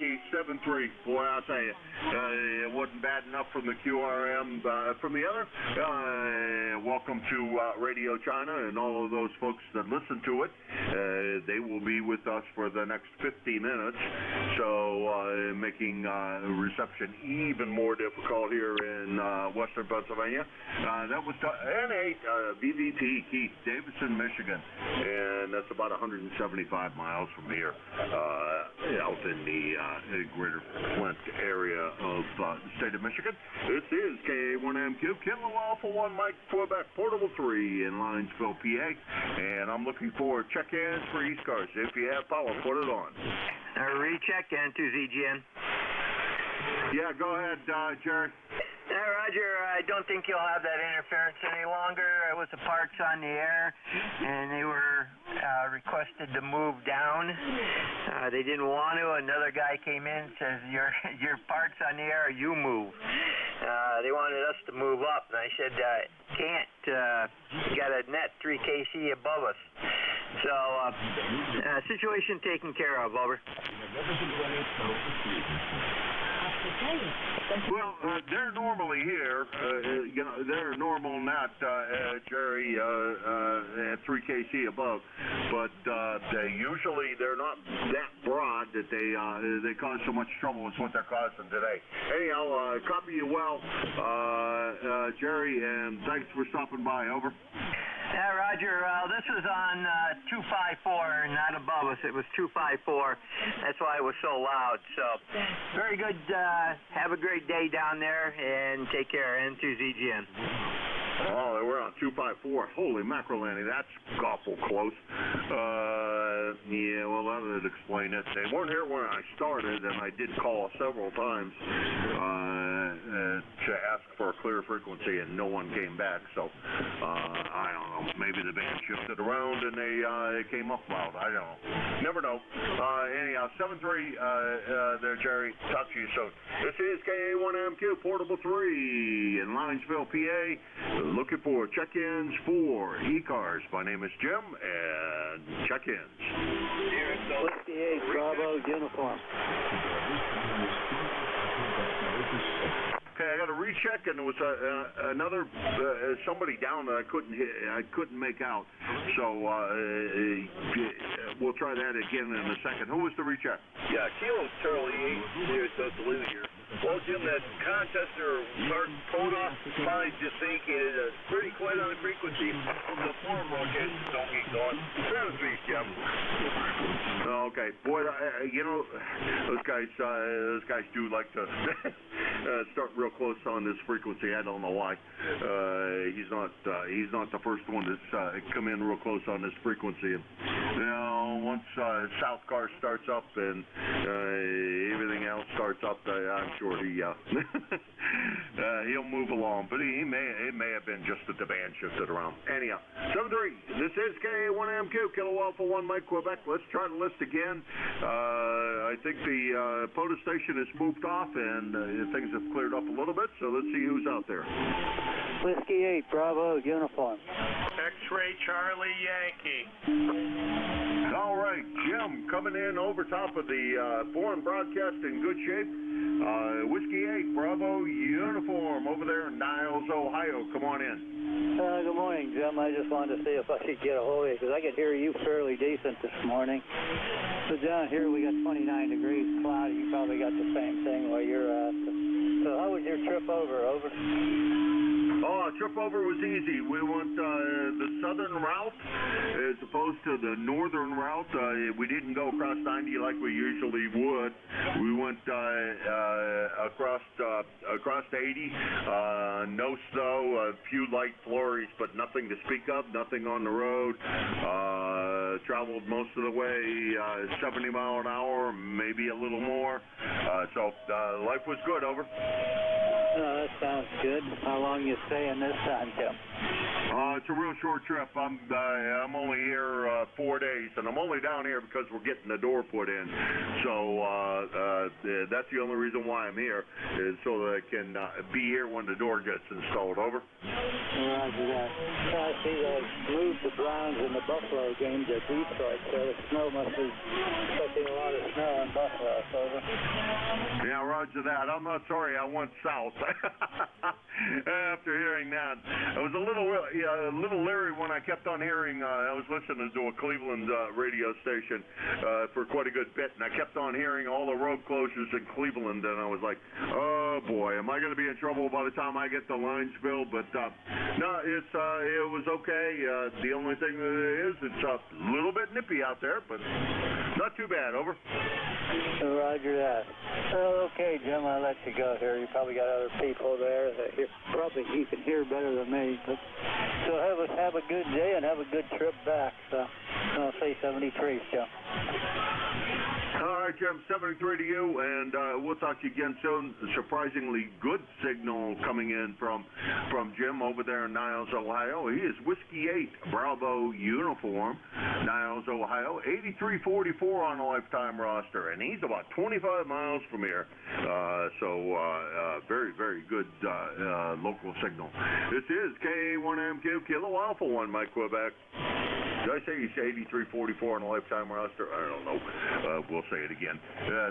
Yankee 7-3. Boy, I'll tell you, it wasn't bad enough from the QRM. From the other, welcome to Radio China and all of those folks that listen to it. They will be with us for the next 50 minutes, so making reception even more difficult here in western Pennsylvania. That was N8 BVT Keith, Davidson, Michigan, and that's about 175 miles from here, out in the greater Flint area of the state of Michigan. This is KA1MQ, Kilo Alpha 1 Mike, Quebec, Portable 3 in Linesville, PA, and I'm looking for check-ins for ECARS. If you have power, put it on. Recheck N2ZGN. Yeah, go ahead, Jerry. Roger, I don't think you'll have that interference any longer. It was the parts on the air, and they were requested to move down. They didn't want to. Another guy came in and says, your parts on the air, you move. They wanted us to move up, and I said, can't. You got a net 3 kc above us. So, situation taken care of, over. Well, they're normally here. They're normal net, Jerry, at 3 kc above, but usually they're not that broad that they cause so much trouble as what they're causing today. Anyhow, copy you well, Jerry, and thanks for stopping by. Over. Yeah, Roger. This was on 254, not above us. It was 254. That's why it was so loud. So, very good. Have a great day down there, and take care. N2ZGN. Oh, we're on 254. Holy mackerel, Annie, that's awful close. Yeah, well, that would explain it. They weren't here when I started, and I did call several times to ask for a clear frequency, and no one came back. So, I don't know. Maybe the band shifted around and they came up loud. I don't know. Never know. Anyhow, 7-3 there, Jerry. Talk to you soon. This is KA1MQ Portable 3 in Linesville, PA. Looking for check-ins for ECARS. My name is Jim, and check-ins. Whiskey 8, Bravo, uniform. Okay, I got a recheck, and there was another somebody down that I couldn't make out. So we'll try that again in a second. Who was the recheck? Yeah, Kilo Charlie 8, News Lily here. Well, Jim, that contester Coda finds you think is pretty quiet on the frequency. The forum broadcast don't get going. 7-3, Jim. Okay, boy, those guys do like to start real close on this frequency. I don't know why. He's not the first one that's come in real close on this frequency. And once South Car starts up and everything else starts up, I'm sure he'll move along. But it may have been just that the band shifted around. Anyhow, 7-3. This is KA1MQ Kilo Alpha 1 Mike, Quebec. Let's try the list again. I think the POTUS station has moved off and things have cleared up a little bit, so let's see who's out there. Whiskey 8, Bravo, uniform. X-Ray Charlie Yankee. All right, Jim, coming in over top of the foreign broadcast in good shape. Whiskey 8, Bravo, uniform over there in Niles, Ohio. Come on in. Good morning, Jim. I just wanted to see if I could get a hold of you, because I could hear you fairly decent this morning. So down here we got 29 degrees cloudy. You probably got the same thing where you're at. So how was your trip over? Over? Oh, trip over was easy. We went the southern route as opposed to the northern route. We didn't go across 90 like we usually would. We went across 80. No snow, a few light flurries, but nothing to speak of. Nothing on the road. Traveled most of the way 70 mile an hour, maybe a little more. So life was good. Over. That sounds good. How long you staying this time, Tim? It's a real short trip. I'm only here 4 days, and and I'm only down here because we're getting the door put in. So that's the only reason why I'm here, is so that I can be here when the door gets installed. Over. Roger that. I see they moved the Browns and the Buffalo game to Detroit, so the snow must be expecting a lot of snow in Buffalo. Over. Yeah, roger that. I'm not sorry I went south. After hearing that, I was a little leery when I kept on hearing. I was listening to a Cleveland radio station for quite a good bit, and I kept on hearing all the road closures in Cleveland, and I was like, oh boy, am I going to be in trouble by the time I get to Linesville? But no, it was okay. The only thing is it's a little bit nippy out there, but not too bad. Over. Roger that. Okay, Jim, I'll let you go here. You probably got other people there that you can hear better than me. But so have a good day and have a good trip back. So I'll say 73, Jim. All right, Jim, 73 to you, and we'll talk to you again soon. Surprisingly good signal coming in from Jim over there in Niles, Ohio. He is Whiskey 8 Bravo uniform, Niles, Ohio, 8344 on the lifetime roster, and he's about 25 miles from here. So very, very good local signal. This is K1MQ Kilo Alpha 1, Mike Quebec. Did I say he's 8344 on the lifetime roster? I don't know. We'll say it again.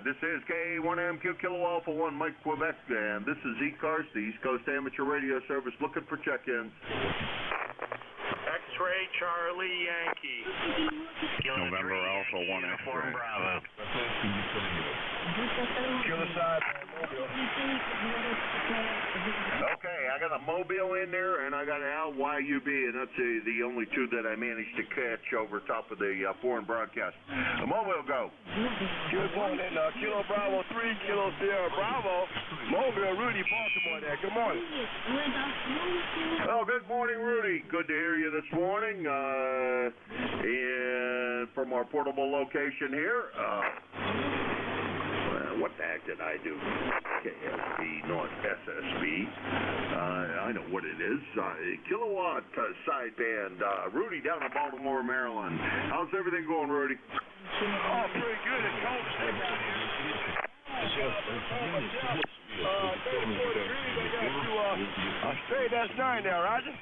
This is K1MQ Kilo Alpha 1, Mike Quebec, and this is ECARS, the East Coast Amateur Radio Service, looking for check-ins. X-Ray Charlie Yankee. November Alpha 1 X-Ray. Bravo. Killer side. Okay, I got a Mobile in there, and I got an LYUB, and that's the only two that I managed to catch over top of the foreign broadcast. The Mobile, go. Good morning, Kilo Bravo 3, Kilo Sierra Bravo. Mobile, Rudy, Baltimore there. Good morning. Oh, good morning, Rudy. Good to hear you this morning. And from our portable location here. What the heck did I do? KSB, not SSB. I know what it is. Kilowatt sideband. Rudy down in Baltimore, Maryland. How's everything going, Rudy? Oh, pretty good. It's cold. Straight that sign there, Roger.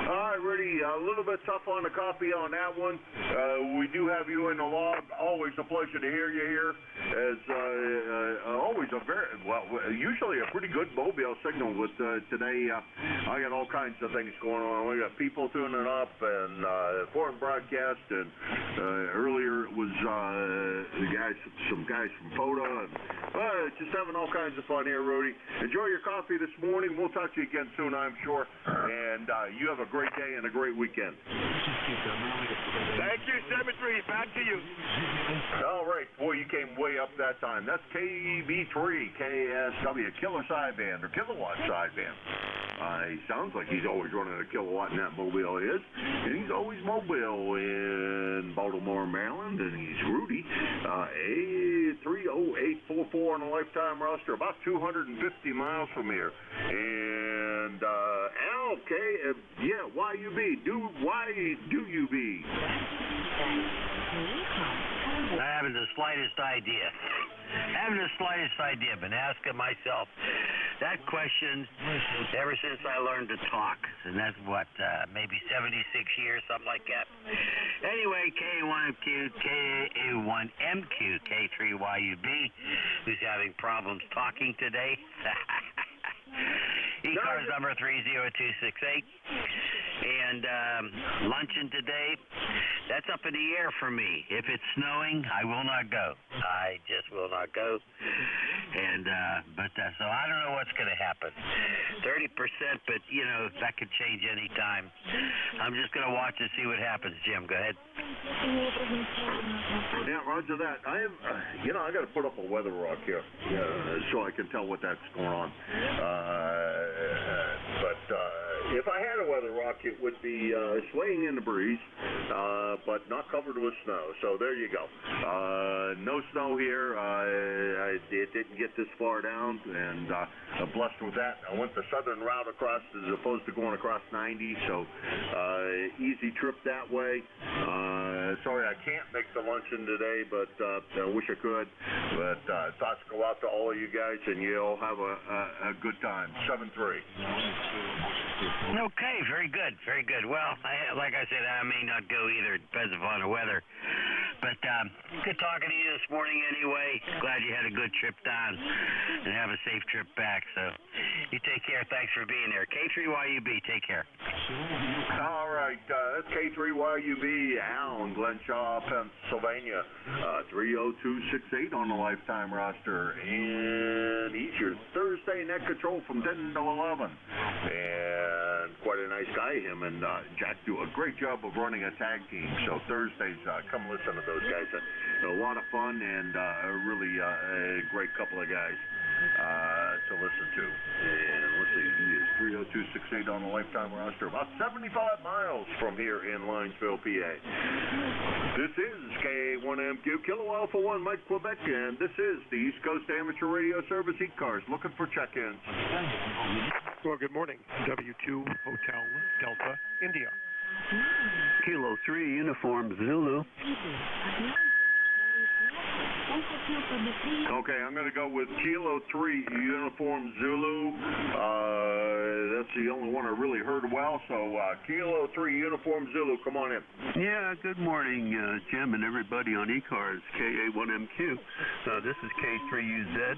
All right, Rudy, a little bit tough on the copy on that one. We do have you in the log. Always a pleasure to hear you here. As always, usually a pretty good Mobile signal. But today, I got all kinds of things going on. We got people tuning up and foreign broadcast, and earlier it was some guys from FOTA, and just having all kinds of fun here, Rudy. Enjoy your coffee this morning. We'll talk to you again soon, I'm sure. And you have a great day and a great weekend. Thank you, 73. Back to you. All right. Boy, you came way up that time. That's KB3, KSW, killer sideband or kilowatt sideband. He sounds like he's always running a kilowatt in that Mobile is. And he's always Mobile in Baltimore, Maryland. And he's Rudy, A30844 on a lifetime roster, about 250 miles from here. And YUB. Why do you be? I haven't the slightest idea. Been asking myself that question ever since I learned to talk. And that's what, maybe 76 years, something like that. Anyway, K1MQ, K1MQ, K3YUB, who's having problems talking today. ECARS number 30268. And luncheon today, that's up in the air for me. If it's snowing, I will not go. I just will not go. And so I don't know what's going to happen. 30%, but that could change any time. I'm just going to watch and see what happens. Jim, go ahead. Yeah, roger that. I got to put up a weather rock here so I can tell what that's going on. if I had a weather rock, it would be swaying in the breeze, but not covered with snow. So there you go. No snow here. It didn't get this far down, and I'm blessed with that. I went the southern route across as opposed to going across 90, so easy trip that way. Sorry I can't make the luncheon today, but I wish I could. But thoughts go out to all of you guys, and you'll have a good time. 7-3. Okay, very good, very good. Well, like I said, I may not go either. It depends upon the weather. But good talking to you this morning anyway. Glad you had a good trip down and have a safe trip back. So you take care. Thanks for being there. K3YUB, take care. All right, that's K3YUB, Al in Glenshaw, Pennsylvania. 30268 on the lifetime roster. And he's your Thursday net control from 10 to 11. And quite a nice guy, him and Jack do a great job of running a tag team. So Thursdays, come listen to those guys. A lot of fun and really a great couple of guys to listen to. And let's see, he is 30268 on the lifetime roster, about 75 miles from here in Linesville, PA. This is K1MQ, Kilo Alpha 1, Mike, Quebec, and this is the East Coast Amateur Radio Service ECARS, looking for check-ins. Well, good morning. W2 Hotel Delta, India. Kilo 3, Uniform Zulu. Okay, I'm going to go with Kilo 3, Uniform Zulu. That's the only one I really heard well, so Kilo 3, Uniform Zulu, come on in. Yeah, good morning, Jim and everybody on ECARS, KA1MQ. This is K3UZ,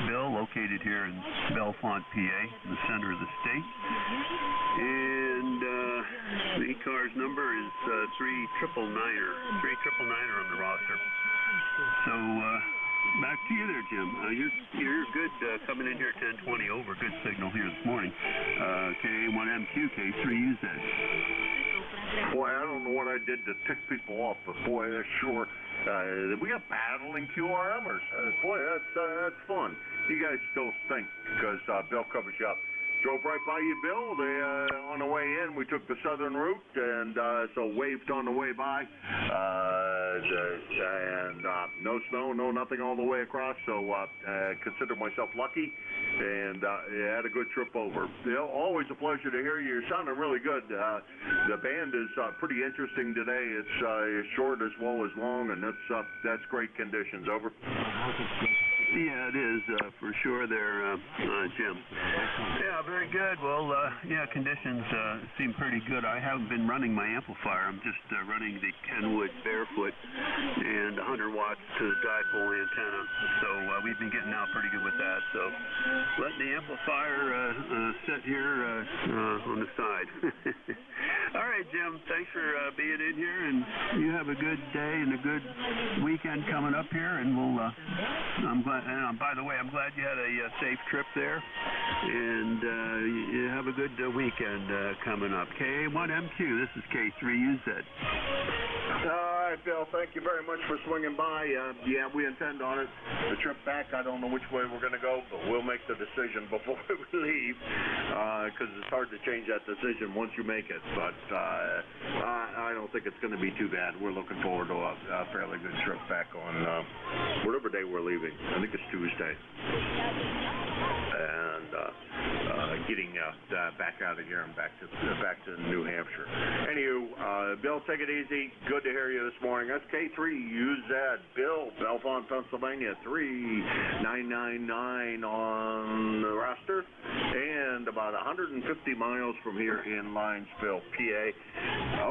Bill, located here in Bellefonte, PA, in the center of the state. And the ECARS number is 3999er on the roster. So, back to you there, Jim. You're good coming in here at 1020 over. Good signal here this morning. KA1MQ, K3UZ. Boy, I don't know what I did to tick people off, but boy, that's sure. We got battling QRMers. Boy, that's fun. You guys still stink because Bill covers you up. Drove right by you, Bill. On the way in, we took the southern route, and so waved on the way by. And no snow, no nothing all the way across, so consider myself lucky, and had a good trip over. Bill, always a pleasure to hear you. You're sounding really good. The band is pretty interesting today. It's short as well as long, and that's great conditions. Over. Yeah, it is, for sure there, Jim. Yeah, very good. Well, yeah, conditions seem pretty good. I haven't been running my amplifier. I'm just running the Kenwood Barefoot and 100 watts to the dipole antenna. So we've been getting out pretty good with that. So letting the amplifier sit here on the side. All right, Jim, thanks for being in here, and you have a good day and a good weekend coming up here, and we'll, I'm glad. And by the way, I'm glad you had a safe trip there, and you have a good weekend coming up. K1MQ, this is K3UZ. All right, Bill, thank you very much for swinging by. Yeah, we intend on it. The trip back, I don't know which way we're going to go, but we'll make the decision before we leave, because it's hard to change that decision once you make it. But I don't think it's going to be too bad. We're looking forward to a fairly good trip back on whatever day we're leaving. I think it's Tuesday. And getting back out of here and back to New Hampshire. Anywho, Bill, take it easy. Good to hear you this morning. That's K3UZ. Bill, Bellefonte, Pennsylvania, 3999 on the roster, and about 150 miles from here in Linesville, PA.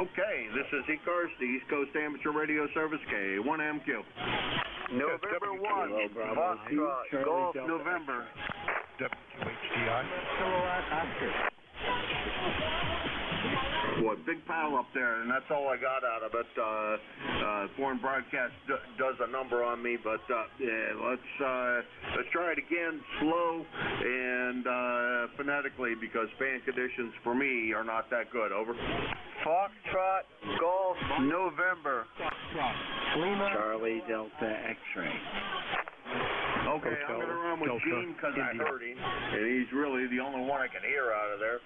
Okay, this is ECARS, the East Coast Amateur Radio Service, K1MQ. November 1, Foxtrot, Golf, November. WQHDI. Boy, big pile up there, and that's all I got out of it. Foreign broadcast does a number on me, but yeah, let's try it again, slow and phonetically, because band conditions for me are not that good. Over. Foxtrot, Golf, November. Charlie Delta X-ray. Okay, I'm going to run with Gene because I heard him, and he's really the only one I can hear out of there.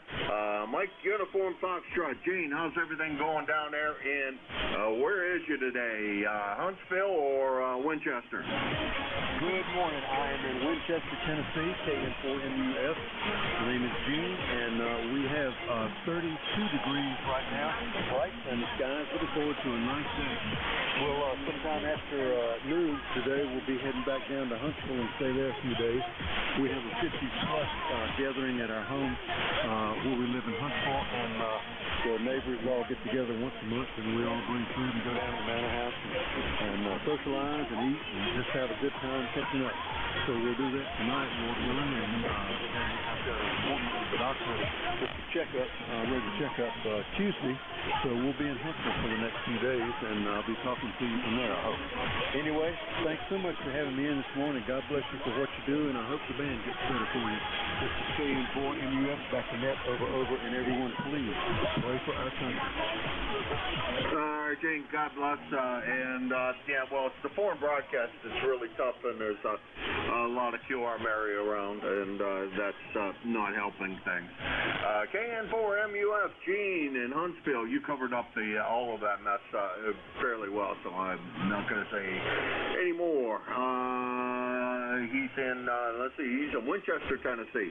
Mike, Uniform Foxtrot. Gene, how's everything going down there? And where is you today? Huntsville or Winchester? Good morning. I am in Winchester, Tennessee, KN4NUS. My name is Gene, and we have 32 degrees right now, bright sunny skies. Looking forward to a nice day. Well, sometime after noon today, we'll be heading back down to Huntsville and stay there a few days. We have a 50-plus gathering at our home where we live in Huntsville, and the neighbors all get together once a month, and we all bring food and go down to the manor house and socialize and eat and just have a good time catching up. So we'll do that tonight, Lord willing, and I've got an appointment with the doctor just to check up, regular checkup Tuesday. So we'll be in Huntsville for the next few days, and I'll be talking to you from there, I hope. Anyway, thanks so much for having me in this morning. God bless you for what you do, and I hope the band gets better for you. This is KN4NUS, back to net, over, and everyone please pray for our country. All right, Gene, God bless. Yeah, well, it's the foreign broadcast that's really tough, and there's a lot of QRM area around, and that's not helping things. KN4MUF, Gene in Huntsville, you covered up all of that mess fairly well, so I'm not going to say any more. He's in, let's see, he's in Winchester, Tennessee,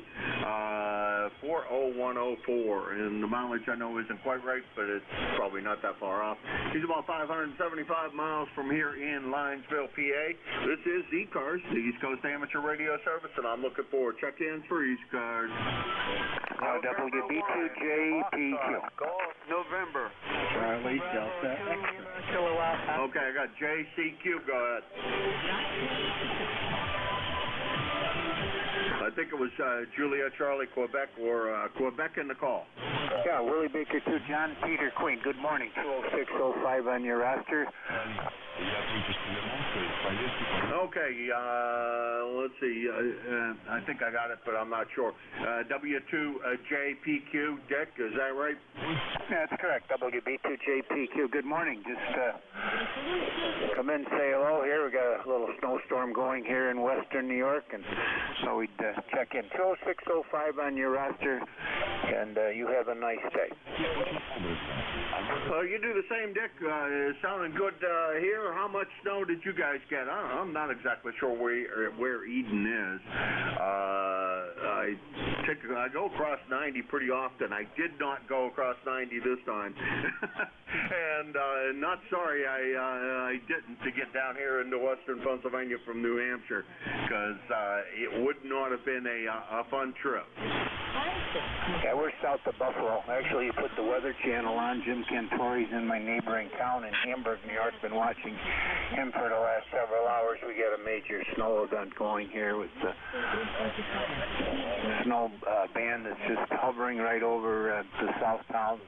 40104, and the mileage I know isn't quite right, but it's probably not that far off. He's about 575 miles from here in Linesville, PA. This is ECARS, the East Coast Amateur Radio Service, and I'm looking for check-ins for ECARS. WB2JPQ. November. Charlie Delta Extra. Okay, I got JCQ. Go ahead. I think it was Juliet Charlie Quebec or Quebec in the call. Yeah, Willie Baker 2, John Peter Queen. Good morning. 20605 on your roster. Okay, let's see. I think I got it, but I'm not sure. W2JPQ, Dick, is that right? That's correct. WB2JPQ. Good morning. Just come in and say hello here. We got a little snowstorm going here in western New York, and so we'd check in. 20605 on your roster, and you have a nice day. You do the same, Dick. Sounding good here. How much snow did you guys get? I'm not exactly sure where Eden is. I go across 90 pretty often. I did not go across 90 this time. And not sorry I didn't to get down here into western Pennsylvania from New Hampshire, because it would not have been a fun trip. Yeah, we're south of Buffalo. Actually, you put the Weather Channel on. Jim Cantori's in my neighboring town in Hamburg, New York. Been watching him for the last several hours. We got a major snow event going here with the snow band that's just hovering right over the south town.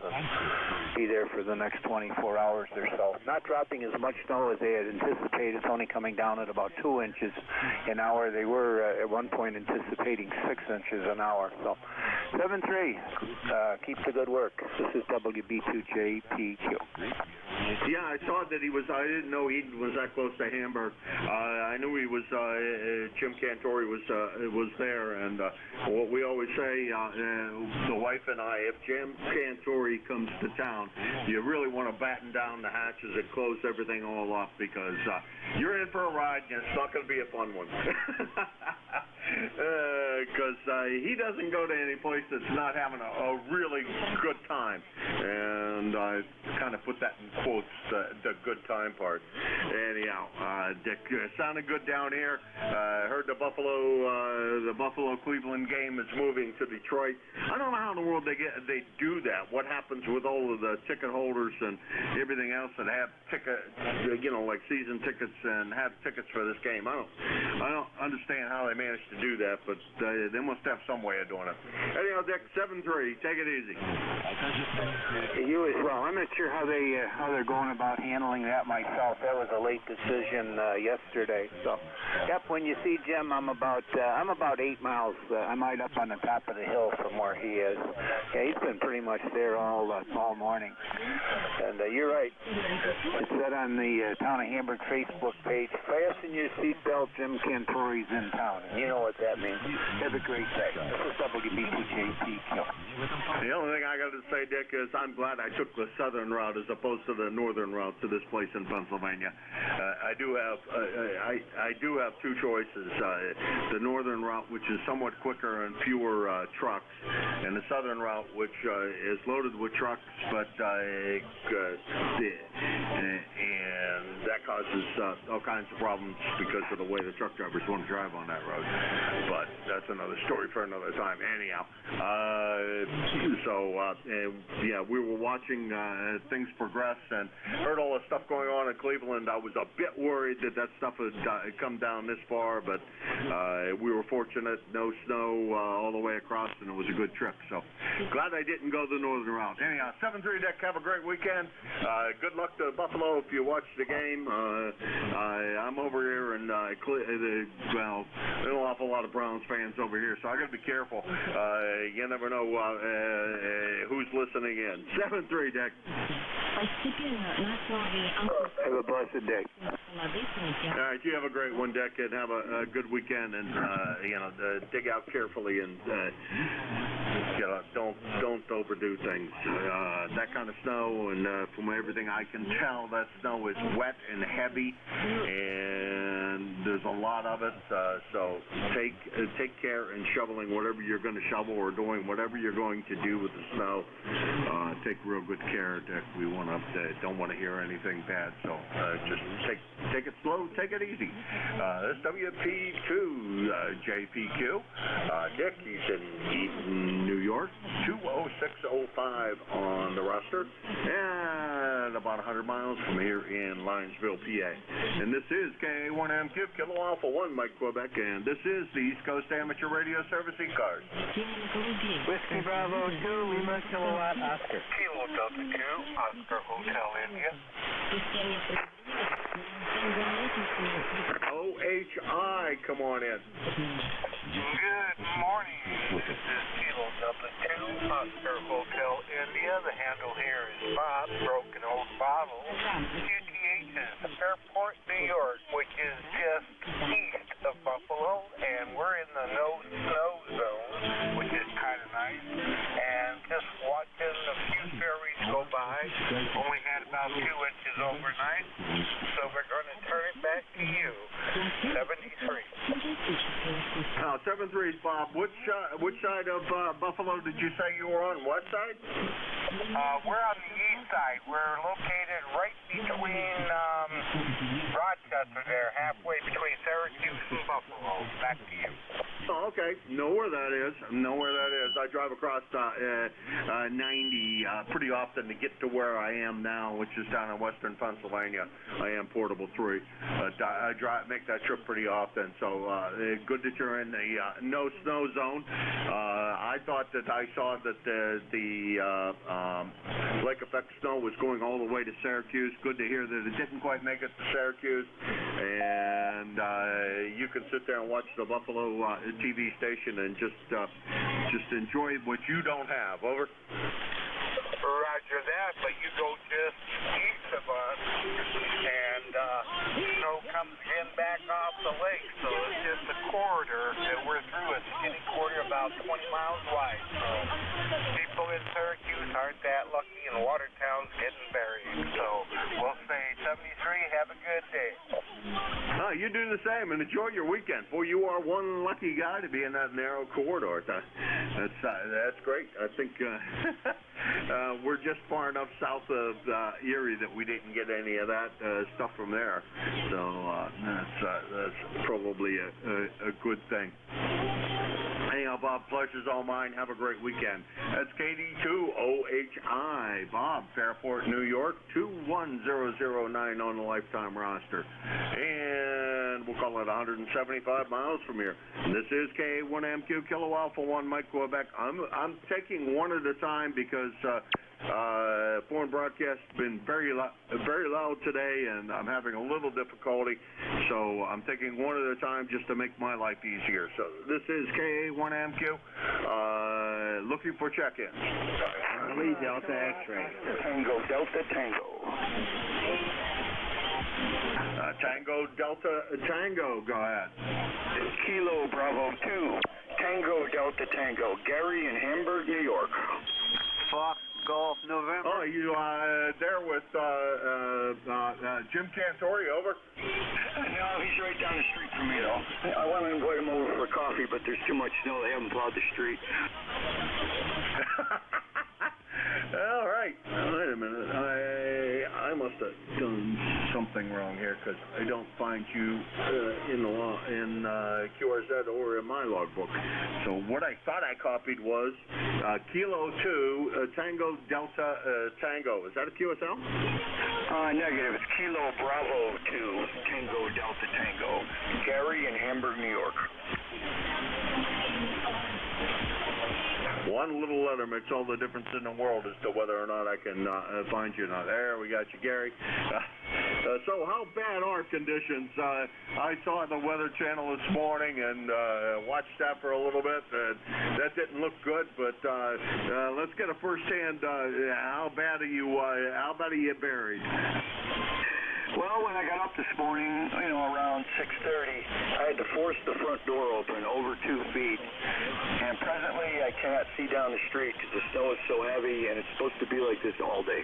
Be there for the next 24 hours or so. Not dropping as much snow as they had anticipated. It's only coming down at about 2 inches an hour. They were at one point anticipating 6 inches an hour. So 7-3. Keep the good work. This is WB2JPQ. Yeah, I saw that he was. I didn't know Eden was that close to Hamburg. I knew he was. Jim Cantori was there, and what we always say, the wife and I, if Jim Cantori comes to town, you really want to batten down the hatches and close everything all up, because you're in for a ride, and it's not going to be a fun one. Because he doesn't go to any place that's not having a really good time, and I kind of put that in quotes, the good time part. Anyhow, Dick, sounded good down here. Heard the Buffalo-Cleveland game is moving to Detroit. I don't know how in the world they do that. What happens with all of the ticket holders and everything else that have like season tickets and have tickets for this game? I don't understand how they managed to do that, but they must have some way of doing it. Anyhow, Dick, 7-3. Take it easy. You as well. Well, I'm not sure how they're going about handling that myself. That was a late decision yesterday. So, yep. When you see Jim, I'm about 8 miles. I'm right up on the top of the hill from where he is. Yeah, he's been pretty much there all morning. And you're right. It said on the Town of Hamburg Facebook page, "Fasten your seatbelt. Jim Cantori's in town." And you know what that means. Have a great day. This is WBTJPQ. The only thing I got to say, Dick, is I'm glad I took the southern route as opposed to the northern route to this place in Pennsylvania. I do have two choices: the northern route, which is somewhat quicker and fewer trucks, and the southern route, which is loaded with trucks, but and that causes all kinds of problems because of the way the truck drivers want to drive on that road. But that's another story for another time. Anyhow, yeah, we were watching things progress and heard all the stuff going on in Cleveland. I was a bit worried that stuff had come down this far, but we were fortunate. No snow all the way across, and it was a good trip. So glad I didn't go the northern route. Anyhow, 7-3 Dick, have a great weekend. Good luck to Buffalo if you watch the game. I'm over here, and there's an awful lot of Browns fans over here, so I got to be careful. You never know who's listening in. 7-3 Dick. Have a blessed day. All right, you have a great one, Dick, and have a good weekend, and dig out carefully, and don't overdo things. That kind of snow, and from everything I can tell, that snow is wet and heavy, and there's a lot of it. So take care in shoveling whatever you're going to shovel, or doing whatever you're going to do with the snow. Take real good care, Dick. We don't want to hear anything bad. So just take it slow, take it easy. This WP2 JPQ. Dick, he's in Eaton, New York. 20605 on the roster, and about 100 miles from here in Linesville, PA. And this is K1MQ Kilo Alpha 1, Mike Quebec, and this is the East Coast Amateur Radio Service ECARS. Whiskey Bravo 2, Lima Kilowatt Oscar. Kilo Delta 2, Oscar Hotel India. OHI, come on in. Good morning. This is Kilo Delta 2, Oscar Hotel India. The handle here is Bob, Broken Old Bottle. QTH is Airport, New York, which is just east of Buffalo, and we're in the no snow zone, which is kind of nice. And just watching a few ferries go by. Only had about 2 inches overnight, so we're going to turn it back to you. 73. 7-3, Bob. Which side of Buffalo did you say you were on? West side? We're on the east side. We're located right between Rochester there, halfway between Syracuse and Buffalo. Back to you. Oh, okay. Know where that is. I drive across 90 pretty often to get to where I am now, which is down in western Pennsylvania. I am Portable 3. But I make that trip pretty often. So good that you're in the no snow zone. I thought that I saw that the lake effect snow was going all the way to Syracuse. Good to hear that it didn't quite make it to Syracuse. And you can sit there and watch the Buffalo TV station and just enjoy what you don't have. Over. Roger that, but you go just east of us, and snow comes in back off the lake, so it's just a corridor that we're through. It's a skinny corridor about 20 miles wide. So people in Syracuse aren't that lucky, and Watertown's getting buried. So we'll say 73, have a good day. You do the same and enjoy your weekend. Boy, you are one lucky guy to be in that narrow corridor. That's great. I think we're just far enough south of Erie that we didn't get any of that stuff from there. So that's probably a good thing. Anyhow, Bob, pleasure's all mine. Have a great weekend. That's KD2OHI. Bob, Fairport, New York, 21009 on the lifetime roster. And we'll call it 175 miles from here. And this is K1MQ Kilo Alpha 1, Mike Quebec. I'm taking one at a time because airborne broadcast has been very loud today, and I'm having a little difficulty, so I'm taking one at a time just to make my life easier. So this is KA1MQ, looking for check-ins. Lee Delta X-ray. Tango Delta Tango. Tango Delta Tango, go ahead. Kilo Bravo 2. Tango Delta Tango. Gary in Hamburg, New York. Fox Golf November. Oh, you there with Jim Cantori, over? No, he's right down the street from me, though. I want to invite him over for coffee, but there's too much snow. They haven't plowed the street. All right. Wait a minute. I must have done something wrong here because I don't find you in QRZ or in my logbook. So what I thought I copied was Kilo 2 Tango Delta Tango. Is that a QSL? Negative. It's Kilo Bravo 2 Tango Delta Tango. Gary in Hamburg, New York. One little letter makes all the difference in the world as to whether or not I can find you or not. There, we got you, Gary. So how bad are conditions? I saw the Weather Channel this morning and watched that for a little bit. That didn't look good, but let's get a first-hand. How bad are you buried? Well, when I got up this morning, around 6:30, I had to force the front door open over 2 feet. And presently, I cannot see down the street because the snow is so heavy, and it's supposed to be like this all day.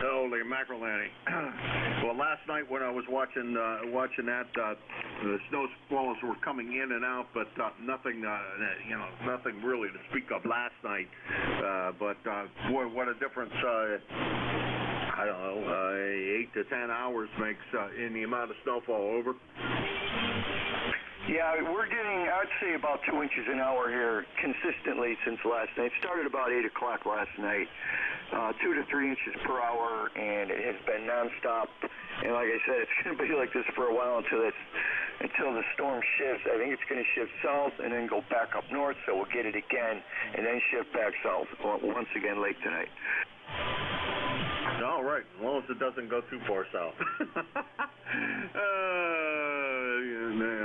Holy mackerel, Annie. Well, last night when I was watching that, the snow squalls were coming in and out, but nothing really to speak of last night. But boy, what a difference! I don't know, 8 to 10 hours makes in the amount of snowfall, over. Yeah, we're getting, I'd say, about 2 inches an hour here consistently since last night. It started about 8 o'clock last night, 2 to 3 inches per hour, and it has been nonstop. And like I said, it's going to be like this for a while until the storm shifts. I think it's going to shift south and then go back up north, so we'll get it again, and then shift back south once again late tonight. All right, as long as it doesn't go too far south.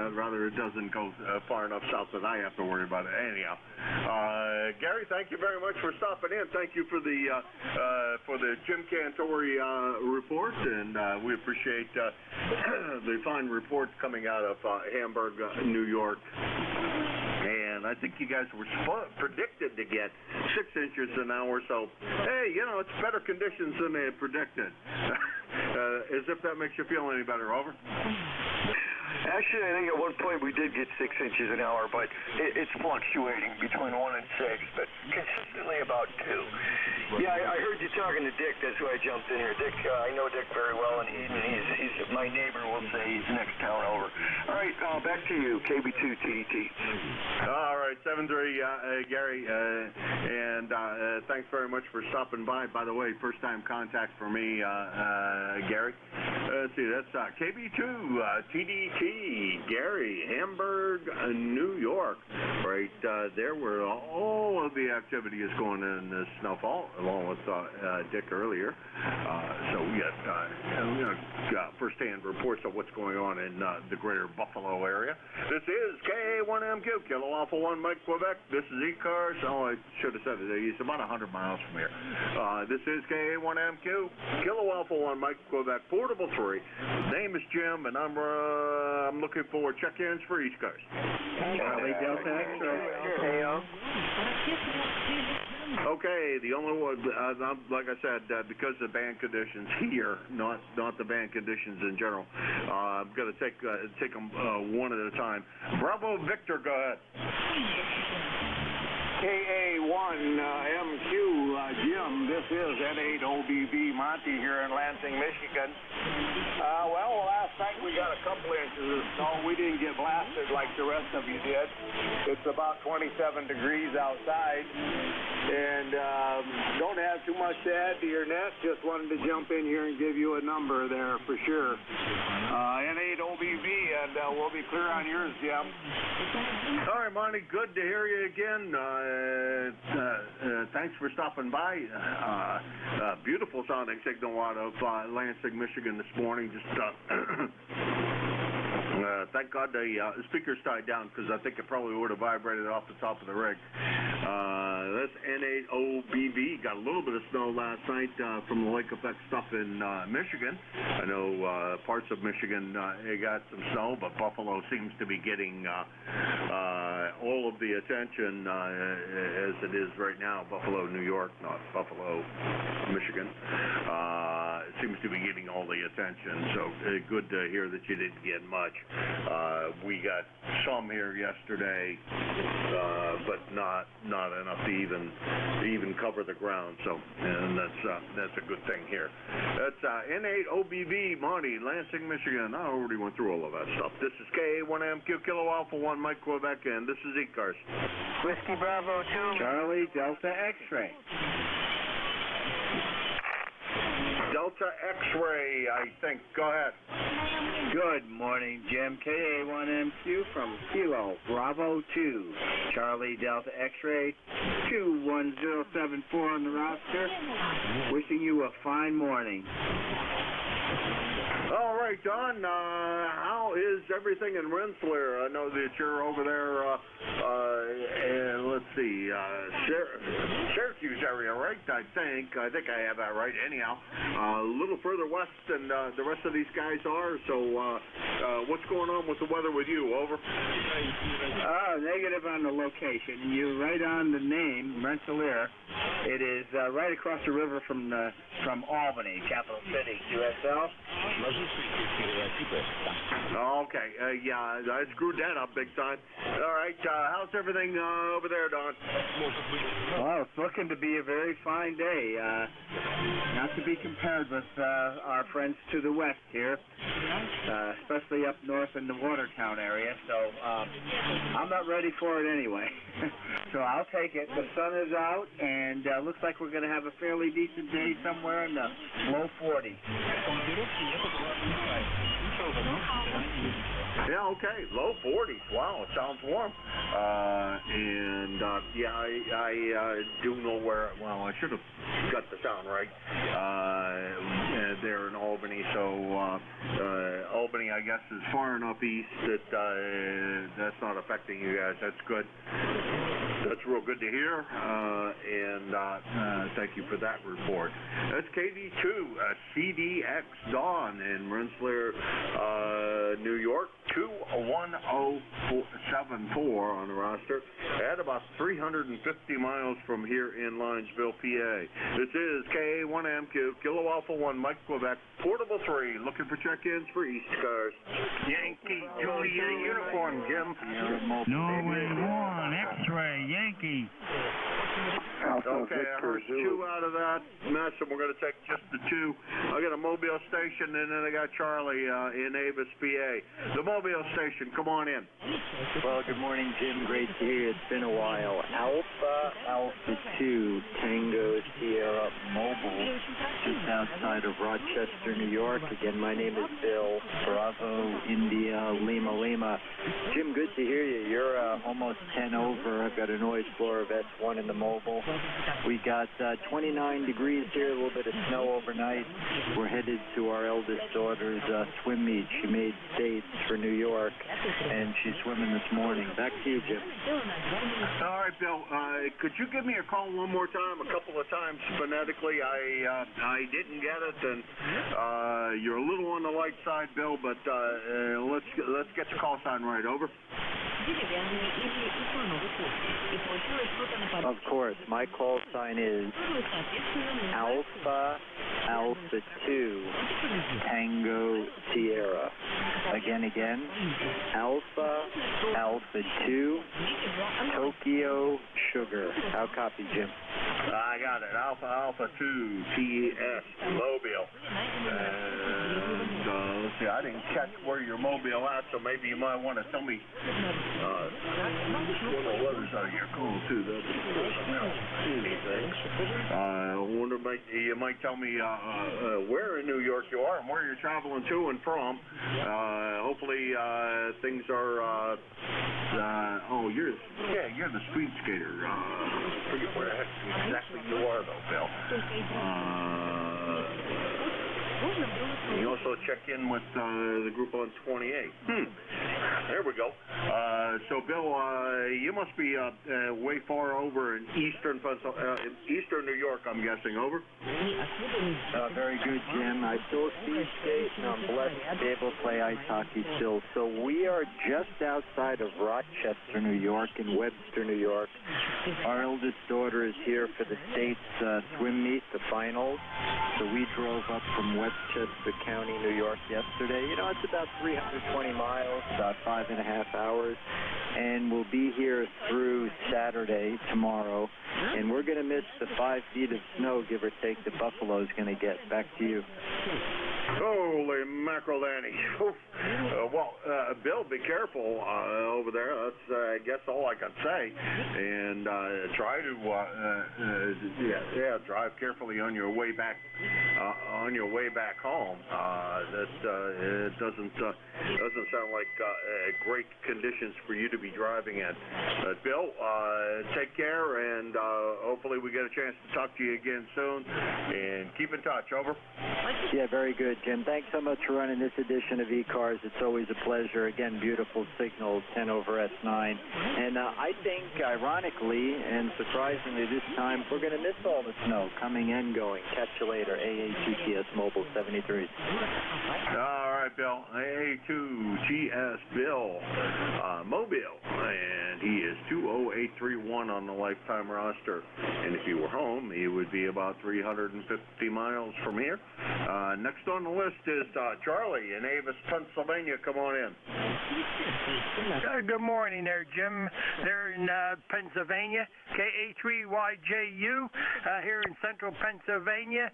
I'd rather it doesn't go far enough south that I have to worry about it. Anyhow, Gary, thank you very much for stopping in. Thank you for the Jim Cantori report, and we appreciate the fine report coming out of Hamburg, New York. And I think you guys were predicted to get 6 inches an hour, so hey, it's better conditions than they had predicted. As if that makes you feel any better, over. Actually, I think at one point we did get 6 inches an hour, but it's fluctuating between 1 and 6, but consistently about 2. Yeah, I heard you talking to Dick. That's why I jumped in here. Dick, I know Dick very well, and he's my neighbor. We'll say he's the next town over. All right, back to you, KB2 TDT. All right, 7-3, Gary, and thanks very much for stopping by. By the way, first-time contact for me, Gary. Let's see, that's KB2 TDT, Gary, Hamburg, New York. Right there where all of the activity is going in this snowfall, along with Dick earlier. So we got first-hand reports of what's going on in the greater Buffalo area. This is KA1MQ, Kilo Alpha 1, Mike, Quebec. This is ECARS. Oh, I should have said it. It's about 100 miles from here. This is KA1MQ, Kilo Alpha 1, Mike, Quebec, Portable 3. Name is Jim, and I'm looking for check-ins for ECARS. Okay, the only one, like I said, because of the band conditions here, not the band conditions in general, I'm going to take them one at a time. Bravo Victor, go ahead. KA1MQ, Jim, this is N8OBB Monty here in Lansing, Michigan. Well, last night we got a couple inches of snow. We didn't get blasted like the rest of you did. It's about 27 degrees outside, and don't have too much to add to your net. Just wanted to jump in here and give you a number there for sure. N8OBB, and we'll be clear on yours, Jim. All right, Monty, good to hear you again. Thanks for stopping by. beautiful sounding signal out of Lansing, Michigan this morning. Just thank God the speakers died down, because I think it probably would have vibrated off the top of the rig. That's N8OBV. Got a little bit of snow last night from the lake effect stuff in Michigan. I know parts of Michigan got some snow, but Buffalo seems to be getting all of the attention as it is right now. Buffalo, New York, not Buffalo, Michigan. It seems to be getting all the attention, so good to hear that you didn't get much. We got some here yesterday, but not enough to even cover the ground. So, and that's a good thing here. That's N8OBV, Monty, Lansing, Michigan. I already went through all of that stuff. This is KA1MQ Kilo Alpha 1 Mike Quebec, and this is ECARS. Whiskey Bravo 2. Charlie Delta X-ray. Delta X-ray, I think. Go ahead. Good morning, Jim. KA1MQ from Kilo Bravo 2. Charlie Delta X-ray 21074 on the roster. Wishing you a fine morning. All right, Don, how is everything in Rensselaer? I know that you're over there, and let's see, Syracuse area, right? I think I have that right anyhow. A little further west than the rest of these guys are, so what's going on with the weather with you? Over? Negative on the location. You're right on the name, Rensselaer. It is right across the river from Albany, capital city, USL. Okay, yeah, I screwed that up big time. All right, how's everything over there, Don? Well, it's looking to be a very fine day. Not to be compared with our friends to the west here, especially up north in the Watertown area. So I'm not ready for it anyway. So I'll take it. The sun is out, and looks like we're going to have a fairly decent day somewhere in the low 40s. Yeah, okay, low 40s. Wow, it sounds warm. And yeah, I do know where. Well, I should have got the sound right. There in Albany, so Albany, I guess, is far enough east that that's not affecting you guys. That's good. That's real good to hear, and thank you for that report. That's KD2, CDX Dawn in Rensselaer, New York, 21074 on the roster, at about 350 miles from here in Linesville, PA. This is KA1MQ, Kilo Alpha 1, Mike Quebec, Portable 3, looking for check-ins for ECARS. Yankee Juliet uniform, Jim. Norway 1, X-ray, Yankee. Okay, I heard 2 out of that mess, and we're going to take just the 2. I got a Mobile station, and then I got Charlie in Avis, PA. The Mobile station, come on in. Well, good morning, Jim. Great to hear you. It's been a while. Alpha 2, Tango Sierra Mobile, just outside of Rochester, New York. Again, my name is Bill. Bravo, India, Lima. Jim, good to hear you. You're almost 10 over. I've got a noise floor of S1 in the Mobile. We got 29 degrees here, a little bit of snow overnight. We're headed to our eldest daughter's swim meet. She made states for New York, and she's swimming this morning. Back to you, Jim. All right, Bill. Could you give me a call one more time? A couple of times phonetically. I didn't get it, and you're a little on the light side, Bill. But let's get the call sign right. Over. Of course, my call sign is Alpha 2, Tango Sierra. Again, Alpha 2, Tokyo Sugar. How copy, Jim? I got it. Alpha 2, TS, Mobile. And let's see, I didn't catch where your Mobile at, so maybe you might want to tell me. Weather's out here cool too. I wonder about you might tell me where in New York you are and where you're traveling to and from. Hopefully things are. You're the speed skater. I forget where exactly you are though, Bill. You also check in with the group on 28. There we go. So, Bill, you must be way far over in eastern New York, I'm guessing. Over. Very good, Jim. I still speed skate, and I'm blessed to be able to play ice hockey still. So we are just outside of Rochester, New York, in Webster, New York. Our eldest daughter is here for the state's swim meet, the finals. So we drove up from Westchester County, New York yesterday. You know, it's about 320 miles, about 5.5 hours. And we'll be here through Saturday, tomorrow. And we're going to miss the 5 feet of snow, give or take, the Buffalo's going to get. Back to you. Holy mackerel, Danny. Bill, be careful over there. That's, I guess, all I can say. And try to, drive carefully on your way back home. It doesn't sound like great conditions for you to be driving in. Bill, take care, and hopefully we get a chance to talk to you again soon. And keep in touch. Over. Yeah, very good, Jim. Thanks so much for running this edition of ECARS. It's always a pleasure. Again, beautiful signal, 10 over S9. And I think, ironically and surprisingly this time, we're going to miss all the snow coming and going. Catch you later. AA2TS Mobile 73. All right, Bill. AA2TS Bill Mobile. And he is 20831 on the lifetime roster. And if he were home, he would be about 350 miles from here. Next on the list is Charlie in Avis, Pennsylvania. Come on in. Good morning there, Jim. They're in Pennsylvania, KA3YJU, here in central Pennsylvania.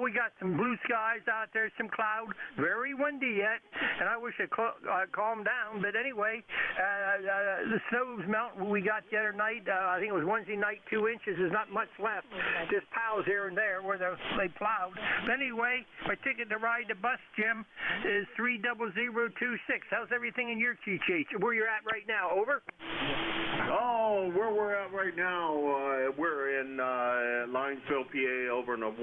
We got some blue skies out there, some cloud, very windy yet, and I wish it calmed down. But anyway, the snow's melting. We got the other night, I think it was Wednesday night, 2 inches. There's not much left, just piles here and there where they plowed. But anyway, my ticket to ride the bus, Jim, is 30026. How's everything in your cheat sheet? Where you're at right now? Over? Oh, where we're at right now, we're in Linesville, PA, over in the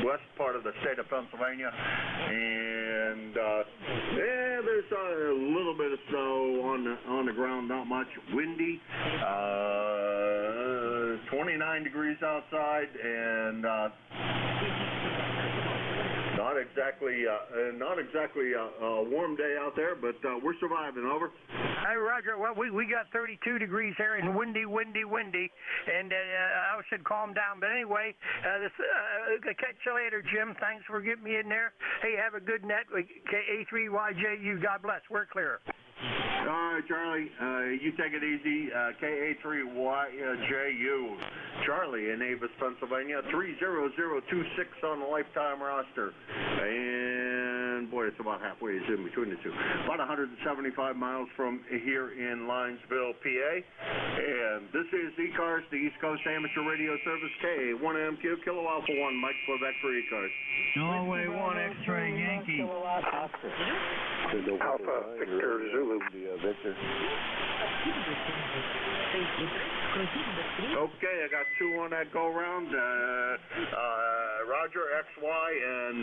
west part of the state of Pennsylvania. And, there's a little bit of snow on the ground, not much. Windy, 29 degrees outside, and not exactly a warm day out there, but we're surviving. Over. Hey, Roger. Well, we got 32 degrees here and windy, and I should calm down. But anyway, catch you later, Jim. Thanks for getting me in there. Hey, have a good net. KA3YJU. God bless. We're clear. All right, Charlie, you take it easy. KA3YJU. Charlie in Avis, Pennsylvania, 30026 on the lifetime roster. And, boy, it's about halfway in between the two. About 175 miles from here in Linesville, PA. And this is ECARS, the East Coast Amateur Radio Service, K1MQ, Kilo Alpha 1, Mike Quebec for ECARS. Norway 1 X-ray Yankee. Alpha Victor Zulu. Victor. Okay, I got 2 on that go round. Roger, XY, and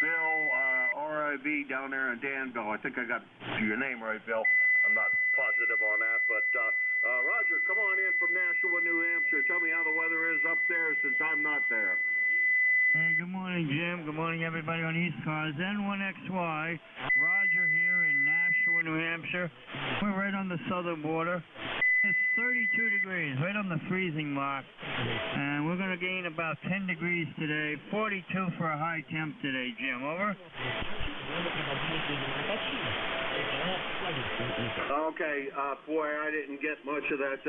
Bill, RIV down there in Danville. I think I got your name right, Bill. I'm not positive on that, but Roger, come on in from Nashua, New Hampshire. Tell me how the weather is up there since I'm not there. Hey, good morning, Jim. Good morning, everybody on ECARS. N1XY. Roger here in Nashua, New Hampshire. We're right on the southern border. It's 32 degrees, right on the freezing mark. And we're going to gain about 10 degrees today. 42 for a high temp today, Jim. Over? Okay, boy, I didn't get much of that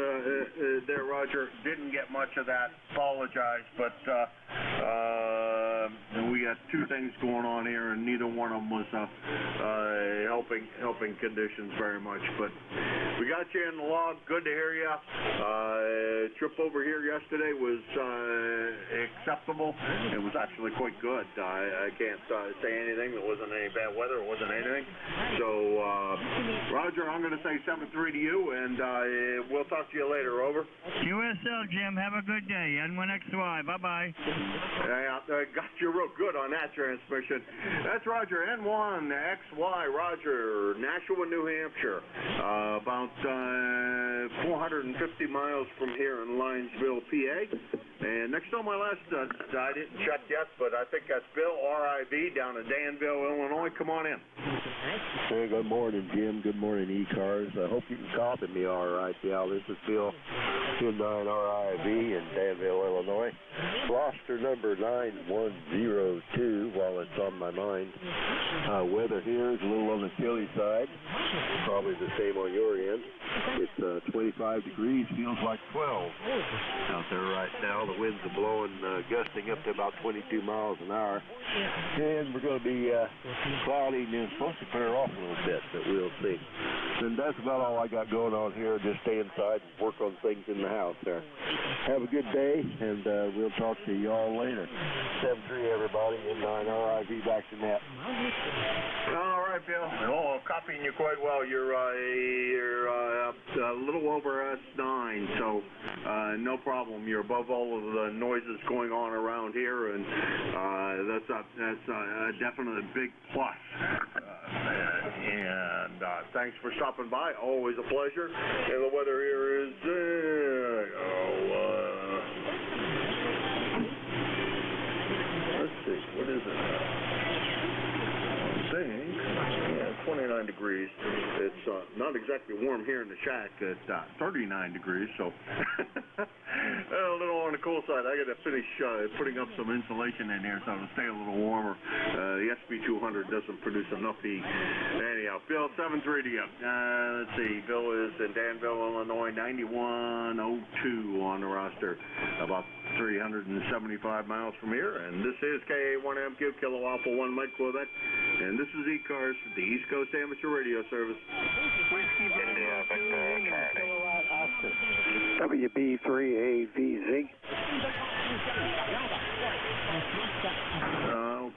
there, Roger. Didn't get much of that. Apologize, but we got two things going on here, and neither one of them was helping conditions very much. But we got you in the log. Good to hear you. Trip over here yesterday was acceptable. It was actually quite good. I can't say anything. There wasn't any bad weather. It wasn't anything. So, Roger, I'm going to say 7-3 to you, and we'll talk to you later. Over. QSL, Jim. Have a good day. N1XY. Bye-bye. Yeah, got you real good on that transmission. That's Roger, N1XY, Roger, Nashua, New Hampshire. About 450 miles from here in Linesville, PA. And next on my list, I didn't check yet, but I think that's Bill, RIV, down in Danville, Illinois. Come on in. Hey, good morning, Jim. Good morning, ECARS. I hope you can copy me all right, Bill. This is Bill, 29RIV in Danville, Illinois. Roster number 9102, while it's on my mind. Weather here is a little on the chilly side. Probably the same on your end. It's 25 degrees, feels like 12 out there right now. The winds are blowing, gusting up to about 22 miles an hour. And we're going to be cloudy and it's supposed to clear off a little bit, but we'll see. And that's about all I got going on here. Just stay inside and work on things in the house there. Have a good day, and we'll talk to you all later. 7-3, everybody, N9RIV back to net. All right, Bill. Oh, copying you quite well. You're a little over S9, so no problem. You're above all of the noises going on around here, and that's a definitely big plus. And thanks for stopping by. Always a pleasure. And the weather here is let's see, what is it? I think 29 degrees. It's not exactly warm here in the shack at 39 degrees, so a little on the cool side. I got to finish putting up some insulation in here so it'll stay a little warmer. The SB200 doesn't produce enough heat. Anyhow, Bill, 7-3 to you. Let's see, Bill is in Danville, Illinois, 9102 on the roster, about 375 miles from here, and this is KA1MQ, Kilo Alpha 1 Mike Quebec, and this is ECARS, the East Coast Amateur Radio Service. India, Victor, Charlie. WB3AVZ.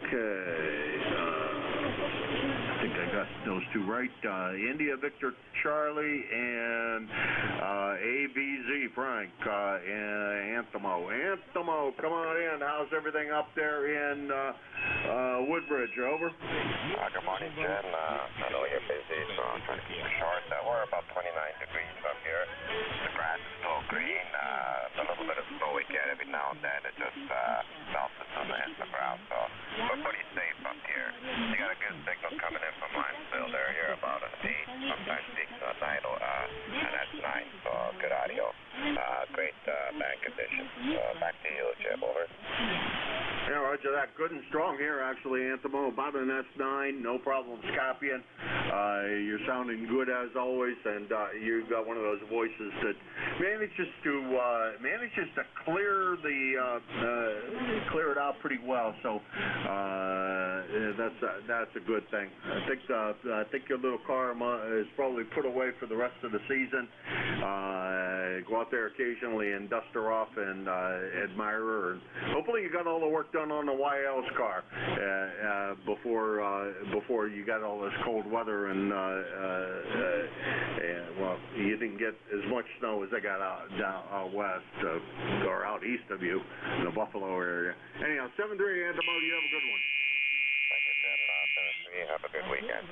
Okay. I think I got those two right. India, Victor, Charlie, and AVZ, Frank, and Anthemo. Anthemo, come on in. How's everything up there in Woodbridge? Over. Good morning, Jen. I know you're busy, so I'm trying to keep it short. We're about 29 degrees up here. The grass is still green. A little bit of snow we get every now and then. It just melts in the ground, so we're pretty safe up here. You got a good signal coming in from Linesville there. You're about an 8, sometimes 6 on 9, and that's 9, so good audio. Great band conditions. Back to you, Jim. Over. Yeah, Roger that. Good and strong here, actually, Anthemo. About an S9, no problem copying. You're sounding good as always, and you've got one of those voices that manages to clear it out pretty well. So that's a good thing. I think your little car is probably put away for the rest of the season. Go out there occasionally and dust her off and admire her. And hopefully you got all the work done on the YL's car before you got all this cold weather and well, you didn't get as much snow as they got out west or out east of you in the Buffalo area. Anyhow, 7-3, Anthemo, you have a good one. Thank you, Jim. 7-3. Have a good weekend.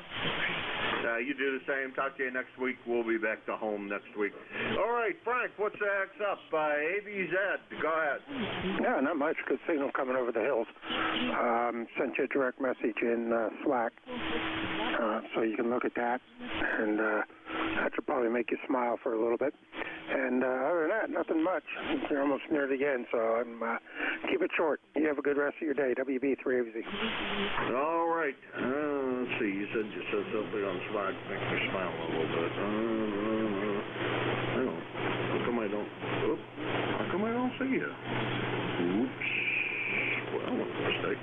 You do the same. Talk to you next week. We'll be back to home next week. All right, Frank, what's the heck's up? AVZ, go ahead. Yeah, not much. Good signal coming over the hills. Sent you a direct message in Slack, so you can look at that, and that should probably make you smile for a little bit. And other than that, nothing much. You're almost near the end, so I'm keep it short. You have a good rest of your day. WB3AVZ. All right. Let's see. You said something on Slack makes me smile a little bit. How come I don't see you? Oops. Well, mistake.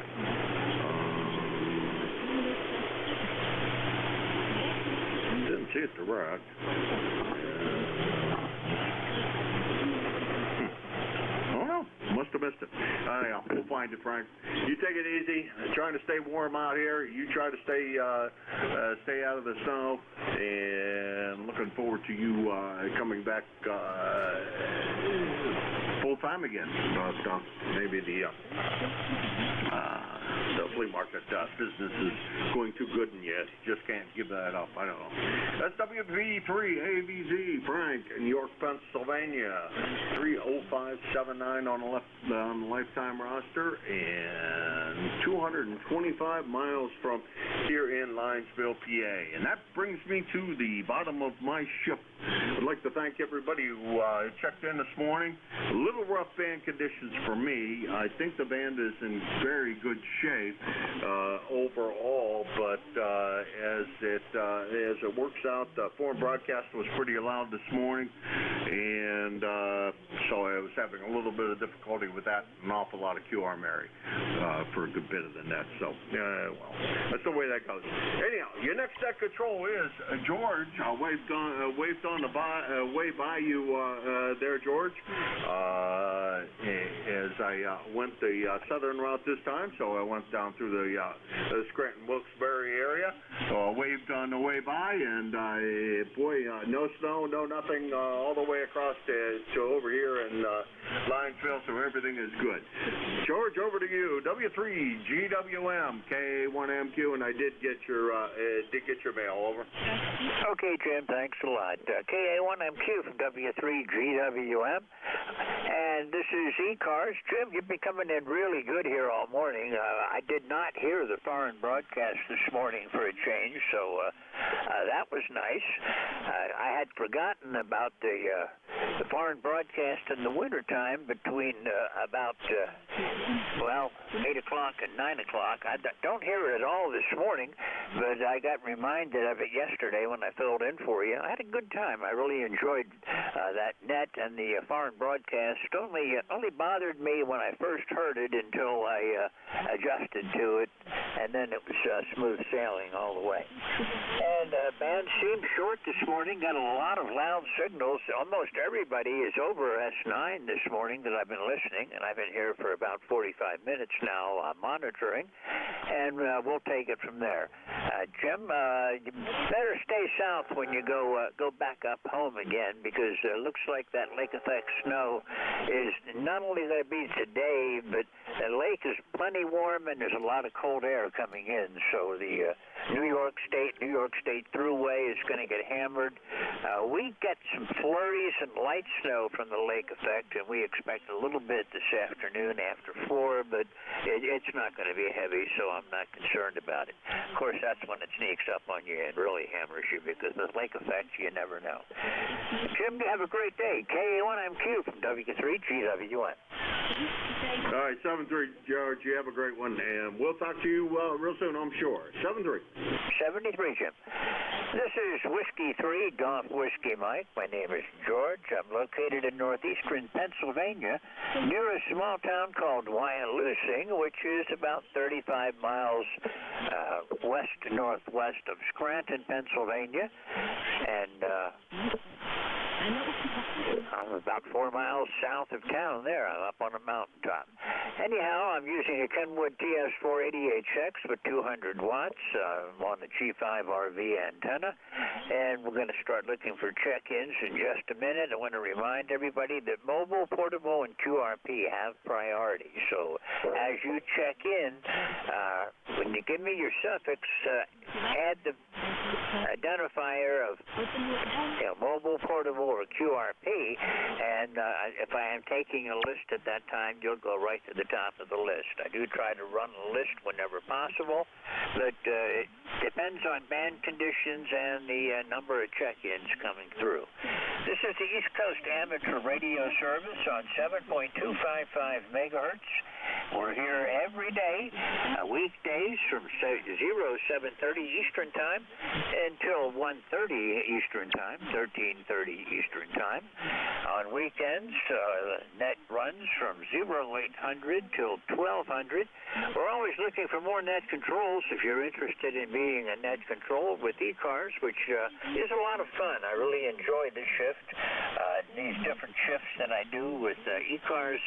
Didn't see it direct. Must have missed it. Yeah, we'll find it, Frank. You take it easy. Trying to stay warm out here. You try to stay out of the snow. And looking forward to you coming back full time again. But maybe the flea market business is going too good, and you just can't give that up. I don't know. That's WV3AVZ, Frank, in York, Pennsylvania. 30579 on the lifetime roster, and 225 miles from here in Linesville, PA. And that brings me to the bottom of my ship. I'd like to thank everybody who checked in this morning. A little rough band conditions for me. I think the band is in very good shape overall, but as it works out, foreign broadcast was pretty loud this morning, and so I was having a little bit of difficulty with that. An awful lot of QR Mary for a good bit of the net. So well, that's the way that goes. Anyhow, your next net control is George. I waved on the way by you there, George. As I went the southern route this time, so I went down through the Scranton-Wilkes-Barre area. So I waved on the way by, and boy, no snow, no nothing, all the way across to over here in Linesville, so everything is good. George, over to you. W3GWM K1MQ, and I did get your mail. Over. Okay, Jim. Thanks a lot. KA1MQ from W3GWM, and this is ECARS. Jim, you've been coming in really good here all morning. I did not hear the foreign broadcast this morning for a change, so that was nice. I had forgotten about the foreign broadcast in the wintertime between about 8 o'clock and 9 o'clock. I don't hear it at all this morning, but I got reminded of it yesterday when I filled in for you. I had a good time. I really enjoyed that net, and the foreign broadcast only bothered me when I first heard it until I adjusted to it, and then it was smooth sailing all the way. And band seemed short this morning, got a lot of loud signals. Almost everybody is over S9 this morning that I've been listening, and I've been here for about 45 minutes now monitoring, and we'll take it from there. Jim, you better stay south when you go back up home again, because it looks like that lake effect snow is not only going to be today, but the lake is plenty warm, and there's a lot of cold air coming in, so the New York State Thruway is going to get hammered. We get some flurries and light snow from the lake effect, and we expect a little bit this afternoon after 4, but it's not going to be heavy, so I'm not concerned about it. Of course, that's when it sneaks up on you and really hammers you, because the lake effect, you never know. Jim, have a great day. KA1MQ from W3GWN. All right, 7-3, George, you have a great one, and we'll talk to you real soon, I'm sure. 7-3. 73, Jim. This is Whiskey 3, Golf Whiskey Mike. My name is George. I'm located in northeastern Pennsylvania, near a small town called Wyalusing, which is about 35 miles west-northwest of Scranton, Pennsylvania. And I'm about 4 miles south of town there. I'm up on a mountaintop. Anyhow, I'm using a Kenwood TS480HX with 200 watts on the G5 RV antenna, and we're going to start looking for check-ins in just a minute. I want to remind everybody that mobile, portable, and QRP have priority. So as you check in, when you give me your suffix, add the identifier of mobile, portable, or QRP, and if I am taking a list at that time, you'll go right to the top of the list. I do try to run a list whenever possible, but it depends on band conditions and the number of check-ins coming through. This is the East Coast Amateur Radio Service on 7.255 megahertz, We're here every day, weekdays from 7:30 Eastern Time until 1:30 Eastern Time, 13:30 Eastern Time. On weekends, net runs from 0800 till 1200. We're always looking for more net controls if you're interested in being a net control with ECARS, which is a lot of fun. I really enjoy this shift, these different shifts that I do with ECARS,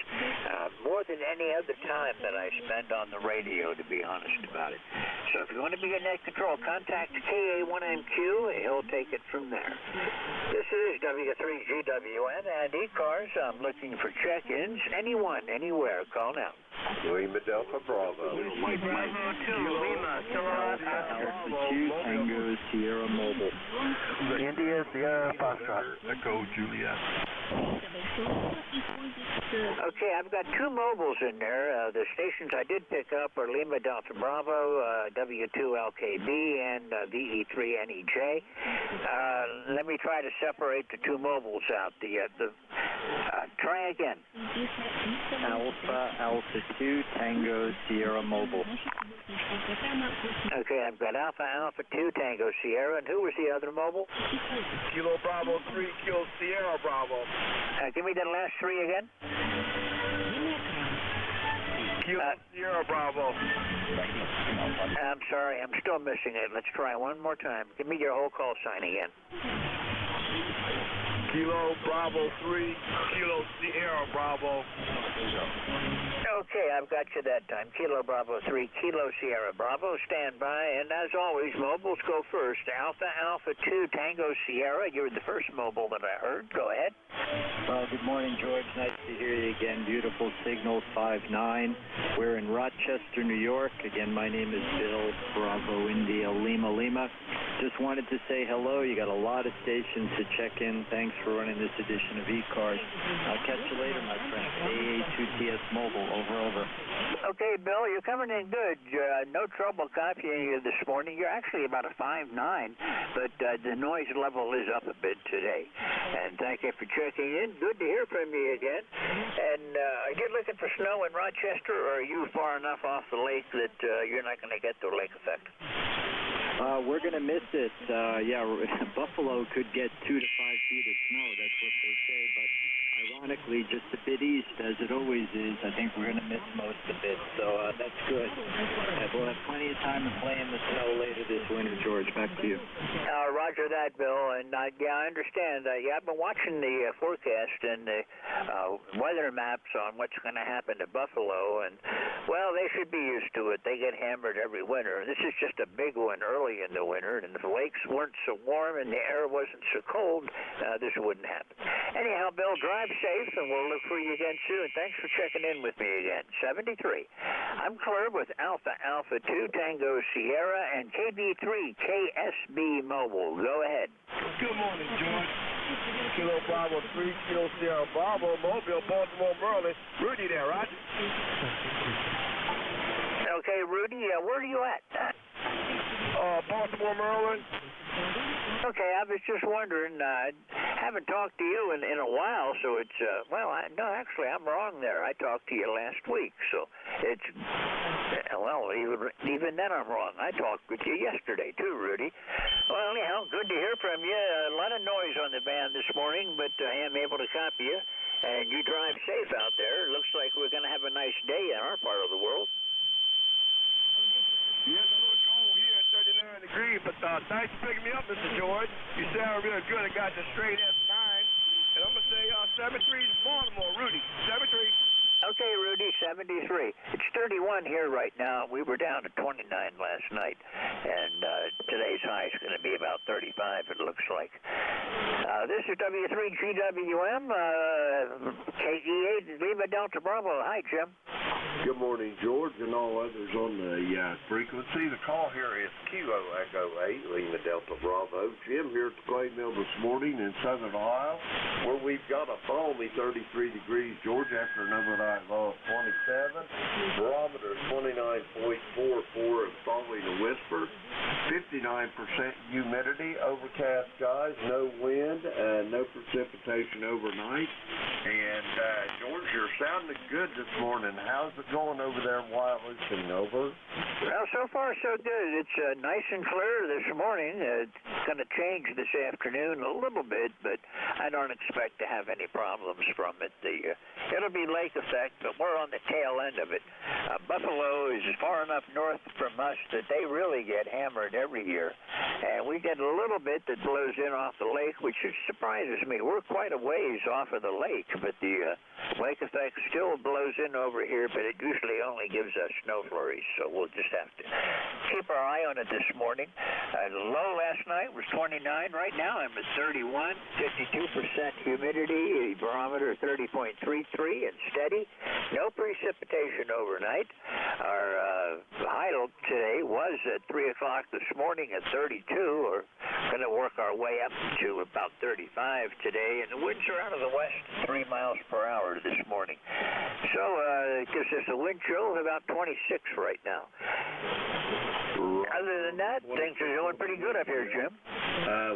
more than any other time that I spend on the radio, to be honest about it. So if you want to be a net control, contact KA1MQ. He'll take it from there. This is W3GWN and ECARS. I'm looking for check-ins. Anyone, anywhere, call now. Lima Delta Bravo. Bravo 2, Lima, Alpha 2, Tango, Sierra Mobile. India, Sierra Foxtrot. Echo Juliet. Okay, I've got two mobiles in there. The stations I did pick up are Lima Delta Bravo, W2LKB, and VE3NEJ. Let me try to separate the two mobiles out. Try again. Alpha 2, Tango, Sierra Mobile. Okay, I've got Alpha 2, Tango, Sierra, and who was the other mobile? Kilo Bravo 3, Kilo Sierra Bravo. Give me the last three again. Kilo Sierra Bravo. I'm sorry, I'm still missing it. Let's try one more time. Give me your whole call sign again. Kilo Bravo 3, Kilo Sierra Bravo. Okay, I've got you that time. Kilo Bravo 3, Kilo Sierra Bravo. Stand by. And as always, mobiles go first. Alpha 2, Tango Sierra. You're the first mobile that I heard. Go ahead. Good morning, George. Nice to hear you again. Beautiful signal, 5-9. We're in Rochester, New York. Again, my name is Bill, Bravo India, Lima. Just wanted to say hello. You got a lot of stations to check in. Thanks for running this edition of ECARS. I'll catch you later, my friend. AA2TS Mobile, over. Okay, Bill, you're coming in good. No trouble copying you this morning. You're actually about a 5-9, but the noise level is up a bit today. And thank you for checking in. Good to hear from you again. And are you looking for snow in Rochester, or are you far enough off the lake that you're not going to get the lake effect? We're going to miss it. Buffalo could get 2 to 5 feet of snow. That's what they say. But ironically, just a bit east, as it always is, I think we're going to miss most of it. So that's good. We'll have plenty of time to play in the snow later this winter, George. Back to you. Roger that, Bill. And I understand. I've been watching the forecast and the weather maps on what's going to happen to Buffalo. And, well, they should be used to it. They get hammered every winter. This is just a big one early in the winter. And if the lakes weren't so warm and the air wasn't so cold, this wouldn't happen. Anyhow, Bill, drive safe, and we'll look for you again soon. Thanks for checking in with me again. 73. I'm clear with Alpha 2, Tango Sierra, and KB3, KSB Mobile. Go ahead. Good morning, George. Kilo Bravo 3, Kilo Sierra Bravo, Mobile, Baltimore, Maryland. Rudy there, right? Okay, Rudy, where are you at? Baltimore, Maryland. Okay, I was just wondering. I haven't talked to you in a while, so it's, no, actually, I'm wrong there. I talked to you last week, so it's, even then I'm wrong. I talked with you yesterday, too, Rudy. Well, anyhow, good to hear from you. A lot of noise on the band this morning, but I am able to copy you, and you drive safe out there. It looks like we're going to have a nice day in our part of the world. Yes, it's cold here at 39 degrees, but thanks for picking me up, Mr. George. You sound real good. I got the straight S9, and I'm going to say 73 is Baltimore. Rudy, 73. Okay, Rudy, 73. It's 31 here right now. We were down to 29 last night, and today's high is going to be about 35, it looks like. This is W3GWM, KE8, Lima Delta Bravo. Hi, Jim. Good morning, George, and all others on the frequency. The call here is Kilo Echo 8, Lima Delta Bravo. Jim here at the Clay Mill this morning in Southern Ohio, where we've got a balmy 33 degrees, George, after a number night low of 27. Barometer is 29 89.44 and falling a whisper. 59% humidity, overcast skies, no wind, no precipitation overnight. And George, you're sounding good this morning. How's it going over there in Wyalusing? Over. Well, so far so good. It's nice and clear this morning. It's going to change this afternoon a little bit, but I don't expect to have any problems from it. It'll be lake effect, but we're on the tail end of it. Buffalo is far enough north from us that they really get hammered every year, and we get a little bit that blows in off the lake, which surprises me. We're quite a ways off of the lake, but the lake effect still blows in over here, but it usually only gives us snow flurries, so we'll just have to keep our eye on it this morning. The low last night was 29. Right now I'm at 31, 52% humidity, barometer 30.33 and steady. No precipitation overnight. Our high today was at 3 o'clock this morning at 32. We're going to work our way up to about 35 today, and the winds are out of the west 3 miles per hour this morning. So it gives us a wind chill of about 26 right now. Other than that, things are going pretty good up here, Jim.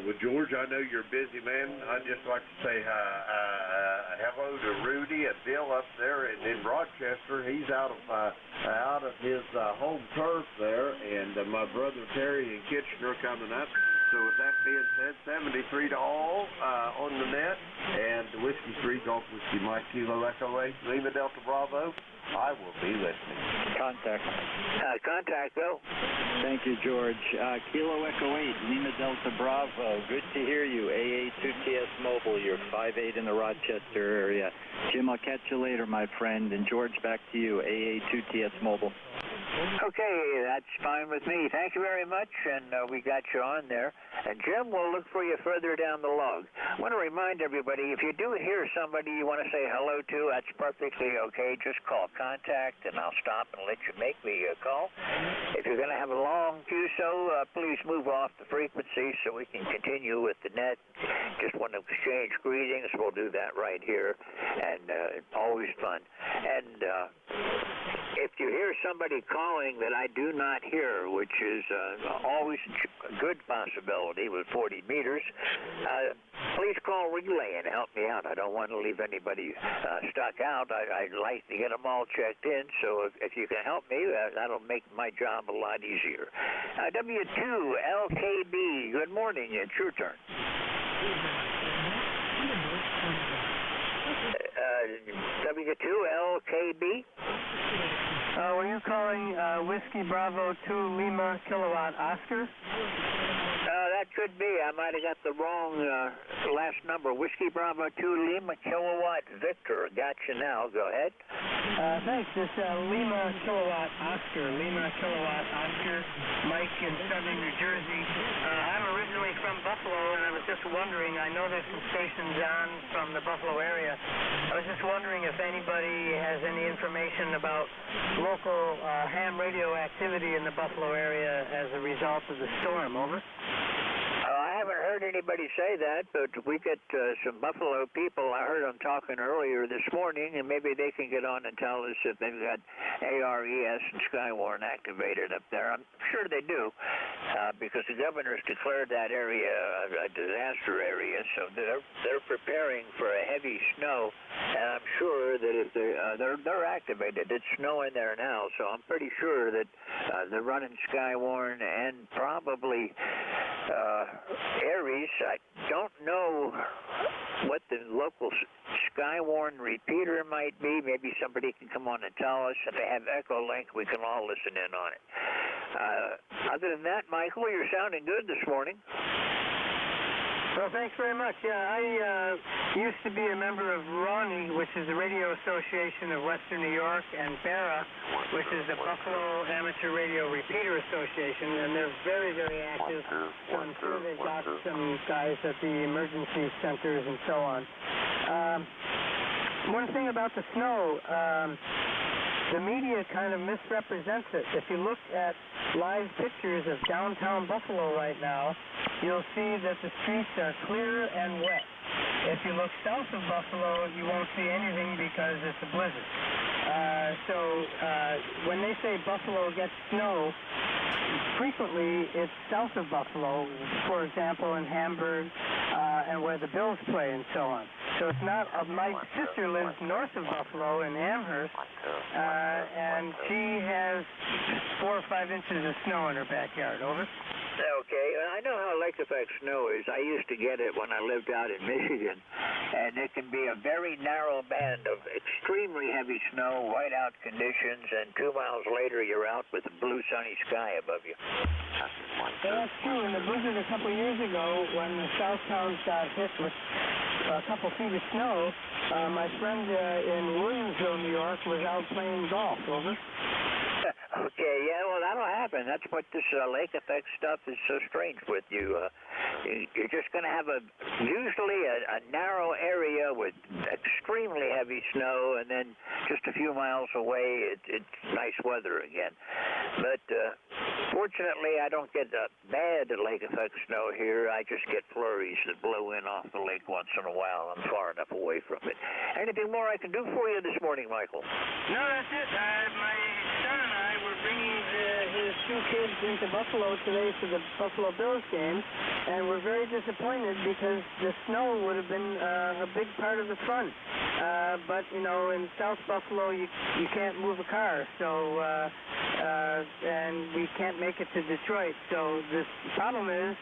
Well, George, I know you're a busy man. I'd just like to say hello to Rudy and Bill up there in Rochester. He's out of his home turf there, and my brother Terry in Kitchener coming up. So with that being said, 73 to all on the net, and Whiskey 3 Golf Whiskey Mike Kilo Echo 8 Lima Delta Bravo. I will be listening. Contact. Contact, Bill. Thank you, George. Kilo Echo 8, Lima Delta Bravo. Good to hear you. AA2TS Mobile, you're 5'8" in the Rochester area. Jim, I'll catch you later, my friend. And George, back to you. AA2TS Mobile. Okay, that's fine with me. Thank you very much, and we got you on there. And Jim, we'll look for you further down the log. I want to remind everybody, if you do hear somebody you want to say hello to, that's perfectly okay. Just call contact, and I'll stop and let you make me a call. If you're going to have a long QSO, please move off the frequency so we can continue with the net. Just want to exchange greetings. We'll do that right here, and it's always fun. And if you hear somebody calling that I do not hear, which is always a good possibility with 40 meters, please call Relay and help me out. I don't want to leave anybody stuck out. I'd like to get them all checked in, so if you can help me, that'll make my job a lot easier. W2LKB, good morning. It's your turn. W2LKB. Were you calling Whiskey Bravo 2 Lima Kilowatt Oscar? That could be. I might have got the wrong last number. Whiskey Bravo 2 Lima Kilowatt Victor. Got you now. Go ahead. Thanks. It's Lima Kilowatt Oscar. Lima Kilowatt Oscar. Mike in southern New Jersey. I'm originally from Buffalo, and I was just wondering, I know there's some stations on from the Buffalo area. I was just wondering if anybody has any information about local ham radio activity in the Buffalo area as a result of the storm. Over. I haven't heard anybody say that, but we get some Buffalo people. I heard them talking earlier this morning, and maybe they can get on and tell us if they've got ARES and Skywarn activated up there. I'm sure they do, because the governor's declared that area a disaster area, so they're preparing for a heavy snow, and I'm sure that if they're activated. It's snowing there now, so I'm pretty sure that they're running Skywarn and probably Aries. I don't know what the local Skywarn repeater might be. Maybe somebody can come on and tell us. If they have Echo Link, we can all listen in on it. Other than that, Michael, you're sounding good this morning. Well, thanks very much. Yeah, I used to be a member of RONI, which is the Radio Association of Western New York, and BARA, which is the Buffalo Amateur Radio Repeater Association, and they're very, very active. So I'm sure they've got some guys at the emergency centers and so on. One thing about the snow, the media kind of misrepresents it. If you look at live pictures of downtown Buffalo right now, you'll see that the streets are clear and wet. If you look south of Buffalo, you won't see anything because it's a blizzard. When they say Buffalo gets snow, frequently it's south of Buffalo, for example, in Hamburg, and where the Bills play and so on. So it's not, my sister lives north of Buffalo in Amherst, and she has 4 or 5 inches of snow in her backyard. Over. Okay, I know how lake effect snow is. I used to get it when I lived out in Michigan, and it can be a very narrow band of extremely heavy snow, whiteout conditions, and 2 miles later you're out with a blue sunny sky above you. Well, that's true. In the blizzard a couple of years ago, when the south towns got hit with a couple feet of snow, my friend in Williamsville, New York, was out playing golf. Over. Okay, yeah, well, that'll happen. That's what this lake effect stuff is so strange with you. You're just going to have usually a narrow area with extremely heavy snow, and then just a few miles away, it's nice weather again. But fortunately, I don't get bad lake effect snow here. I just get flurries that blow in off the lake once in a while. I'm far enough away from it. Anything more I can do for you this morning, Michael? No, that's it. My son and I were bringing his 2 kids into Buffalo today for the Buffalo Bills game, and we're very disappointed because the snow would have been a big part of the fun. But, you know, in South Buffalo, you can't move a car, so, and we can't make it to Detroit. So the problem is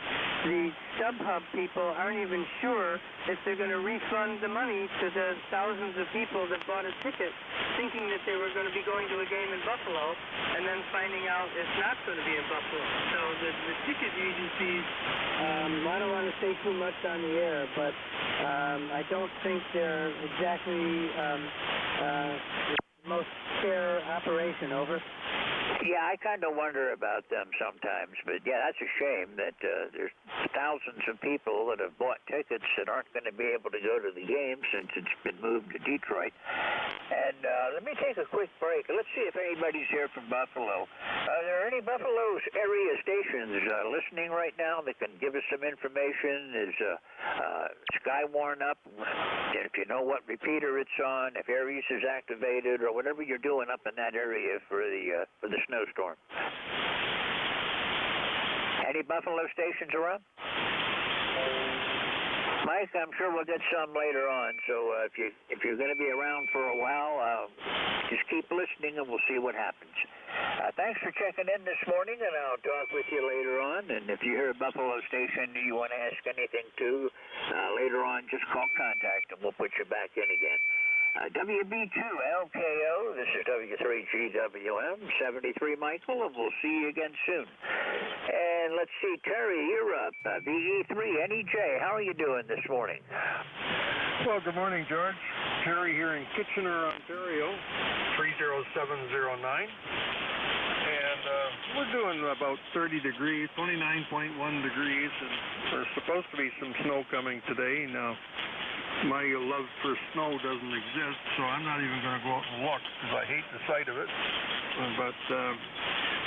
the StubHub people aren't even sure if they're going to refund the money to the thousands of people that bought a ticket thinking that they were going to be going to a game in Buffalo and then finding out it's not going to be in Buffalo. So the ticket agencies, I don't want to say too much on the air, but I don't think they're exactly the most fair operation. Over. Yeah, I kind of wonder about them sometimes, but yeah, that's a shame that there's thousands of people that have bought tickets that aren't going to be able to go to the game since it's been moved to Detroit. And let me take a quick break. Let's see if anybody's here from Buffalo. Are there any Buffalo area stations listening right now that can give us some information? Is Sky worn up? If you know what repeater it's on, if Aries is activated, or whatever you're doing up in that area for the snowstorm. Any Buffalo stations around? Mike, I'm sure we'll get some later on. So if you're going to be around for a while, just keep listening and we'll see what happens. Thanks for checking in this morning, and I'll talk with you later on. And if you hear a Buffalo station you want to ask anything to, later on, just call contact and we'll put you back in again. WB2LKO, this is W3GWM, 73 Michael, and we'll see you again soon. And let's see, Terry, you're up. VE3 NEJ, how are you doing this morning? Well, good morning, George. Terry here in Kitchener, Ontario, 30709. And we're doing about 30 degrees, 29.1 degrees, and there's supposed to be some snow coming today. Now, my love for snow doesn't exist, so I'm not even going to go out and look because I hate the sight of it. But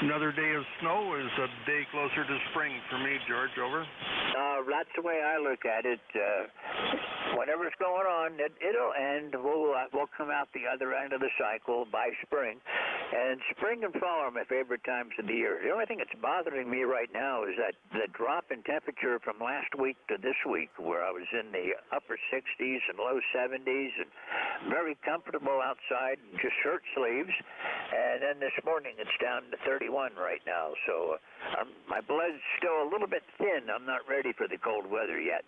another day of snow is a day closer to spring for me, George. Over. That's the way I look at it. Whatever's going on, it'll end. We'll come out the other end of the cycle by spring. And spring and fall are my favorite times of the year. The only thing that's bothering me right now is that the drop in temperature from last week to this week, where I was in the upper 60s and low 70s and very comfortable outside, just shirt sleeves. And then this morning it's down to 31 right now. So my blood's still a little bit thin. I'm not ready for the cold weather yet.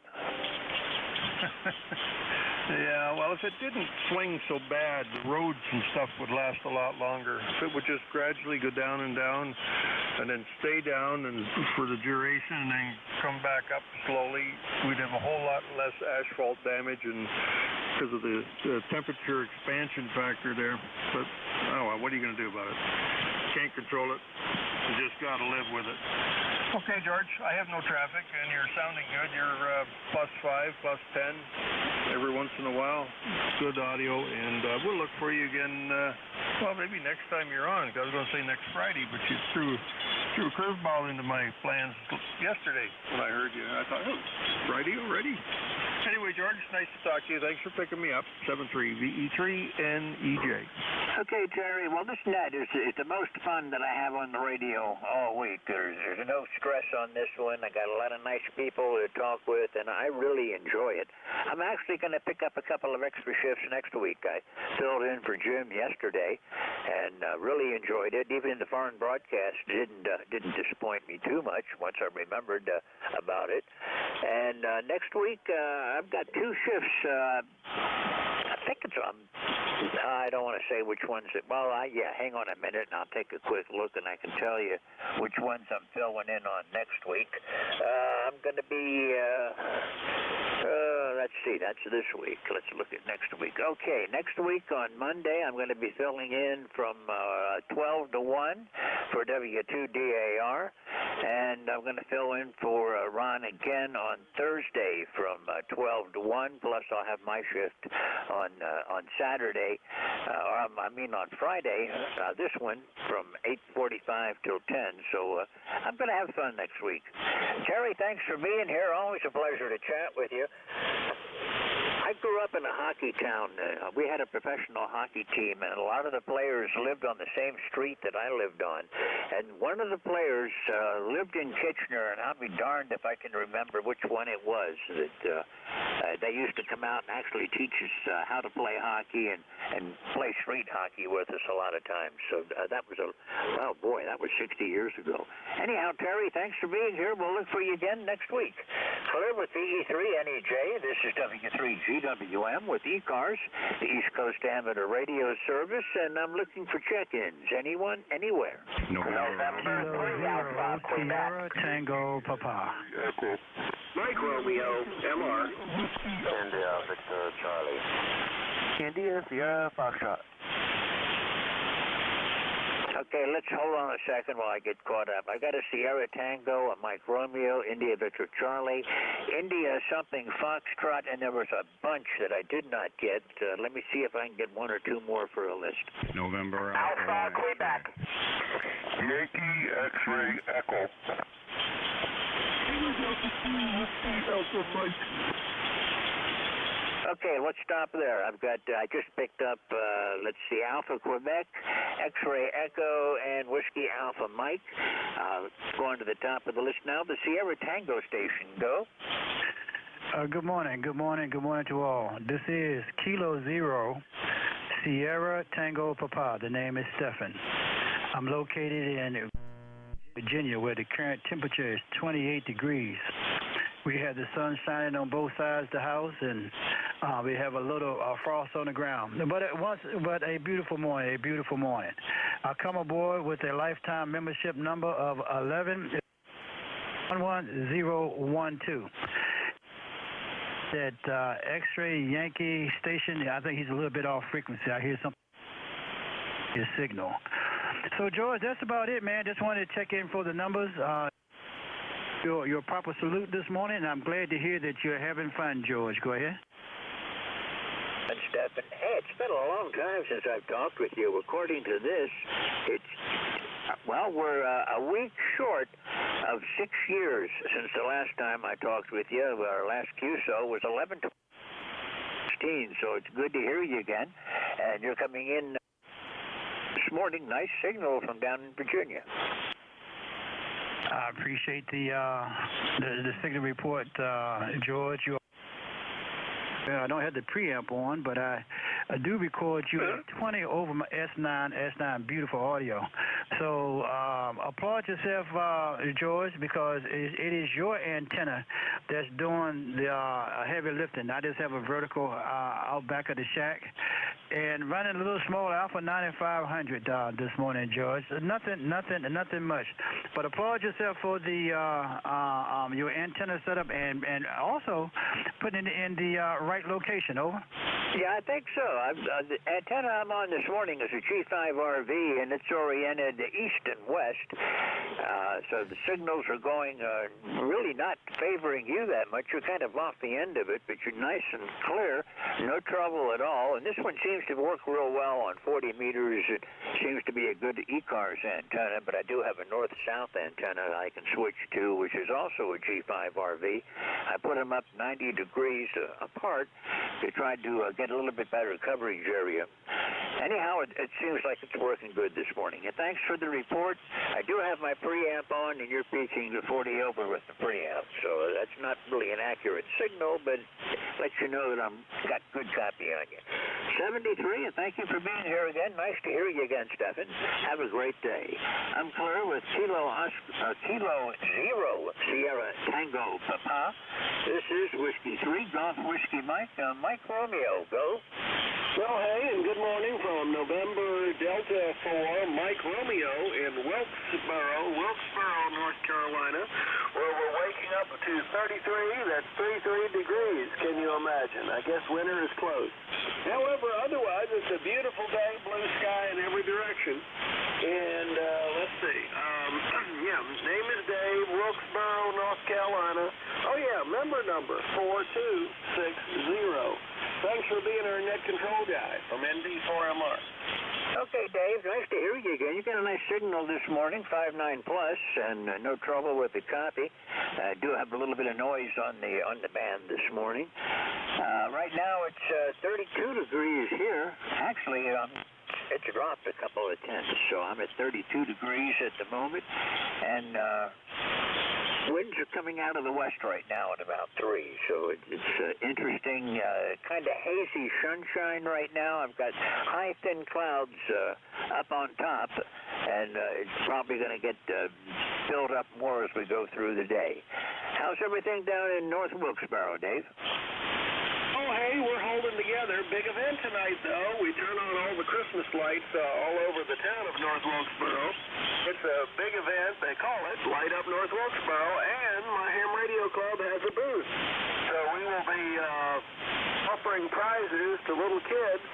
Yeah, well, if it didn't swing so bad, the roads and stuff would last a lot longer. If it would just gradually go down and then stay down and for the duration and then come back up slowly, we'd have a whole lot less asphalt damage and because of the temperature expansion factor there. But, oh, what are you going to do about it? Can't control it. You just got to live with it. Okay, George, I have no traffic, and you're sounding good. You're +5, +10 every once in a while. Good audio, and we'll look for you again, well, maybe next time you're on. I was going to say next Friday, but you threw a curveball into my plans yesterday when I heard you. I thought, oh, Friday already? Anyway, George, it's nice to talk to you. Thanks for picking me up. 73VE3NEJ. Okay, Terry. Well, this net is the most fun that I have on the radio all week. There's no stress on this one. I got a lot of nice people to talk with, and I really enjoy it. I'm actually going to pick up a couple of extra shifts next week. I filled in for Jim yesterday, and really enjoyed it. Even the foreign broadcast didn't disappoint me too much once I remembered about it. And next week, I've got 2 shifts. I think it's I don't want to say which ones. Yeah, hang on a minute, and I'll take a quick look, and I can tell you which ones I'm filling in on next week. I'm going to be, let's see, that's this week. Let's look at next week. Okay, next week on Monday, I'm going to be filling in from 12 to 1 for W2DAR, and I'm going to fill in for Ron again on Thursday from 12 to 1, plus I'll have my shift on Saturday, on Friday, this one from 8:45 till 10. So I'm going to have fun next week. Terry, thanks for being here. Always a pleasure to chat with you. I grew up in a hockey town. We had a professional hockey team, and a lot of the players lived on the same street that I lived on. And one of the players lived in Kitchener, and I'll be darned if I can remember which one it was. That they used to come out and actually teach us how to play hockey and play street hockey with us a lot of times. So that was that was 60 years ago. Anyhow, Terry, thanks for being here. We'll look for you again next week. Clear with EE3NEJ. This is W3GWM with ECARS, the East Coast Amateur Radio Service, and I'm looking for check-ins. Anyone, anywhere. November 3 Alpha, Sierra Tango Papa. Mike Romeo, MR. India, Victor, Charlie. India, Sierra Foxtrot. Okay, let's hold on a second while I get caught up. I got a Sierra Tango, a Mike Romeo, India Victor Charlie, India something Foxtrot, and there was a bunch that I did not get. Let me see if I can get 1 or 2 more for a list. November Alpha, Quebec. Yankee X-ray Echo. Okay, let's stop there. I just picked up, let's see, Alpha Quebec, X-Ray Echo, and Whiskey Alpha Mike. Going to the top of the list now, the Sierra Tango station. Go. Good morning to all. This is Kilo Zero, Sierra Tango Papa. The name is Stephen. I'm located in Virginia, where the current temperature is 28 degrees. We have the sun shining on both sides of the house, and we have a little frost on the ground. But a beautiful morning, I come aboard with a lifetime membership number of 111012. That X-Ray Yankee station, I think he's a little bit off frequency. I hear something, his signal. So, George, that's about it, man. Just wanted to check in for the numbers. Your proper salute this morning, and I'm glad to hear that you're having fun, George. Go ahead. And Stephen, hey, it's been a long time since I've talked with you. According to this, we're a week short of 6 years since the last time I talked with you. Our last QSO was 11/16, so it's good to hear you again. And you're coming in this morning. Nice signal from down in Virginia. I appreciate the signal report, George. I don't have the preamp on, but I do record you at 20 over my S9, beautiful audio. So applaud yourself, George, because it is your antenna that's doing the heavy lifting. I just have a vertical out back of the shack and running a little small Alpha 9500 this morning, George. Nothing much. But applaud yourself for the your antenna setup and also putting it in the right location. Over. Yeah, I think so. The antenna I'm on this morning is a G5RV, and it's oriented east and west. So the signals are going really not favoring you that much. You're kind of off the end of it, but you're nice and clear, no trouble at all. And this one seems seems to work real well on 40 meters. It seems to be a good ECARS antenna, but I do have a north-south antenna I can switch to, which is also a G5 RV. I put them up 90 degrees apart to try to get a little bit better coverage area. Anyhow, it seems like it's working good this morning. And thanks for the report. I do have my preamp on, and you're peaking to 40 over with the preamp, so that's not really an accurate signal, but lets you know that I'm got good copy on you. 73, and thank you for being here again. Nice to hear you again, Stephen. Have a great day. I'm Claire with Kilo Zero Sierra Tango Papa. This is Whiskey 3 Golf Whiskey Mike. Mike Romeo, go. Well, hey, and good morning from November Delta 4, Mike Romeo in Wilkesboro, North Carolina, where we're waking up to 33. That's 33 degrees. Can you imagine? I guess winter is close. However, otherwise, it's a beautiful day, blue sky in every direction. And let's see. Name is Dave, Wilkesboro, North Carolina. Oh, yeah, member number 4260. Thanks for being our net control guy from ND4MR. Okay, Dave, nice to hear you again. You got a nice signal this morning, 5.9 plus, and no trouble with the copy. I do have a little bit of noise on the band this morning. Right now it's 32 degrees here. Actually, it's dropped a couple of tenths, so I'm at 32 degrees at the moment, and winds are coming out of the west right now at about 3, so it's interesting, kind of hazy sunshine right now. I've got high, thin clouds up on top, and it's probably going to get built up more as we go through the day. How's everything down in North Wilkesboro, Dave? Oh, hey, we're holding together. Big event tonight, though. We turn on all the Christmas lights all over the town of North Wilkesboro. It's a big event. They call it Light Up North Wilkesboro, and my ham radio club has a booth. So we will be offering prizes to little kids,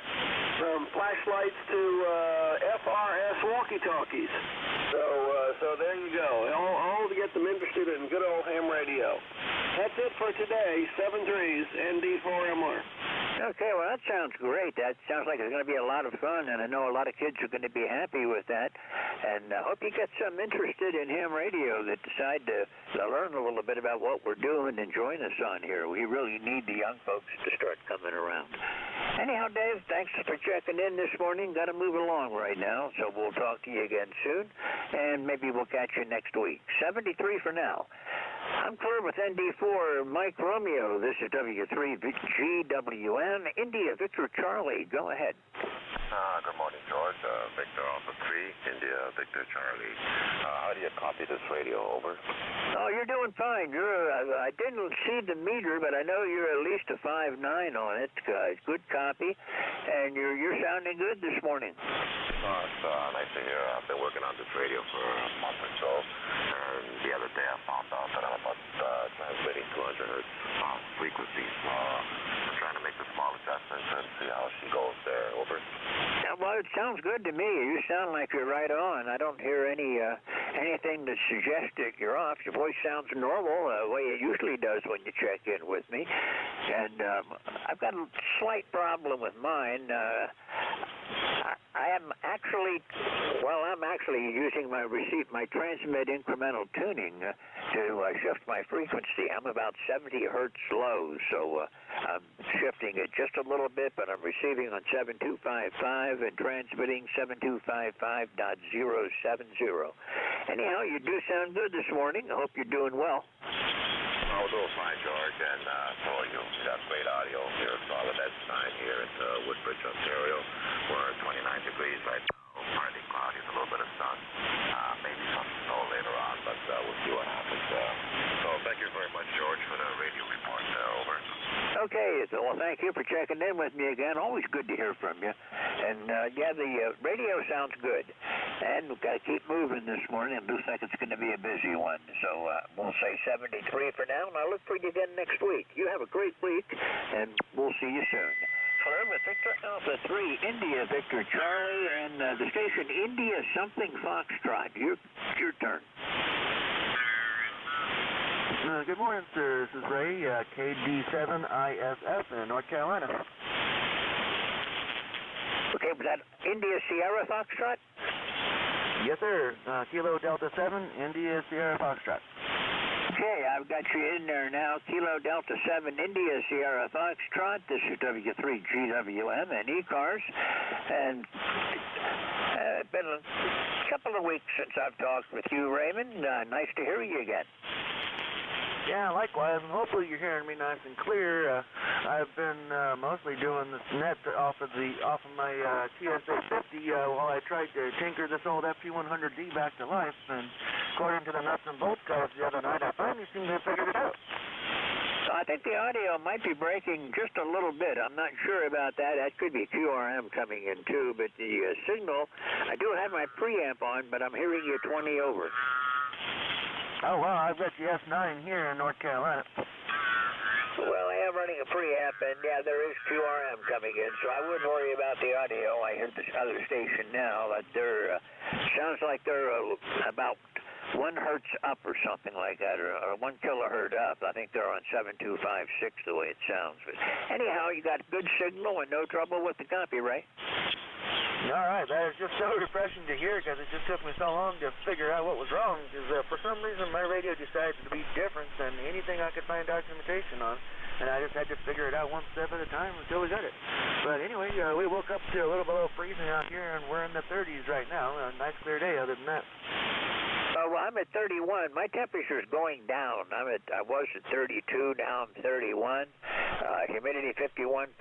from flashlights to FRS walkie-talkies. So there you go. All to get them interested in good old ham radio. That's it for today. 7-3s, ND4MR. Okay, well, that sounds great. That sounds like it's going to be a lot of fun, and I know a lot of kids are going to be happy with that. And I hope you get some interested in ham radio that decide to learn a little bit about what we're doing and join us on here. We really need the young folks to start coming around. Anyhow, Dave, thanks for checking in this morning. Got to move along right now, so we'll talk to you again soon, and maybe we'll catch you next week. 73 for now. I'm clear with ND4, Mike Romeo. This is W3 GWM, India Victor Charlie. Go ahead. Good morning, George. Victor Alpha 3, India Victor Charlie. How do you copy this radio over? Oh, you're doing fine. I didn't see the meter, but I know you're at least a 5.9 on it. Good copy, and you're sounding good this morning. It's nice to hear. I've been working on this radio for a month or so, and the other day I found out that I'm transmitting 200 hertz frequency. So I'm trying to make the small adjustments and see how she goes there. Over. Yeah, well, it sounds good to me. You sound like you're right on. I don't hear anything that suggests that you're off. Your voice sounds normal, the way it usually does when you check in with me. And I've got a slight problem with mine. I'm actually using my transmit incremental tuning to shift my frequency. I'm about 70 hertz low, so I'm shifting it just a little bit, but I'm receiving on 7255 and transmitting 7255.070. Anyhow, you do sound good this morning. I hope you're doing well. I'm doing fine, George, and so you got great audio here. Solid S9 here at Woodbridge, Ontario. We're 29 degrees right now. Partly cloudy, a little bit of sun. Maybe some snow later on, but we'll see what happens. So thank you very much, George, for the radio report. Over. Okay, well, thank you for checking in with me again. Always good to hear from you. And, the radio sounds good. And we've got to keep moving this morning. It looks like it's going to be a busy one. So we'll say 73 for now, and I'll look for you again next week. You have a great week, and we'll see you soon. Hello, with Victor Alpha 3, India Victor Charlie, and the station India Something Foxtrot. Your turn. Good morning, sir. This is Ray, KD7ISF in North Carolina. was that India Sierra Foxtrot? Yes, sir. Kilo Delta 7, India Sierra Foxtrot. Okay, I've got you in there now. Kilo Delta 7, India Sierra Foxtrot. This is W3GWM and ECARS. And it's been a couple of weeks since I've talked with you, Raymond. Nice to hear you again. Yeah, likewise, and hopefully you're hearing me nice and clear. I've been mostly doing this net off of my TS-850 while I tried to tinker this old FT100D back to life, and according to the nuts and bolts guys the other night, I finally seem to have figured it out. I think the audio might be breaking just a little bit. I'm not sure about that. That could be QRM coming in too, but the signal, I do have my preamp on, but I'm hearing you 20 over. Oh, well, I've got the S9 here in North Carolina. Well, I am running a preamp, and yeah, there is QRM coming in, so I wouldn't worry about the audio. I heard this other station now, but they're, sounds like they're about 1 hertz up or something like that, or 1 kilohertz up. I think they're on 7256 the way it sounds. But anyhow, you got good signal and no trouble with the copy, right? All right, that is just so refreshing to hear because it just took me so long to figure out what was wrong because for some reason my radio decided to be different than anything I could find documentation on, and I just had to figure it out one step at a time until we got it. But anyway, we woke up to a little below freezing out here, and we're in the 30s right now. A nice clear day other than that. Well, I'm at 31. My temperature's going down. I was at 32, now I'm 31. Humidity 51%.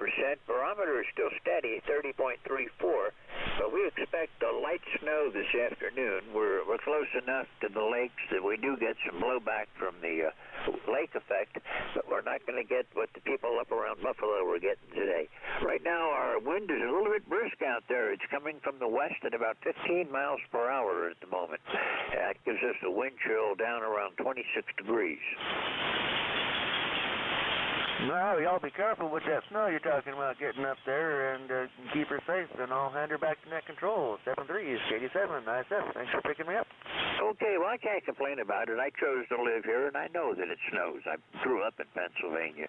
Barometer is still steady, 30.34. But we expect a light snow this afternoon. We're close enough to the lakes that we do get some blowback from the lake effect, but we're not going to get what the people up around Buffalo were getting today. Right now, our wind is a little bit brisk out there. It's coming from the west at about 15 miles per hour at the moment. That gives us a wind chill down around 26 degrees. Well, y'all be careful with that snow you're talking about getting up there, and keep her safe, and I'll hand her back to net control. 73 is KD7, ISF. Thanks for picking me up. Okay, well, I can't complain about it. I chose to live here, and I know that it snows. I grew up in Pennsylvania.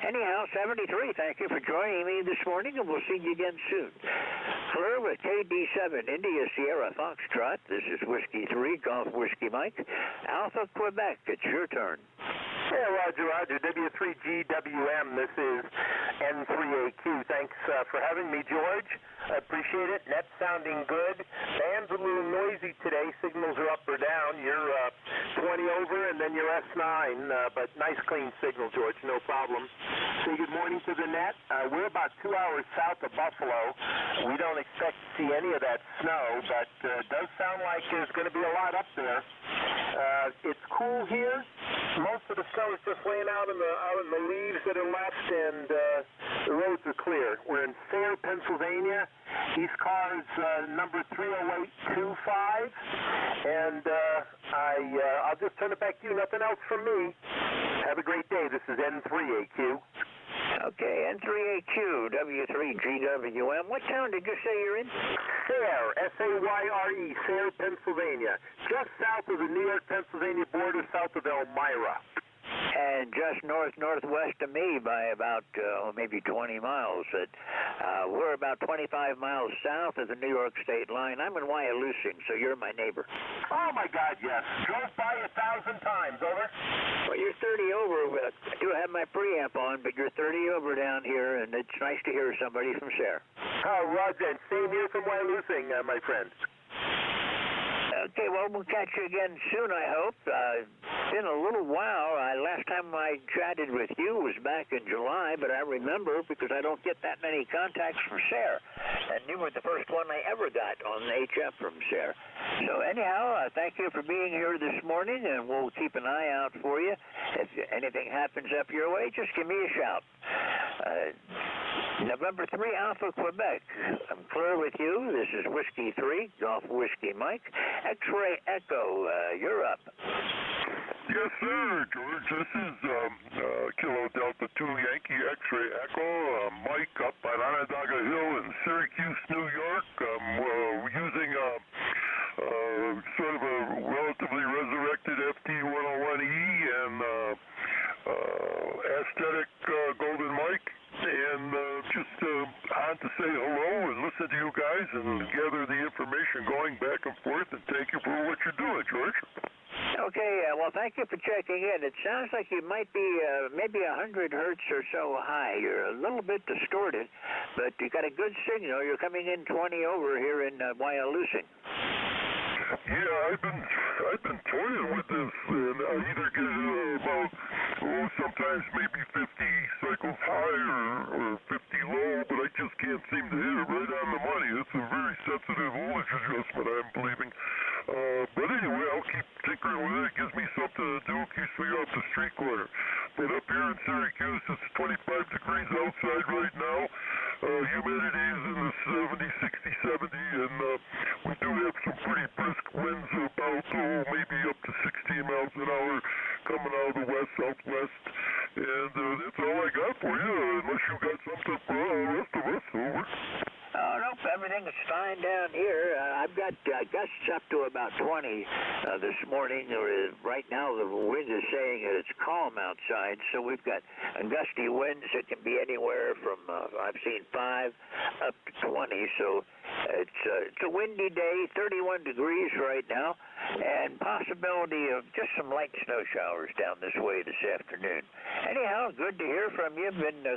Anyhow, 73, thank you for joining me this morning, and we'll see you again soon. Clear with KD7, India Sierra Foxtrot. This is Whiskey 3, Golf Whiskey Mike. Alpha, Quebec, it's your turn. Yeah, Roger, W3GWM, this is N3AQ. Thanks for having me, George. I appreciate it. Net sounding good. Band's a little noisy today. Signals are up or down. You're 20 over, and then you're S9, but nice clean signal, George, no problem. Say good morning to the net. We're about 2 hours south of Buffalo. We don't expect to see any of that snow, but it does sound like there's going to be a lot up there. It's cool here. Most of the snow is just laying out in the leaves that are left, and the roads are clear. We're in Sayre, Pennsylvania. ECARS number 30825, and I'll just turn it back to you. Nothing else from me. Have a great day. This is N3AQ. Okay, N3AQ, W3GWM. What town did you say you're in? Sayre, S-A-Y-R-E, Sayre, Pennsylvania. Just south of the New York-Pennsylvania border, south of Elmira. And just northwest of me by about maybe 20 miles. We're about 25 miles south of the New York state line. I'm in Wyalusing, so you're my neighbor. Oh, my God, yes. Drove by 1,000 times, over. Well, you're 30 over. I do have my preamp on, but you're 30 over down here, and it's nice to hear somebody from Sayre. Oh, Roger, and same here from Wyalusing, my friend. Okay, well, we'll catch you again soon, I hope. It's been a little while. Last time I chatted with you was back in July, but I remember because I don't get that many contacts from Sayre. And you were the first one I ever got on the HF from Sayre. So anyhow, thank you for being here this morning, and we'll keep an eye out for you. If anything happens up your way, just give me a shout. November 3, Alpha, Quebec. I'm clear with you. This is Whiskey 3, Golf Whiskey Mike. X-Ray Echo, you're up. Yes, sir, George. This is Kilo Delta 2 Yankee X-Ray Echo. Mike up at Onondaga Hill in Syracuse, New York. We're using sort of a relatively resurrected FT101E and aesthetic Golden Mike. And just on to say hello and listen to you guys. and gather the information going back and forth, and thank you for what you're doing, George. Okay, well, thank you for checking in. It sounds like you might be maybe 100 hertz or so high. You're a little bit distorted, but you got a good signal. You're coming in 20 over here in Wyalusing. Yeah, I've been toying with this, and I either get about, sometimes maybe 50 cycles high or 50 low, but I just can't seem to hit it right on the money. It's a very sensitive voltage adjustment, I'm believing. But anyway, I'll keep tinkering with it. It gives me something to do, keeps me off the street corner. But up here in Syracuse, it's 25 degrees outside right now. Humidity is in the 70, 60, 70, and we do have some pretty brisk winds about, maybe up to 16 miles an hour coming out of the west, southwest. And that's all I got for you, unless you got something for the rest of us. Over. Oh, nope, everything is fine down here. I've got gusts up to about 20 this morning. Right now, the wind is saying that it's calm outside, so we've got gusty winds that can be anywhere from, I've seen 5 up to 20, so it's a windy day, 31 degrees right now, and possibility of just some light snow showers down this way this afternoon. Anyhow, good to hear from you. Been,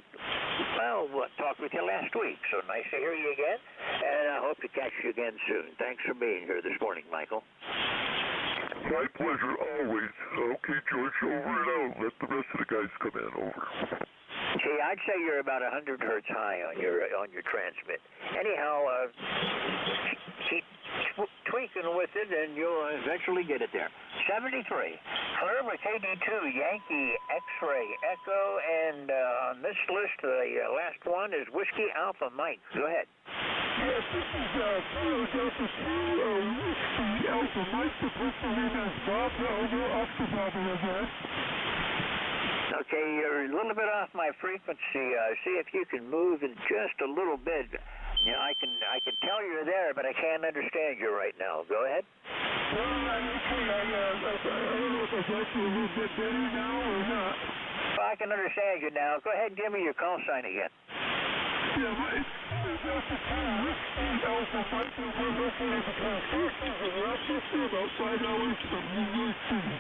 talked with you last week, so nice to hear you again, and I hope to catch you again soon. Thanks for being here this morning, Michael. My pleasure, always. Okay, George, over and out. Let the rest of the guys come in. Over. See, I'd say you're about 100 hertz high on your transmit. Anyhow, keep tweaking with it, and you'll eventually get it there. 73. Clear with KD2, Yankee, X-Ray, Echo, and on this list, the last one is Whiskey Alpha Mike. Go ahead. Yes, this is Delta 2, Whiskey Alpha Mike. The person name is Bob Elder, off the Bobby again. Okay, you're a little bit off my frequency. See if you can move it just a little bit. You know, I can tell you're there, but I can't understand you right now. Go ahead. Well, I don't know if that's actually a little bit better now or not. Well, I can understand you now. Go ahead and give me your call sign again. Yeah, but it's Delta 2, Whiskey Alpha Mike. We're located between Fairfield and Rochester, about 5 hours from New York City.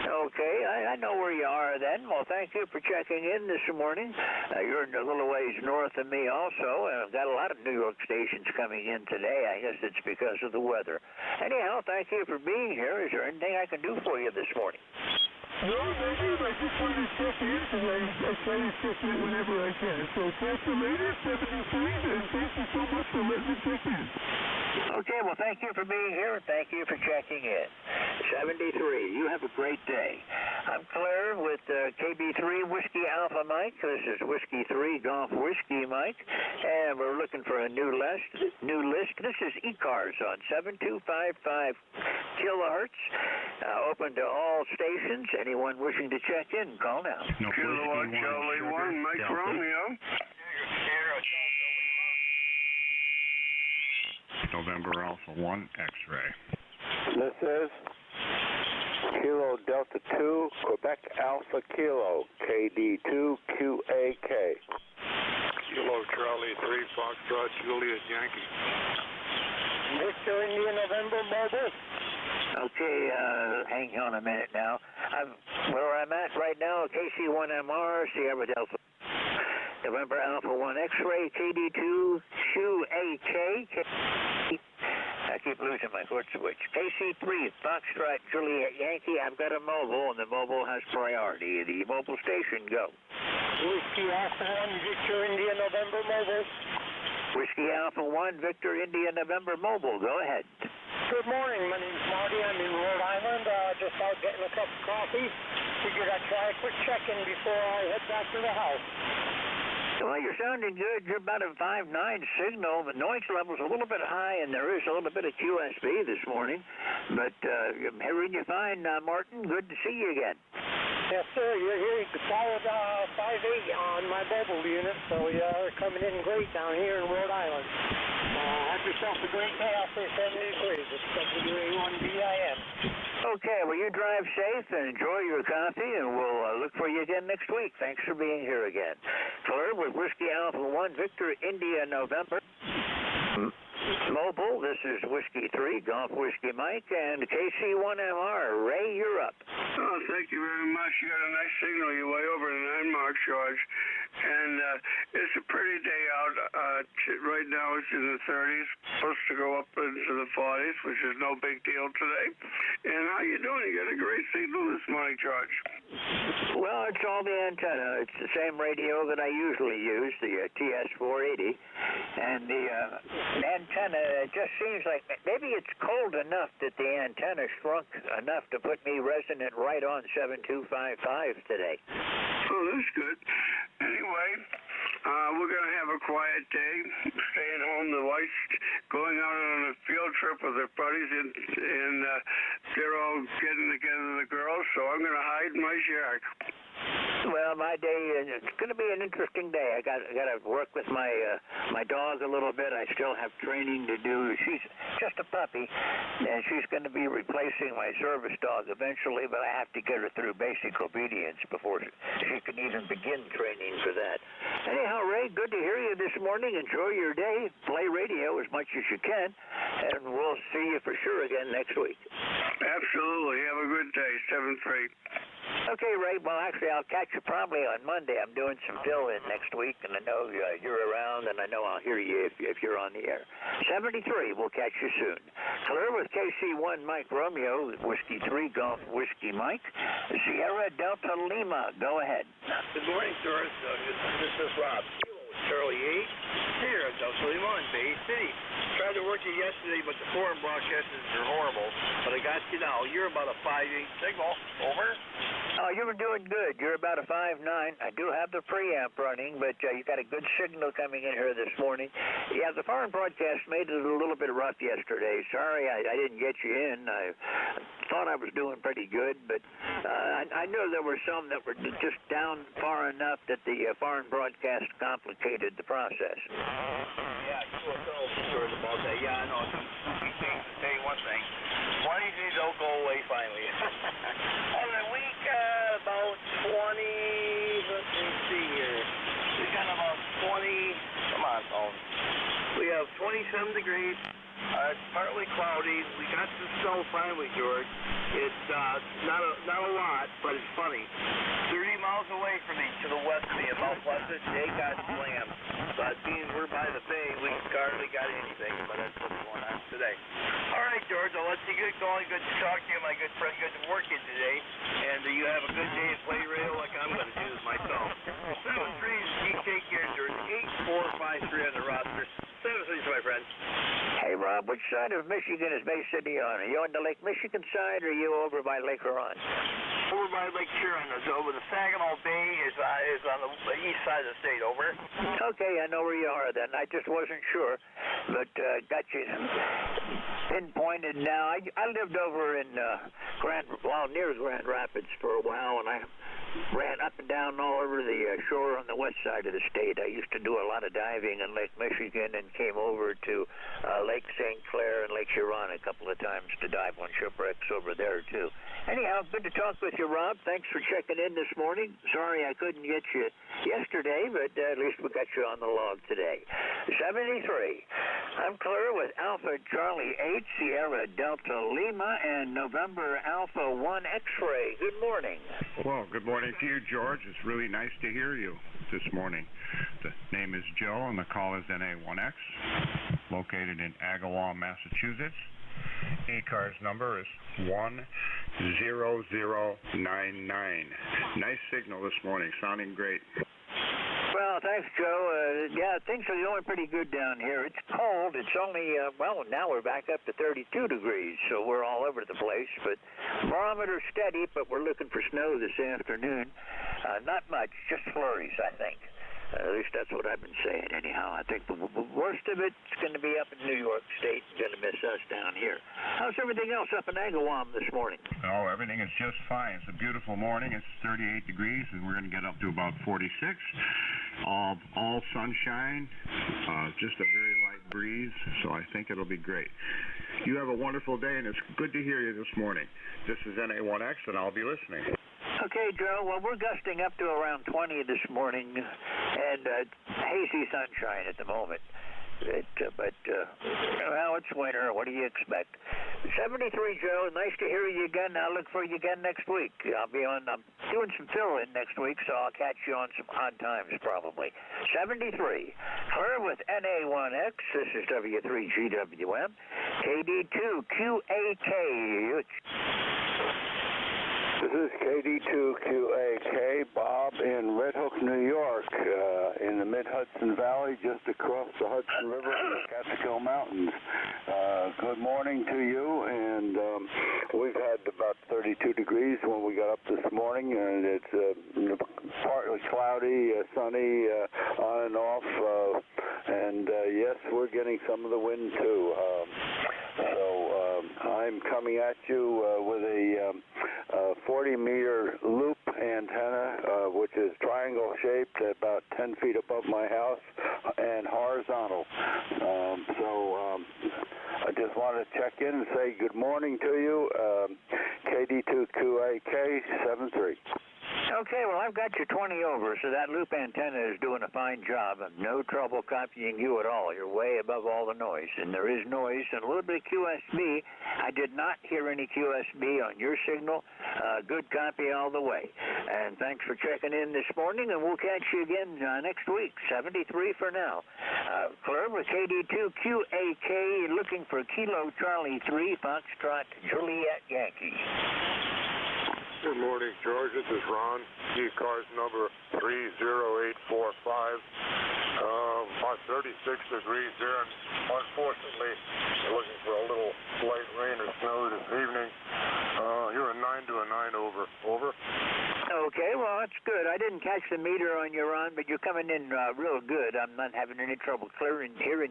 Okay, I know where you are then. Well, thank you for checking in this morning. You're a little ways north of me also, and I've got a lot of New York stations coming in today. I guess it's because of the weather. Anyhow, thank you for being here. Is there anything I can do for you this morning? No, thank you. I just wanted to check in, and I try to check in whenever I can. So talk to you later, 73, and thank you so much for letting me check in. Okay, well, thank you for being here, and thank you for checking in. 73, you have a great day. I'm Claire with KB3 Whiskey Alpha Mike. This is Whiskey 3 Golf Whiskey Mike, and we're looking for a new list. This is ECARS on 7255 kilohertz, open to all stations. Anyone wishing to check in, call now. No, Kilowatt Charlie 1, Mike Delta. Romeo. November Alpha 1, X-Ray. This is Kilo Delta 2, Quebec Alpha Kilo, KD2QAK. Kilo Charlie 3, Foxtrot Juliet Yankee. Victor India November Mobile. Okay, hang on a minute now. Where I'm at right now, KC1MR, Sierra Delta. November Alpha 1 X-Ray, KD2 QAK. I keep losing my foot switch. KC3 Foxtrot Juliet Yankee. I've got a mobile, and the mobile has priority. The mobile station, go. Whiskey Alpha 1 Victor India November Mobile. Whiskey Alpha 1 Victor India November Mobile. Go ahead. Good morning. My name's Marty. I'm in Rhode Island. Just out getting a cup of coffee. Figured I'd try a quick check-in before I head back to the house. Well, you're sounding good. You're about a 5.9 signal. The noise level's a little bit high, and there is a little bit of QSB this morning. But I'm hearing you fine, Martin. Good to see you again. Yes, sir. You're here. You solid 5.8 on my mobile unit, so you're coming in great down here in Rhode Island. Have yourself a great day out there, 70 degrees. It's WA1BIM. Okay, well, you drive safe and enjoy your coffee, and we'll look for you again next week. Thanks for being here again. Claire with Whiskey Alpha 1 Victor India November. Mobile, this is Whiskey 3, Golf Whiskey Mike, and KC1MR. Ray, you're up. Oh, thank you very much. You got a nice signal. You're way over the 9 mark, George. And it's a pretty day out. Right now it's in the 30s. Supposed to go up into the 40s, which is no big deal today. And how you doing? You got a great signal this morning, George. Well, it's all the antenna. It's the same radio that I usually use, the TS480. And the antenna, it just seems like maybe it's cold enough that the antenna shrunk enough to put me resonant right on 7255 today. Oh, that's good. Anyway, we're going to have a quiet day, staying home. The wife's going out on a field trip with her buddies, and they're all getting together, the girls, so I'm going to hide in my shack. Well, my day, it's going to be an interesting day. I got to work with my dog a little bit. I still have training to do. She's just a puppy, and she's going to be replacing my service dog eventually, but I have to get her through basic obedience before she can even begin training for that. Anyhow, Ray, good to hear you this morning. Enjoy your day. Play radio as much as you can, and we'll see you for sure again next week. Absolutely. Have a good day. 7-3. Okay, Ray. Well, actually, I'll catch you probably on Monday. I'm doing some fill-in next week, and I know you're around, and I know I'll hear you if you're on the air. 73, we'll catch you soon. Clear with KC1 Mike Romeo, Whiskey 3 Golf Whiskey Mike, Sierra Delta Lima. Go ahead. Good morning, George. This is Rob. Charlie 8 here at Delta Lima in Bay City. Tried to work you yesterday, but the foreign broadcasts are horrible. But I got you now. You're about a 5.8 signal. Over. Oh, you were doing good. You're about a 5.9. I do have the preamp running, but you got a good signal coming in here this morning. Yeah, the foreign broadcast made it a little bit rough yesterday. Sorry I didn't get you in. I thought I was doing pretty good, but I knew there were some that were just down far enough that the foreign broadcast complicated the process. Yeah, sure about that. Yeah, I know. Two things to say. One thing. One of these don't go away finally. On the week, about 20, let's see here. We got about 20, come on, phone. We have 27 degrees. It's partly cloudy. We got some snow finally, George. It's not a lot, but it's funny. 30 miles away from me to the west of me, about Pleasant, they got slammed. But being we're by the bay, we hardly got anything, but that's what's going on today. All right, George, I'll let you get going. Good to talk to you, my good friend. Good to work you today. And you have a good day at Play Radio like I'm going to do myself. 7-3, you take care, George. 8-4-5-3 on the roster. 7-3, my friend. Hey, Rob, which side of Michigan is Bay City on? Are you on the Lake Michigan side, or are you over by Lake Huron? Over by Lake Huron. Over the Saginaw Bay is on the east side of the state. Over. Okay, I know where you are then. I just wasn't sure, but got you pinpointed now. I lived over in near Grand Rapids for a while, and I ran up and down all over the shore on the west side of the state. I used to do a lot of diving in Lake Michigan and came over to Lake St. Clair and Lake Huron a couple of times to dive on shipwrecks over there, too. Anyhow, good to talk with you, Rob. Thanks for checking in this morning. Sorry I couldn't get you yesterday, but at least we got you on the log today. 73. I'm clear with Alpha Charlie 8, Sierra Delta Lima, and November Alpha 1 X-Ray. Good morning. Well, good morning to you, George. It's really nice to hear you this morning. The name is Joe, and the call is NA1X, located in Agawam, Massachusetts. ECARS number is 10099. Nice signal this morning, sounding great. Well, thanks, Joe. Yeah, things are going pretty good down here. It's cold. It's only, now we're back up to 32 degrees, so we're all over the place. But barometer's steady, but we're looking for snow this afternoon. Not much, just flurries, I think. At least that's what I've been saying anyhow. I think the worst of it's going to be up in New York State and going to miss us down here. How's everything else up in Agawam this morning? Oh, everything is just fine. It's a beautiful morning. It's 38 degrees, and we're going to get up to about 46. All sunshine, just a very light breeze, so I think it'll be great. You have a wonderful day, and it's good to hear you this morning. This is NA1X, and I'll be listening. Okay, Joe. Well, we're gusting up to around 20 this morning, and hazy sunshine at the moment. Well, it's winter. What do you expect? 73, Joe. Nice to hear you again. I'll look for you again next week. I'm doing some fill-in next week, so I'll catch you on some odd times probably. 73. Claire with NA1X. This is W3GWM. KD2QAK. This is KD2QAK, Bob in Red Hook, New York, in the mid-Hudson Valley, just across the Hudson River from the Catskill Mountains. Good morning to you, and we've had about 32 degrees when we got up this morning, and it's partly cloudy, sunny, on and off, and yes, we're getting some of the wind too. So I'm coming at you with a 40-meter loop antenna, which is triangle-shaped, about 10 feet above my house, and horizontal. I just want to check in and say good morning to you. KD2QAK 73. Okay, well, I've got you 20 over, so that loop antenna is doing a fine job. I'm no trouble copying you at all. You're way above all the noise, and there is noise and a little bit of QSB. I did not hear any QSB on your signal. Good copy all the way. And thanks for checking in this morning, and we'll catch you again next week. 73 for now. Claire with KD2QAK, looking for Kilo Charlie 3, Foxtrot Juliet Yankee. Good morning, George. This is Ron. ECARS number 30845. About 36 degrees here, and unfortunately, we're looking for a little light rain or snow this evening. You're a 9 to a 9 over. Over. Okay, well, that's good. I didn't catch the meter on you, Ron, but you're coming in real good. I'm not having any trouble clearing here.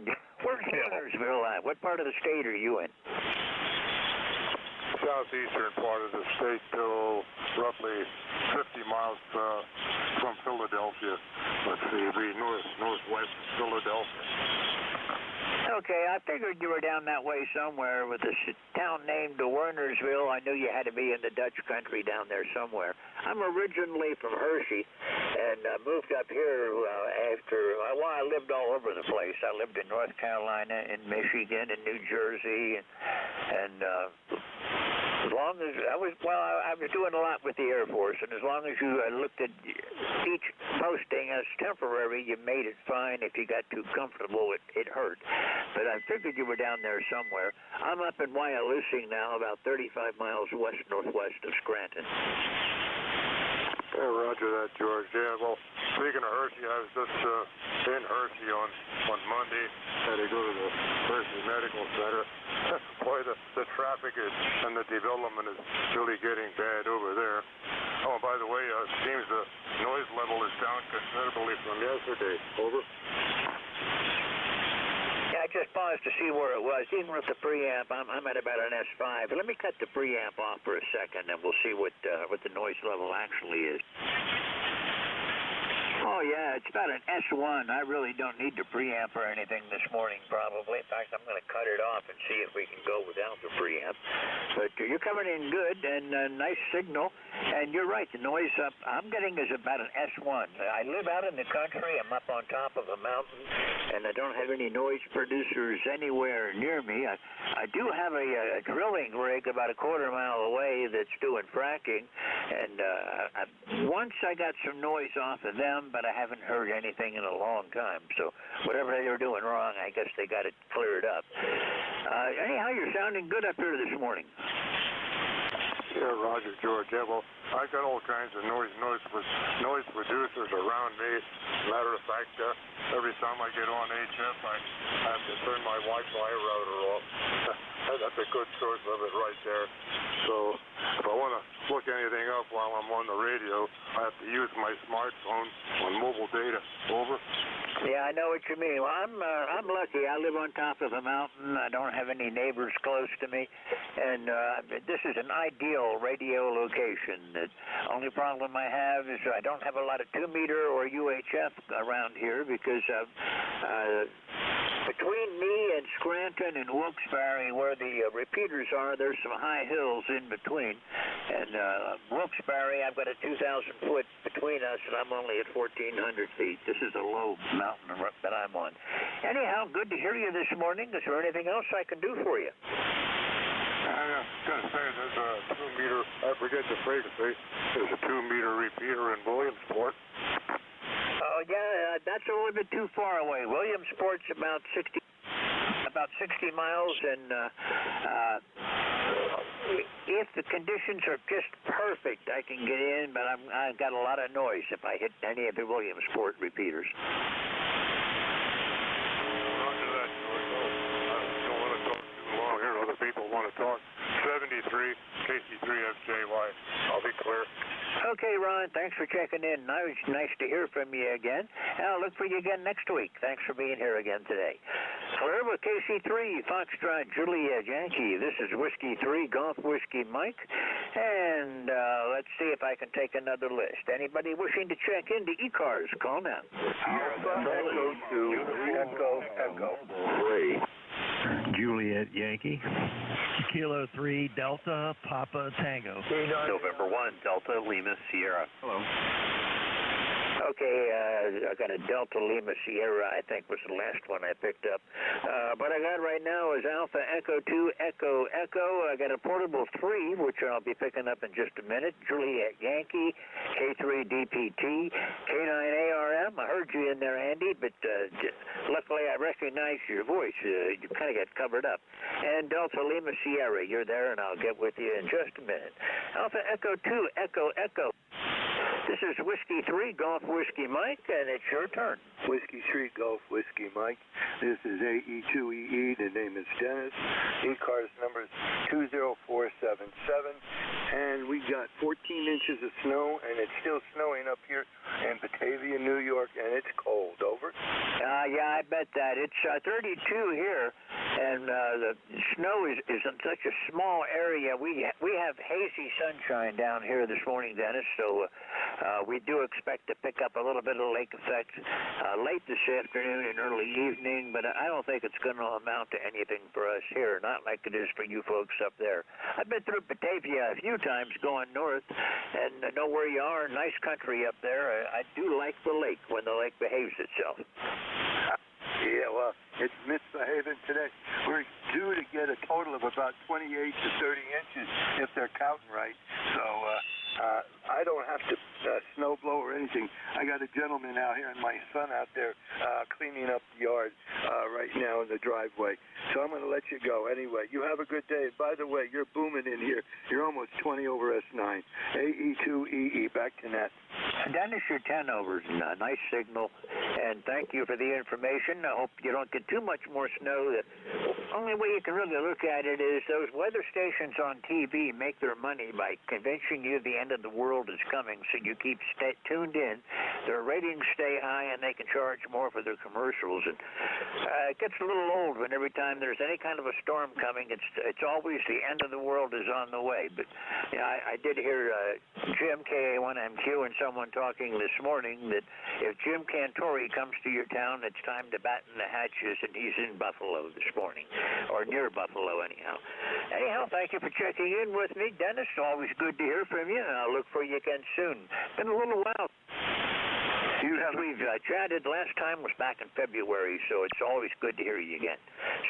Where's Warnersville at? What part of the state are you in? Southeastern part of the state, roughly 50 miles from Philadelphia. Let's see, it'd be northwest Philadelphia. Okay, I figured you were down that way somewhere with a town named Wernersville. I knew you had to be in the Dutch country down there somewhere. I'm originally from Hershey and moved up here I lived all over the place. I lived in North Carolina, in Michigan, in New Jersey, and as long as I was doing a lot with the Air Force, and as long as you looked at each posting as temporary, you made it fine. If you got too comfortable, it hurt. But I figured you were down there somewhere. I'm up in Wyalusing now, about 35 miles west-northwest of Scranton. Yeah, roger that, George. Yeah, well, speaking of Hershey, I was just in Hershey on Monday. Had to go to the Hershey Medical Center. Boy, the traffic and the development is really getting bad over there. Oh, by the way, it seems the noise level is down considerably from yesterday. Over. I just paused to see where it was. Even with the preamp, I'm at about an S5. But let me cut the preamp off for a second, and we'll see what the noise level actually is. Oh, yeah, it's about an S1. I really don't need the preamp or anything this morning, probably. In fact, I'm going to cut it off and see if we can go without the preamp. But you're coming in good and nice signal. And you're right, the noise I'm getting is about an S1. I live out in the country. I'm up on top of a mountain, and I don't have any noise producers anywhere near me. I do have a drilling rig about a quarter mile away that's doing fracking. And once I got some noise off of them, but I haven't heard anything in a long time. So whatever they were doing wrong, I guess they got it cleared up. Anyhow, you're sounding good up here this morning. Yeah, roger, George. Yeah, well, I got all kinds of noise producers around me. Matter of fact, every time I get on HF, I have to turn my Wi-Fi router off. That's a good source of it right there. So if I want to look anything up while I'm on the radio, I have to use my smartphone on mobile data. Over. Yeah, I know what you mean. Well, I'm lucky. I live on top of a mountain. I don't have any neighbors close to me, and this is an ideal radio location. The only problem I have is I don't have a lot of 2-meter or UHF around here because between me and Scranton and Wilkes-Barre, where the repeaters are, there's some high hills in between. And Wilkes-Barre, I've got a 2,000-foot between us, and I'm only at 1,400 feet. This is a low mountain that I'm on. Anyhow, good to hear you this morning. Is there anything else I can do for you? I was going to say, there's a 2-meter, I forget the frequency, there's a 2-meter repeater in Williamsport. Oh, yeah, that's a little bit too far away. Williamsport's about 60 miles, and if the conditions are just perfect, I can get in, but I've got a lot of noise if I hit any of the Williamsport repeaters. Roger that, George. I don't want to talk too long here. Other people want to talk. 73 KC3FJY. I'll be clear. Okay, Ron, thanks for checking in. Nice to hear from you again. And I'll look for you again next week. Thanks for being here again today. Clear with KC3, Foxtrot, Juliet, Yankee. This is Whiskey 3, Golf Whiskey Mike. And let's see if I can take another list. Anybody wishing to check into ECARS, call now. Echo 2, Echo 3. Juliet, Yankee. Kilo 3, Delta, Papa, Tango. November 1, Delta, Lima, Sierra. Hello. Okay, I got a Delta Lima Sierra, I think was the last one I picked up. What I got right now is Alpha Echo 2, Echo, Echo. I got a Portable 3, which I'll be picking up in just a minute. Juliet Yankee, K3 DPT, K9 ARM. I heard you in there, Andy, but luckily I recognized your voice. You kind of got covered up. And Delta Lima Sierra, you're there, and I'll get with you in just a minute. Alpha Echo 2, Echo, Echo. This is Whiskey 3, Golf Whiskey Mike, and it's your turn. Whiskey 3, Golf Whiskey Mike. This is AE2EE. The name is Dennis. ECARS number is 20477. And we got 14 inches of snow, and it's still snowing up here in Batavia, New York, and it's cold. Over. Yeah, I bet that. It's 32 here, and the snow is in such a small area. We have hazy sunshine down here this morning, Dennis, so we do expect to pick up a little bit of lake effect late this afternoon and early evening, but I don't think it's going to amount to anything for us here, not like it is for you folks up there. I've been through Batavia a few times going north, and know where you are. Nice country up there. I do like the lake when the lake behaves itself. Yeah, well, it's misbehaving today. We're due to get a total of about 28 to 30 inches if they're counting right. So I don't have to snow blow or anything. I got a gentleman out here and my son out there cleaning up the yard right now in the driveway. So I'm going to let you go. Anyway, you have a good day. By the way, you're booming in here. You're almost 20 over S9. AE2EE, back to net. Dennis, you're 10 over. Nice signal. And thank you for the information. I hope you don't get too much more snow. The only way you can really look at it is those weather stations on TV make their money by convincing you the end of the world is coming, so you keep tuned in. Their ratings stay high, and they can charge more for their commercials. And it gets a little old when every time there's any kind of a storm coming, it's always the end of the world is on the way. But yeah, I did hear Jim, KA1MQ, and someone talking this morning that if Jim Cantori comes to your town, it's time to batten the hatches, and he's in Buffalo this morning, or near Buffalo anyhow. Anyhow, thank you for checking in with me, Dennis. Always good to hear from you, and I'll look for you again soon. Been a little while. We've chatted. Last time was back in February, so it's always good to hear you again.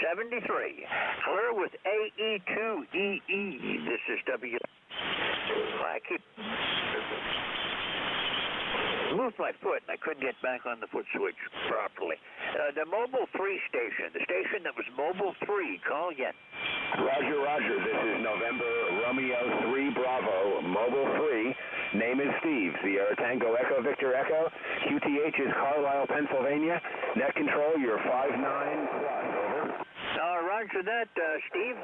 73. Clear with AE2EE. This is W. I keep moved my foot, and I couldn't get back on the foot switch properly. The Mobile 3 station, the station that was Mobile 3. Call again. Roger, Roger. This is November Romeo 3 Bravo, Mobile 3. Name is Steve. Sierra Tango Echo Victor Echo. QTH is Carlisle, Pennsylvania. Net control, you're 5'9 plus. Over. Roger that, Steve.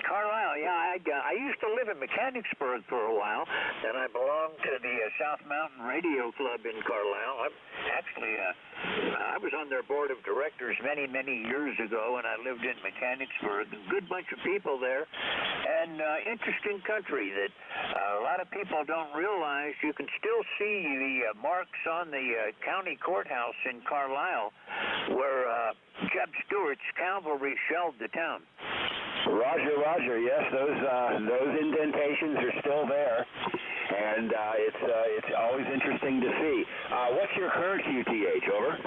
Carlisle, yeah, I used to live in Mechanicsburg for a while, and I belonged to the South Mountain Radio Club in Carlisle. I was on their board of directors many, many years ago, and I lived in Mechanicsburg. A good bunch of people there, and interesting country that a lot of people don't realize. You can still see the marks on the county courthouse in Carlisle where Jeb Stewart's cavalry shelled the town. Roger, Roger. Yes, those indentations are still there, and it's always interesting to see. What's your current QTH? Over.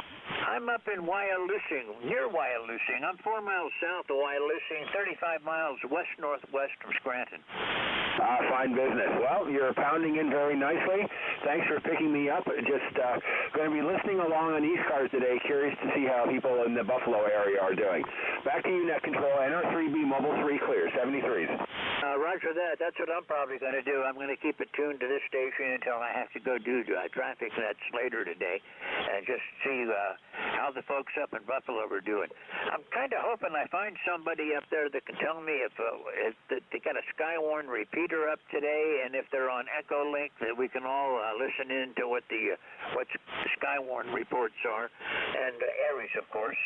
I'm up in Wyalusing, near Wyalusing. I'm 4 miles south of Wyalusing, 35 miles west-northwest from Scranton. Fine business. Well, you're pounding in very nicely. Thanks for picking me up. Just going to be listening along on ECARS today. Curious to see how people in the Buffalo area are doing. Back to you, Net Control. NR3B Mobile 3 clear, 73s. Roger that. That's what I'm probably going to do. I'm going to keep it tuned to this station until I have to go do traffic nets later today and just see how the folks up in Buffalo are doing. I'm kind of hoping I find somebody up there that can tell me if they got a Skywarn repeater up today, and if they're on Echolink, that we can all listen in to what Skywarn reports are, and Aries, of course,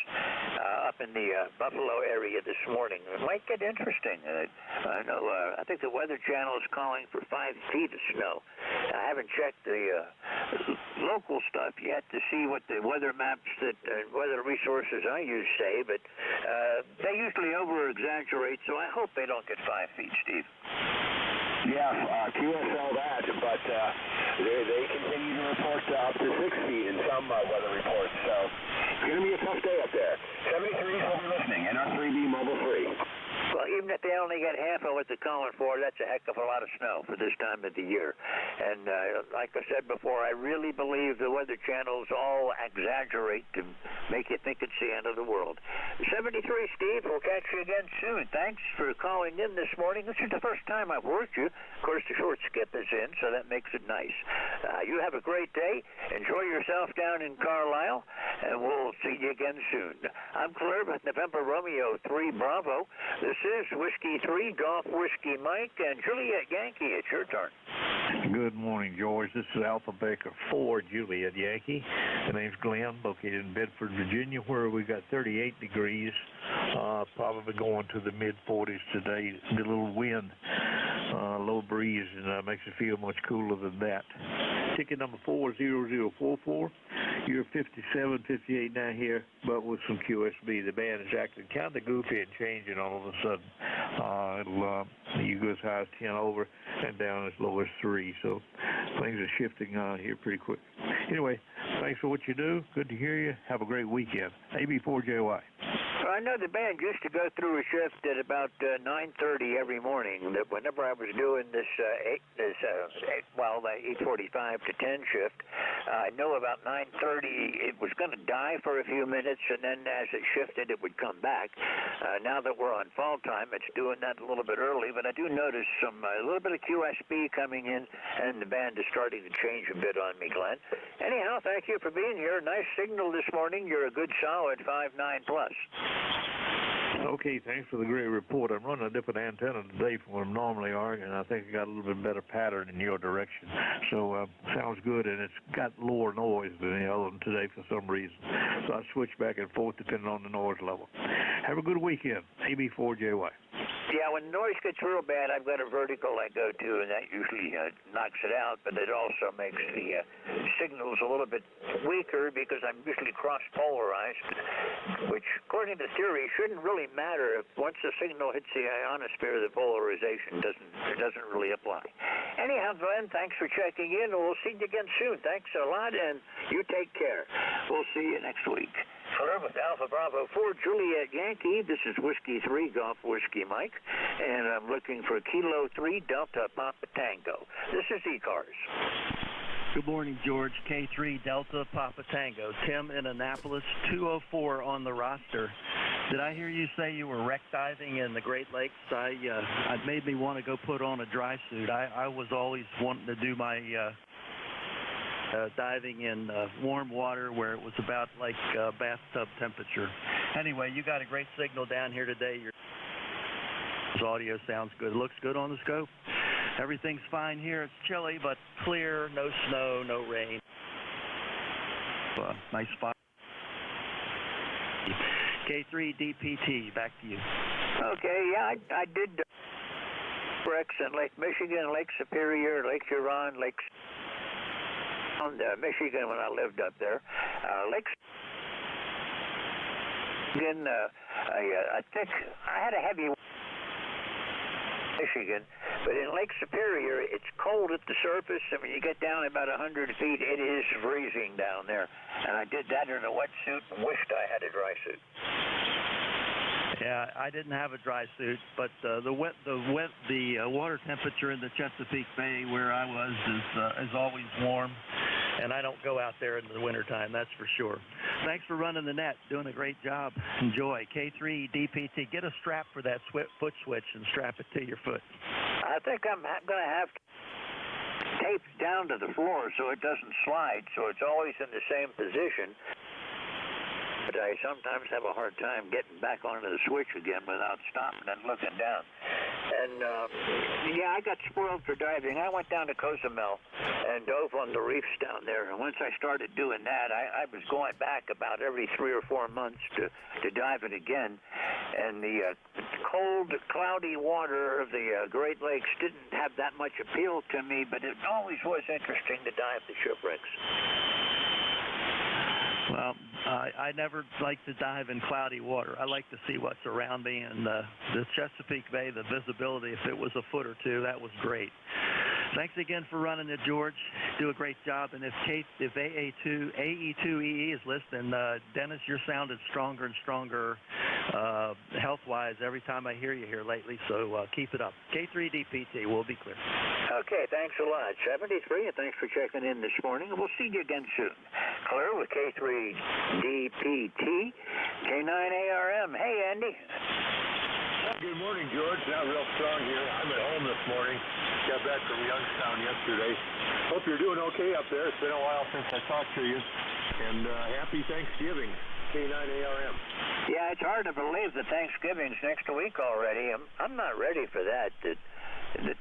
up in the Buffalo area this morning. It might get interesting. I know. I think the Weather Channel is calling for 5 feet of snow. I haven't checked the local stuff yet to see what the weather maps that weather resources I use say, but they usually over-exaggerate, so I hope they don't get 5 feet, Steve. Yeah, QSL that, but they continue to report up to 6 feet in some weather reports, so it's going to be a tough day up there. 73s will be listening, NR3B Mobile 3. Well, even if they only get half of what they're calling for, that's a heck of a lot of snow for this time of the year. And like I said before, I really believe the Weather Channels all exaggerate to make you think it's the end of the world. 73, Steve. We'll catch you again soon. Thanks for calling in this morning. This is the first time I've worked you. Of course, the short skip is in, so that makes it nice. You have a great day. Enjoy yourself down in Carlisle, and we'll see you again soon. I'm Claire with November Romeo 3 Bravo. This is Whiskey 3 Golf Whiskey Mike and Juliet Yankee. It's your turn. Good morning, George. This is Alpha Baker 4 Juliet Yankee. The name's Glenn, located in Bedford, Virginia, where we got 38 degrees. Probably going to the mid-40s today. A little wind, low breeze, and makes it feel much cooler than that. Ticket number 40044. You're 5758 now here, but with some QSB. The band is acting kind of goofy and changing all of a sudden. You go as high as 10 over and down as low as 3. So things are shifting here pretty quick. Anyway, thanks for what you do. Good to hear you. Have a great weekend. AB4JY. I know the band used to go through a shift at about 9:30 every morning. That whenever I was doing this 8:45 to 10 shift, I know about 9:30 it was going to die for a few minutes, and then as it shifted, it would come back. Now that we're on fall time, it's doing that a little bit early, but I do notice a little bit of QSB coming in, and the band is starting to change a bit on me, Glenn. Anyhow, thank you for being here. Nice signal this morning. You're a good solid 5.9 plus. Okay, thanks for the great report. I'm running a different antenna today from what I normally are, and I think I got a little bit better pattern in your direction. So sounds good, and it's got lower noise than the other one today for some reason. So I switch back and forth depending on the noise level. Have a good weekend. AB4JY. Yeah, when noise gets real bad, I've got a vertical I go to, and that usually knocks it out, but it also makes the signals a little bit weaker because I'm usually cross-polarized, which, according to theory, shouldn't really matter. If once the signal hits the ionosphere, the polarization doesn't really apply. Anyhow, Glenn, thanks for checking in, and we'll see you again soon. Thanks a lot, and you take care. We'll see you next week. Hello, with Alpha Bravo 4 Juliet Yankee. This is Whiskey 3 Golf Whiskey Mike, and I'm looking for Kilo 3 Delta Papa Tango. This is ECARS. Good morning, George. K3 Delta Papa Tango. Tim in Annapolis, 204 on the roster. Did I hear you say you were wreck diving in the Great Lakes? It made me want to go put on a dry suit. I was always wanting to do my diving in warm water where it was about like bathtub temperature. Anyway, you got a great signal down here today. Your audio sounds good. It looks good on the scope. Everything's fine here. It's chilly, but clear. No snow, no rain. Nice spot. K3 DPT, back to you. Okay, yeah, I did wrecks in Lake Michigan, Lake Superior, Lake Huron, Lake Michigan when I lived up there. Lake Again, I think I had a heavy Michigan, but in Lake Superior, it's cold at the surface, and when you get down about 100 feet, it is freezing down there. And I did that in a wetsuit and wished I had a dry suit. Yeah, I didn't have a dry suit, but the water temperature in the Chesapeake Bay where I was is always warm, and I don't go out there in the wintertime, that's for sure. Thanks for running the net, doing a great job. Enjoy. K3 DPT. Get a strap for that foot switch and strap it to your foot. I think I'm going to have taped down to the floor so it doesn't slide, so it's always in the same position. But I sometimes have a hard time getting back onto the switch again without stopping and looking down. And, yeah, I got spoiled for diving. I went down to Cozumel and dove on the reefs down there. And once I started doing that, I was going back about every 3 or 4 months to dive it again. And the cold, cloudy water of the Great Lakes didn't have that much appeal to me, but it always was interesting to dive the shipwrecks. Well, I never like to dive in cloudy water. I like to see what's around me, and the Chesapeake Bay, the visibility, if it was a foot or two, that was great. Thanks again for running it, George. Do a great job. And if AE2EE is listening, Dennis, your sound is stronger and stronger health-wise every time I hear you here lately, so keep it up. K3DPT, we'll be clear. Okay, thanks a lot. 73, and thanks for checking in this morning. We'll see you again soon. Clear with K3DPT, K9ARM. Hey, Andy. Good morning, George. Not real strong here. I'm at home this morning. Got back from Youngstown yesterday. Hope you're doing okay up there. It's been a while since I talked to you. And happy Thanksgiving, K9ARM. Yeah, it's hard to believe that Thanksgiving's next week already. I'm not ready for that. The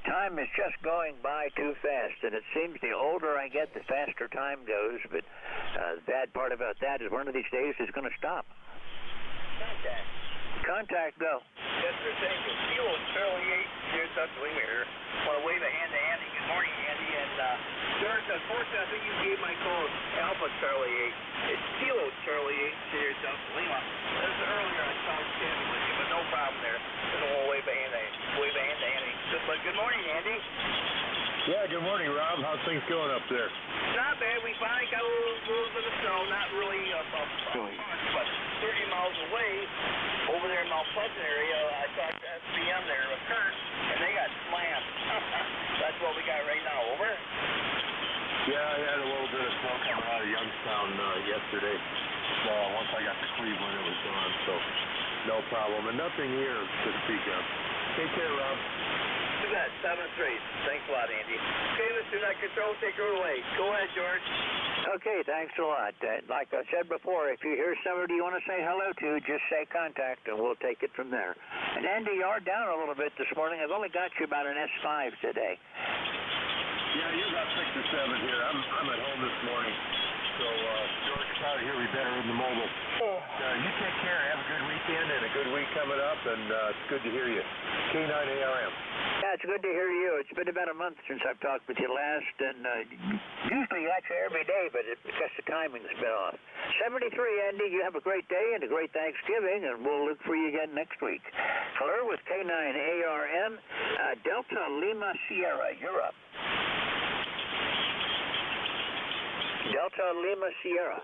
time is just going by too fast, and it seems the older I get, the faster time goes. But the bad part about that is one of these days it's going to stop. Contact, go. Yes, sir, thank you. Kilo Charlie 8, here's Dr. Lima here. I want to wave a hand to Andy. Good morning, Andy. And, George, unfortunately, I think you gave my code Alpha Charlie 8. It's Kilo Charlie 8, here's Dr. Lima. This is earlier I started chatting with you, but no problem there. Just want to wave a hand to Andy. Good morning, Andy. Yeah, good morning, Rob. How's things going up there? Not bad. We finally got a little bit of snow. Not really much, but 30 miles away, over there in Mount Pleasant area, I talked to SPM there with Kurt, and they got slammed. That's what we got right now. Over? Yeah, I had a little bit of snow coming out of Youngstown yesterday. Once I got to Cleveland, it was gone, so no problem. And nothing here to speak of. Take care, Rob. You bet. 7-3. Thanks a lot, Andy. Okay, Mr. Net Control, take her away. Go ahead, George. Okay, thanks a lot. Like I said before, if you hear somebody you want to say hello to, just say contact, and we'll take it from there. And Andy, you are down a little bit this morning. I've only got you about an S5 today. Yeah, you're about 6 or 7 here. I'm at home this morning, so George can probably hear me better in the mobile. You take care. Have a good weekend and a good week coming up, and it's good to hear you. K9ARM. Yeah, it's good to hear you. It's been about a month since I've talked with you last, and usually I got you every day, but it's because the timing's been off. 73, Andy, you have a great day and a great Thanksgiving, and we'll look for you again next week. Hello with K9ARM, Delta Lima Sierra, you're up. Delta Lima Sierra.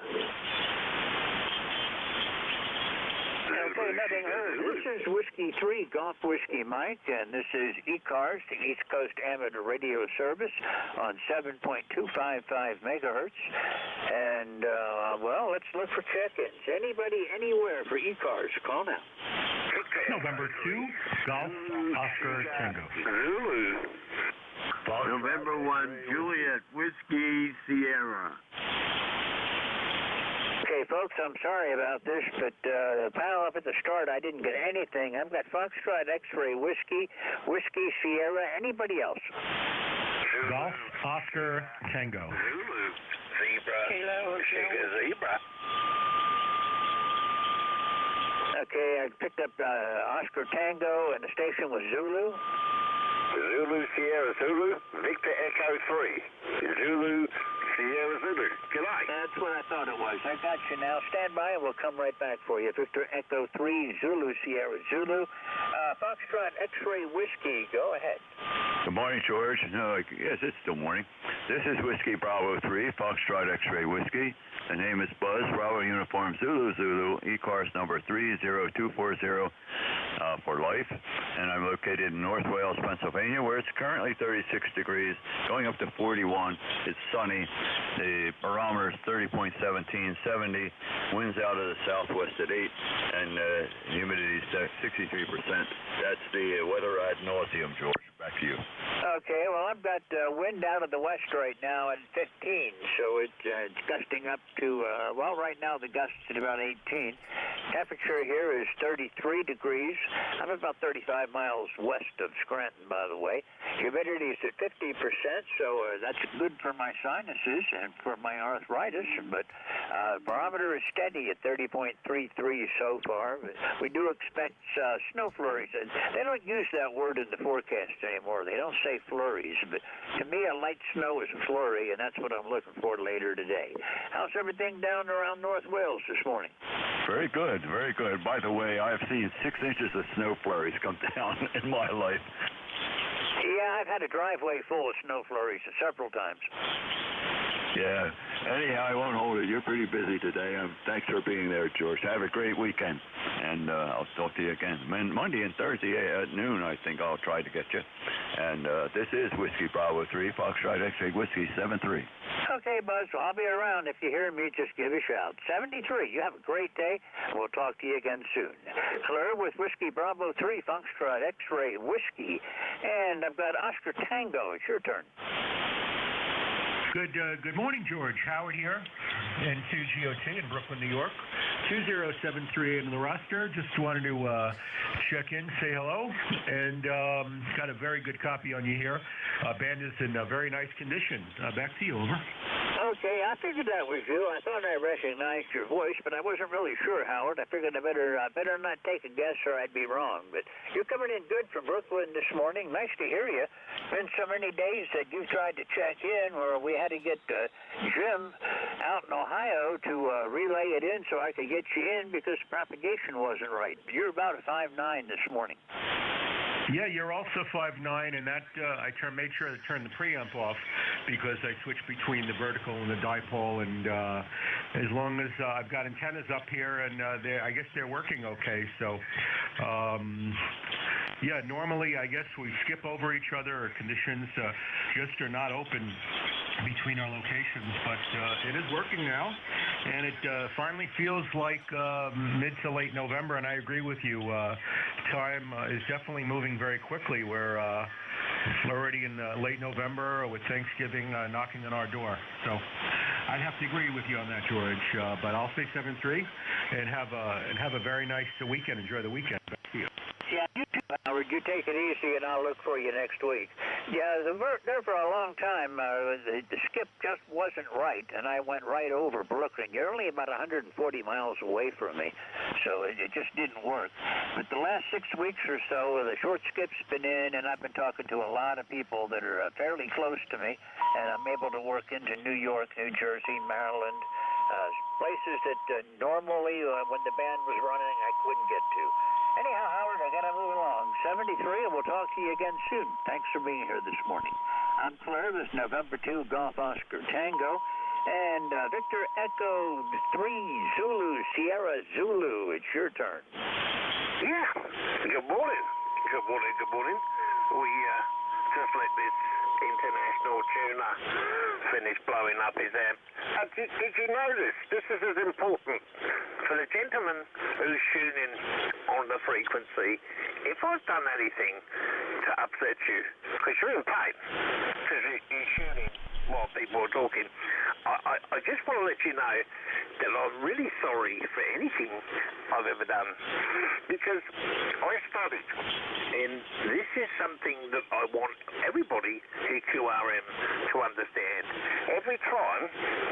Okay, nothing heard. This is Whiskey 3, Golf Whiskey Mike, and this is ECARS, the East Coast Amateur Radio Service on 7.255 megahertz. And, well, let's look for check-ins. Anybody, anywhere for ECARS, call now. November 2, Golf Oscar Tango. Zulu. November 1, Juliet Whiskey Sierra. Okay, folks, I'm sorry about this, but the panel up at the start, I didn't get anything. I've got Foxtrot X-Ray Whiskey, Whiskey Sierra, anybody else? Golf Oscar Tango. Zulu. Zebra. Kilo Sugar Zebra. Okay, I picked up Oscar Tango, and the station was Zulu. Zulu Sierra Zulu, Victor Echo 3. Zulu Sierra Zulu. Good night. That's what I thought it was. I got you now. Stand by and we'll come right back for you. Victor Echo 3, Zulu, Sierra Zulu. Foxtrot X-Ray Whiskey, go ahead. Good morning, George. No, yes, it's still morning. This is Whiskey Bravo 3, Foxtrot X-Ray Whiskey. The name is Buzz, Bravo Uniform Zulu Zulu, ECARS number 30240 for life. And I'm located in North Wales, Pennsylvania, where it's currently 36 degrees, going up to 41. It's sunny. The barometer is 30.17, 70. Winds out of the southwest at 8, and humidity is 63%. That's the weather ad nauseum, George. Back to you. Okay, well, I've got wind out of the west right now at 15, so it's gusting up to, right now the gust is at about 18. Temperature here is 33 degrees. I'm about 35 miles west of Scranton, by the way. Humidity is at 50%, so that's good for my sinuses and for my arthritis, but barometer is steady at 30.33 so far. We do expect snow flurries. They don't use that word in the forecast anymore. They don't say flurries, but to me a light snow is a flurry, and that's what I'm looking for later today. How's everything down around North Wales this morning? Very good, very good. By the way, I've seen 6 inches of snow flurries come down in my life. Yeah, I've had a driveway full of snow flurries several times. Yeah. Anyhow, I won't hold it. You're pretty busy today. Thanks for being there, George. Have a great weekend, and I'll talk to you again. Monday and Thursday at noon, I think I'll try to get you. And this is Whiskey Bravo 3, Foxtrot X-Ray Whiskey 73. Okay, Buzz. Well, I'll be around. If you hear me, just give a shout. 73. You have a great day. We'll talk to you again soon. Claire with Whiskey Bravo 3, Foxtrot X-Ray Whiskey. And I've got Oscar Tango. It's your turn. Good morning, George. Howard here, N2GOT in Brooklyn, New York. 20738 in the roster. Just wanted to check in, say hello, and got a very good copy on you here. Band is in very nice condition. Back to you, over. Okay, I figured that was you. I thought I recognized your voice, but I wasn't really sure, Howard. I figured I better not take a guess or I'd be wrong. But you're coming in good from Brooklyn this morning. Nice to hear you. Been so many days that you tried to check in where we had to get Jim out in Ohio to relay it in so I could get you in because propagation wasn't right. You're about a 5'9" this morning. Yeah, you're also 5'9", and that I made sure to turn the preamp off because I switched between the vertical and the dipole, and as long as I've got antennas up here, and I guess they're working okay. So, yeah, normally I guess we skip over each other, or conditions just are not open between our locations, but it is working now, and it finally feels like mid to late November, and I agree with you. Time is definitely moving very quickly. We're already in late November with Thanksgiving knocking on our door. So I'd have to agree with you on that, George. But I'll say 7-3 and have a very nice weekend. Enjoy the weekend. Back to you. Yeah, you too, Howard. You take it easy, and I'll look for you next week. Yeah, there for a long time, the skip just wasn't right, and I went right over Brooklyn. You're only about 140 miles away from me, so it just didn't work. But the last 6 weeks or so, the short skip's been in, and I've been talking to a lot of people that are fairly close to me, and I'm able to work into New York, New Jersey, Maryland, places that normally, when the band was running, I couldn't get to. Anyhow, Howard, I got to move along. 73, and we'll talk to you again soon. Thanks for being here this morning. I'm Claire. This is November 2, Golf Oscar Tango. And Victor Echo 3, Zulu, Sierra Zulu. It's your turn. Yeah. Good morning. Good morning. Good morning. We just let this international tuner finish blowing up his amp. Did you notice? This is as important for the gentleman who's tuning on the frequency. If I've done anything to upset you, because you're in pain, because you're tuning while people are talking, I just want to let you know that I'm really sorry for anything I've ever done, because I studied, and this is something that I want everybody EQRM to understand. Every time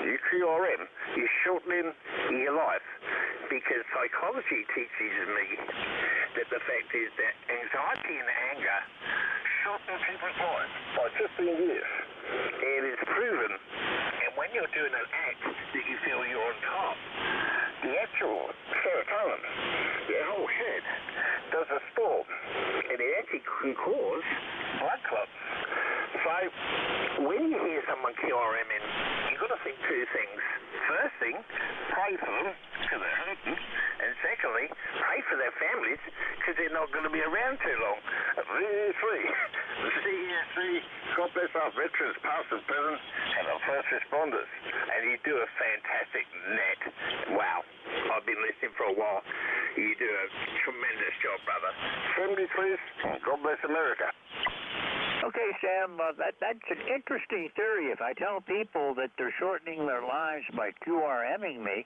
EQRM is shortening your life, because psychology teaches me that the fact is that anxiety and anger shorten people's lives by 15 years. It is proven. And when when you're doing an act that you feel you're on top, the actual serotonin, your whole head, does a storm, and it actually can cause blood clots. So when you hear someone QRMing, you've got to think two things. First thing, pray for them because they're hurting, and secondly, pray for their families because they're not going to be around too long. Three, God bless our veterans, past and present, and our first responders. And you do a fantastic net. Wow, I've been listening for a while. You do a tremendous job, brother. 73s, God bless America. Okay, Sam, that's an interesting theory. If I tell people that they're shortening their lives by QRMing me,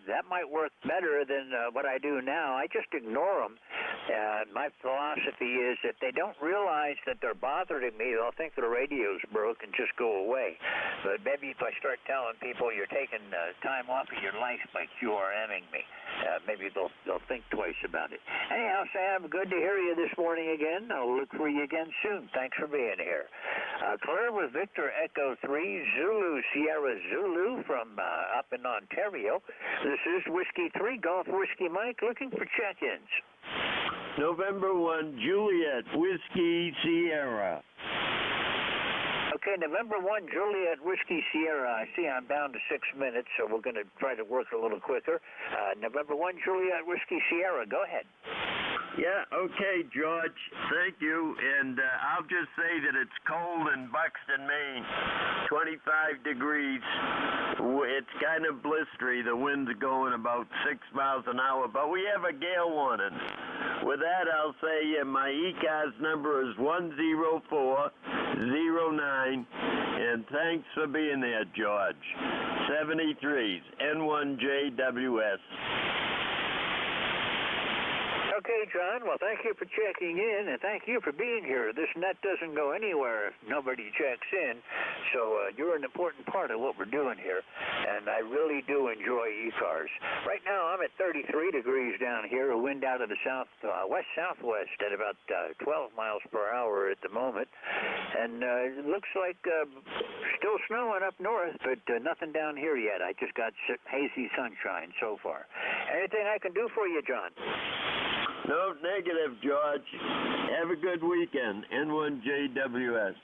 that might work better than what I do now. I just ignore them. My philosophy is that they don't realize that they're bothering me. They'll think their radio's broke and just go away. But maybe if I start telling people you're taking time off of your life by QRMing me, maybe they'll think twice about it. Anyhow, Sam, good to hear you this morning again. I'll look for you again soon. Thanks for being here. Claire with Victor Echo 3, Zulu Sierra Zulu from up in Ontario. This is Whiskey 3, Golf Whiskey Mike, looking for check-ins. November 1, Juliet, Whiskey Sierra. Okay, November 1, Juliet, Whiskey Sierra. I see I'm down to 6 minutes, so we're going to try to work a little quicker. November 1, Juliet, Whiskey Sierra. Go ahead. Yeah, okay, George. Thank you. And I'll just say that it's cold in Buxton, Maine. 25 degrees. It's kind of blistery. The wind's going about 6 miles an hour, but we have a gale warning. With that, I'll say my ECARS number is 10409, and thanks for being there, George. 73s, N1JWS. Okay, John. Well, thank you for checking in, and thank you for being here. This net doesn't go anywhere if nobody checks in, so you're an important part of what we're doing here, and I really do enjoy ECARS. Right now, I'm at 33 degrees down here, a wind out of the west-southwest at about 12 miles per hour at the moment, and it looks like still snowing up north, but nothing down here yet. I just got hazy sunshine so far. Anything I can do for you, John? No, negative, George. Have a good weekend. N1JWS.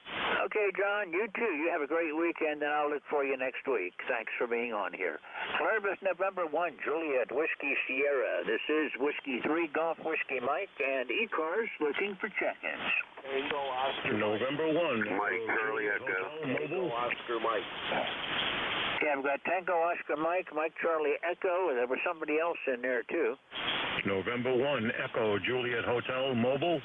Okay, John, you too. You have a great weekend, and I'll look for you next week. Thanks for being on here. Columbus, November 1, Juliet, Whiskey Sierra. This is Whiskey 3, Golf Whiskey Mike, and ECARS looking for check-ins. November 1, Mike, Charlie Echo. Tango Oscar Mike. Okay, I've got Tango Oscar Mike, Mike Charlie Echo, and there was somebody else in there, too. November 1, Echo Juliet Hotel Mobile.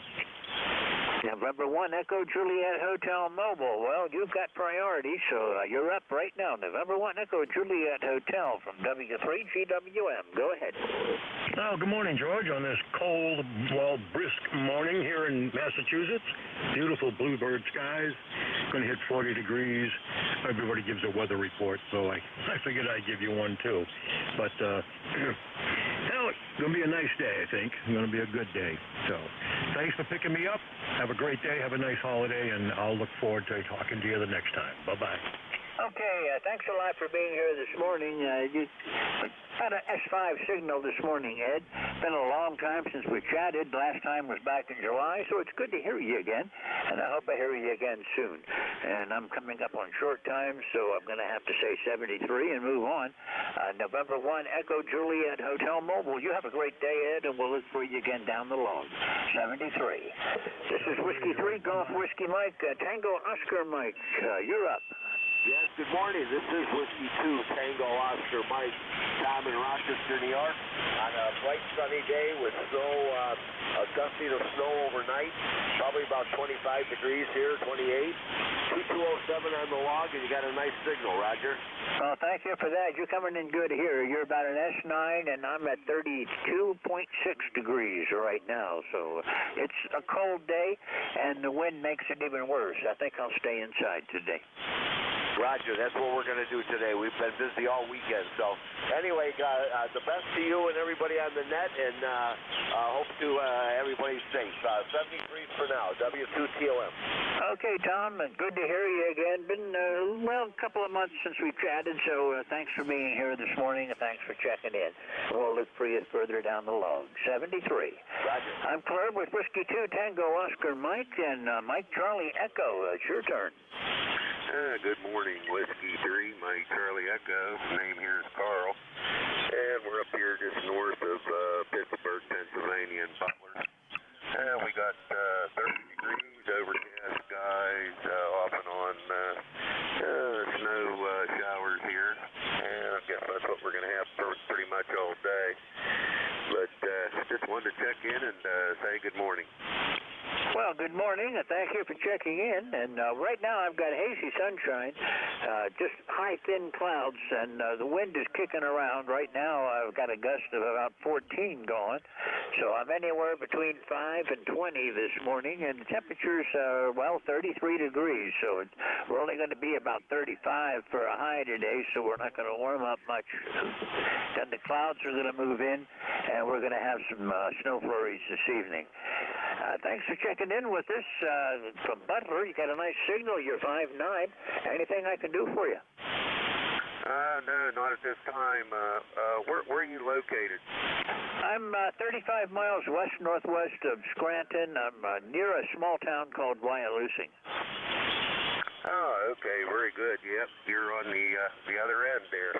November 1, Echo Juliet Hotel Mobile. Well, you've got priority, so you're up right now. November 1, Echo Juliet Hotel from W3GWM. Go ahead. Oh, good morning, George. On this cold, brisk morning here in Massachusetts. Beautiful bluebird skies. Going to hit 40 degrees. Everybody gives a weather report, so I figured I'd give you one, too. But, it's going to be a nice day, I think. It's going to be a good day. So, thanks for picking me up. Have a great day. Have a nice holiday, and I'll look forward to talking to you the next time. Bye-bye. Okay, thanks a lot for being here this morning. You had an S5 signal this morning, Ed. Been a long time since we chatted. Last time was back in July, so it's good to hear you again, and I hope I hear you again soon. And I'm coming up on short time, so I'm going to have to say 73 and move on. November 1, Echo Juliet Hotel Mobile. You have a great day, Ed, and we'll look for you again down the road. 73. This is Whiskey 3, Golf Whiskey Mike, Tango Oscar Mike. You're up. Yes, good morning. This is Whiskey 2, Tango Oscar Mike, Tom in Rochester, New York. On a bright sunny day with snow, a gusting of snow overnight, probably about 25 degrees here, 28. 2207 on the log, and you got a nice signal, Roger. Well, thank you for that. You're coming in good here. You're about an S9, and I'm at 32.6 degrees right now. So it's a cold day, and the wind makes it even worse. I think I'll stay inside today. Roger, that's what we're going to do today. We've been busy all weekend. So anyway, the best to you and everybody on the net, and hope to everybody's safe. 73 for now, W2TOM. Okay, Tom, good to hear you again. Been, a couple of months since we chatted, so thanks for being here this morning, and thanks for checking in. We'll look for you further down the log. 73. Roger. I'm Clark with Whiskey 2 Tango Oscar Mike, and Mike Charlie Echo. It's your turn. Good morning, Whiskey 3, Mike Charlie Echo. Name here is Carl. And we're up here just north of Pittsburgh, Pennsylvania, and Butler. We got 30 degrees, overcast skies, off and on snow showers here. And I guess that's what we're going to have for pretty much all day. But just wanted to check in and say good morning. Well, good morning, and thank you for checking in. And right now I've got hazy sunshine, just high, thin clouds, and the wind is kicking around. Right now I've got a gust of about 14 going, so I'm anywhere between 5 and 20 this morning, and the temperatures are, 33 degrees, so we're only going to be about 35 for a high today, so we're not going to warm up much. Then the clouds are going to move in, and we're going to have some snow flurries this evening. Thanks for checking in with us from Butler. You got a nice signal. You're 5'9". Anything I can do for you? No, not at this time. Where are you located? I'm 35 miles west-northwest of Scranton. I'm near a small town called Wyalusing. Oh, okay, very good. Yep, you're on the other end there.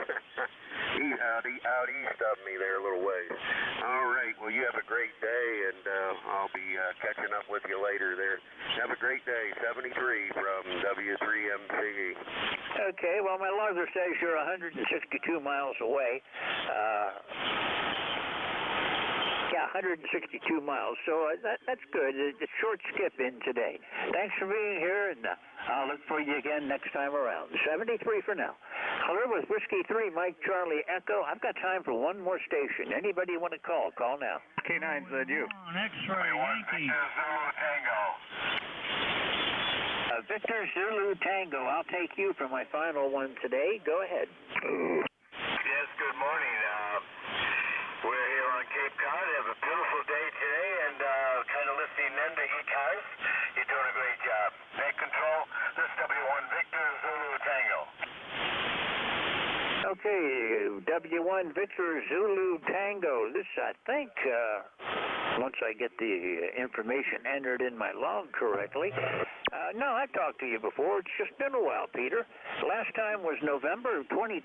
out east of me there a little ways. All right, well, you have a great day, and I'll be catching up with you later there. Have a great day. 73 from W3MCE. Okay, well, my logger says you're 162 miles away. 162 miles, so that's good. It's a short skip in today. Thanks for being here, and I'll look for you again next time around. 73 for now. Hello with Whiskey 3, Mike Charlie Echo. I've got time for one more station. Anybody want to call now. K9 said you. X-ray Yankee. Victor Zulu Tango. I'll take you for my final one today. Go ahead. Yes, good morning. We're here on Cape Cod. We have a beautiful day today and kind of listening in to ECARS. You're doing a great job. Net control, this is W1 Victor Zulu Tango. Okay, W1 Victor Zulu Tango. This, I think, once I get the information entered in my log correctly. No, I've talked to you before. It's just been a while, Peter. Last time was November of 2020,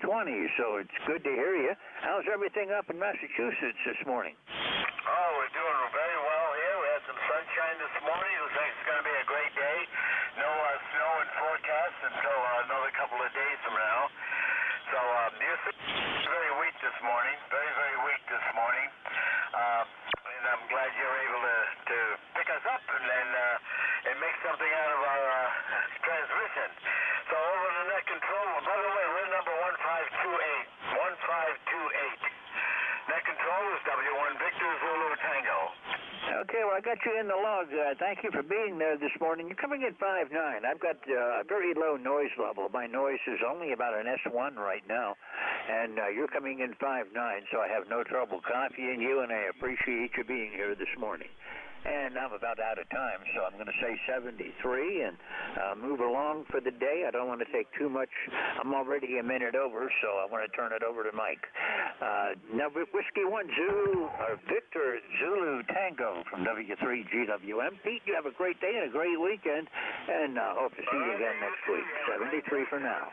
so it's good to hear you. How's everything up in Massachusetts this morning? Oh, we're doing very well here. We had some sunshine this morning. Looks like it's going to be a great day. No snow in forecast until another couple of days from now. So, it's very weak this morning. Very, very weak this morning. And I'm glad you're able to pick us up and make something out of our transmission. So over to net control. By the way, we're number 1528. 1528. Net control is W1 Victor Zulu Tango. Okay, well, I got you in the log. Thank you for being there this morning. You're coming in 5'9". I've got a very low noise level. My noise is only about an S1 right now, and you're coming in 5'9", so I have no trouble copying you, and I appreciate you being here this morning. And I'm about out of time, so I'm going to say 73 and move along for the day. I don't want to take too much. I'm already a minute over, so I want to turn it over to Mike. Now, Whiskey 1 Zulu, or Victor Zulu Tango from W3GWM. Pete, you have a great day and a great weekend, and hope to see you again next week. 73 for now.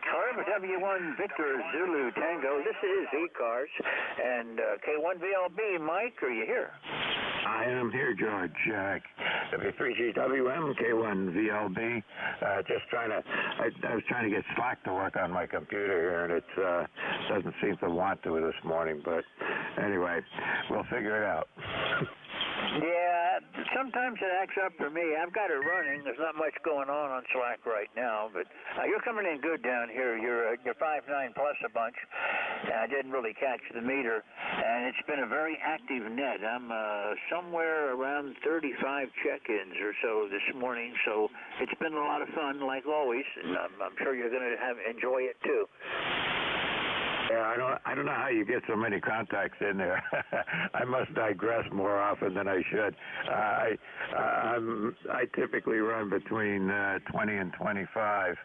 However, W1 Victor Zulu Tango, this is ECARS, and K1VLB. Mike, are you here? I am here, George. W3GWM, K1VLB. Just trying to, I was trying to get Slack to work on my computer here, and it doesn't seem to want to this morning. But anyway, we'll figure it out. Yeah, Sometimes it acts up for me. I've got it running. There's not much going on Slack right now, but you're coming in good down here. You're 5.9 plus a bunch. I didn't really catch the meter, and it's been a very active net. I'm somewhere around 35 check-ins or so this morning, so it's been a lot of fun, like always, and I'm sure you're going to enjoy it too. Yeah, I don't know how you get so many contacts in there. I must digress more often than I should. I typically run between 20 and 25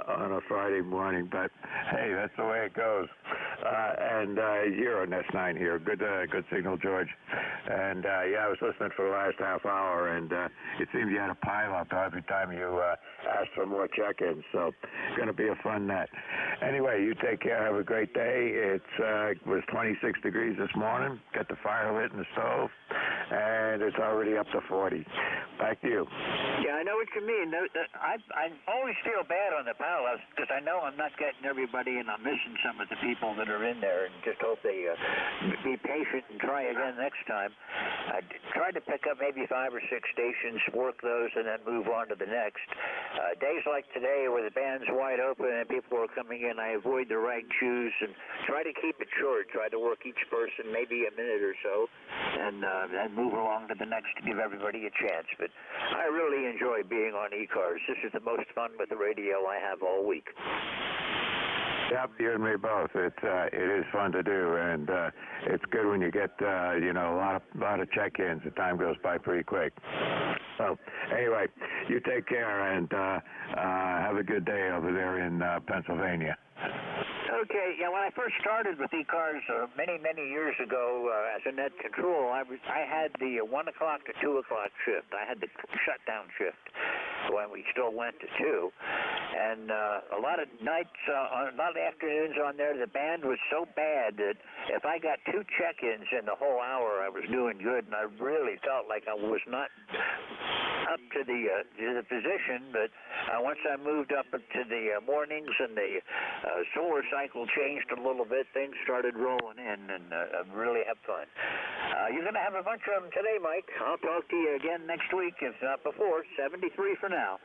on a Friday morning, but hey, that's the way it goes. And you're on S9 here. Good signal, George. And yeah, I was listening for the last half hour, and it seemed you had a pile up every time you asked for more check-ins. So it's going to be a fun net. Anyway, you take care. Have a great day. It was 26 degrees this morning. Got the fire lit in the stove, and it's already up to 40. Back to you. Yeah, I know what you mean. I always feel bad on the pile-ups because I know I'm not getting everybody, and I'm missing some of the people that are in there, and just hope they be patient and try again next time. I tried to pick up maybe 5 or 6 stations, work those, and then move on to the next. Days like today where the band's wide open and people are coming in, I avoid the right queues and try to keep it short. Try to work each person maybe a minute or so, and move along to the next to give everybody a chance. But I really enjoy being on ECARS. This is the most fun with the radio I have all week. Yep, you and me both. It is fun to do, and it's good when you get a lot of check-ins. The time goes by pretty quick. So anyway, you take care and have a good day over there in Pennsylvania. Okay, yeah, when I first started with ECARS many years ago as a net control, I had the 1 o'clock to 2 o'clock shift. I had the shutdown shift when we still went to 2. And a lot of nights, a lot of afternoons on there, the band was so bad that if I got 2 check-ins in the whole hour, I was doing good, and I really felt like I was not up to the position. But once I moved up to the mornings and the solar cycle changed a little bit, things started rolling in, and really have fun. You're going to have a bunch of them today, Mike. I'll talk to you again next week, if not before. 73 for now.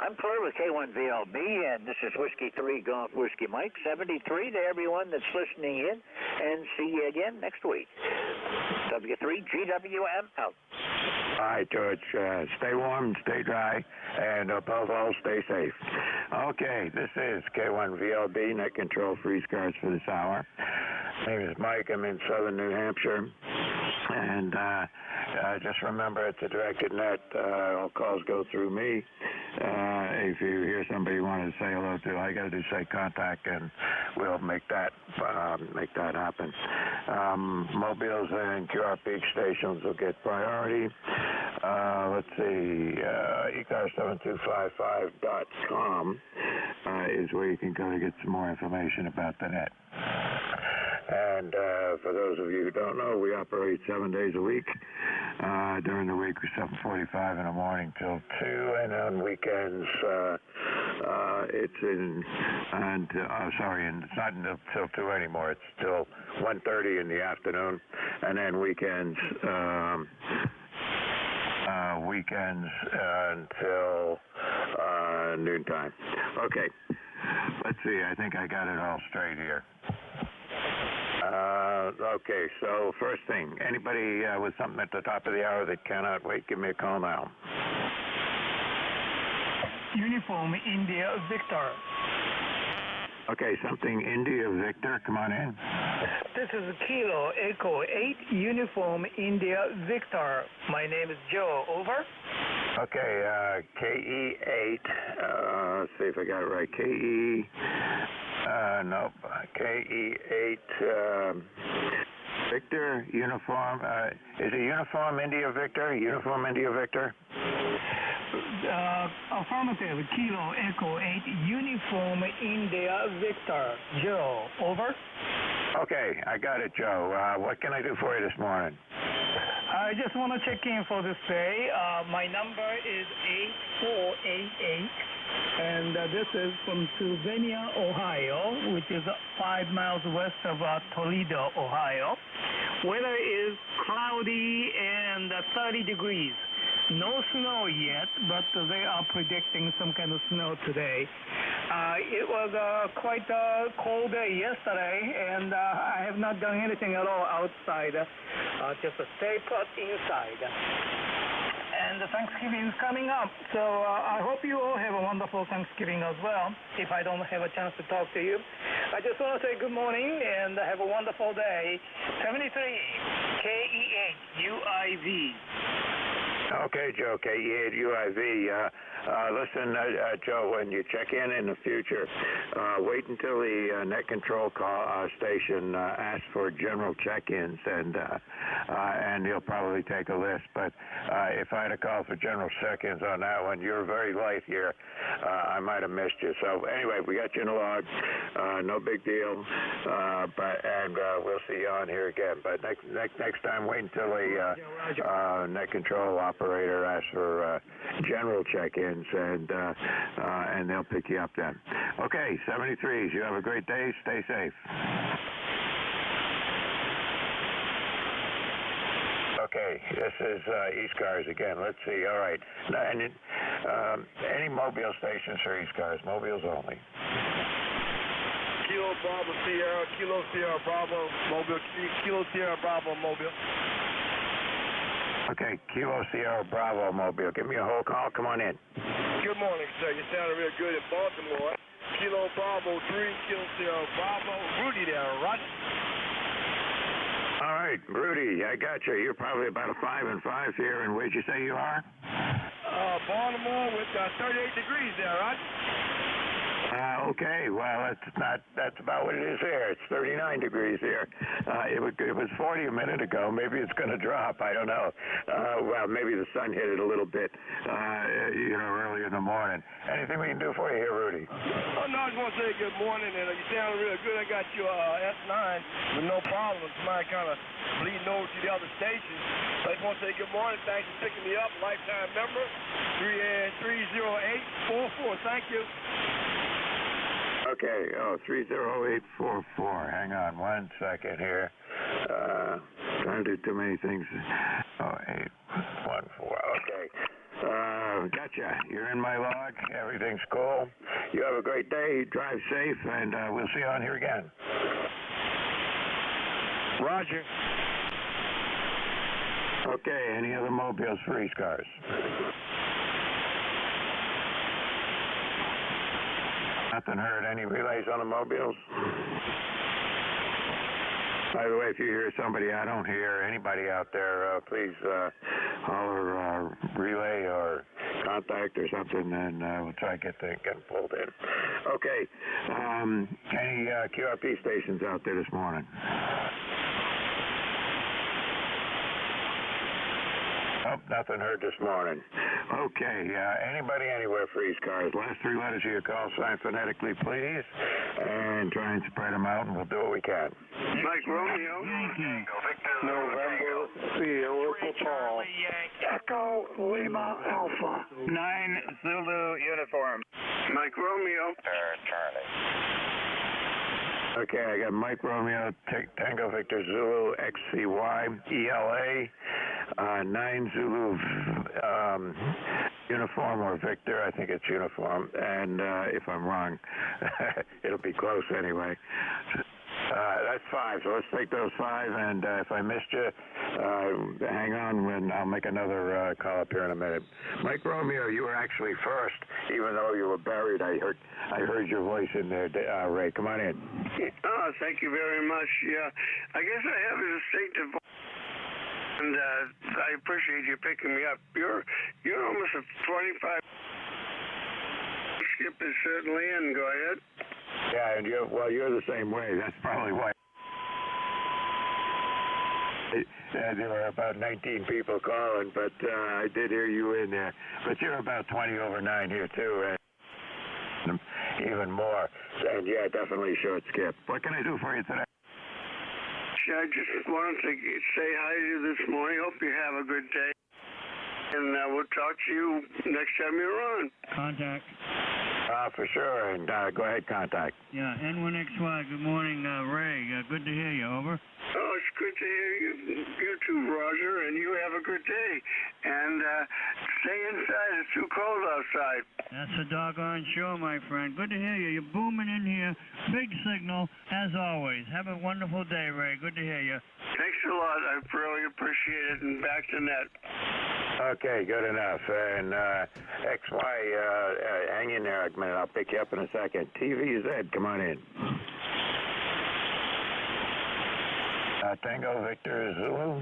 I'm Claire with K1VLB, and this is Whiskey 3 Golf Whiskey Mike. 73 to everyone that's listening in, and see you again next week. W3GWM out. All right, George. Stay warm, stay dry, and above all, stay safe. Okay, this is K1VLB, Net Control Freeze Guards for this hour. My name is Mike. I'm in southern New Hampshire. And just remember, it's a directed net. All calls go through me. If you hear somebody you want to say hello to, all you got to do is say contact, and we'll make that happen. Mobiles and QR peak stations will get priority. Let's see, ECARS7255.com is where you can go to get some more information about the net. And for those of you who don't know, we operate 7 days a week. During the week, we're 7:45 in the morning till 2, and on weekends, it's not until 2 anymore. It's till 1:30 in the afternoon, and then weekends until noontime. Okay, let's see. I think I got it all straight here. Okay, so first thing, anybody with something at the top of the hour that cannot wait, give me a call now. Uniform India Victor. Okay, something India Victor, come on in. This is Kilo Echo 8 Uniform India Victor. My name is Joe, over. Okay, KE8, let's see if I got it right. KE8 Victor, uniform, is it Uniform India Victor? Uniform India Victor? Affirmative, Kilo Echo 8 Uniform India Victor. Joe, over. Okay, I got it, Joe. What can I do for you this morning? I just want to check in for this day. My number is 8488, and this is from Sylvania, Ohio, which is 5 miles west of Toledo, Ohio. Weather is cloudy and and 30 degrees. No snow yet, but they are predicting some kind of snow today. It was quite a cold day yesterday, and I have not done anything at all outside. Just stay put inside. And Thanksgiving is coming up, so I hope you all have a wonderful Thanksgiving as well, if I don't have a chance to talk to you. I just want to say good morning and have a wonderful day. 73 KEH-UIV. Okay, Joe, KEH-UIV. Listen, Joe, when you check in the future, wait until the net control station asks for general check-ins, and he'll probably take a list. But if I had to call for general check-ins on that one, you're very light here. I might have missed you. So anyway, we got you in the log. No big deal. And we'll see you on here again. But next time, wait until the net control operator asks for general check-ins, and they'll pick you up then. Okay, 73s. You have a great day. Stay safe. Okay, this is ECARS again. Let's see. All right. Any mobile stations for ECARS? Mobiles only. Kilo Bravo Sierra, Kilo Sierra Bravo Mobile, Kilo Sierra Bravo Mobile. Okay, Kilo Sierra Bravo Mobile. Give me a whole call. Come on in. Good morning, sir. You sounded real good in Baltimore. Kilo Bravo 3, Kilo Sierra Bravo. Rudy there, Roger. All right, Rudy, I got you. You're probably about a 5 and 5 here, and where'd you say you are? Baltimore with 38 degrees there, Roger. Okay, well, that's about what it is here. It's 39 degrees here. It was 40 a minute ago. Maybe it's going to drop. I don't know. Well, maybe the sun hit it a little bit, early in the morning. Anything we can do for you here, Rudy? Oh, no, I just want to say good morning, and you sound real good. I got your S9 with no problems. Mine kind of bleeding over to the other stations. So I just want to say good morning. Thanks for picking me up. Lifetime member, 30844. Thank you. Okay, 30844. Hang on 1 second here. Trying to do too many things. 0814. Okay. Gotcha. You're in my log. Everything's cool. You have a great day. Drive safe, and we'll see you on here again. Roger. Okay, any other mobiles for ECARS? Nothing heard. Any relays on the mobiles? By the way, if you hear somebody I don't hear, anybody out there, please holler relay or contact or something, and we'll try to get them pulled in. Okay. Any QRP stations out there this morning? Oh, nothing heard this morning. Okay, anybody anywhere for ECARS? Last 3 letters of your call sign phonetically, please, and try and spread them out, and we'll do what we can. Mike Romeo. November Sierra Paul. Echo Lima Alpha. 9 Zulu uniform. Mike Romeo. Charlie. Okay, I got Mike Romeo, Tango Victor Zulu, XCY, ELA, 9 Zulu uniform or Victor. I think it's uniform. And if I'm wrong, it'll be close anyway. That's 5, so let's take those 5, and if I missed you, hang on when I'll make another call up here in a minute. Mike Romeo, you were actually first, even though you were buried. I heard your voice in there, Ray. Come on in. Oh, thank you very much. Yeah, I guess I have a distinctive voice, and I appreciate you picking me up. You're almost a 25. Skip is certainly in. Go ahead. Yeah, and you're the same way. That's probably why. There were about 19 people calling, but I did hear you in there. But you're about 20 over 9 here, too, and even more. And, yeah, definitely short skip. What can I do for you today? I just wanted to say hi to you this morning. Hope you have a good day. And we'll talk to you next time you're on. Contact. For sure, and go ahead, contact. Yeah, N1XY, good morning, Ray. Good to hear you, over. Oh, it's good to hear you. You too, Roger, and you have a good day. And stay inside. It's too cold outside. That's a doggone sure, my friend. Good to hear you. You're booming in here. Big signal, as always. Have a wonderful day, Ray. Good to hear you. Thanks a lot. I really appreciate it. And back to net. Okay, good enough. And XY, hang in there a minute. I'll pick you up in a second. TVZ, come on in. Tango Victor Zulu.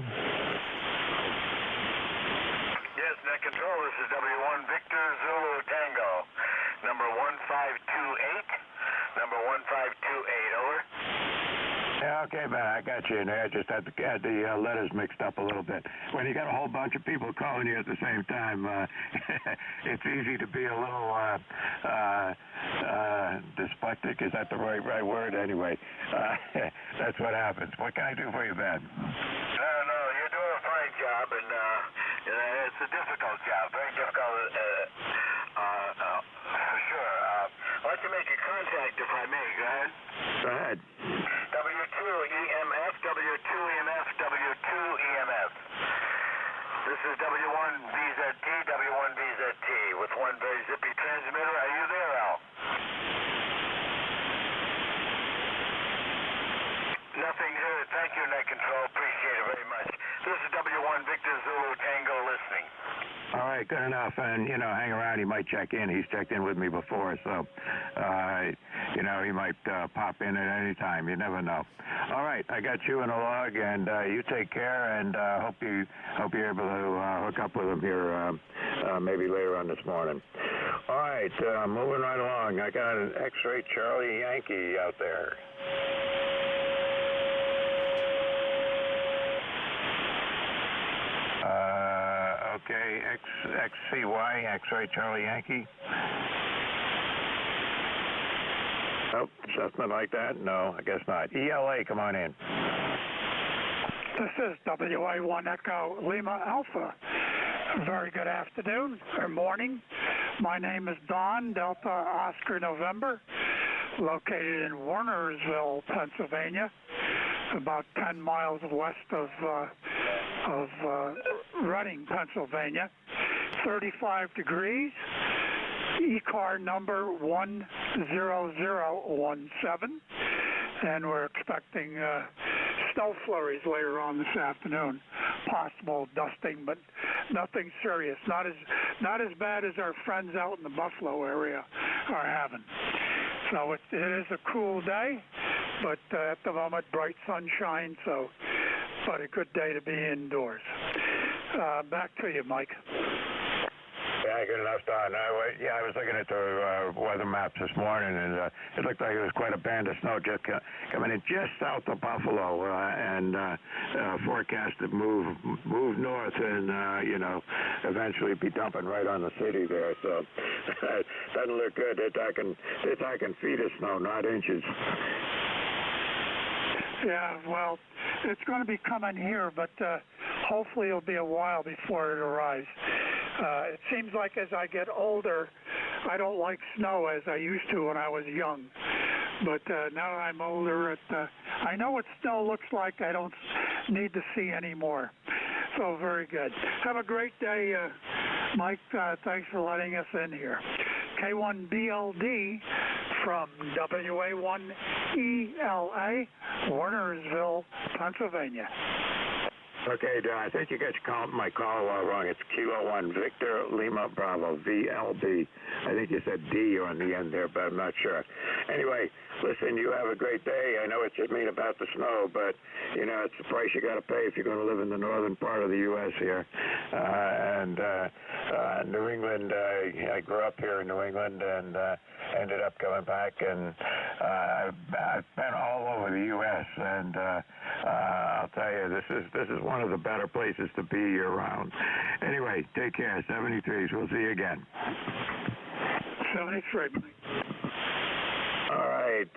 Yes, net control. This is W1 Victor Zulu Tango. Number 1528. Number 1528, over. Yeah, okay, man, I got you in there. I just had the letters mixed up a little bit. When you got a whole bunch of people calling you at the same time, it's easy to be a little dyslexic. Is that the right word? Anyway, that's what happens. What can I do for you, Ben? No, you're doing a fine job, and it's a difficult job, very difficult, for sure. I'd like to make a contact, if I may. Go ahead. Go ahead. W2EMF, W2EMF, W2EMF. This is W1VZT, W1VZT, with one very zippy transmitter. Are you there, Al? Nothing heard. Thank you, net control. Appreciate it very much. This is W1 Victor Zulu Tango listening. All right, good enough. And, hang around. He might check in. He's checked in with me before, so, he might pop in at any time. You never know. All right, I got you in a log, and you take care, and hope you're able to hook up with him here maybe later on this morning. All right, moving right along. I got an X-ray Charlie Yankee out there. Okay, XCY, X-ray Charlie Yankee. Oh, something like that? No, I guess not. ELA, come on in. This is WA1 Echo Lima Alpha. Very good afternoon or morning. My name is Don, Delta Oscar November, located in Warnersville, Pennsylvania, about 10 miles west of Reading, Pennsylvania. 35 degrees. ECAR number 10017, and we're expecting snow flurries later on this afternoon. Possible dusting, but nothing serious. Not as bad as our friends out in the Buffalo area are having. So it is a cool day, but at the moment bright sunshine. But a good day to be indoors. Back to you, Mike. Yeah, good enough, Don. I was looking at the weather maps this morning, and it looked like it was quite a band of snow just coming in just south of Buffalo, and forecasted move north, and eventually be dumping right on the city there. So it doesn't look good. They're talking feet of snow, not inches. Yeah, well, it's going to be coming here, but hopefully it'll be a while before it arrives. It seems like as I get older, I don't like snow as I used to when I was young. But now I'm older, I know what snow looks like. I don't need to see anymore. So very good. Have a great day, Mike. Thanks for letting us in here. K1BLD from WA1ELA, Warnersville, Pennsylvania. Okay, Don, I think you got my call wrong. It's Kilo 1 Victor Lima Bravo VLB. I think you said D on the end there, but I'm not sure. Anyway, listen, you have a great day. I know what you mean about the snow, but, it's the price you got to pay if you're going to live in the northern part of the U.S. here. New England, I grew up here in New England and ended up coming back, and I've been all over the U.S., and I'll tell you, this is one of the better places to be year-round. Anyway, take care. 73s. We'll see you again. 73. All right,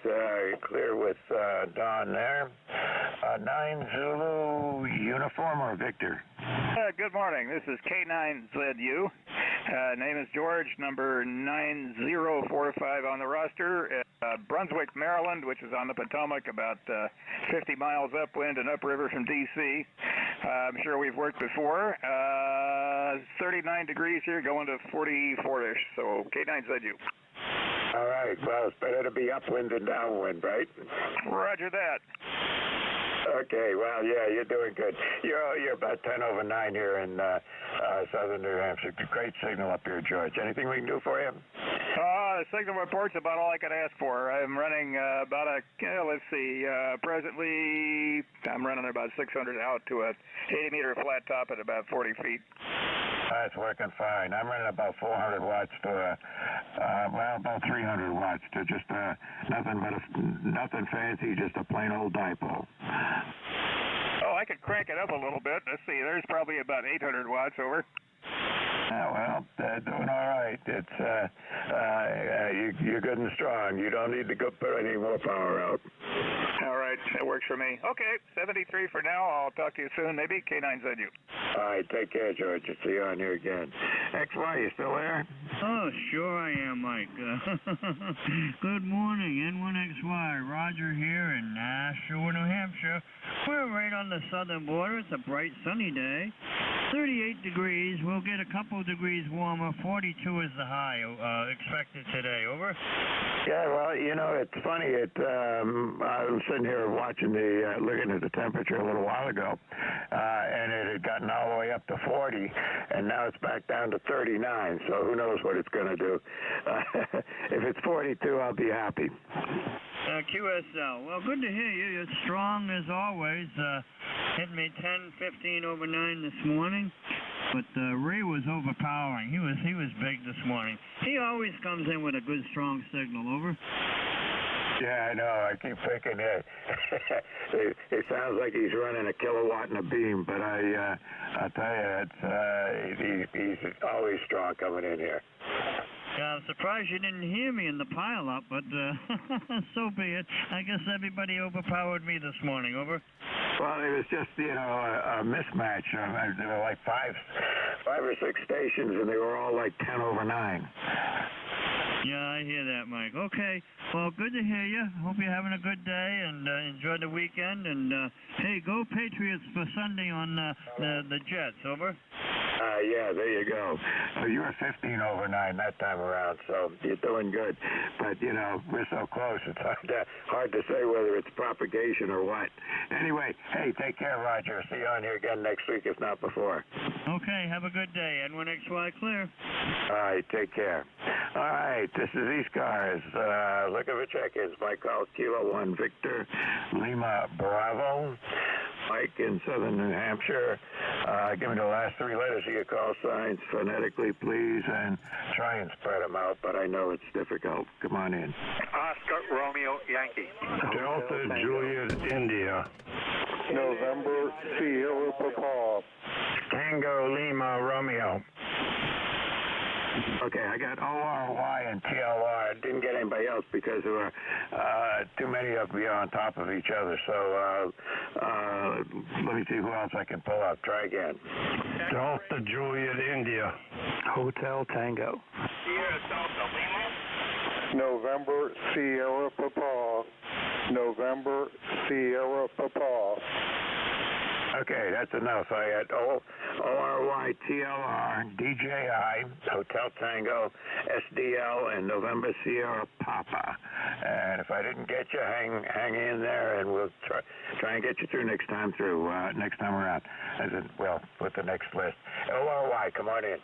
clear with Don there. 9 Zulu uniform or Victor? Good morning. This is K9ZU. Name is George, number 9045 on the roster. Brunswick, Maryland, which is on the Potomac, about 50 miles upwind and upriver from D.C. I'm sure we've worked before. 39 degrees here, going to 44-ish, so K9ZU. All right, well, it's better to be upwind than downwind, right? Roger that. Okay, well, yeah, you're doing good. You're about 10 over 9 here in southern New Hampshire. Great signal up here, George. Anything we can do for you? The signal report's about all I could ask for. I'm running presently I'm running about 600 out to a 80-meter flat top at about 40 feet. That's working fine. I'm running about 400 watts to about 300 watts to just nothing fancy, just a plain old dipole. Oh, I could crank it up a little bit. Let's see, there's probably about 800 watts over. Well, doing all right. It's you're good and strong. You don't need to go put any more power out. All right, that works for me. Okay, 73 for now. I'll talk to you soon, maybe. K9ZU. All right, take care, George. I'll see you on here again. XY, you still there? Oh, sure I am, Mike. Good morning, N1XY. Roger here in Nashua, New Hampshire. We're right on the southern border. It's a bright, sunny day. 38 degrees. We'll get a couple degrees warmer. 42 is the high expected today. Over. Yeah, well, you know, it's funny. I was sitting here watching looking at the temperature a little while ago, and it had gotten all the way up to 40, and now it's back down to 39. So who knows what it's going to do? If it's 42, I'll be happy. QSL. Well, good to hear you. You're strong as always. Hit me 10:15 over 9 this morning, but Ray was overpowering. He was big this morning. He always comes in with a good strong signal. Over. Yeah, I know. I keep thinking it sounds like he's running a kilowatt in a beam, but I'll tell you, he's always strong coming in here. Yeah, I'm surprised you didn't hear me in the pileup, but so be it. I guess everybody overpowered me this morning. Over. Well, it was just, a mismatch. There were like five or six stations, and they were all like 10 over 9. Yeah, I hear that, Mike. Okay, well, good to hear you. Hope you're having a good day and enjoy the weekend. And, hey, go Patriots for Sunday on the Jets. Over. Yeah, there you go. So you were 15 over 9 that time around, so you're doing good. But, we're so close, it's hard to say whether it's propagation or what. Anyway, hey, take care, Roger. See you on here again next week, if not before. Okay, have a good day. N1XY clear. All right, take care. All right, this is ECARS. Looking for check-ins. Mike Call, Kilo 1 Victor, Lima Bravo. Mike in southern New Hampshire. Give me the last 3 letters of your call signs phonetically, please, and try and spread them out, but I know it's difficult. Come on in. Oscar Romeo Yankee. Delta Juliet India. November Sierra Papa. Tango Lima Romeo. Okay, I got ORY and TLR. I didn't get anybody else because there were too many of you on top of each other. So let me see who else I can pull up. Try again. Delta Juliet India. Hotel Tango. Sierra Delta Lima. November Sierra Papa. November Sierra Papa. Okay, that's enough. I had ORY, TLR, DJI, Hotel Tango, SDL, and November Sierra Papa. And if I didn't get you, hang in there, and we'll try and get you through next time around. With the next list. ORY, come on in.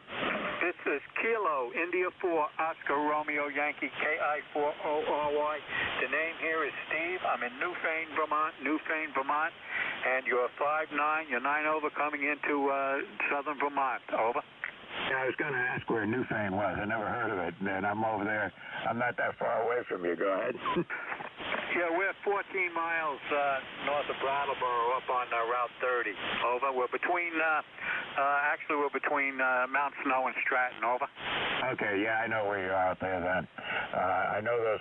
This is Kilo India 4 Oscar Romeo Yankee KI4ORY. The name here is Steve. I'm in Newfane, Vermont. And you're 5'9", you're 9 over coming into southern Vermont. Over. Yeah, I was going to ask where Newfane was. I never heard of it. And I'm over there. I'm not that far away from you. Go ahead. Yeah, we're 14 miles north of Brattleboro up on Route 30. Over. We're between Actually, we're between Mount Snow and Stratton. Over. Okay, yeah, I know where you are out there then. I know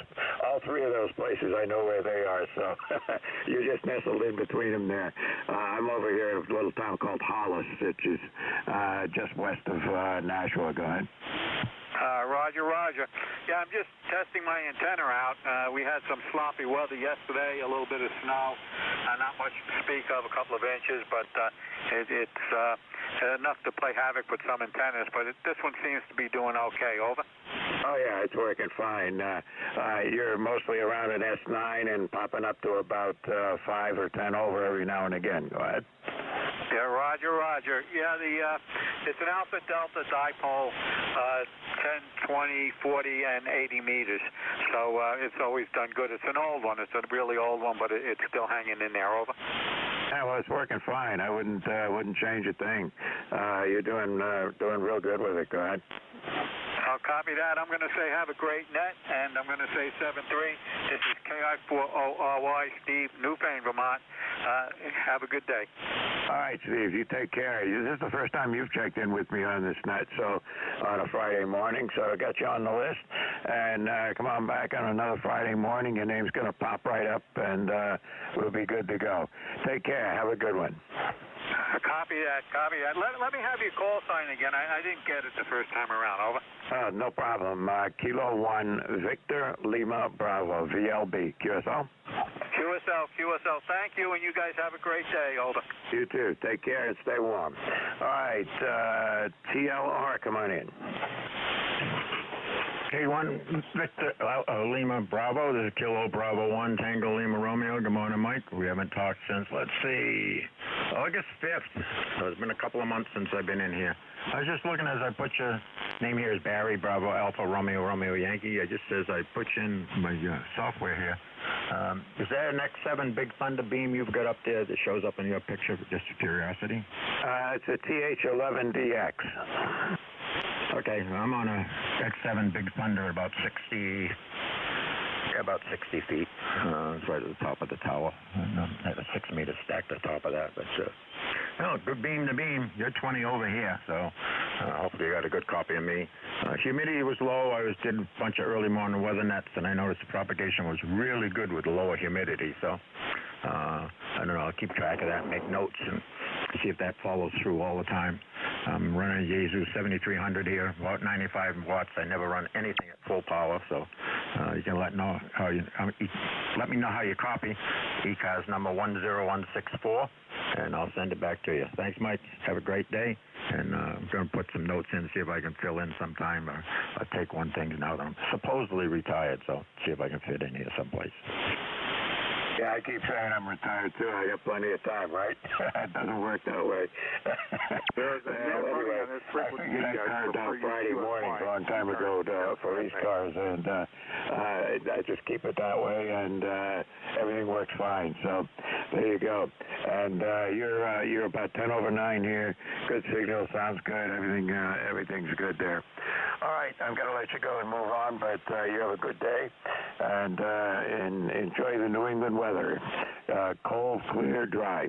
all three of those places. I know where they are, so you're just nestled in between them there. I'm over here in a little town called Hollis, which is just west of Nashua. Go ahead. Roger. Yeah, I'm just testing my antenna out. We had some sloppy weather yesterday, a little bit of snow, not much to speak of, a couple of inches, but it's enough to play havoc with some antennas. But this one seems to be doing okay. Over. Oh, yeah, it's working fine. You're mostly around an S9 and popping up to about 5 or 10 over every now and again. Go ahead. Yeah, Roger. Yeah, it's an Alpha Delta dipole, 10, 20, 40, and 80 meters. So it's always done good. It's an old one. It's a really old one, but it's still hanging in there. Over. Yeah, well, it's working fine. I wouldn't change a thing. You're doing real good with it. Go ahead. I'll copy that. I'm going to say have a great net, and I'm going to say 7-3. This is KI4ORY, Steve, Newfane, Vermont. Have a good day. All right, Steve, you take care. This is the first time you've checked in with me on this net, so on a Friday morning, so I got you on the list. And come on back on another Friday morning. Your name's going to pop right up, and we'll be good to go. Take care. Have a good one. Copy that. Let me have your call sign again. I didn't get it the first time around. Over. No problem. Kilo 1, Victor Lima Bravo, VLB, QSL? QSL. Thank you, and you guys have a great day. Over. You too. Take care and stay warm. All right, TLR, come on in. K1 Victor Lima Bravo. This is Kilo Bravo 1 Tango Lima Romeo. Good morning, Mike. We haven't talked since, let's see, August 5th. So it's been a couple of months since I've been in here. I was just looking as I put your name here is Barry Bravo Alpha Romeo Romeo Yankee. It just says I put in my software here. Is there an X7 Big Thunder beam you've got up there that shows up in your picture, just for curiosity? It's a TH11DX. Okay, I'm on a X7 Big Thunder, about 60 feet. It's right at the top of the tower. I have a 6 meter stack at the top of that. But good beam to beam. You're 20 over here, so hopefully you got a good copy of me. Humidity was low. I did a bunch of early morning weather nets, and I noticed the propagation was really good with lower humidity. So I don't know. I'll keep track of that, make notes, and see if that follows through all the time. I'm running a Yaesu 7300 here, about 95 watts. I never run anything at full power, so you can let me know how you copy. ECARS number 10164, and I'll send it back to you. Thanks, Mike. Have a great day, and I'm going to put some notes in, see if I can fill in sometime, or take one thing now that I'm supposedly retired, so see if I can fit in here someplace. Yeah, I keep saying I'm retired, too. I got plenty of time, right? It doesn't work that way. There's a anyway, I figured I carved out Friday mornings a long time ago for ECARS, and I just keep it that way, and everything works fine. So there you go. And you're about 10 over 9 here. Good signal, sounds good. Everything's good there. All right, I'm going to let you go and move on, but you have a good day, and enjoy the New England weather. Cold, clear, dry.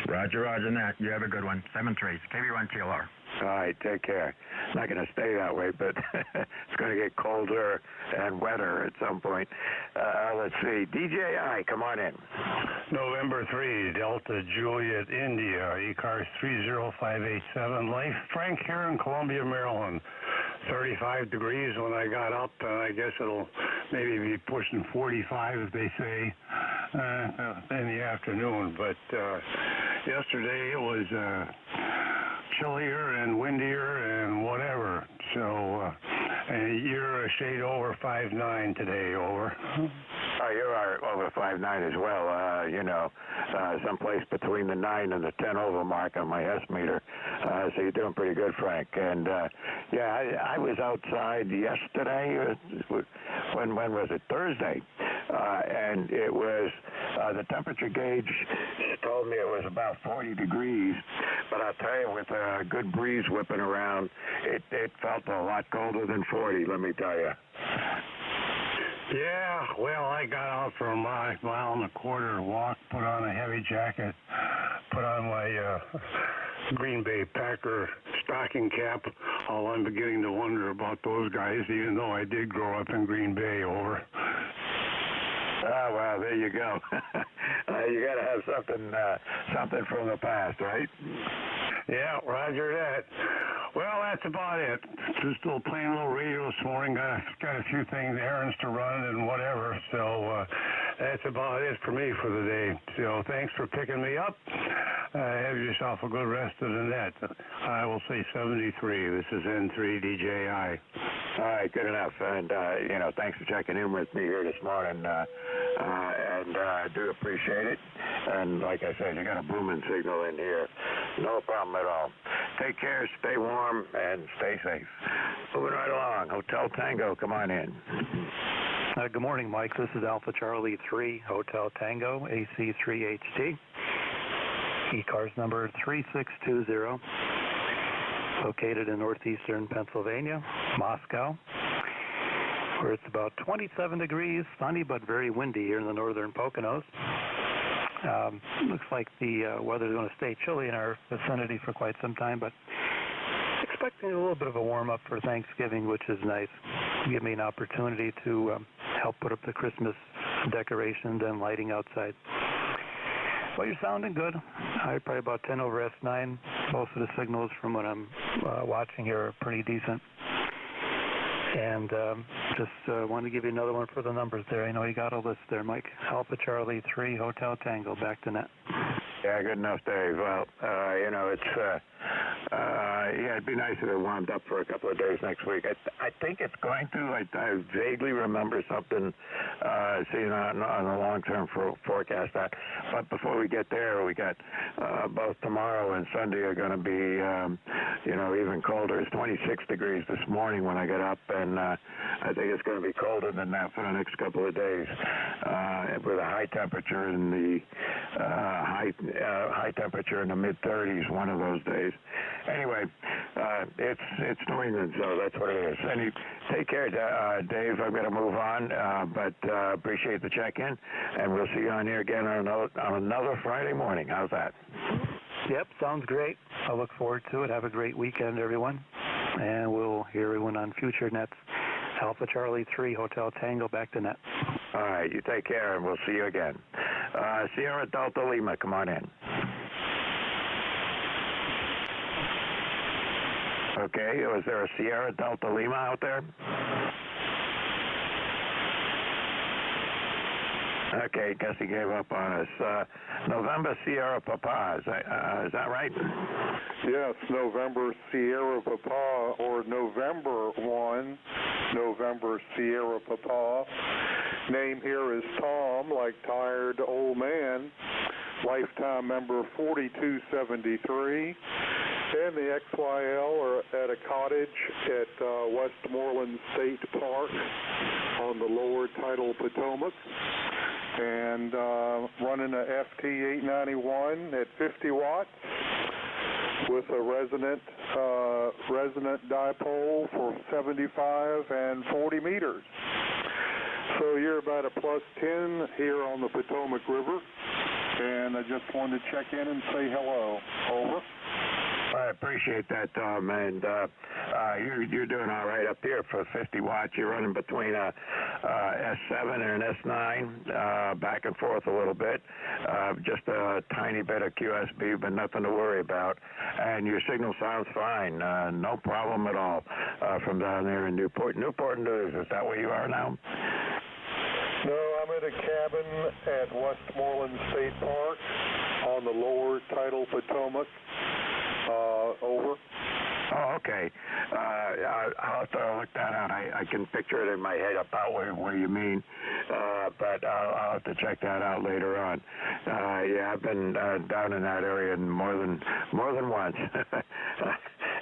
Roger, Nat. You have a good one. 7-3. KV1 TLR. All right, take care. It's not going to stay that way, but it's going to get colder and wetter at some point. Let's see. DJI, come on in. November 3, Delta Juliet, India, ECARS 30587, Life. Frank here in Columbia, Maryland. 35 degrees when I got up, and I guess it'll maybe be pushing 45 if they say in the afternoon. But yesterday it was chillier and windier and whatever. So you're a shade over 5'9" today. Over. Oh, you are over 5'9" as well. Someplace between the 9 and the 10 over mark on my S meter. So you're doing pretty good, Frank. And I was outside yesterday. When was it? Thursday. And it was the temperature gauge told me it was about 40 degrees. But I'll tell you, with a good breeze whipping around, it felt a lot colder than 40. Let me tell you. Yeah, well, I got out for a mile and a quarter walk, put on a heavy jacket, put on my Green Bay Packer stocking cap, all I'm beginning to wonder about those guys, even though I did grow up in Green Bay. Over. Oh, well, there you go. You got to have something from the past, right? Yeah, roger that. Well, that's about it. Just playing a little radio this morning. Got a few things, errands to run and whatever. So that's about it for me for the day. So thanks for picking me up. Have yourself a good rest of the net. I will say 73. This is N3DJI. All right, good enough. And, thanks for checking in with me here this morning. And I do appreciate it. And like I said, you got a booming signal in here. No problem at all. Take care, stay warm, and stay safe. Moving right along. Hotel Tango, come on in. Good morning, Mike. This is Alpha Charlie 3, Hotel Tango, AC3HT. ECARS number 3620. Located in northeastern Pennsylvania, Moscow, where it's about 27 degrees, sunny but very windy here in the northern Poconos. Looks like the weather's going to stay chilly in our vicinity for quite some time, but expecting a little bit of a warm-up for Thanksgiving, which is nice. Give me an opportunity to help put up the Christmas decorations and lighting outside. Well, you're sounding good. Probably about 10 over S9. Most of the signals from what I'm watching here are pretty decent. And just wanted to give you another one for the numbers there. I know you got a list there, Mike. Alpha Charlie 3, Hotel Tango, back to net. Yeah, good enough, Dave. Well, it'd be nice if it warmed up for a couple of days next week. I think it's going to. I vaguely remember something seeing on the long-term forecast. But before we get there, we got both tomorrow and Sunday are going to be, even colder. It's 26 degrees this morning when I got up, and I think it's going to be colder than that for the next couple of days, with a high temperature in the high temperature in the mid-30s one of those days. Anyway, it's New England, so that's what it is. Take care, Dave. I'm going to move on, but appreciate the check-in, and we'll see you on here again on another Friday morning. How's that? Yep, sounds great. I look forward to it. Have a great weekend, everyone, and we'll hear everyone on future nets. Alpha Charlie 3, Hotel Tango, back to net. All right, you take care, and we'll see you again. Sierra Delta Lima, come on in. Okay, was there a Sierra Delta Lima out there? Okay, guess he gave up on us. November Sierra Papa, is that right? Yes, November Sierra Papa, or November 1, November Sierra Papa. Name here is Tom, like tired old man. Lifetime member 4273. And the XYL are at a cottage at Westmoreland State Park on the lower tidal Potomac. And running a FT891 at 50 watts with a resonant dipole for 75 and 40 meters. So you're about a +10 here on the Potomac River, and I just wanted to check in and say hello. Over. I appreciate that, Tom, and you're doing all right up here for 50 watts. You're running between a S7 and an S9, back and forth a little bit, just a tiny bit of QSB, but nothing to worry about. And your signal sounds fine, no problem at all from down there in Newport News. Is that where you are now? No, I'm at a cabin at Westmoreland State Park on the lower tidal Potomac. Over. Oh, okay. I'll have to look that out. I can picture it in my head about where you mean, but I'll have to check that out later on. Yeah, I've been down in that area more than once.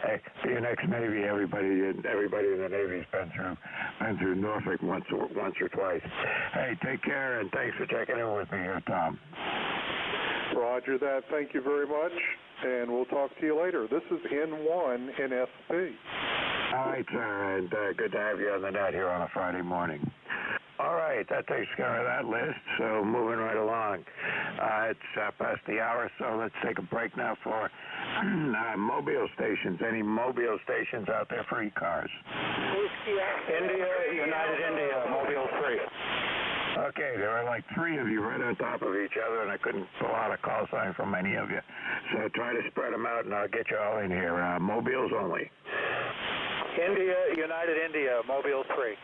Hey, being ex-Navy, everybody in the Navy's been through Norfolk once or twice. Hey, take care, and thanks for checking in with me here, Tom. Roger that. Thank you very much, and we'll talk to you later. This is N1 NSP. All right, sir, and good to have you on the net here on a Friday morning. All right, that takes care of that list. So moving right along. It's past the hour, so let's take a break now for mobile stations. Any mobile stations out there for ECARS? India, United India, Mobile 3. Okay, there are like three of you right on top of each other, and I couldn't pull out a call sign from any of you. So try to spread them out, and I'll get you all in here. Mobiles only. India, United India, Mobile 3.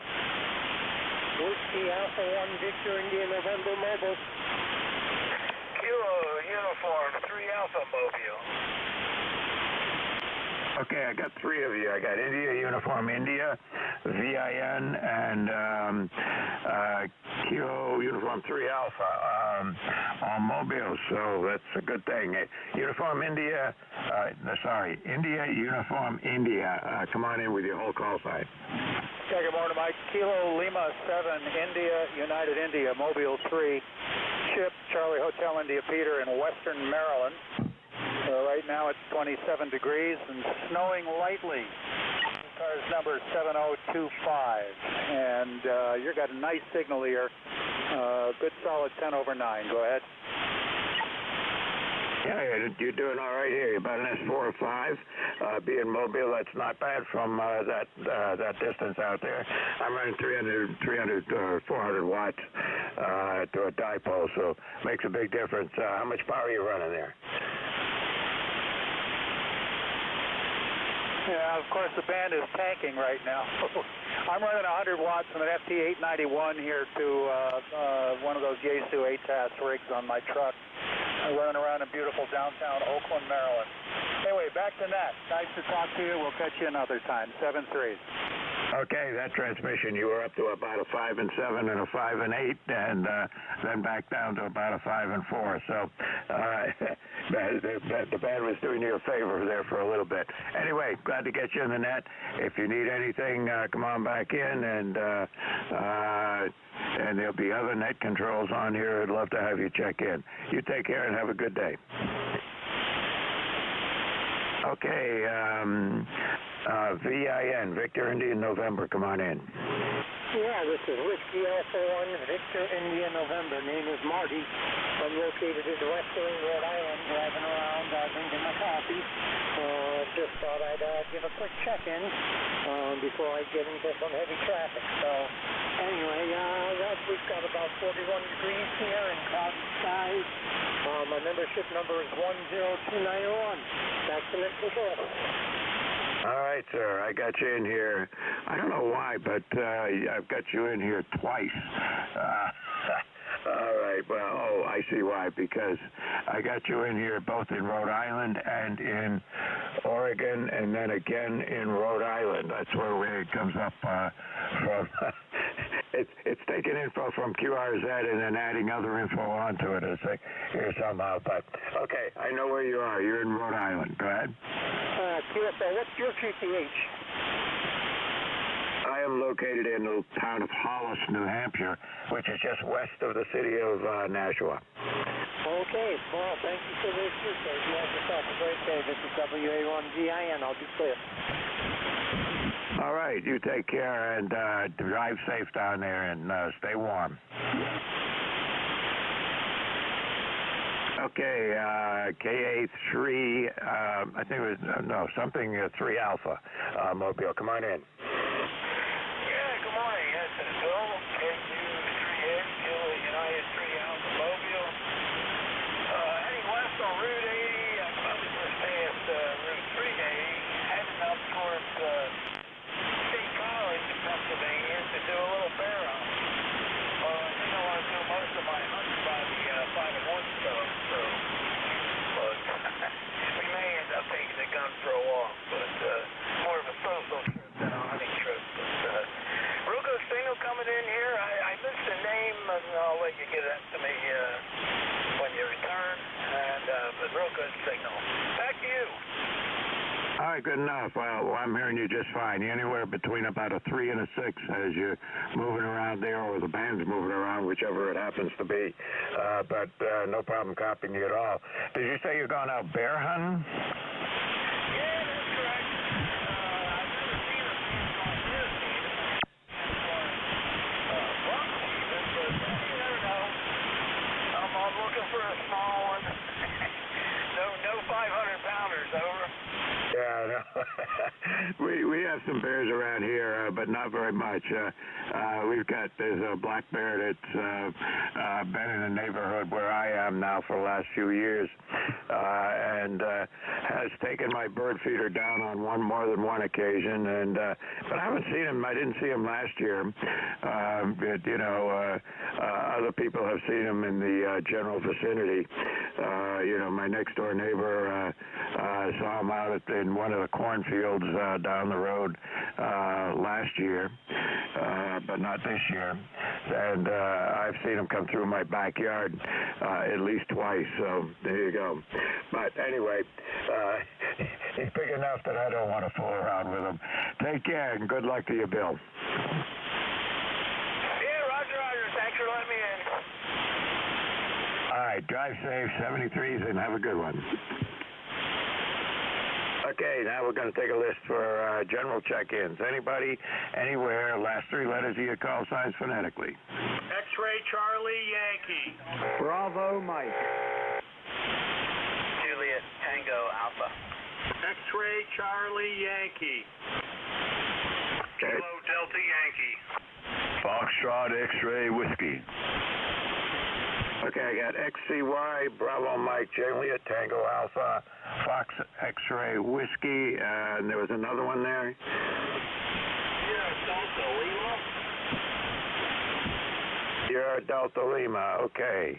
Whiskey Alpha 1, Victor India, November, Mobile. Kilo Uniform 3 Alpha Mobile. Okay, I got three of you. I got India, Uniform India, VIN, and Kilo Uniform 3 Alpha on mobiles, so that's a good thing. Uniform India, India, Uniform India. Come on in with your whole call sign. Yeah, good morning, Mike. Kilo Lima 7, India, United India, Mobile 3, Chip, Charlie Hotel India Peter in Western Maryland. Right now it's 27 degrees and snowing lightly. ECARS number 7025. And you've got a nice signal here. Good solid 10 over 9. Go ahead. Yeah, you're doing all right here. You're about an S4 or 5. Being mobile, that's not bad from that distance out there. I'm running 300 or 400 watts to a dipole, so makes a big difference. How much power are you running there? Yeah, of course the band is tanking right now. I'm running 100 watts from an FT891 here to one of those Yaesu ATAS rigs on my truck. I'm running around in beautiful downtown Oakland, Maryland. Anyway, back to Nat. Nice to talk to you. We'll catch you another time. 7-3. Okay, that transmission, you were up to about a 5 and 7 and a 5 and 8, and then back down to about a 5 and 4. So the band was doing you a favor there for a little bit. Anyway, glad to get you in the net. If you need anything, come on back in, and there'll be other net controls on here. I'd love to have you check in. You take care and have a good day. Okay, VIN, Victor India November, come on in. Yeah, this is Whiskey Alpha 1, Victor India November. Name is Marty. I'm located in Western, Rhode Island, driving around, drinking my coffee. Just thought I'd give a quick check-in before I get into some heavy traffic. So, anyway, we've got about 41 degrees here and cloudy skies. My membership number is 10291. Back to net control. All right, sir. I got you in here. I don't know why, but I've got you in here twice. All right. Well, I see why. Because I got you in here both in Rhode Island and in Oregon, and then again in Rhode Island. That's where it comes up from. It's taking info from QRZ and then adding other info onto it here somehow. But okay, I know where you are. You're in Rhode Island. Go ahead. QSL, what's your QTH? I am located in the town of Hollis, New Hampshire, which is just west of the city of Nashua. Okay, well, thank you for this. You have yourself a great day. This is WA1GIN. I'll be clear. All right, you take care and drive safe down there and stay warm. Okay, KA3, I think it was, something 3 Alpha Mobile. Come on in. Yeah, good morning. Yes, it's Bill, KU3H, Kilo United 3 Alpha Mobile. Heading west on Route 80, I probably just passed Route 380, heading up towards State College in Pennsylvania to do a little bear run. I think I want to do most of my hunts by the 5 and 1 stuff, so we may end up taking the gun for a walk, but more of a social trip than a hunting trip. But real good signal coming in here. I missed the name, and I'll let you get that to me when you return. But real good signal. Back to you. All right, good enough. Well, I'm hearing you just fine. You're anywhere between about a 3 and a 6 as you're moving around there, or the band's moving around, whichever it happens to be. But no problem copying you at all. Did you say you're going out bear hunting? Yeah, that's correct. I've never seen a bear on this. Bucks bears around here, but not very much. There's a black bear that's been in the neighborhood where I am now for the last few years, and has taken my bird feeder down on more than one occasion. And but I haven't seen him. I didn't see him last year. Other people have seen him in the general vicinity. My next door neighbor saw him out in one of the cornfields down the road last year, but not this year. And I've seen him come through my backyard at least twice. So there you go. But anyway, he's big enough that I don't want to fool around with him. Take care and good luck to you, Bill. Yeah, Roger. Thanks for letting me in. All right, drive safe, 73s, and have a good one. Okay, now we're going to take a list for general check-ins. Anybody, anywhere, last three letters of your call signs phonetically. X-ray Charlie Yankee. Bravo Mike. Juliet Tango Alpha. X-ray Charlie Yankee. Kilo Delta Yankee. Foxtrot X-ray Whiskey. Okay, I got XCY, Bravo Mike, Juliet, Tango Alpha, Fox X-ray Whiskey, and there was another one there. Sierra Delta Lima, okay.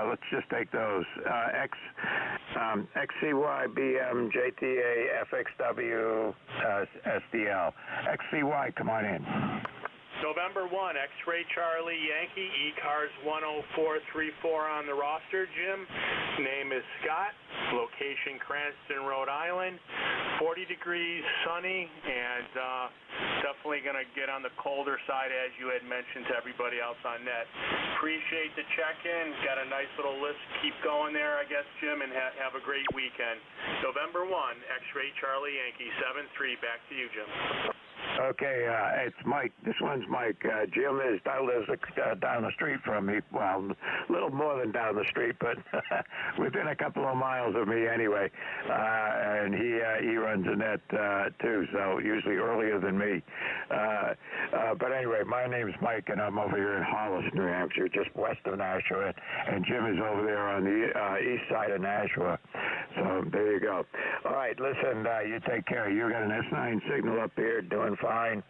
Let's just take those. XCY, BM, JTA, FXW, SDL. XCY, come on in. November 1, X-ray Charlie Yankee, ECARS 10434 on the roster, Jim. Name is Scott. Location Cranston, Rhode Island. 40 degrees, sunny, and definitely going to get on the colder side, as you had mentioned to everybody else on net. Appreciate the check-in. Got a nice little list. Keep going there, I guess, Jim, and have a great weekend. November 1, X-ray Charlie Yankee, 7-3. Back to you, Jim. Okay, it's Mike. This one's Mike. Jim lives down the street from me. Well, a little more than down the street, but within a couple of miles of me anyway. And he runs a net too, so usually earlier than me. But anyway, my name's Mike, and I'm over here in Hollis, New Hampshire, just west of Nashua. And Jim is over there on the east side of Nashua. So there you go. All right, listen, you take care. You got an S9 signal up here, doing fine.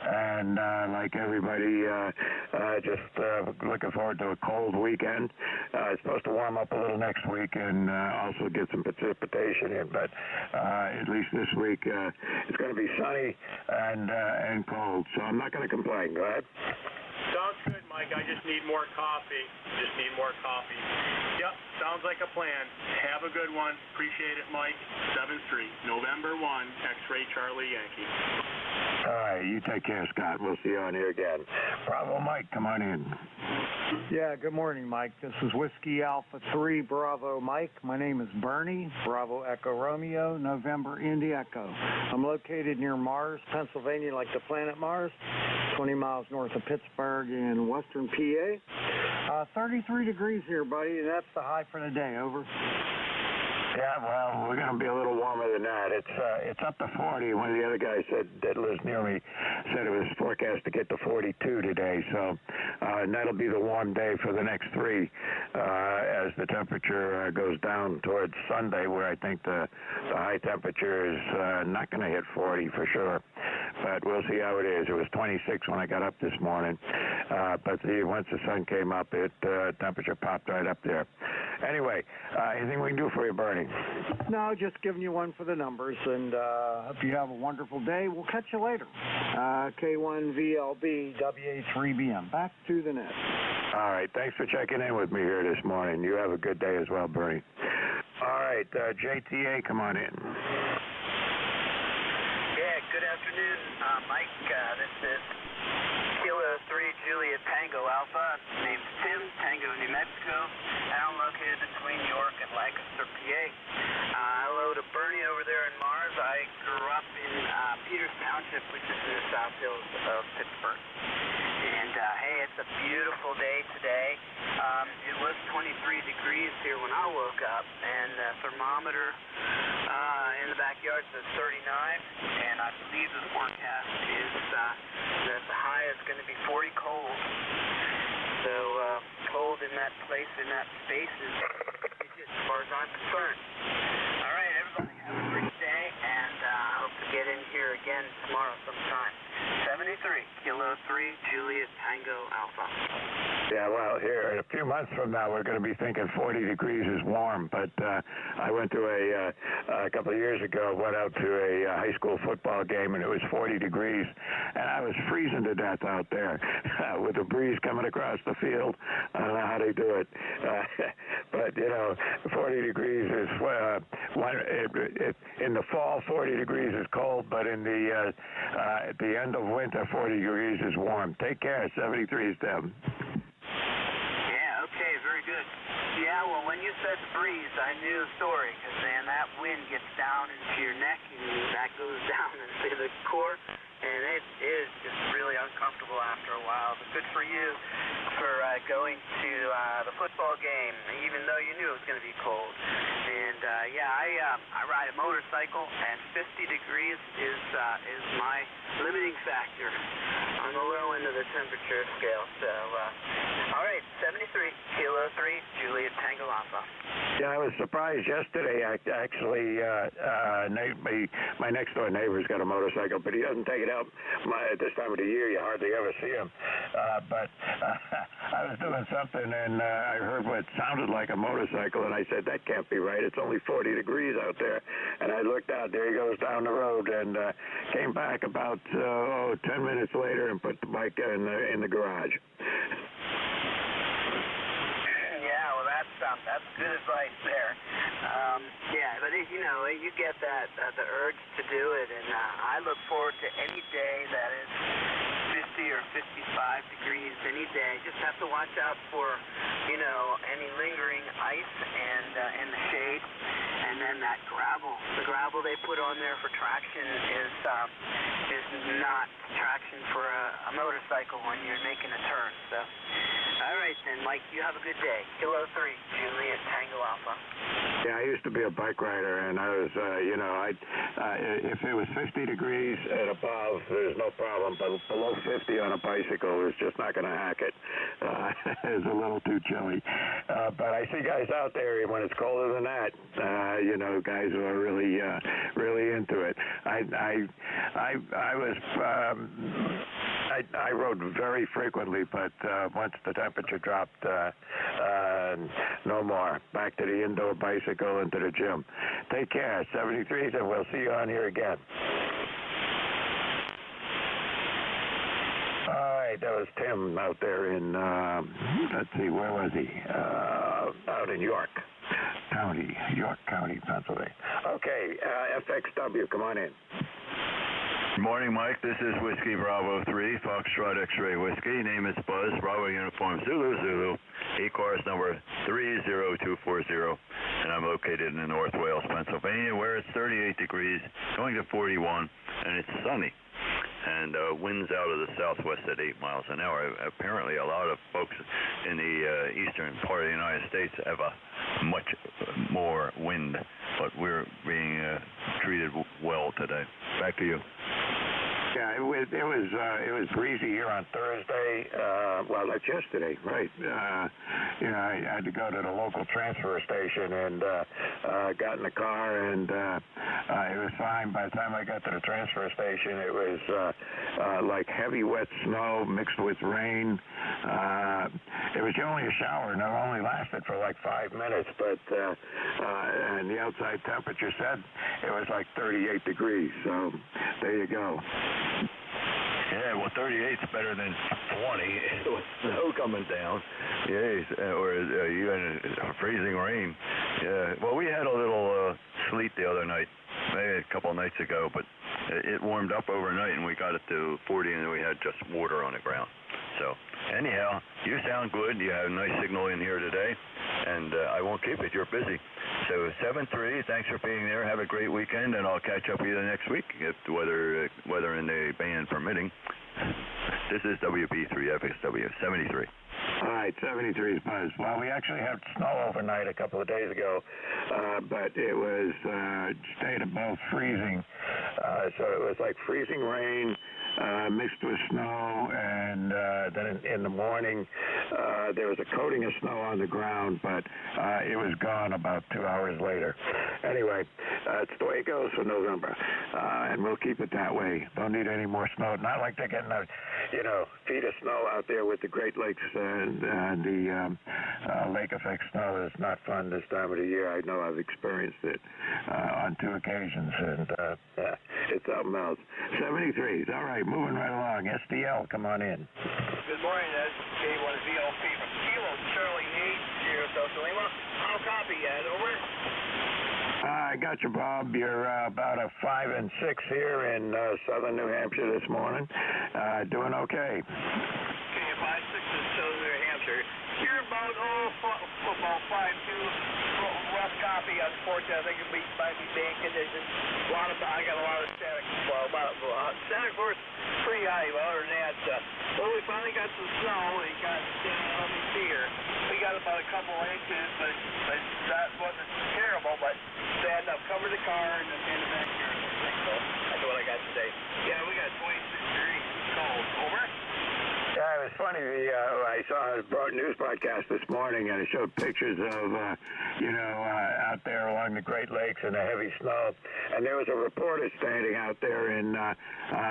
And like everybody, just looking forward to a cold weekend. It's supposed to warm up a little next week and also get some precipitation in. But at least this week, it's going to be sunny and cold. So I'm not going to complain. Go ahead. Sounds good, Mike. I just need more coffee. Yep, sounds like a plan. Have a good one. Appreciate it, Mike. 7-3, November 1, X-ray Charlie Yankee. All right, you take care, Scott. We'll see you on here again. Bravo Mike, come on in. Yeah, good morning, Mike. This is Whiskey Alpha 3, Bravo Mike. My name is Bernie, Bravo Echo Romeo, November Indy Echo. I'm located near Mars, Pennsylvania, like the planet Mars, 20 miles north of Pittsburgh in western PA. 33 degrees here, buddy, and that's the high for the day. Over. Yeah, well, we're going to be a little warmer than that. It's up to 40. One of the other guys that lives near me said it was forecast to get to 42 today. So and that'll be the warm day for the next 3 as the temperature goes down towards Sunday, where I think the high temperature is not going to hit 40 for sure. But we'll see how it is. It was 26 when I got up this morning. But once the sun came up, temperature popped right up there. Anyway, anything we can do for you, Bernie? No, just giving you one for the numbers, and hope you have a wonderful day. We'll catch you later. K1VLB, WA3BM. Back to the net. All right, thanks for checking in with me here this morning. You have a good day as well, Bernie. All right, JTA, come on in. Yeah, good afternoon, Mike. This is Kilo 3 Juliet Tango Alpha. Name's Tim, Tango, New Mexico. I'm located between York and Lancaster, PA. Hello to Bernie over there in Mars. I grew up in Peters Township, which is in the South Hills of Pittsburgh. And hey, it's a beautiful day today. It was 23 degrees here when I woke up, and the thermometer in the backyard says 39, and I believe the forecast is that the high is going to be 40 cold. So cold in that place, in that space, is as far as I'm concerned. All right, everybody, have a great day, and hope to get in here again tomorrow sometime. 73, Kilo 3, Juliet Tango Alpha. Yeah, well, here, in a few months from now, we're going to be thinking 40 degrees is warm, but I went to a couple of years ago, went out to a high school football game, and it was 40 degrees, and I was freezing to death out there with the breeze coming across the field. I don't know how they do it, but, 40 degrees is, in the fall, 40 degrees is cold, but in at the end of winter, 40 degrees is warm. Take care. 73 is Deb. Yeah, okay, very good. Yeah, well, when you said breeze, I knew the story, because, man, that wind gets down into your neck, and that goes down into the core, and it is just really uncomfortable after a while. But good for you for going to the football game, even though you knew it was going to be cold. And, I ride a motorcycle, and 50 degrees is my limiting factor on the low end of the temperature scale. So, all right, 73, Kilo 3, Juliet Tango Alpha. Yeah, I was surprised yesterday. Actually, my next door neighbor's got a motorcycle, but he doesn't take it out at this time of the year. You hardly ever see him. But I was doing something, and I heard what sounded like a motorcycle, and I said, that can't be right. It's only 40 degrees out there. And I looked out. There he goes down the road, and came back about 10 minutes later and put the bike in the garage. Yeah, well, that's good advice there. But you get the urge to do it, and I look forward to any day that is 50 or 55 degrees any day. Just have to watch out for, any lingering ice and in the shade, and then that gravel. The gravel they put on there for traction is not traction for a motorcycle when you're making a turn. So, all right then, Mike, you have a good day. Kilo 3, Juliet Tango Alpha. Yeah, I used to be a bike rider, and I was, if it was 50 degrees and above, there's no problem. But below 50 on a bicycle is just not going to hack it. It's a little too chilly. But I see guys out there when it's colder than that. Guys who are really into it. I rode very frequently, but once the temperature dropped, no more. Back to the indoor bicycle and to the gym. Take care, 73s, and we'll see you on here again. All right, that was Tim out there in, let's see, where was he? Out in York County, Pennsylvania. Okay, FXW, come on in. Good morning, Mike. This is Whiskey Bravo 3, Foxtrot X-Ray Whiskey. Name is Buzz, Bravo Uniform Zulu, ECARS number 30240, and I'm located in North Wales, Pennsylvania, where it's 38 degrees, going to 41, and it's sunny. And winds out of the southwest at 8 miles an hour. Apparently, a lot of folks in the eastern part of the United States have a much more wind, but we're being treated well today. Back to you. Yeah, it was breezy here on Thursday. Well, that's yesterday, right? I had to go to the local transfer station and got in the car, and it was fine. By the time I got to the transfer station, it was like heavy wet snow mixed with rain. It was only a shower, and it only lasted for like 5 minutes, but and the outside temperature said it was like 38 degrees. So there you go. Yeah, well, 38's better than 20 with snow coming down. Yes, or even freezing rain. Yeah, well, we had a little sleet the other night, maybe a couple of nights ago, but it warmed up overnight, and we got it to 40, and then we had just water on the ground. So, anyhow, you sound good. You have a nice signal in here today, and I won't keep it. You're busy. So, 7-3, thanks for being there. Have a great weekend, and I'll catch up with you next week, if weather and the band permitting. This is WP3FXW 73. All right, 73 is Buzz. Well, we actually had snow overnight a couple of days ago, but it was stayed above freezing. So it was like freezing rain mixed with snow, and then in the morning there was a coating of snow on the ground, but it was gone about 2 hours later. Anyway, it's the way it goes for November, and we'll keep it that way. Don't need any more snow. Not like they're getting feet of snow out there with the Great Lakes and the lake effect snow. Is not fun this time of the year. I know I've experienced it on 2 occasions, and it's something else. 73s. All right, moving right along. SDL, come on in. Good morning, that's K1VLP from Kilo Charlie 8, Sierra Delta Lima. I'll copy that, over. I got you, Bob. You're about a 5 and 6 here in southern New Hampshire this morning. Doing okay. Okay, 5, 6 in southern New Hampshire. You're about 5-2. Rough copy on the forecast. I think it might be bad conditions. I got a lot of static. Static force pretty high. But other than that, we finally got some snow. We got, let me see here. We got about a couple inches, but that wasn't terrible. But they had enough cover the car and the backyard. So that's what I got today. Yeah, we got 26 degrees cold. Over. Yeah, it was funny. I saw a news broadcast this morning, and it showed pictures of, out there along the Great Lakes in the heavy snow. And there was a reporter standing out there in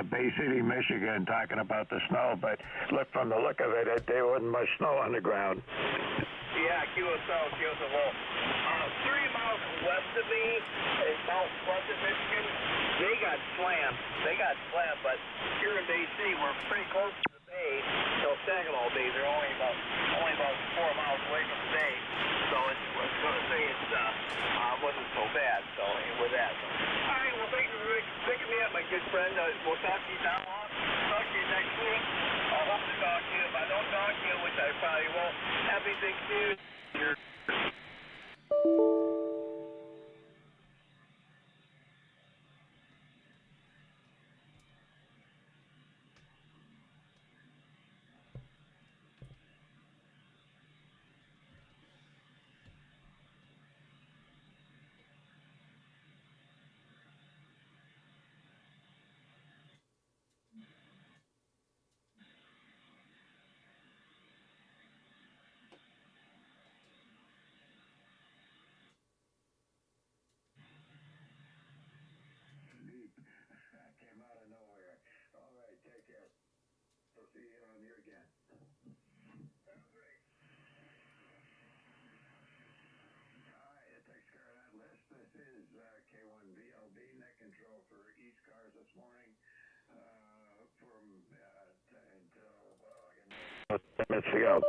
Bay City, Michigan, talking about the snow. But look, from the look of it, there wasn't much snow on the ground. Yeah, QSL. 3 miles west of me is Mount Pleasant, Michigan. They got slammed, but here in BC, we're pretty close to the bay. Saginaw Bay, they're only about 4 miles away from the bay. So I was going to say it wasn't so bad. So with that. All right, well, thank you for picking me up, my good friend. We'll talk to you down long. Talk to you next week. I hope to talk to you. If I don't talk to you, which I probably won't, happy Thanksgiving. Came out of nowhere. All right, take care. We'll see you on here again. All right, it takes care of that list. This is K1VLB net control for ECARS this morning from until 10 minutes to go.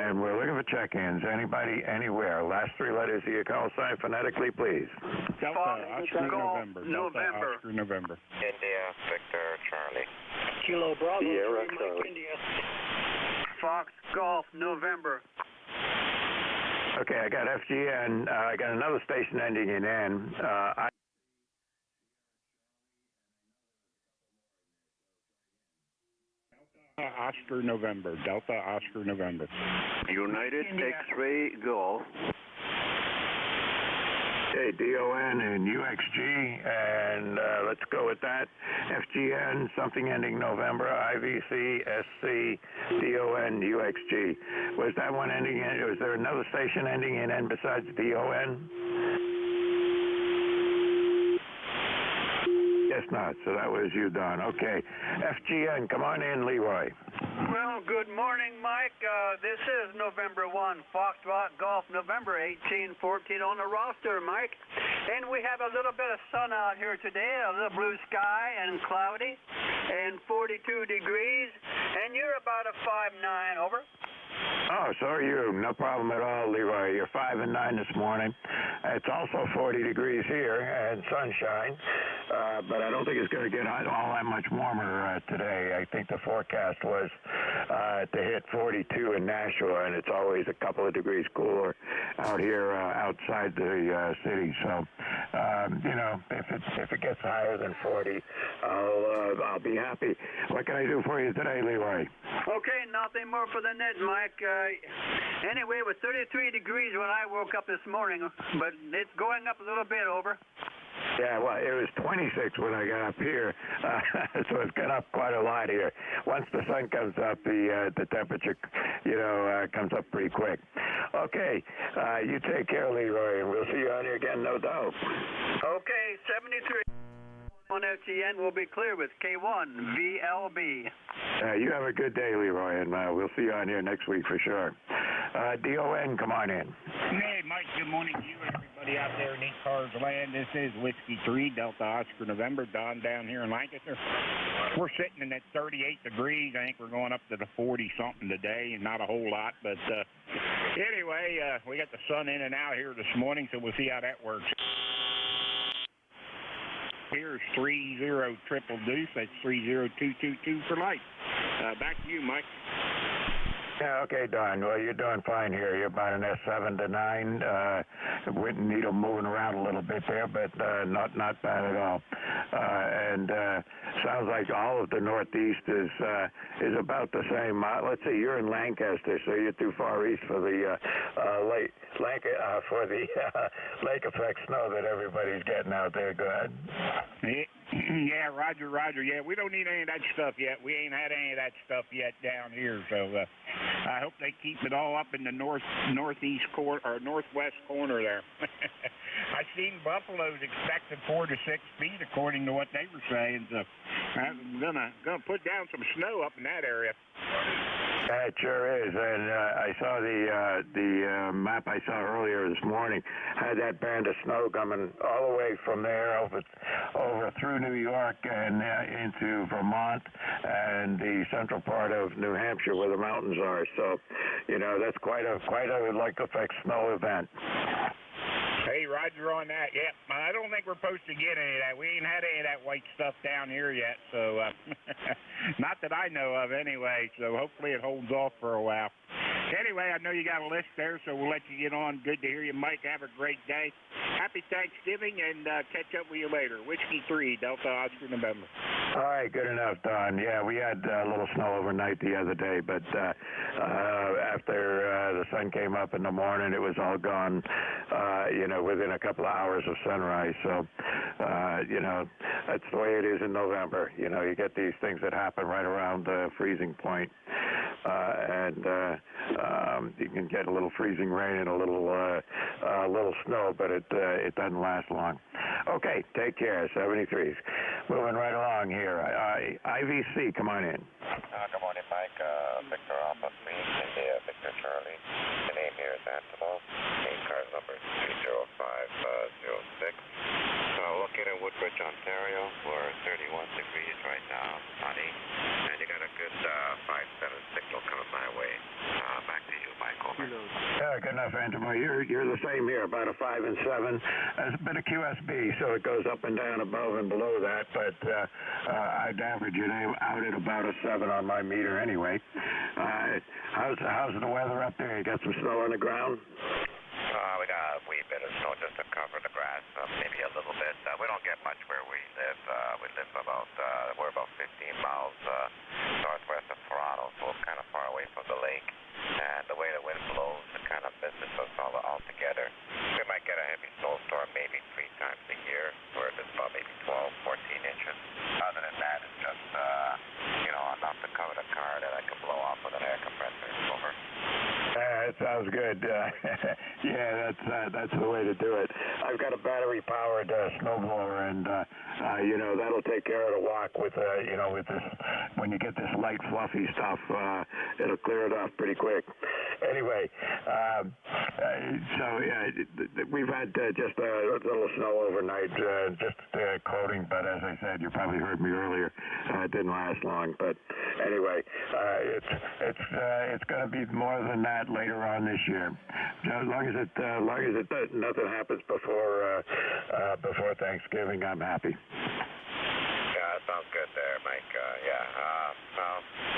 And we're looking for check-ins. Anybody, anywhere. Last 3 letters of your call sign phonetically, please. Delta, Oscar, November. Delta, Oscar, November. India, Victor, Charlie. Kilo Bravo, Sierra, Mike, Charlie. India. Fox, Golf, November. Okay, I got FGN. I got another station ending in N. Oscar, November. Delta, Oscar, November. United, X-Ray, Golf. Okay, DON and UXG, and let's go with that. FGN, something ending November, IVC, SC, DON, UXG. Was that one ending in, was there another station ending in N besides DON? Guess not, so that was you, Don. Okay, FGN, come on in, Leroy. Well, good morning, Mike. This is November 1, Foxtrot Golf, November 1814 on the roster, Mike. And we have a little bit of sun out here today, a little blue sky and cloudy, and 42 degrees. And you're about a 5'9", over. Oh, so are you. No problem at all, Leroy. You're 5 and 9 this morning. It's also 40 degrees here and sunshine, but I don't think it's going to get all that much warmer today. I think the forecast was to hit 42 in Nashua, and it's always a couple of degrees cooler out here outside the city. So You know, if it gets higher than 40, I'll be happy. What can I do for you today, Leroy? Okay, nothing more for the net, Mike. Anyway, it was 33 degrees when I woke up this morning, but it's going up a little bit, over. Yeah, well, it was 26 when I got up here, so it's got up quite a lot here. Once the sun comes up, the temperature, comes up pretty quick. Okay, you take care, Leroy, and we'll see you on here again, no doubt. Okay, 73 on FTN will be clear with K1 VLB. You have a good day, Leroy, and we'll see you on here next week for sure. DON, come on in. Hey, Mike, good morning to you, everybody out there in ECARS land. This is Whiskey 3, Delta Oscar November, Don down here in Lancaster. We're sitting in at 38 degrees. I think we're going up to the 40-something today, and not a whole lot. But anyway, we got the sun in and out here this morning, so we'll see how that works. Here's 30 triple deuce. That's 30222 for life. Back to you, Mike. Yeah, okay, Don. Well, you're doing fine here. You're about an S7 to 9. Wind needle moving around a little bit there, but not bad at all. And sounds like all of the Northeast is about the same. Let's see, you're in Lancaster, so you're too far east for the lake effect snow that everybody's getting out there. Go ahead. Yeah, Roger. Yeah, we don't need any of that stuff yet. We ain't had any of that stuff yet down here, so I hope they keep it all up in the northeast corner or northwest corner there. I seen buffaloes expected 4 to 6 feet according to what they were saying, so I'm gonna put down some snow up in that area. It sure is, and I saw the map I saw earlier this morning had that band of snow coming all the way from there over through New York and into Vermont and the central part of New Hampshire where the mountains are. So, that's quite a lake effect snow event. Hey, Roger on that. Yep, I don't think we're supposed to get any of that. We ain't had any of that white stuff down here yet, so not that I know of anyway, so hopefully it holds off for a while. Anyway, I know you got a list there, so we'll let you get on. Good to hear you, Mike. Have a great day. Happy Thanksgiving, and catch up with you later. Whiskey 3, Delta Oscar November. All right, good enough, Don. Yeah, we had a little snow overnight the other day, but after the sun came up in the morning, it was all gone, within a couple of hours of sunrise. So, that's the way it is in November. You get these things that happen right around the freezing point. And you can get a little freezing rain and a little snow, but it doesn't last long. Okay, take care. 73s. Moving right along here. IVC, come on in. Good morning, Mike. Victor Alpha 3, India, Victor Charlie. The name here is Antelope. ECARS number 30506. So located in Woodbridge, Ontario. We're 31 degrees right now, sunny. And you got a good 5-7 signal coming my way. Back to you, Mike. Over. Yeah, good enough, Angelo. You're the same here, about a 5 and 7. There's a bit of QSB, so it goes up and down above and below that, but I'd average it out at about a 7 on my meter anyway. How's the weather up there? You got some snow on the ground? We got a wee bit of snow just to cover the grass, maybe a little bit. We don't get much where we live. We're about 15 miles northwest of Toronto, so we're kind of far away from the lake. And the way the wind blows, it kind of misses us all together. We might get a heavy snowstorm maybe 3 times a year, where there's about maybe 12, 14 inches. Other than that, it's just, enough to cover the car that I can blow off with an air compressor. Over. That sounds good. Yeah, that's the way to do it. I've got a battery-powered snowblower, and that'll take care of the walk with with this. When you get this light, fluffy stuff, it'll clear it off pretty quick. Anyway, we've had just a little snow overnight, just coating. But as I said, you probably heard me earlier. It didn't last long, but anyway, it's going to be more than that later on this year. As long as nothing happens before Thanksgiving, I'm happy. Yeah, that sounds good there, Mike.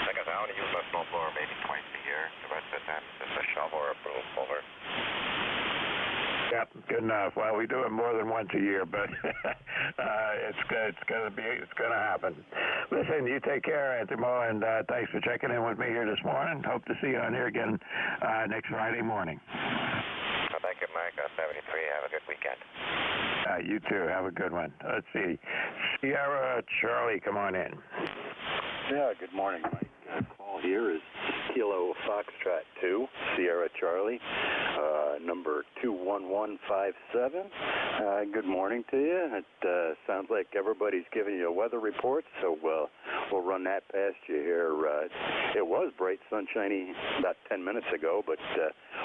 Like I said, I only use my snowblower maybe twice a year. The rest of the time, it's just a shovel or a broom over. Yep, good good enough. Well, we do it more than once a year, but it's gonna happen. Listen, you take care, Antimo, and thanks for checking in with me here this morning. Hope to see you on here again next Friday morning. Well, thank you, Mike. 73. Have a good weekend. You too. Have a good one. Let's see. Sierra Charlie, come on in. Yeah, good morning, Mike. Call here is Kilo Foxtrot 2, Sierra Charlie, number 21157. Good morning to you. It sounds like everybody's giving you a weather report, so we'll run that past you here. It was bright, sunshiny about 10 minutes ago, but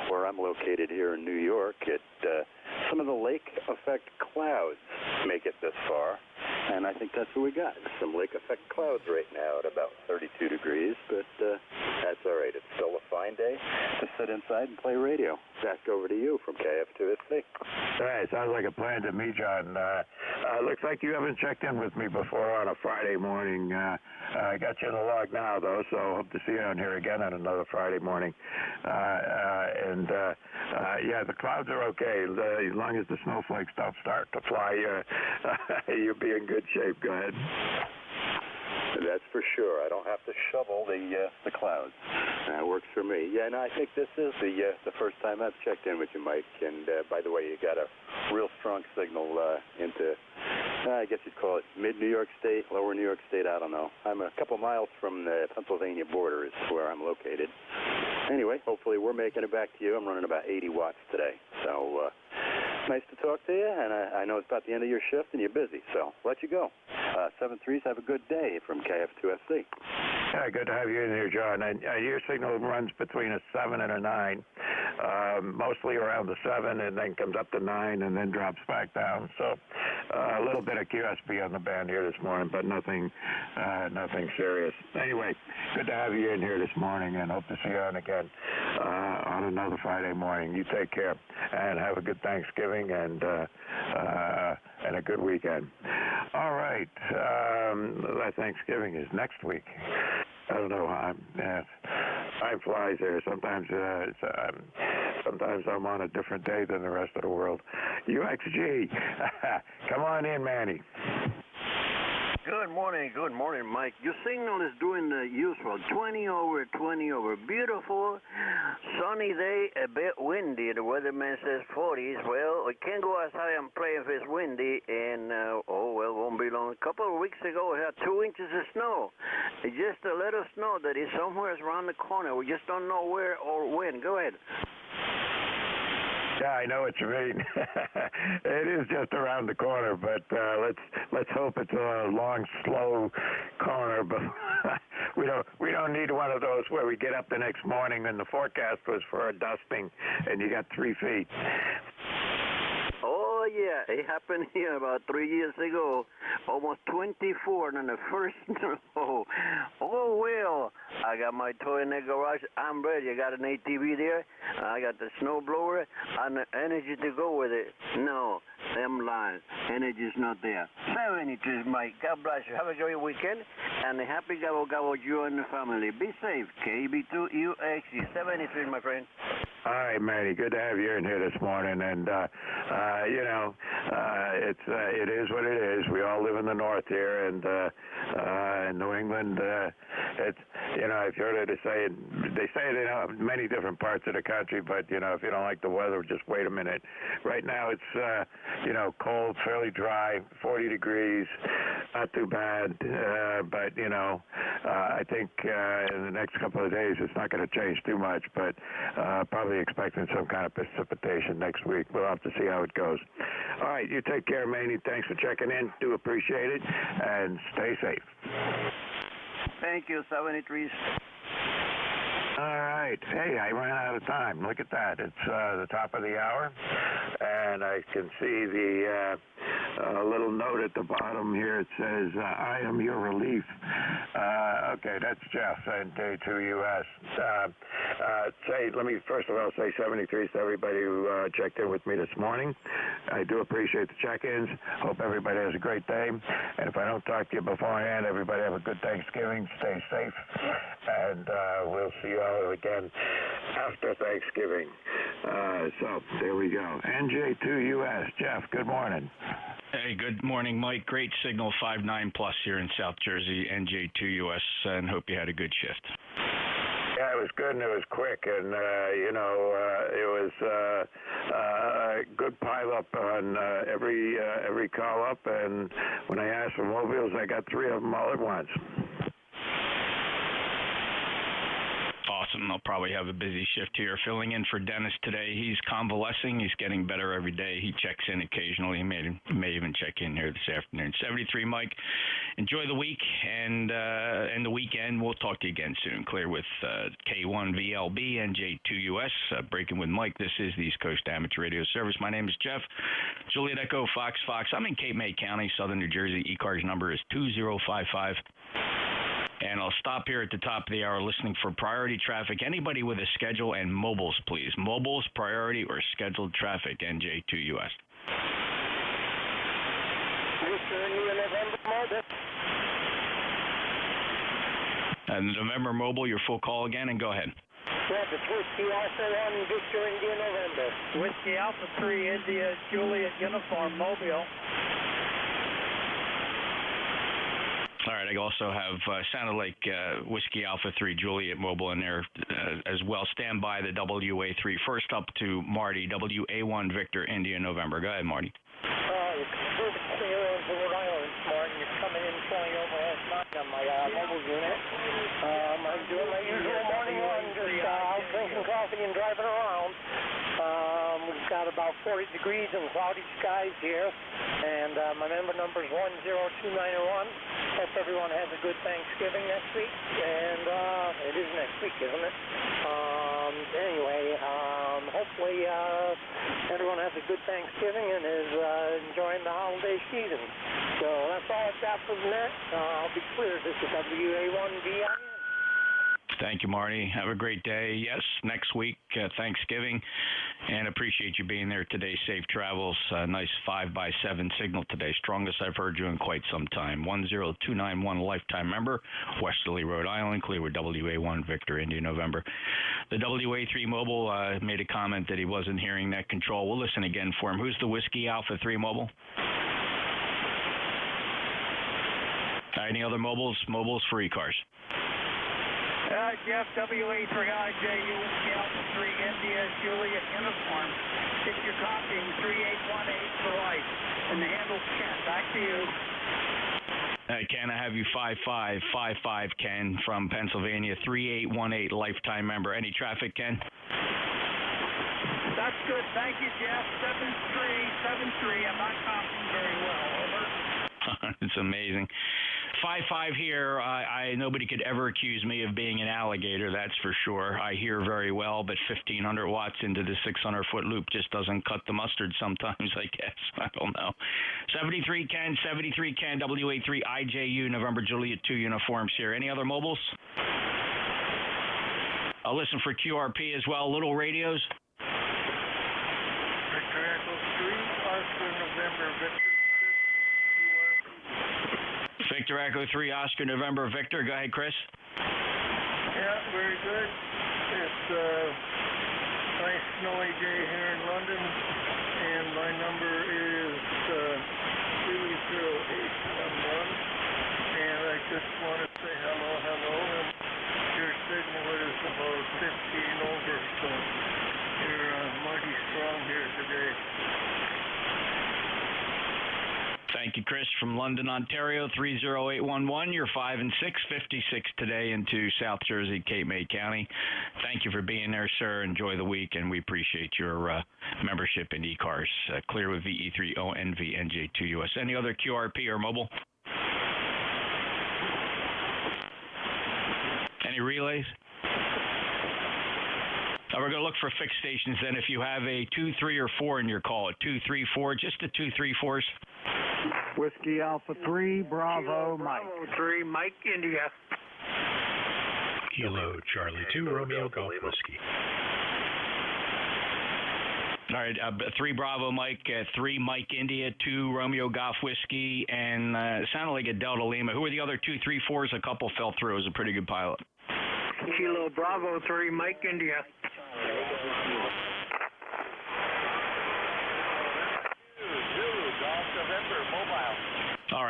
where I'm located here in New York, some of the lake effect clouds make it this far. And I think that's what we got. Some lake effect clouds right now at about 32 degrees, but that's all right. It's still a fine day to sit inside and play radio. Back over to you from KF2SC. All right, sounds like a plan to me, John. Looks like you haven't checked in with me before on a Friday morning. I got you in the log now, though, so hope to see you on here again on another Friday morning. Yeah, the clouds are okay. As long as the snowflakes don't start to fly, you'll be in good shape. Go ahead. That's for sure. I don't have to shovel the clouds. That works for me. Yeah, no, I think this is the first time I've checked in with you, Mike. And by the way, you got a real strong signal into, I guess you'd call it mid-New York State, lower New York State, I don't know. I'm a couple miles from the Pennsylvania border is where I'm located. Anyway, hopefully we're making it back to you. I'm running about 80 watts today. So nice to talk to you, and I know it's about the end of your shift and you're busy, so let you go. 7-3s, have a good day from KF2SC. Yeah, good to have you in here, John. And your signal runs between a 7 and a 9, mostly around the 7, and then comes up to 9, and then drops back down. So a little bit of QSB on the band here this morning, but nothing serious. Anyway, good to have you in here this morning, and hope to see you on again on another Friday morning. You take care, and have a good Thanksgiving and a good weekend. All right, Thanksgiving is next week. I don't know. Time flies there. Sometimes I'm on a different day than the rest of the world. UXG, come on in, Manny. Good morning, Mike. Your signal is doing the usual, 20 over. Beautiful, sunny day, a bit windy. The weatherman says 40s. Well, we can't go outside and play if it's windy, and, won't be long. A couple of weeks ago, we had 2 inches of snow. It's just a little snow that is somewhere around the corner. We just don't know where or when. Go ahead. Yeah, I know what you mean. It is just around the corner, but let's hope it's a long, slow corner. But we don't need one of those where we get up the next morning and the forecast was for a dusting, and you got 3 feet. Oh, yeah, it happened here about 3 years ago, almost 24, and then the first snow. Oh, well, I got my toy in the garage. I'm ready. I got an ATV there. I got the snow blower and the energy to go with it. No, them lines. Energy's not there. 72, Mike. God bless you. Have a great weekend, and a happy gobble gobble you and the family. Be safe. KB2UXG. 73, my friend. All right, Manny. Good to have you in here this morning, and it is what it is. We all live in the north here, and in New England, it's I've heard it say they say it in many different parts of the country, but if you don't like the weather, just wait a minute. Right now it's cold, fairly dry, 40 degrees, not too bad, but I think in the next couple of days it's not going to change too much, but probably expecting some kind of precipitation next week. We'll have to see how it goes. All right, you take care, Manny. Thanks for checking in. Do appreciate it, and stay safe. Thank you, 73. All right. Hey, I ran out of time. Look at that. It's the top of the hour, and I can see the little note at the bottom here. It says, I am your relief. Okay, that's Jeff, NJ2US. Let me first of all say 73 to everybody who checked in with me this morning. I do appreciate the check-ins. Hope everybody has a great day. And if I don't talk to you beforehand, everybody have a good Thanksgiving. Stay safe. And we'll see you all again after Thanksgiving. So there we go. NJ2US. Jeff, good morning. Hey, good morning, Mike. Great signal, 5.9 plus here in South Jersey, NJ2US, and hope you had a good shift. Yeah, it was good and it was quick, and it was a good pile up on every call up. And when I asked for mobiles, I got 3 of them all at once. Awesome. I'll probably have a busy shift here. Filling in for Dennis today. He's convalescing. He's getting better every day. He checks in occasionally. He may even check in here this afternoon. 73, Mike. Enjoy the week and the weekend. We'll talk to you again soon. Clear with K1VLB, NJ2US. Breaking with Mike. This is the East Coast Amateur Radio Service. My name is Jeff. Juliet Echo, Fox. I'm in Cape May County, Southern New Jersey. ECARS number is 2055. And I'll stop here at the top of the hour listening for priority traffic. Anybody with a schedule and mobiles, please. Mobiles, priority, or scheduled traffic, NJ2US. And November mobile, your full call again, and go ahead. Yeah, it's Whiskey Alpha 1, Victor India, November. Whiskey Alpha 3, India, Juliet, Uniform, Mobile. All right, I also have sounded like Whiskey Alpha 3 Juliet Mobile in there as well. Stand by the WA3. First up to Marty, WA1 Victor India November. Go ahead, Marty. You're coming in 20 over last night on my mobile unit. I'm doing my usual morning run, just out drinking coffee and driving around. We've got about 40 degrees and cloudy skies here, and my member number is 10291. Hope everyone has a good Thanksgiving next week, and it is next week, isn't it? Anyway, hopefully everyone has a good Thanksgiving and is enjoying the holiday season. So that's all I've got for the net. I'll be clear. This is WA1VIN. Thank you, Marty. Have a great day. Yes, next week, Thanksgiving, and appreciate you being there today. Safe travels. Nice 5x7 signal today. Strongest I've heard you in quite some time. 10291, lifetime member, Westerly, Rhode Island. Clear with WA1 Victor India November. The WA3 mobile made a comment that he wasn't hearing net control. We'll listen again for him. Who's the Whiskey Alpha 3 mobile? Any other mobiles? Mobiles for ECARS. Jeff, WA3IJU, Whiskey Alpha 3, India, Juliet, Uniform. If you're copying 3818 for life, and the handle's Ken. Back to you. Ken, I have you 5555 Ken from Pennsylvania, 3818 lifetime member. Any traffic, Ken? That's good. Thank you, Jeff. 7373. I'm not copying very well. Over. It's amazing. 55 here. Nobody could ever accuse me of being an alligator, that's for sure. I hear very well, but 1,500 watts into the 600-foot loop just doesn't cut the mustard sometimes, I guess. I don't know. 73 Ken, WA3 IJU, November Juliet 2 uniforms here. Any other mobiles? I'll listen for QRP as well. Little radios. Victor Echo 3, Oscar, November, Victor. Victor Echo 3, Oscar, November, Victor. Go ahead, Chris. Yeah, very good. It's a nice snowy day here in London, and my number is 30811, and I just want to say hello, and your signal is about 15 over, so you're mighty strong here today. Thank you, Chris, from London, Ontario, 30811. You're 5 and 6, 56 today into South Jersey, Cape May County. Thank you for being there, sir. Enjoy the week, and we appreciate your membership in ECARS. Clear with VE3ONV NJ2US. Any other QRP or mobile? Any relays? We're going to look for fixed stations then. If you have a 2, 3, or 4 in your call, a 2, 3, 4, just the 2, 3, 4s. Whiskey Alpha 3, Bravo, Mike. 3, Mike, India. Kilo Charlie 2, Romeo Golf Whiskey. All right, 3 Bravo Mike, 3 Mike India, 2 Romeo Golf Whiskey, and it sounded like a Delta Lima. Who are the other 2, 3, 4s? A couple fell through. It was a pretty good pilot. Kilo Bravo 3, Mike India.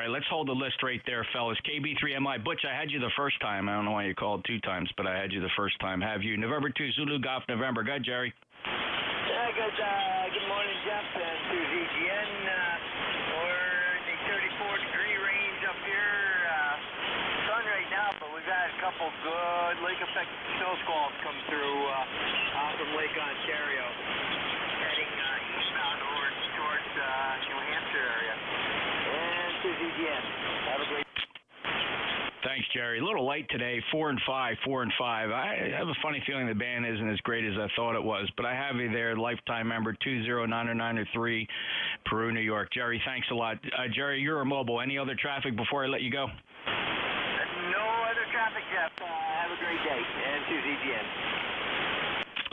right, let's hold the list right there, fellas. KB3MI. Butch, I had you the first time. I don't know why you called 2 times, but I had you the first time. Have you? November 2, Zulu Golf, November. Go ahead, Jerry. Yeah, good morning, Jeff, and to ZGN. We're in the 34-degree range up here. Sun right now, but we've had a couple good lake-affected snow squalls come through from Lake Ontario, heading eastbound over towards New Hampshire area. And to ZGN. Have a great Thanks, Jerry. A little light today, 4 and 5, 4 and 5. I have a funny feeling the band isn't as great as I thought it was, but I have you there, lifetime member 20993, Peru, New York. Jerry, thanks a lot. Jerry, you're a mobile. Any other traffic before I let you go? No other traffic, Jeff. Have a great day. And to ZGN.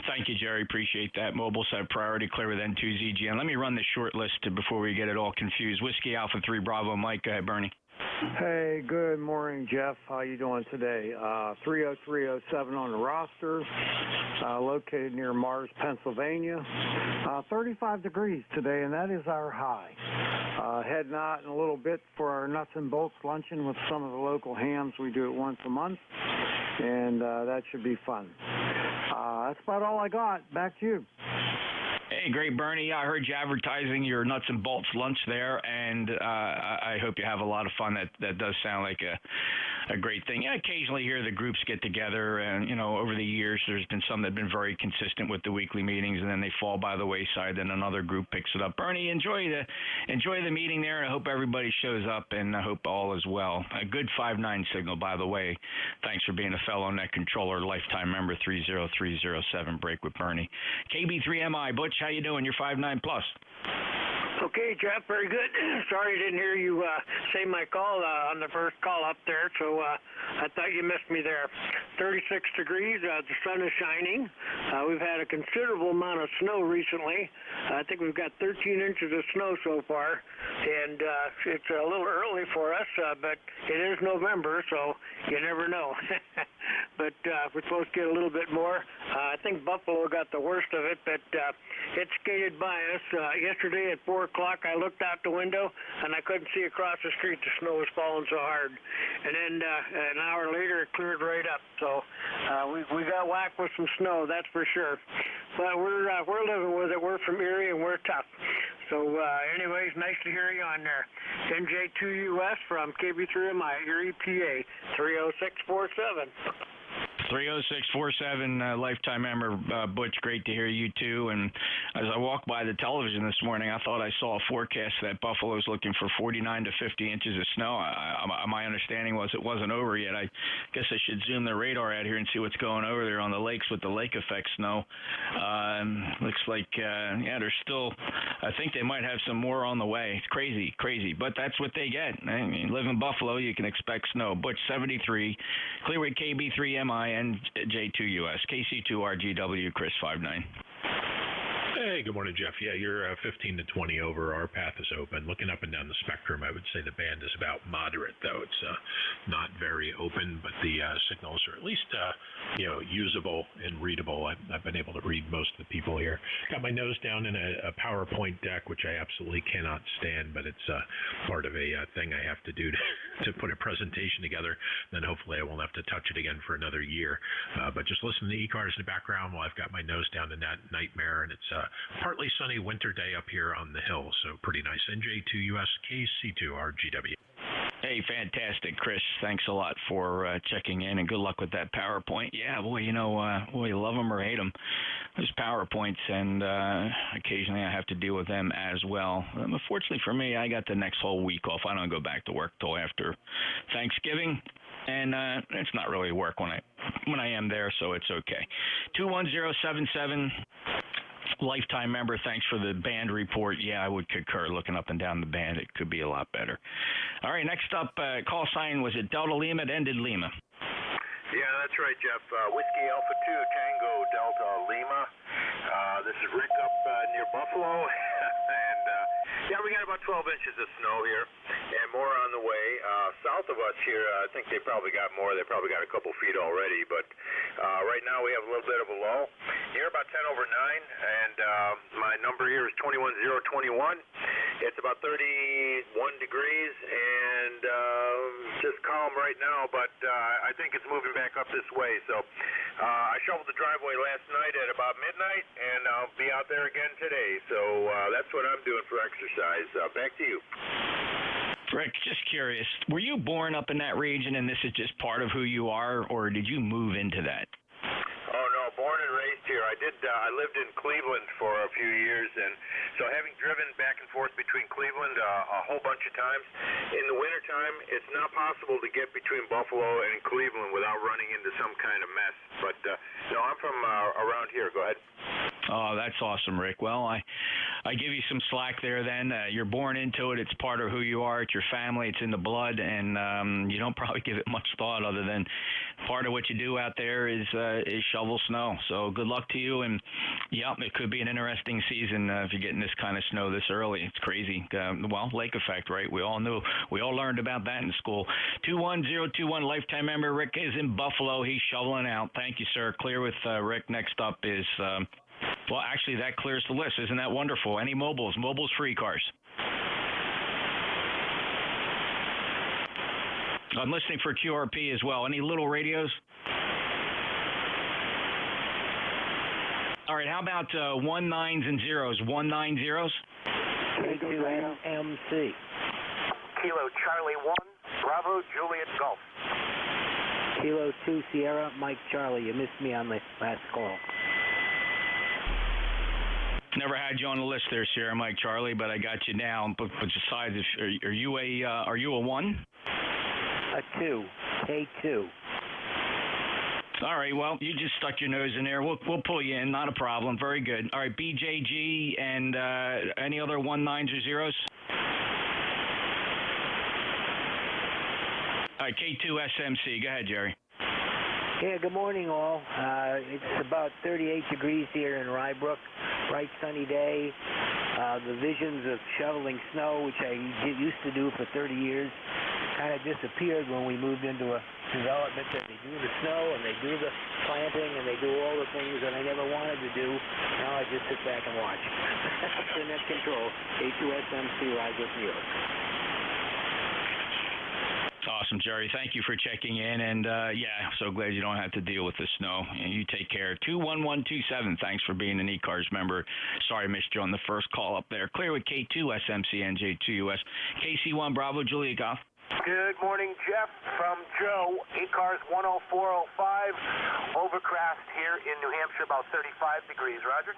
Thank you, Jerry. Appreciate that. Mobiles have priority, clear with N2ZGN. Let me run this short list before we get it all confused. Whiskey Alpha 3 Bravo Mike. Go ahead, Bernie. Hey, good morning, Jeff. How you doing today? 30307 on the roster, located near Mars, Pennsylvania. 35 degrees today, and that is our high. Heading out in a little bit for our nuts and bolts luncheon with some of the local hams. We do it once a month, and that should be fun. That's about all I got. Back to you. Hey, great, Bernie. I heard you advertising your nuts and bolts lunch there, and I hope you have a lot of fun. That does sound like a great thing. Yeah, occasionally here the groups get together, and over the years there's been some that have been very consistent with the weekly meetings, and then they fall by the wayside. Then another group picks it up. Bernie, enjoy the meeting there, and I hope everybody shows up, and I hope all is well. A good 5-9 signal, by the way. Thanks for being a fellow net controller, lifetime member 30307. Break with Bernie. KB3MI, Butch, how you doing? You're 5-9 plus. Okay, Jeff, very good. Sorry I didn't hear you say my call on the first call up there, so I thought you missed me there. 36 degrees, the sun is shining. We've had a considerable amount of snow recently. I think we've got 13 inches of snow so far, and it's a little early for us, but it is November, so you never know. But we're supposed to get a little bit more. I think Buffalo got the worst of it, but it skated by us. Yesterday at 4 o'clock, I looked out the window, and I couldn't see across the street. The snow was falling so hard. And then an hour later, it cleared right up. So we got whacked with some snow, that's for sure. But we're living with it. We're from Erie, and we're tough. So anyways, nice to hear you on there. NJ2US from KB3MI, Erie, PA, 30647. 30647, lifetime member, Butch, great to hear you too. And as I walked by the television this morning, I thought I saw a forecast that Buffalo's looking for 49 to 50 inches of snow. My understanding was it wasn't over yet. I guess I should zoom the radar out here and see what's going over there on the lakes with the lake effect snow. Looks like, there's still, I think they might have some more on the way. It's crazy, but that's what they get. I mean, you live in Buffalo, you can expect snow. Butch 73, Clearway KB3MI, and J2US, KC2RGW, Chris 59. Hey, good morning, Jeff. Yeah, you're 15 to 20 over. Our path is open. Looking up and down the spectrum, I would say the band is about moderate, though. It's not very open, but the signals are at least, usable and readable. I've been able to read most of the people here. Got my nose down in a PowerPoint deck, which I absolutely cannot stand, but it's part of a thing I have to do to put a presentation together. Then hopefully I won't have to touch it again for another year. But just listen to ECARS in the background while I've got my nose down in that nightmare, and it's partly sunny winter day up here on the hill, so pretty nice. NJ2US, KC2RGW. Hey, fantastic, Chris. Thanks a lot for checking in, and good luck with that PowerPoint. Yeah, boy, you love them or hate them, those PowerPoints, and occasionally I have to deal with them as well. Unfortunately for me, I got the next whole week off. I don't go back to work till after Thanksgiving, and it's not really work when I am there, so it's okay. 21077. Lifetime member, thanks for the band report. Yeah, I would concur. Looking up and down the band, it could be a lot better. All right, next up, call sign, was it Delta Lima? It ended Lima. Yeah, that's right, Jeff. Whiskey Alpha 2, Tango Delta Lima. This is Rick up near Buffalo. And, we got about 12 inches of snow here and more on the way. South of us here, I think they probably got more. They probably got a couple feet already. But right now we have a little bit of a low. Here about 10 over 9, and my number here is 21021. It's about 31 degrees and just calm right now, but I think it's moving back up this way. So I shoveled the driveway last night at about midnight, and I'll be out there again today. So that's what I'm doing for exercise. Back to you. Rick, just curious, were you born up in that region and this is just part of who you are, or did you move into that? Oh, no, born and raised here. I lived in Cleveland for a few years, and so having driven back and forth between Cleveland a whole bunch of times, in the wintertime, it's not possible to get between Buffalo and Cleveland without running into some kind of mess. But, no, I'm from around here. Go ahead. Oh, that's awesome, Rick. Well, I give you some slack there then. You're born into it. It's part of who you are. It's your family. It's in the blood, and you don't probably give it much thought other than part of what you do out there is shovel snow. So good luck to you, and, yeah, it could be an interesting season if you're getting this kind of snow this early. It's crazy. Well, lake effect, right? We all knew. We all learned about that in school. 21021, lifetime member. Rick is in Buffalo. He's shoveling out. Thank you, sir. Clear with Rick. Next up is... well, actually, that clears the list. Isn't that wonderful? Any mobiles? Mobiles for ECARS. I'm listening for QRP as well. Any little radios? All right, how about 19s and zeros? 190s? K2MC. Kilo Charlie 1, Bravo Juliet Golf. Kilo 2 Sierra Mike Charlie. You missed me on the last call. Never had you on the list there, Sierra Mike Charlie, but I got you now. But besides, are you a 1? A 2. K2. All right, well, you just stuck your nose in there. We'll pull you in, not a problem. Very good. All right, BJG and any other 19s or zeros? All right, K2SMC. Go ahead, Jerry. Yeah, good morning, all. It's about 38 degrees here in Rybrook. Bright sunny day. The visions of shoveling snow, which I used to do for 30 years, kind of disappeared when we moved into a development that they do the snow and they do the planting and they do all the things that I never wanted to do. Now I just sit back and watch. Net Control, K2SMC, Rybrook, New York. Awesome, Jerry. Thank you for checking in, and yeah, so glad you don't have to deal with the snow. And you take care. 21127. Thanks for being an ECARS member. Sorry I missed you on the first call up there. Clear with K2SMC NJ2US. KC1 Bravo Julia Goff. Good morning, Jeff from Joe. ECARS 10405. Overcast here in New Hampshire, about 35 degrees. Roger.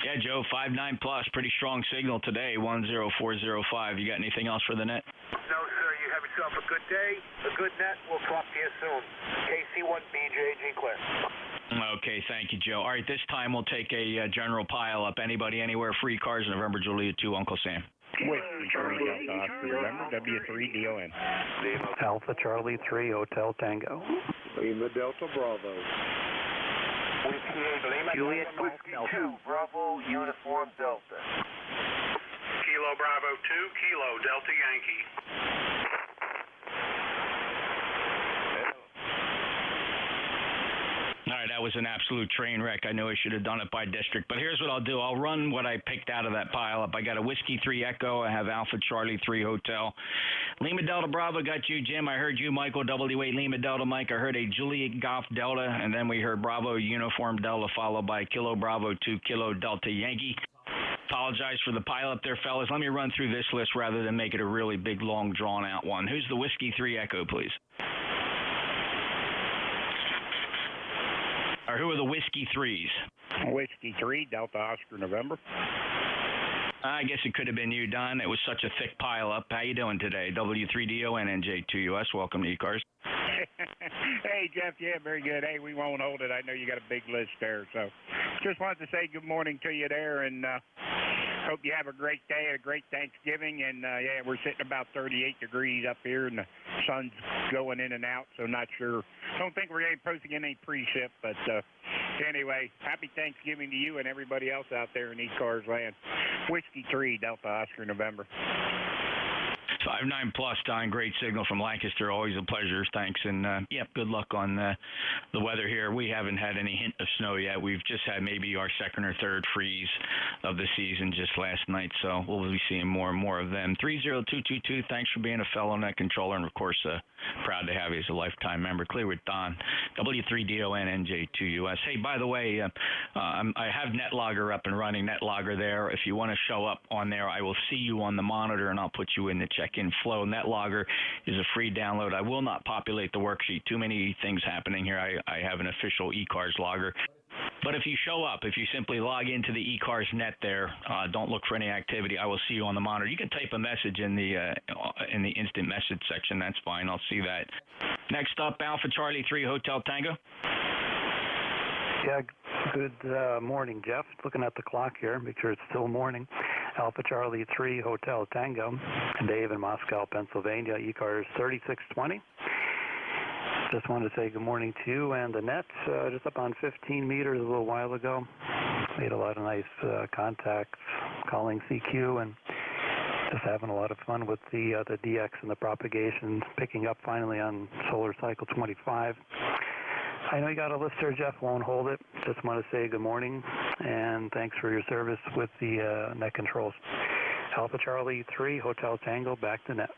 Yeah, Joe, 59 plus. Pretty strong signal today, 10405. You got anything else for the net? No, sir. You have yourself a good day, a good net. We'll talk to you soon. KC1BJG clear. Okay, thank you, Joe. All right, this time we'll take a general pile up. Anybody, anywhere, free cars, November Julia 2, Uncle Sam. Whiskey Charlie Delta Oscar, November W3DON. Alpha Charlie 3 Hotel Tango. Lima Delta Bravo. Whiskey 8 Lima Juliet Whiskey 2 Bravo Uniform Delta. Kilo Bravo 2 Kilo Delta Yankee. All right, that was an absolute train wreck. I know I should have done it by district, but here's what I'll do. I'll run what I picked out of that pile up. I got a Whiskey 3 Echo. I have Alpha Charlie 3 Hotel. Lima Delta Bravo got you, Jim. I heard you, Michael W8 Lima Delta Mike. I heard a Juliet Golf Delta, and then we heard Bravo Uniform Delta followed by Kilo Bravo 2 Kilo Delta Yankee. Apologize for the pile up there, fellas. Let me run through this list rather than make it a really big, long, drawn-out one. Who's the Whiskey 3 Echo, please? Or who are the Whiskey 3s? Whiskey 3, Delta Oscar, November. I guess it could have been you, Don. It was such a thick pile up. How you doing today? W3DO and NJ2US. Welcome to ECARS. Hey, Jeff. Yeah, very good. Hey, we won't hold it. I know you got a big list there. So just wanted to say good morning to you there, and hope you have a great day and a great Thanksgiving. And, yeah, we're sitting about 38 degrees up here, and the sun's going in and out, so not sure. Don't think we're supposed to get any pre-ship, but anyway, happy Thanksgiving to you and everybody else out there in ECARS land. Whiskey 3, Delta Oscar, November. 5-9 plus, Don. Great signal from Lancaster. Always a pleasure. Thanks. And, good luck on the weather here. We haven't had any hint of snow yet. We've just had maybe our second or third freeze of the season just last night, so we'll be seeing more and more of them. 30222, thanks for being a fellow net controller, and, of course, proud to have you as a lifetime member. Clear with Don, W3DON, NJ2US. Hey, by the way, I have NetLogger up and running, NetLogger there. If you want to show up on there, I will see you on the monitor, and I'll put you in the check-in flow. NetLogger is a free download. I will not populate the worksheet. Too many things happening here. I have an official ECARS logger. But if you show up, if you simply log into the ECARS net there, don't look for any activity. I will see you on the monitor. You can type a message in the instant message section. That's fine. I'll see that. Next up, Alpha Charlie 3 Hotel Tango. Yeah, good morning, Jeff. Looking at the clock here, make sure it's still morning. Alpha Charlie 3 Hotel Tango. Dave in Moscow, Pennsylvania. ECARS 3620. Just wanted to say good morning to you and the net. Just up on 15 meters a little while ago. Made a lot of nice contacts, calling CQ, and just having a lot of fun with the DX and the propagation, picking up finally on solar cycle 25. I know you got a list there, Jeff. Won't hold it. Just want to say good morning and thanks for your service with the net controls. Alpha Charlie 3 Hotel Tango, back to net.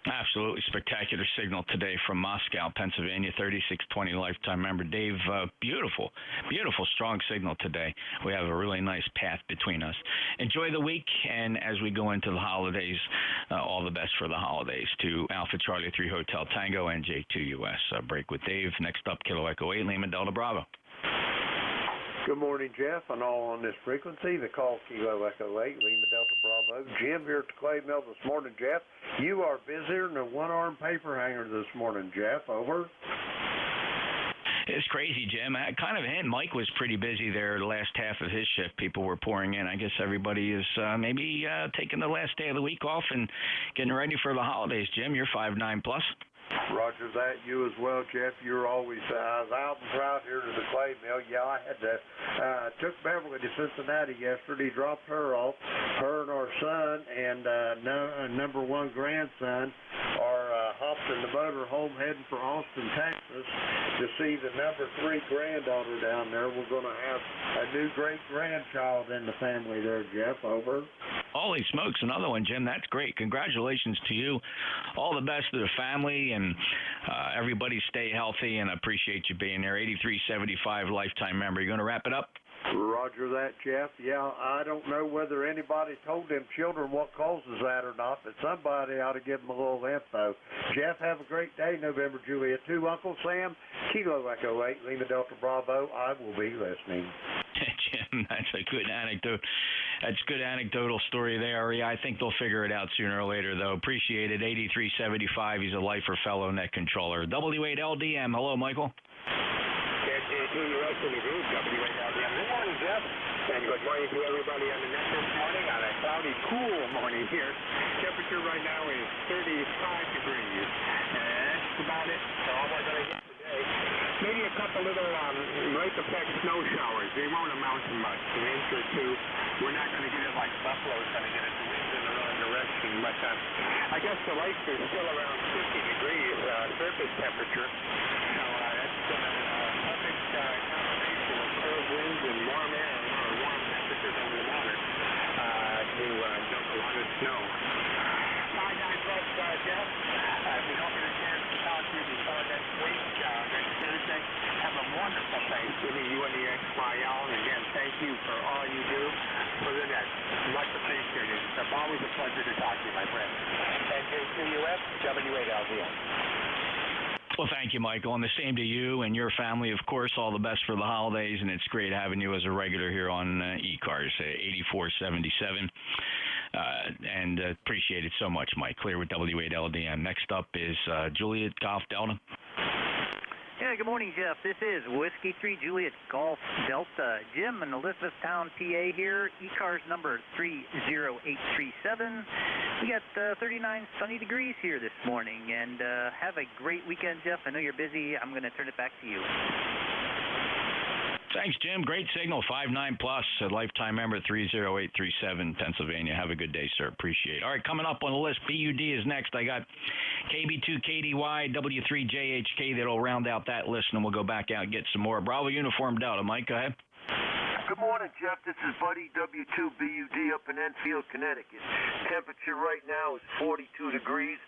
Absolutely spectacular signal today from Moscow, Pennsylvania, 3620 lifetime member. Dave, beautiful, strong signal today. We have a really nice path between us. Enjoy the week, and as we go into the holidays, all the best for the holidays to Alpha Charlie 3 Hotel Tango, NJ2US. Break with Dave. Next up, Kilo Echo 8, Lima Delta Bravo. Good morning, Jeff, and all on this frequency. The call Kilo Echo 8, Lima Delta Bravo. Jim here at the clay mill this morning, Jeff. You are busier than a one-armed paper hanger this morning, Jeff. Over. It's crazy, Jim. Kind of a hint. Mike was pretty busy there the last half of his shift. People were pouring in. I guess everybody is maybe taking the last day of the week off and getting ready for the holidays. Jim, you're 5'9 plus. Roger that. You as well, Jeff. You're always out and proud here to the clay mill. Yeah, I had to took Beverly to Cincinnati yesterday, dropped her off. Her and our son and number one grandson are hopped in the motor home heading for Austin, Texas to see the number 3 granddaughter down there. We're going to have a new great-grandchild in the family there, Jeff. Over. Holy smokes, another one, Jim. That's great. Congratulations to you. All the best to the family, and everybody stay healthy, and I appreciate you being there. 8375 lifetime member. You going to wrap it up? Roger that, Jeff. Yeah, I don't know whether anybody told them children what causes that or not, but somebody ought to give them a little info. Jeff, have a great day. November Juliet 2, Uncle Sam, Kilo Echo 8, Lima Delta Bravo. I will be listening. Jim, that's a good anecdote. That's a good anecdotal story there. Yeah, I think they'll figure it out sooner or later, though. Appreciate it. 8375. He's a lifer fellow net controller. W8LDM. Hello, Michael. NJ2US in the group. W8LDM. Good morning, Jeff. And good morning to everybody on the net this morning on a cloudy, cool morning here. Temperature right now is 35 degrees. And that's about it. So all we're going to get today. Maybe a couple little lake effect snow showers. They won't amount to much, an inch or two. We're not going to get it like Buffalo's going to get it. The wind's in the wrong direction. But I guess the lakes are still around 50 degrees surface temperature. So that's perfect combination of cold winds and warm air, or warm temperatures under the water to dump a lot of snow. 5-9 plus, Jeff. We don't get a chance to talk to you before next week, next Thursday. Have a wonderful Thanksgiving, you and the XYL. And again, thank you for all you do for the net. Much appreciated. It's always a pleasure to talk to you, my friend. NJ2US, W8LDM. Well, thank you, Michael, and the same to you and your family. Of course, all the best for the holidays, and it's great having you as a regular here on ECARS, 8477. And appreciate it so much, Mike. Clear with W8LDM. Next up is Juliet Golf Delta. Yeah, good morning, Jeff. This is Whiskey 3 Juliet Golf Delta. Jim in Elizabethtown, PA here. ECARS number 30837. We got 39 sunny degrees here this morning. And have a great weekend, Jeff. I know you're busy. I'm going to turn it back to you. Thanks, Jim. Great signal, 5.9 plus, a lifetime member, 30837, Pennsylvania. Have a good day, sir. Appreciate it. All right, coming up on the list, BUD is next. I got KB2KDY, W3JHK that'll round out that list, and we'll go back out and get some more. Bravo Uniform Delta. Mike, go ahead. Good morning, Jeff. This is Buddy W2BUD up in Enfield, Connecticut. Temperature right now is 42 degrees.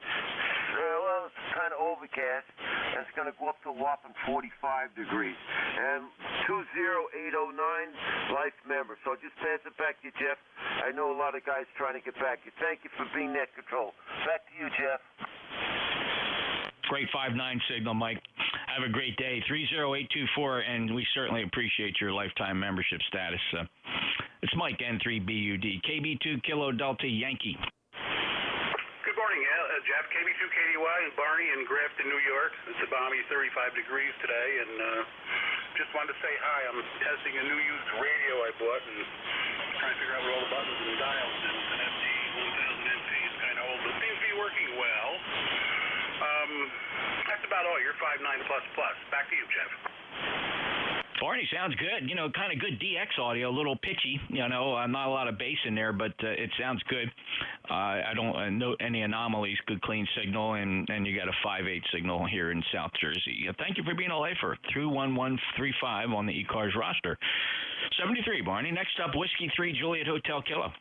Well, it's kind of overcast, and it's going to go up to a whopping 45 degrees. And 20809, life member. So just pass it back to you, Jeff. I know a lot of guys trying to get back to you. Thank you for being net control. Back to you, Jeff. Great 5.9 signal, Mike. Have a great day. 30824, and we certainly appreciate your lifetime membership status. It's Mike, N3BUD, KB2 Kilo Delta Yankee. Good morning, Jeff. KB2KDY in Barney in Grafton, New York. It's a balmy 35 degrees today, and just wanted to say hi. I'm testing a new used radio I bought and trying to figure out what all the buttons and dials do. It's an FD1000NP. It's kind of old, but seems to be working well. That's about all. You're 5.9 plus. Back to you, Jeff. Barney, sounds good. You know, kind of good DX audio, a little pitchy. You know, not a lot of bass in there, but it sounds good. I don't note any anomalies. Good, clean signal, and you got a 5.8 signal here in South Jersey. Thank you for being a lifer. 31135 on the ECARS roster. 73, Barney. Next up, Whiskey 3 Juliet Hotel Kilo.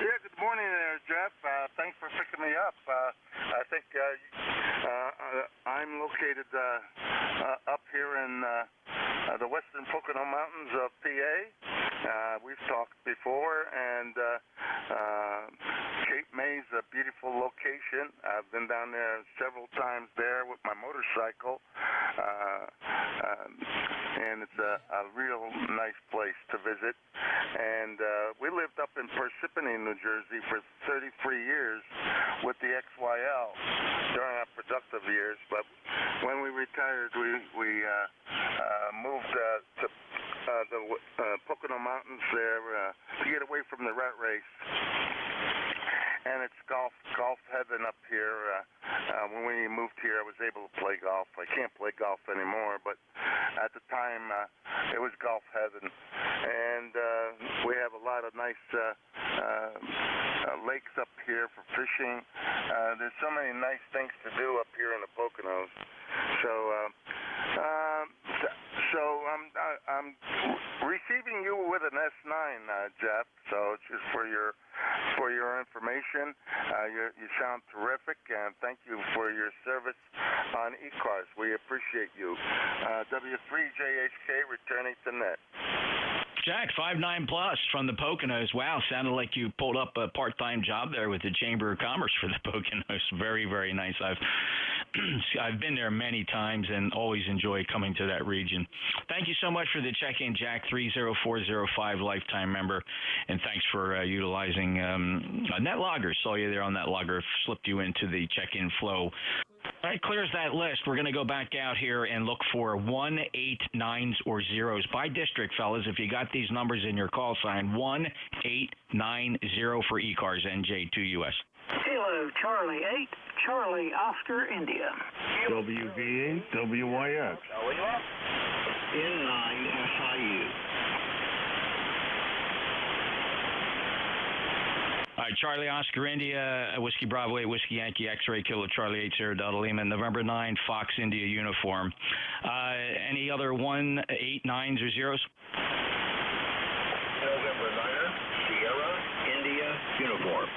Yeah, good morning there, Jeff. Thanks for picking me up. I think I'm located up here in the western Pocono Mountains of PA. We've talked before, and Cape May's a beautiful location. I've been down there several times there with my motorcycle, and it's a real nice place to visit. And we lived up in Parsippany, New Jersey for 33 years with the XYL during our productive years. But when we retired, we moved to the Pocono Mountains there to get away from the rat race. And it's golf heaven up here. When we moved here, I was able to play golf. I can't play golf anymore, but at the time, it was golf heaven. And we have a lot of nice lakes up here for fishing. There's so many nice things to do up here in the Poconos. So I'm receiving you with an S9, Jeff. So it's just for your information. You sound terrific, and thank you for your service on ECARS. We appreciate you. W3JHK returning to net. Jack, 5.9 plus from the Poconos. Wow, sounded like you pulled up a part-time job there with the Chamber of Commerce for the Poconos. Very, very nice. I've been there many times and always enjoy coming to that region. Thank you so much for the check-in, Jack, 30405 lifetime member, and thanks for utilizing NetLogger. Saw you there on NetLogger, slipped you into the check-in flow. All right, clears that list. We're going to go back out here and look for 1, 8, 9s, or 0s. By district, fellas, if you got these numbers in your call sign, 1, 8, 9, 0 for ECARS, NJ2US. Kilo Charlie 8, Charlie Oscar India. WV8, WYX. N9 SIU. All right, Charlie Oscar India, Whiskey Bravo 8, Whiskey Yankee X-Ray Kilo Charlie 8 Sierra Delta Lima, November 9 Fox India uniform. Any other 1, 8, 9s, or 0s? November 9er, Sierra India uniform.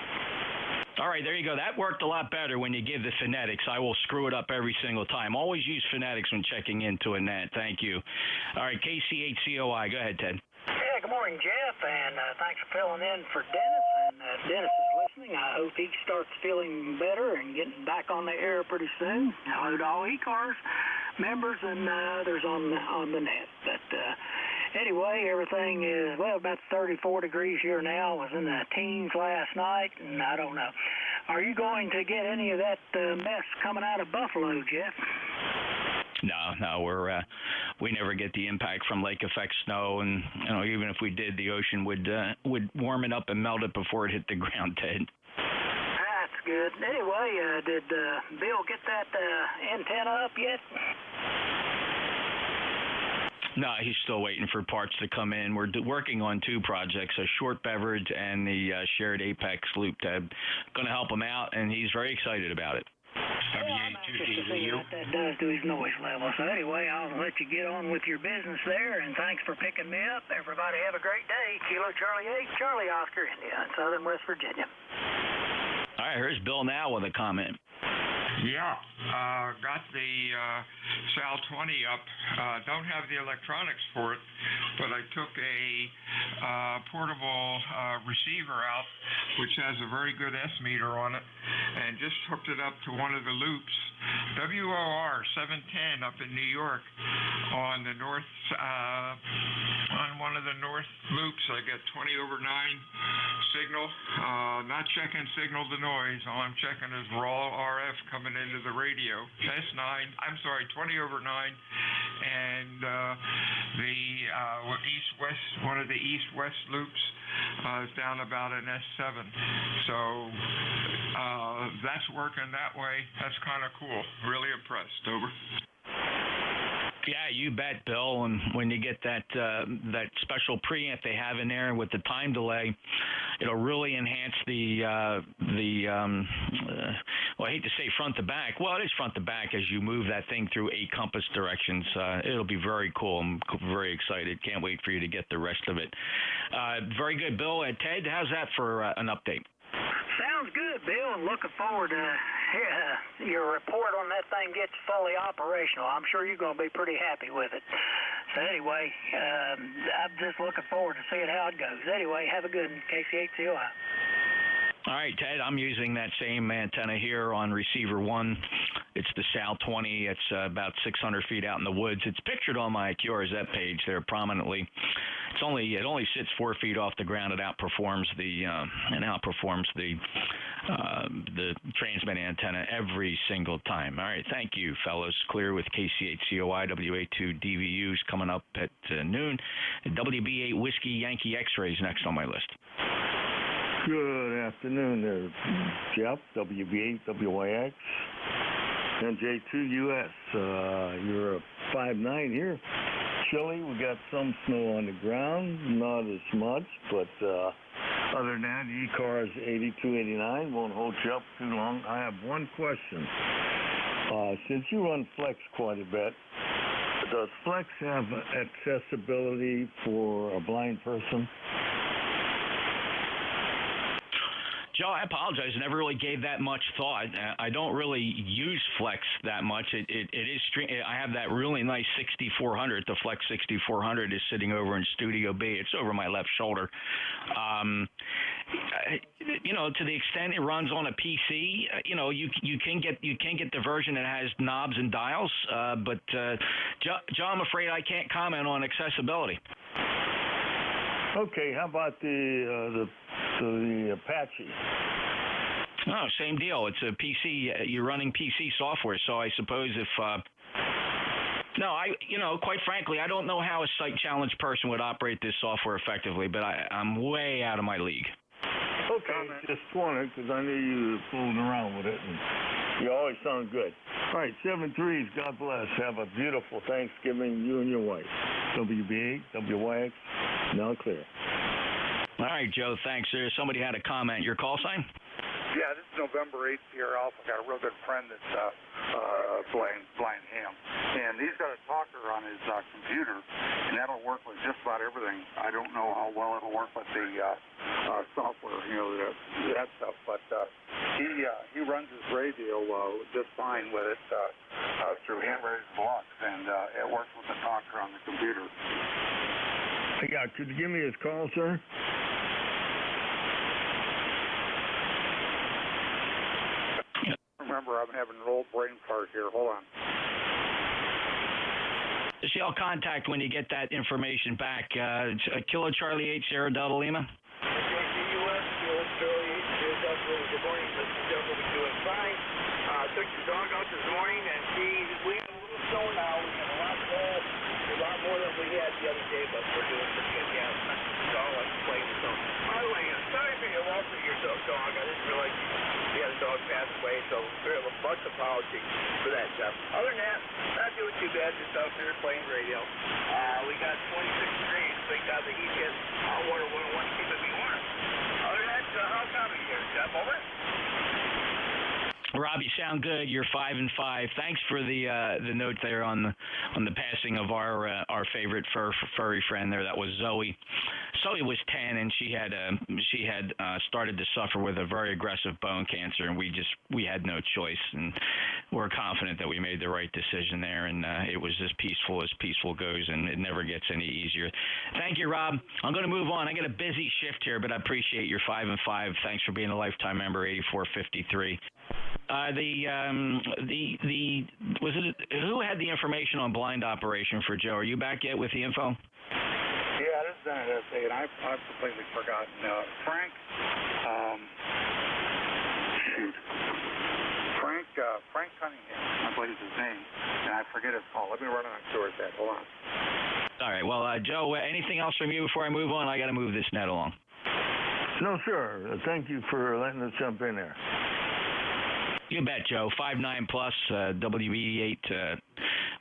All right, there you go. That worked a lot better when you give the phonetics. I will screw it up every single time. Always use phonetics when checking into a net. Thank you. All right, KC8COI. Go ahead, Ted. Yeah, good morning, Jeff, and thanks for filling in for Dennis. And Dennis is listening. I hope he starts feeling better and getting back on the air pretty soon. Hello to all ECARS members and others on the net. But anyway, everything is, well, about 34 degrees here now. I was in the teens last night, and I don't know. Are you going to get any of that mess coming out of Buffalo, Jeff? No, we never get the impact from lake effect snow, and even if we did, the ocean would warm it up and melt it before it hit the ground, Ted. That's good. Anyway, did Bill get that antenna up yet? No, he's still waiting for parts to come in. We're working on two projects, a short beverage and the shared Apex loop tab. Going to help him out, and he's very excited about it. I'm anxious to see what that does to his noise level. So anyway, I'll let you get on with your business there, and thanks for picking me up. Everybody have a great day. Kilo Charlie 8, Charlie Oscar, India, in Southern West Virginia. All right, here's Bill now with a comment. Yeah, got the Sal 20 up. Don't have the electronics for it, but I took a portable receiver out, which has a very good S meter on it, and just hooked it up to one of the loops. WOR 710 up in New York on the north, on one of the north loops. I got 20/9 signal. Not checking signal to noise. All I'm checking is raw RF coming into the radio. S9, I'm sorry, 20/9, and the east-west, one of the east-west loops is down about an S7. So that's working that way. That's kind of cool. Really impressed. Over. Yeah, you bet, Bill. And when you get that that special preamp they have in there with the time delay, it'll really enhance well, I hate to say front to back. Well, it is front to back as you move that thing through 8 compass directions. It'll be very cool. I'm very excited. Can't wait for you to get the rest of it. Very good, Bill. Ted, how's that for an update? Sounds good, Bill, and looking forward to your report on that thing gets fully operational. I'm sure you're going to be pretty happy with it. So anyway, I'm just looking forward to seeing how it goes. Anyway, have a good one, KC8COI. All right, Ted, I'm using that same antenna here on receiver 1. It's the Sal 20. It's about 600 feet out in the woods. It's pictured on my QRZ page there prominently. It only sits 4 feet off the ground. It outperforms the transmit antenna every single time. All right, thank you, fellas. Clear with KC8COI, WA2 DVUs coming up at noon. WB8 Whiskey Yankee X-rays next on my list. Good afternoon there, Jeff, WB8 WYX, NJ2US. You're a 5'9" here. Chilly, we got some snow on the ground, not as much, but other than that, ECARS 8289 won't hold you up too long. I have one question. Since you run Flex quite a bit, does Flex have accessibility for a blind person? Joe, I apologize. I never really gave that much thought. I don't really use Flex that much. It is. I have that really nice 6400. The Flex 6400 is sitting over in Studio B. It's over my left shoulder. To the extent it runs on a PC, you can get the version that has knobs and dials. But Joe, I'm afraid I can't comment on accessibility. Okay, how about the Apache? Oh, same deal. It's a PC. You're running PC software, so I suppose if quite frankly, I don't know how a sight-challenged person would operate this software effectively, but I'm way out of my league. Okay, just wondered because I knew you were fooling around with it, and you always sound good. All right, 7-3s, God bless. Have a beautiful Thanksgiving, you and your wife. WB8, WYX, now clear. All right, Joe, thanks. Somebody had a comment. Your call sign? Yeah, this is November 8th here. Alpha. Got a real good friend that's blind ham, and he's got a talker on his computer, and that'll work with just about everything. I don't know how well it'll work with the software, that stuff, but he runs his radio just fine with it through hand-raised blocks, and it works with the talker on the computer. Yeah, could you give me his call, sir? Remember, I'm having an old brain fart here. Hold on. See, I'll contact when you get that information back. Kilo Charlie 8 Sierra Delta Lima. NJ2US, Kilo Charlie 8 Sierra Delta Lima. Good morning, Mr. Jeff. We're doing fine. Took the dog out this morning, and we have a little snow now. We have a lot more than we had the other day, but we're doing pretty good. Yeah, that's all I can play with. So, anyway, sorry for your also your dog. I didn't realize you had a dog pass away, so much apology for that, Jeff. Other than that, not doing too bad, just out there playing radio. We got 26 degrees. Thank God the heat gets hot water 101 keeping me warm. Other than that, how's time of year, Jeff? Over? Rob, you sound good. You're 5 and 5. Thanks for the note there on the passing of our favorite furry friend there. That was Zoe. Zoe was 10, and she had started to suffer with a very aggressive bone cancer, and we had no choice, and we're confident that we made the right decision there, and it was as peaceful goes, and it never gets any easier. Thank you, Rob. I'm going to move on. I got a busy shift here, but I appreciate your 5 and 5. Thanks for being a lifetime member. 8453. Was it who had the information on blind operation for Joe? Are you back yet with the info? Yeah, this is NJ2US, and I've completely forgotten. Frank Cunningham, I believe is his name, and I forget his call. Let me run on towards that. Hold on. All right. Well, Joe, anything else from you before I move on? I got to move this net along. No, sir. Thank you for letting us jump in there. You bet, Joe. 5'9 plus, WB8,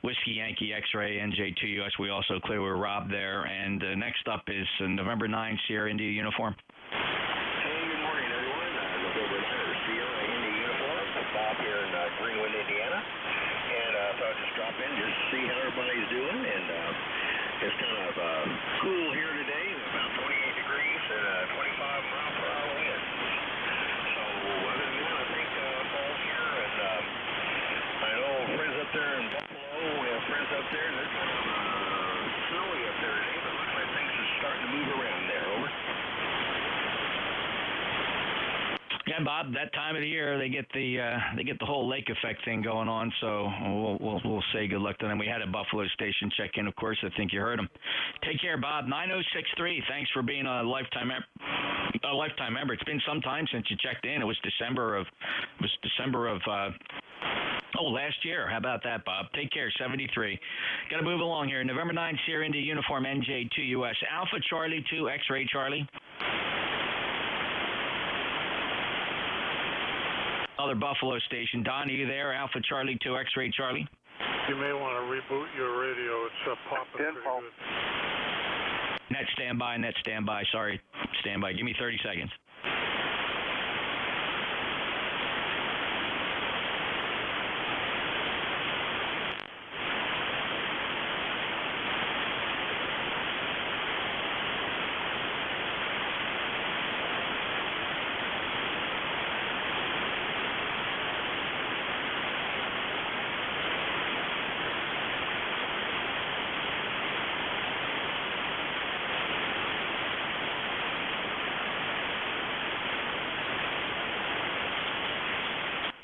Whiskey Yankee X-Ray, NJ2US. We also clear with Rob there. And next up is November 9 Sierra India uniform. Hey, good morning, everyone. November 9 Sierra India uniform. Bob here in Greenwood, Indiana. And so I just dropped in just to see how everybody's doing. And it's kind of cool here today, about 28 degrees and 25-mile-per-hour wind. So other than that, I think fall's here. And I know friends up there in Buffalo, we have friends up there, and they're kind of snowy up there today, but looks like things are starting to move around there. Over. Yeah, Bob. That time of the year, they get the whole lake effect thing going on. So we'll say good luck to them. We had a Buffalo station check in, of course. I think you heard them. Take care, Bob. 9063. Thanks for being a lifetime member. It's been some time since you checked in. It was December of last year. How about that, Bob? Take care. 73. Got to move along here. November 9 Sierra India uniform NJ2US Alpha Charlie 2 X-Ray Charlie. Other Buffalo station. Don, are you there? Alpha Charlie 2 X-Ray Charlie. You may want to reboot your radio. It's popping pretty good. Net standby. Sorry. Standby. Give me 30 seconds.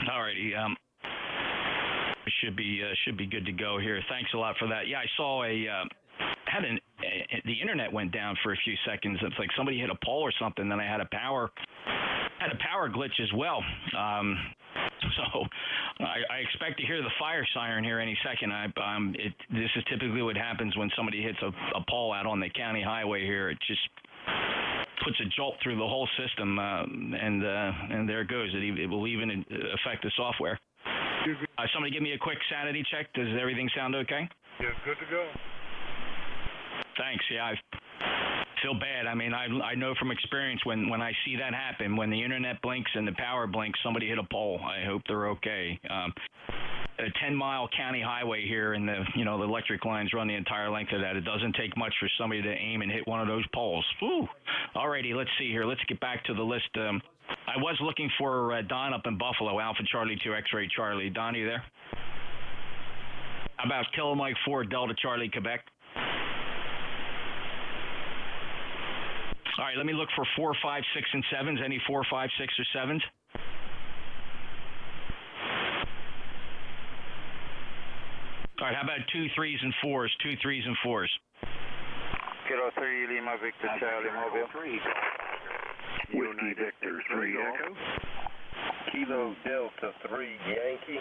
Alrighty, should be good to go here. Thanks a lot for that. Yeah, I saw the internet went down for a few seconds. It's like somebody hit a pole or something. Then I had a power glitch as well. So I expect to hear the fire siren here any second. This is typically what happens when somebody hits a pole out on the county highway here. It just puts a jolt through the whole system, and there it goes. It will even affect the software. Somebody give me a quick sanity check. Does everything sound okay? Yeah, good to go. Thanks. Yeah, I feel bad. I mean, I know from experience when I see that happen, when the internet blinks and the power blinks, somebody hit a pole. I hope they're okay. A 10-mile county highway here, and the electric lines run the entire length of that. It doesn't take much for somebody to aim and hit one of those poles. Woo! Alrighty, let's see here. Let's get back to the list. I was looking for Don up in Buffalo, Alpha Charlie 2 X-Ray Charlie. Don, are you there? How about Kilo Mike 4 Delta Charlie Quebec? All right, let me look for 4, 5, 6, and 7s. Any 4, 5, 6, or 7s? All right, how about 2, 3s, and 4s? 2, 3s, and 4s. Kilo 3 Lima Victor Charlie Mobile. 3. Whiskey Victor 3 Echo. Kilo Delta 3 Yankee.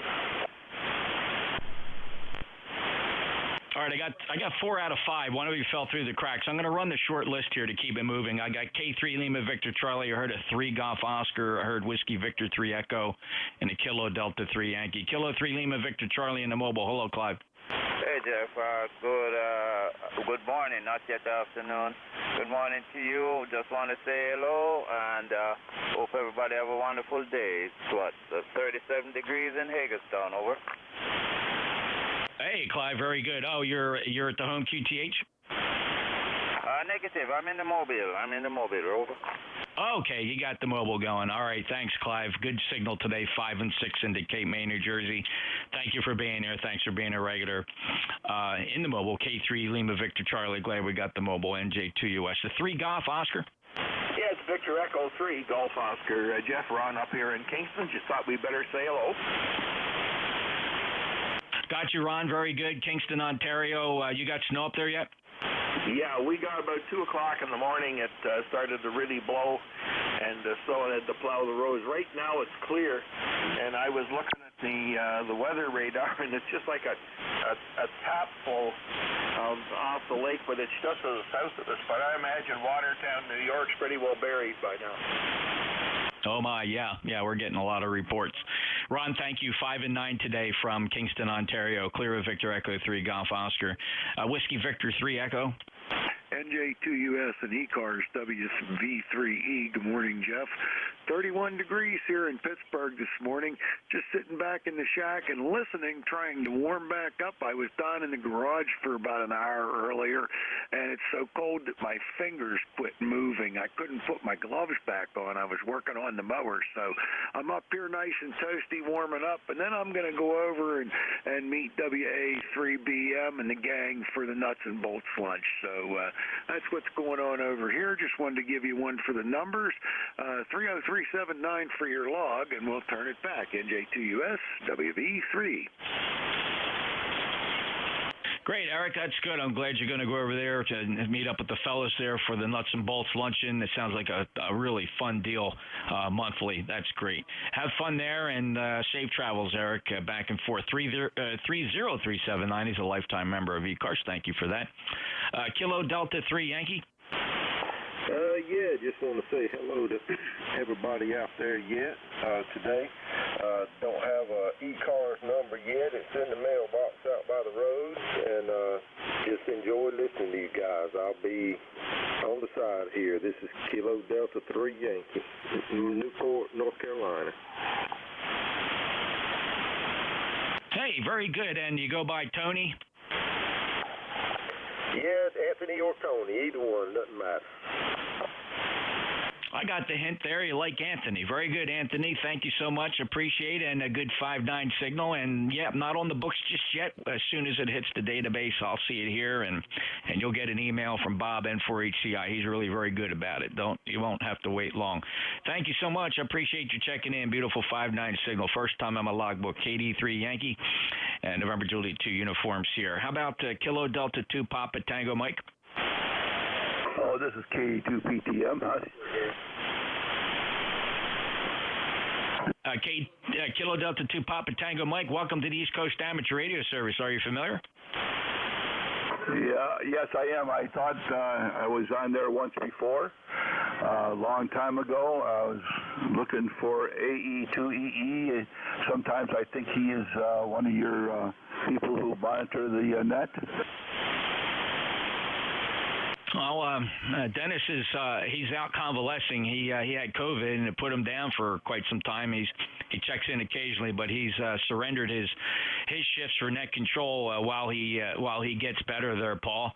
All right, I got 4 out of 5. One of you fell through the cracks. I'm going to run the short list here to keep it moving. I got K3 Lima Victor Charlie. I heard a 3 Golf Oscar. I heard Whiskey Victor 3 Echo and a Kilo Delta 3 Yankee. Kilo 3 Lima Victor Charlie in the mobile. Hello, Clive. Hey, Jeff. Good morning, not yet afternoon. Good morning to you. Just want to say hello and hope everybody have a wonderful day. It's 37 degrees in Hagerstown, over. Hey, Clive, very good. Oh, you're at the home QTH? Negative. I'm in the mobile. Over. Okay, you got the mobile going. All right, thanks, Clive. Good signal today, 5 and 6 into Cape May, New Jersey. Thank you for being here. Thanks for being a regular in the mobile. K3 Lima Victor Charlie. Glad we got the mobile. NJ2US. The 3 Golf Oscar. Yeah, it's Victor Echo 3 Golf Oscar. Jeff, Ron up here in Kingston. Just thought we'd better say hello. Got you, Ron. Very good. Kingston, Ontario. You got snow up there yet? Yeah, we got about 2 o'clock in the morning. It started to really blow, and so I had to plow the roads. Right now it's clear, and I was looking at the weather radar, and it's just like a tap full off the lake, but it's just to the south of us. But I imagine Watertown, New York's pretty well buried by now. Oh my, yeah, we're getting a lot of reports. Ron, thank you. 5 and 9 today from Kingston, Ontario. Clear of Victor Echo 3 Golf Oscar. Whiskey Victor 3 Echo. NJ2US and ECARS WV3E. Good morning, Jeff. 31 degrees here in Pittsburgh this morning. Just sitting back in the shack and listening, trying to warm back up. I was down in the garage for about an hour earlier, and it's so cold that my fingers quit moving. I couldn't put my gloves back on. I was working on the mower, so I'm up here nice and toasty warming up, and then I'm going to go over and meet WA3BM and the gang for the nuts and bolts lunch. So that's what's going on over here. Just wanted to give you one for the numbers. 30379 for your log, and we'll turn it back. NJ2US, WV3. Great, Eric. That's good. I'm glad you're going to go over there to meet up with the fellas there for the Nuts and Bolts luncheon. It sounds like a really fun deal monthly. That's great. Have fun there and safe travels, Eric, back and forth. 30379. He's a lifetime member of ECARS. Thank you for that. Kilo Delta 3 Yankee. Yeah, just want to say hello to everybody out there today. Don't have a ECARS number yet. It's in the mailbox out by the road, and just enjoy listening to you guys. I'll be on the side here. This is Kilo Delta 3 Yankee, Newport, North Carolina. Hey, very good. And you go by Tony? Yes, Anthony or Tony, either one, doesn't matter. I got the hint there. You like Anthony. Very good, Anthony. Thank you so much. Appreciate it. And a good 5-9 signal. And, yeah, not on the books just yet. As soon as it hits the database, I'll see it here. And you'll get an email from Bob N4HCI. He's really very good about it. You won't have to wait long. Thank you so much. I appreciate you checking in. Beautiful 5-9 signal. First time on my logbook. KD3 Yankee and November Juliet 2 Uniform Sierra. How about Kilo Delta 2 Papa Tango Mike? Oh, this is K2PTM. Kilo Delta 2 Papa Tango Mike, welcome to the East Coast Amateur Radio Service. Are you familiar? Yeah, yes, I am. I thought I was on there once before, a long time ago. I was looking for AE2EE. Sometimes I think he is one of your people who monitor the net. Well, Dennis is he's out convalescing. He had COVID and it put him down for quite some time. He checks in occasionally, but he's surrendered his shifts for net control while he gets better there, Paul.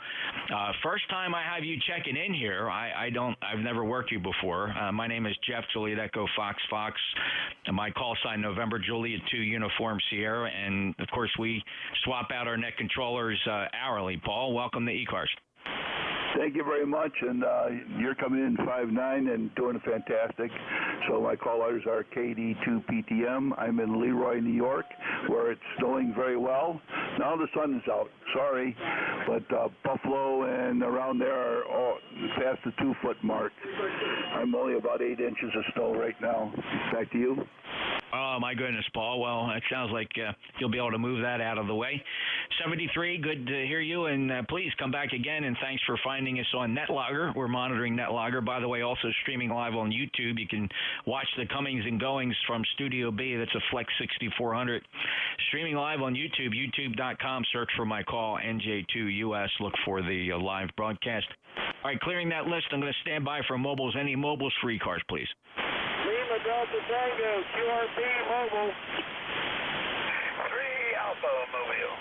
First time I have you checking in here. I've never worked you before. My name is Jeff, Juliet Echo Fox. And my call sign November Juliet 2 Uniform Sierra, and of course we swap out our net controllers hourly. Paul, welcome to ECARS. Thank you very much, and you're coming in 5-9 and doing fantastic. So my callers are KD2PTM. I'm in Leroy, New York, where it's snowing very well. Now the sun is out, sorry, but Buffalo and around there are all past the 2-foot mark. I'm only about 8 inches of snow right now. Back to you. Oh, my goodness, Paul. Well, it sounds like you'll be able to move that out of the way. 73, good to hear you, and please come back again, and thanks for finding us on NetLogger. We're monitoring NetLogger. By the way, also streaming live on YouTube. You can watch the comings and goings from Studio B. That's a Flex 6400. Streaming live on YouTube, youtube.com. Search for my call, NJ2US. Look for the live broadcast. All right, clearing that list, I'm going to stand by for mobiles. Any mobiles for ECARS, please? Lima Delta Tango, QRP Mobile. 3 Alpha Mobile.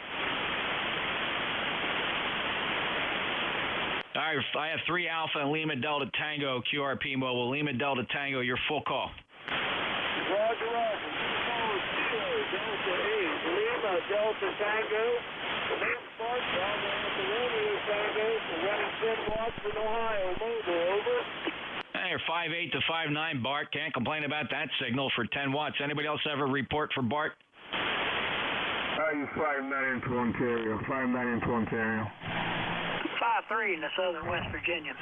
All right, I have 3 Alpha and Lima Delta Tango, QRP Mobile. Lima Delta Tango, your full call. Roger, Roger. Delta 8, Lima Delta Tango. Lima Spark, Delta Romeo Tango, running 10 watts in Ohio Mobile, over. Hey, 5.8 to 5.9, Bart. Can't complain about that signal for 10 watts. Anybody else have a report for Bart? 5.9 into Ontario. 5.9 into Ontario. 5-3 in the southern West Virginia.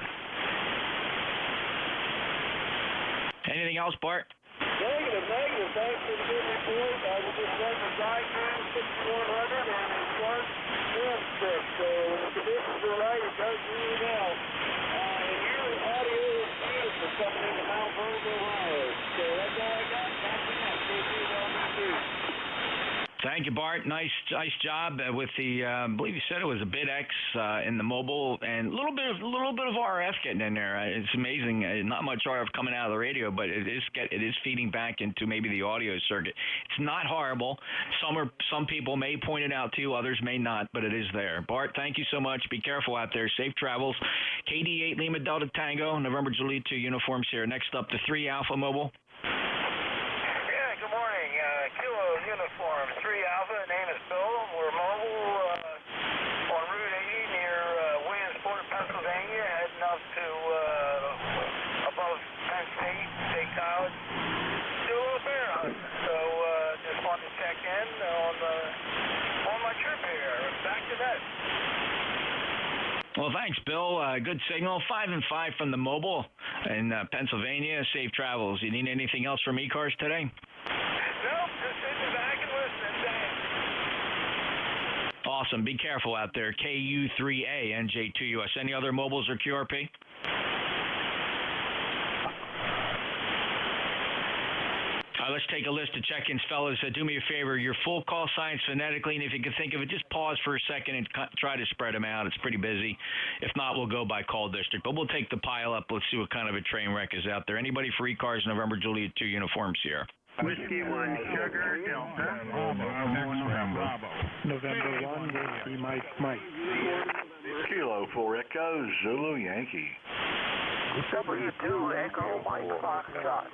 Anything else, Bart? Negative. Thanks for the good report. I was just running the diagram 6100 and it starts in stick. So when the conditions are right, it does really well. And your audio is beautiful coming into Mount Vernon, Ohio. So that's all I got. Back to that. Thank you, Bart. Nice job with the. I believe you said it was a bit X in the mobile, and a little bit of RF getting in there. It's amazing. Not much RF coming out of the radio, but it is feeding back into maybe the audio circuit. It's not horrible. Some people may point it out to you, others may not, but it is there. Bart, thank you so much. Be careful out there. Safe travels. KD8 Lima Delta Tango, November Juliet 2 uniforms here. Next up, the 3 Alpha Mobile. Kilo Uniform 3 Alpha, name is Bill. We're mobile on Route 80 near Williamsport, Pennsylvania, heading up to above Penn State College. Do a little bear hunt. So just wanted to check in on my trip here. Back to that. Well, thanks, Bill. Good signal. 5 and 5 from the mobile in Pennsylvania. Safe travels. You need anything else from ECARS today? Nope, just sitting back and listening. Thanks. Awesome. Be careful out there. KU3A, NJ2US. Any other mobiles or QRP? Let's take a list of check-ins, fellas. Do me a favor. Your full call signs phonetically, and if you can think of it, just pause for a second and try to spread them out. It's pretty busy. If not, we'll go by call district. But we'll take the pile up. Let's see what kind of a train wreck is out there. Anybody for ECARS November Juliet 2 uniforms here? Whiskey 1 Sugar Delta. November 1 Whiskey Mike. Kilo 4 Echo Zulu Yankee. W2 Echo Mike Foxtrot.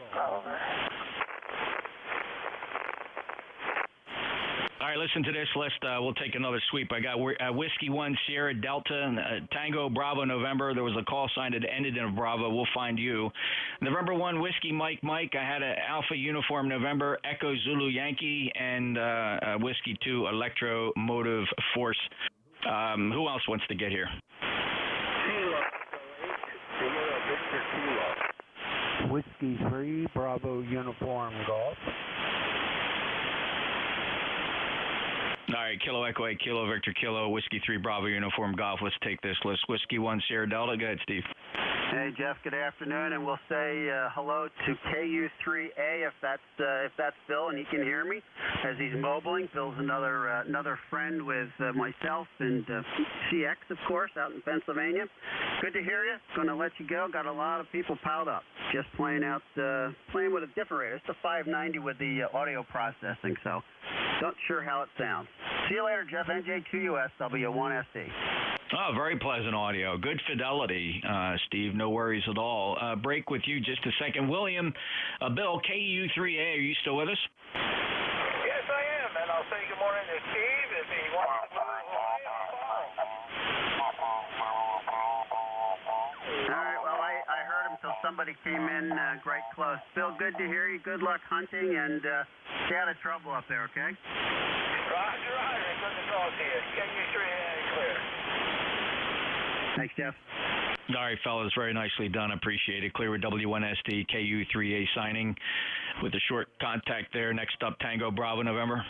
All right, listen to this list. We'll take another sweep. I got Whiskey 1 Sierra Delta, Tango Bravo November. There was a call sign that ended in a Bravo. We'll find you. November 1 Whiskey Mike. I had an Alpha Uniform November, Echo Zulu Yankee, and Whiskey 2 Electromotive Force. Who else wants to get here? Whiskey 3 Bravo Uniform Golf. All right, Kilo Echo 8, Kilo Victor Kilo, Whiskey 3 Bravo Uniform Golf. Let's take this list. Whiskey 1 Sierra Delta. Go ahead, Steve. Hey, Jeff, good afternoon, and we'll say hello to KU3A if that's Bill and he can hear me as he's mobiling. Bill's another friend with myself and CX, of course, out in Pennsylvania. Good to hear you. Going to let you go. Got a lot of people piled up. Just playing with a different radio. It's a 590 with the audio processing, so not sure how it sounds. See you later, Jeff. NJ2US W1SD. Oh, very pleasant audio. Good fidelity, Steve. No worries at all. Break with you just a second. William, Bill, KU3A, are you still with us? Yes, I am, and I'll say good morning to Steve if he wants to. All right, well, I heard him till somebody came in right close. Bill, good to hear you. Good luck hunting, and stay out of trouble up there, okay? Roger. Good to talk to you. KU3A clear. Thanks, Jeff. All right, fellas, very nicely done. Appreciate it. Clear with W1SD, KU3A signing with a short contact there. Next up, Tango Bravo, November.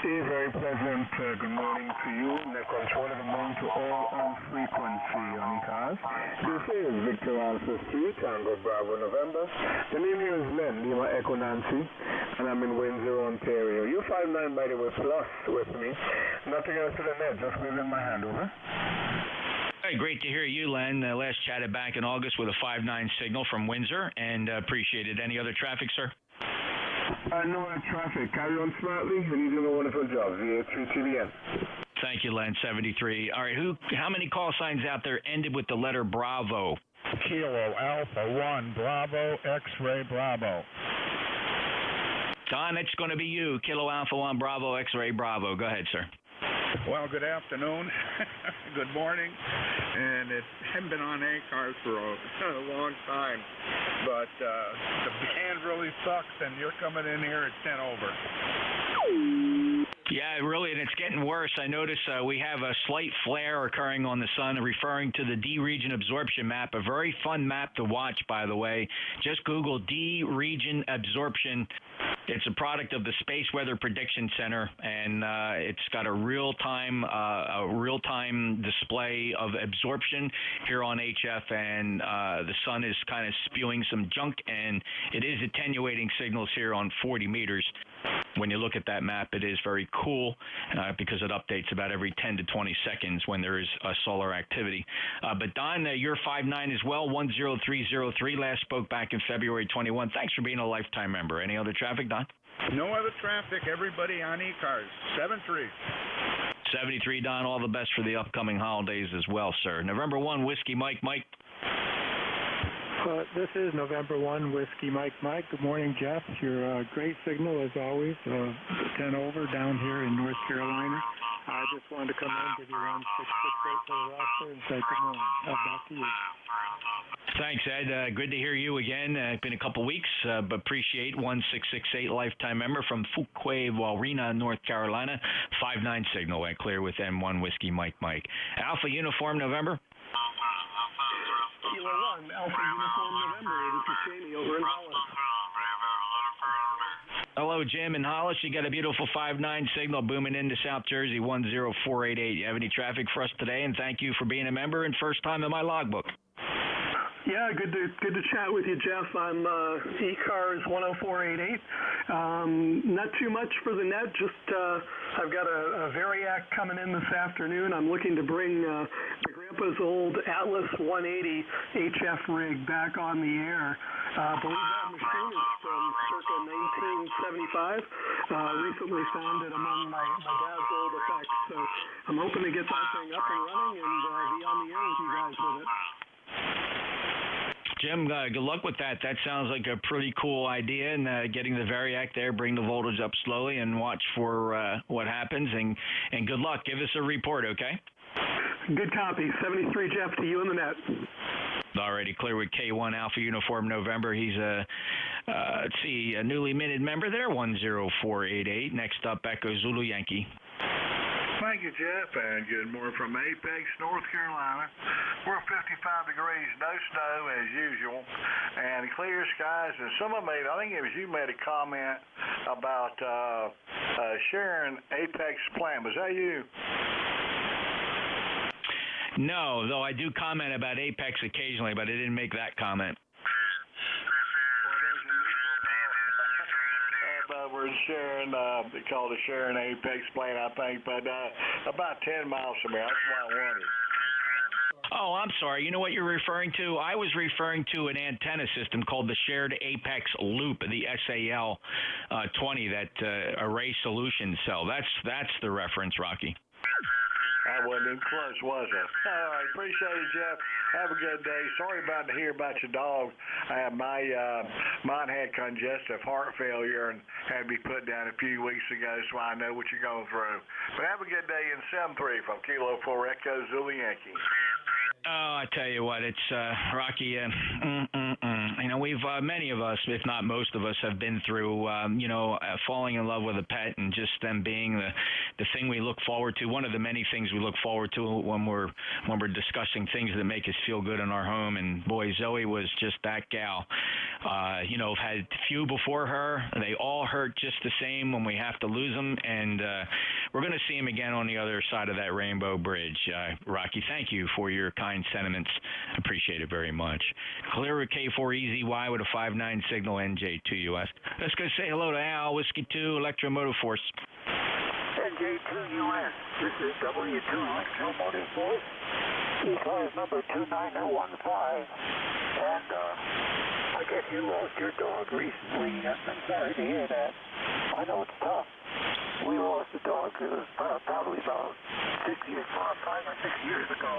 Steve, very pleasant. Good morning to you. Net control, good morning to all on frequency on ECARS. This is Victor Alpha 3, Tango Bravo, November. The name here is Len, Lima Echo Nancy, and I'm in Windsor, Ontario. You 59, by the way, plus with me. Nothing else to the net, just waving my hand over. Hey, great to hear you, Len. Last chatted back in August with a 5-9 signal from Windsor, and appreciated. Any other traffic, sir? No traffic. Carry on smartly, and you're doing a wonderful job. VA3 to the end. Thank you, Len. 73. All right, how many call signs out there ended with the letter Bravo? Kilo Alpha 1 Bravo X-Ray Bravo. Don, it's going to be you. Kilo Alpha 1 Bravo X-Ray Bravo. Go ahead, sir. Well, good afternoon. Good morning. And it hasn't been on ECARS for a long time. But the band really sucks, and you're coming in here at 10 over. Yeah, really, and it's getting worse. I notice we have a slight flare occurring on the sun, referring to the D region absorption map. A very fun map to watch, by the way. Just Google D region absorption. It's a product of the Space Weather Prediction Center, and it's got a real-time display of absorption here on HF, and the sun is kind of spewing some junk, and it is attenuating signals here on 40 meters. When you look at that map, it is very cool because it updates about every 10 to 20 seconds when there is solar activity. But Don, you're 5'9" as well, 10303. Last spoke back in February 21. Thanks for being a lifetime member. Any other traffic, Don? No other traffic. Everybody on ECARS. 73. 73, Don. All the best for the upcoming holidays as well, sir. November 1, Whiskey Mike. This is November 1, Whiskey Mike. Good morning, Jeff. Your great signal, as always. 10 over down here in North Carolina. I just wanted to come in, give you 1668 for the roster, and say good morning. Back to you. Thanks, Ed. Good to hear you again. It's been a couple weeks, but appreciate 1668 lifetime member from Fuquay-Walrena, North Carolina. 5-9 signal went clear with M1 Whiskey Mike. Alpha Uniform November. Kilo 1, Alpha Uniform November. This is Jamie over in Hollis. Hello, Jim in Hollis. You got a beautiful 5-9 signal booming into South Jersey, 10488. You have any traffic for us today? And thank you for being a member and first time in my logbook. Yeah, good to chat with you, Jeff. I'm ECARS 10488. Not too much for the net, just I've got a Variac coming in this afternoon. I'm looking to bring my grandpa's old Atlas 180 HF rig back on the air. I believe that machine is from circa 1975. Recently found it among my dad's old effects. So I'm hoping to get that thing up and running and be on the air with you guys with it. Jim, good luck with that. That sounds like a pretty cool idea, and getting the Variac there, bring the voltage up slowly, and watch for what happens, and good luck. Give us a report, okay? Good copy. 73, Jeff, to you in the net. Alrighty, clear with K1 Alpha Uniform November. He's a newly minted member there, 10488. Next up, Echo Zulu Yankee. Thank you, Jeff, and good morning from Apex, North Carolina. We're 55 degrees, no snow as usual, and clear skies. And someone I think it was you, made a comment about sharing Apex plan. Was that you? No, though I do comment about Apex occasionally, but I didn't make that comment. We're sharing, they call it a sharing Apex plane, I think, but about 10 miles from here. That's what I wanted. Oh, I'm sorry. You know what you're referring to? I was referring to an antenna system called the Shared Apex Loop, the SAL 20 that Array Solutions sell. That's the reference, Rocky. I wasn't even close, was I? All right, appreciate it, Jeff. Have a good day. Sorry about to hear about your dog. Mine had congestive heart failure and had to be put down a few weeks ago, so I know what you're going through. But have a good day in 7-3 from Kilo 4 Echo Zulu Yankee. Oh, I tell you what, it's Rocky. we've many of us, if not most of us, have been through, falling in love with a pet and just them being the thing we look forward to. One of the many things we look forward to when we're discussing things that make us feel good in our home. And boy, Zoe was just that gal. I've had few before her. They all hurt just the same when we have to lose them, and we're going to see them again on the other side of that rainbow bridge. Rocky, thank you for your kind sentiments. Appreciate it very much. Clear K4EZY with a 5-9 signal, NJ2US. Let's go say hello to Al, Whiskey 2, Electro Motor Force. NJ2US, this is W2 Electro Motor Force. ECARS number 29015. And, I guess you lost your dog recently. I'm sorry to hear that. I know it's tough. We lost a dog probably about 5 or 6 years ago,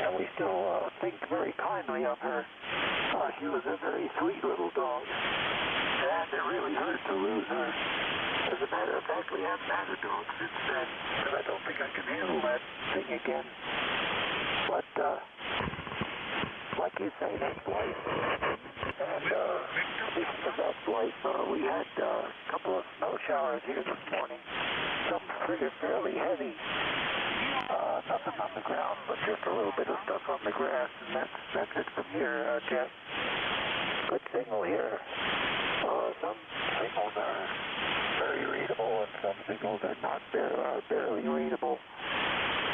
and we still think very kindly of her. She was a very sweet little dog, and it really hurt to lose her. As a matter of fact, we haven't had a dog since then, and I don't think I can handle that thing again. But, like you say, that's life. And speaking of that life, we had a couple of snow showers here this morning. Some fairly heavy. Nothing on the ground, but just a little bit of stuff on the grass. And that's it from here, Jeff. Good signal here. Some signals are very readable, and some signals are not barely readable.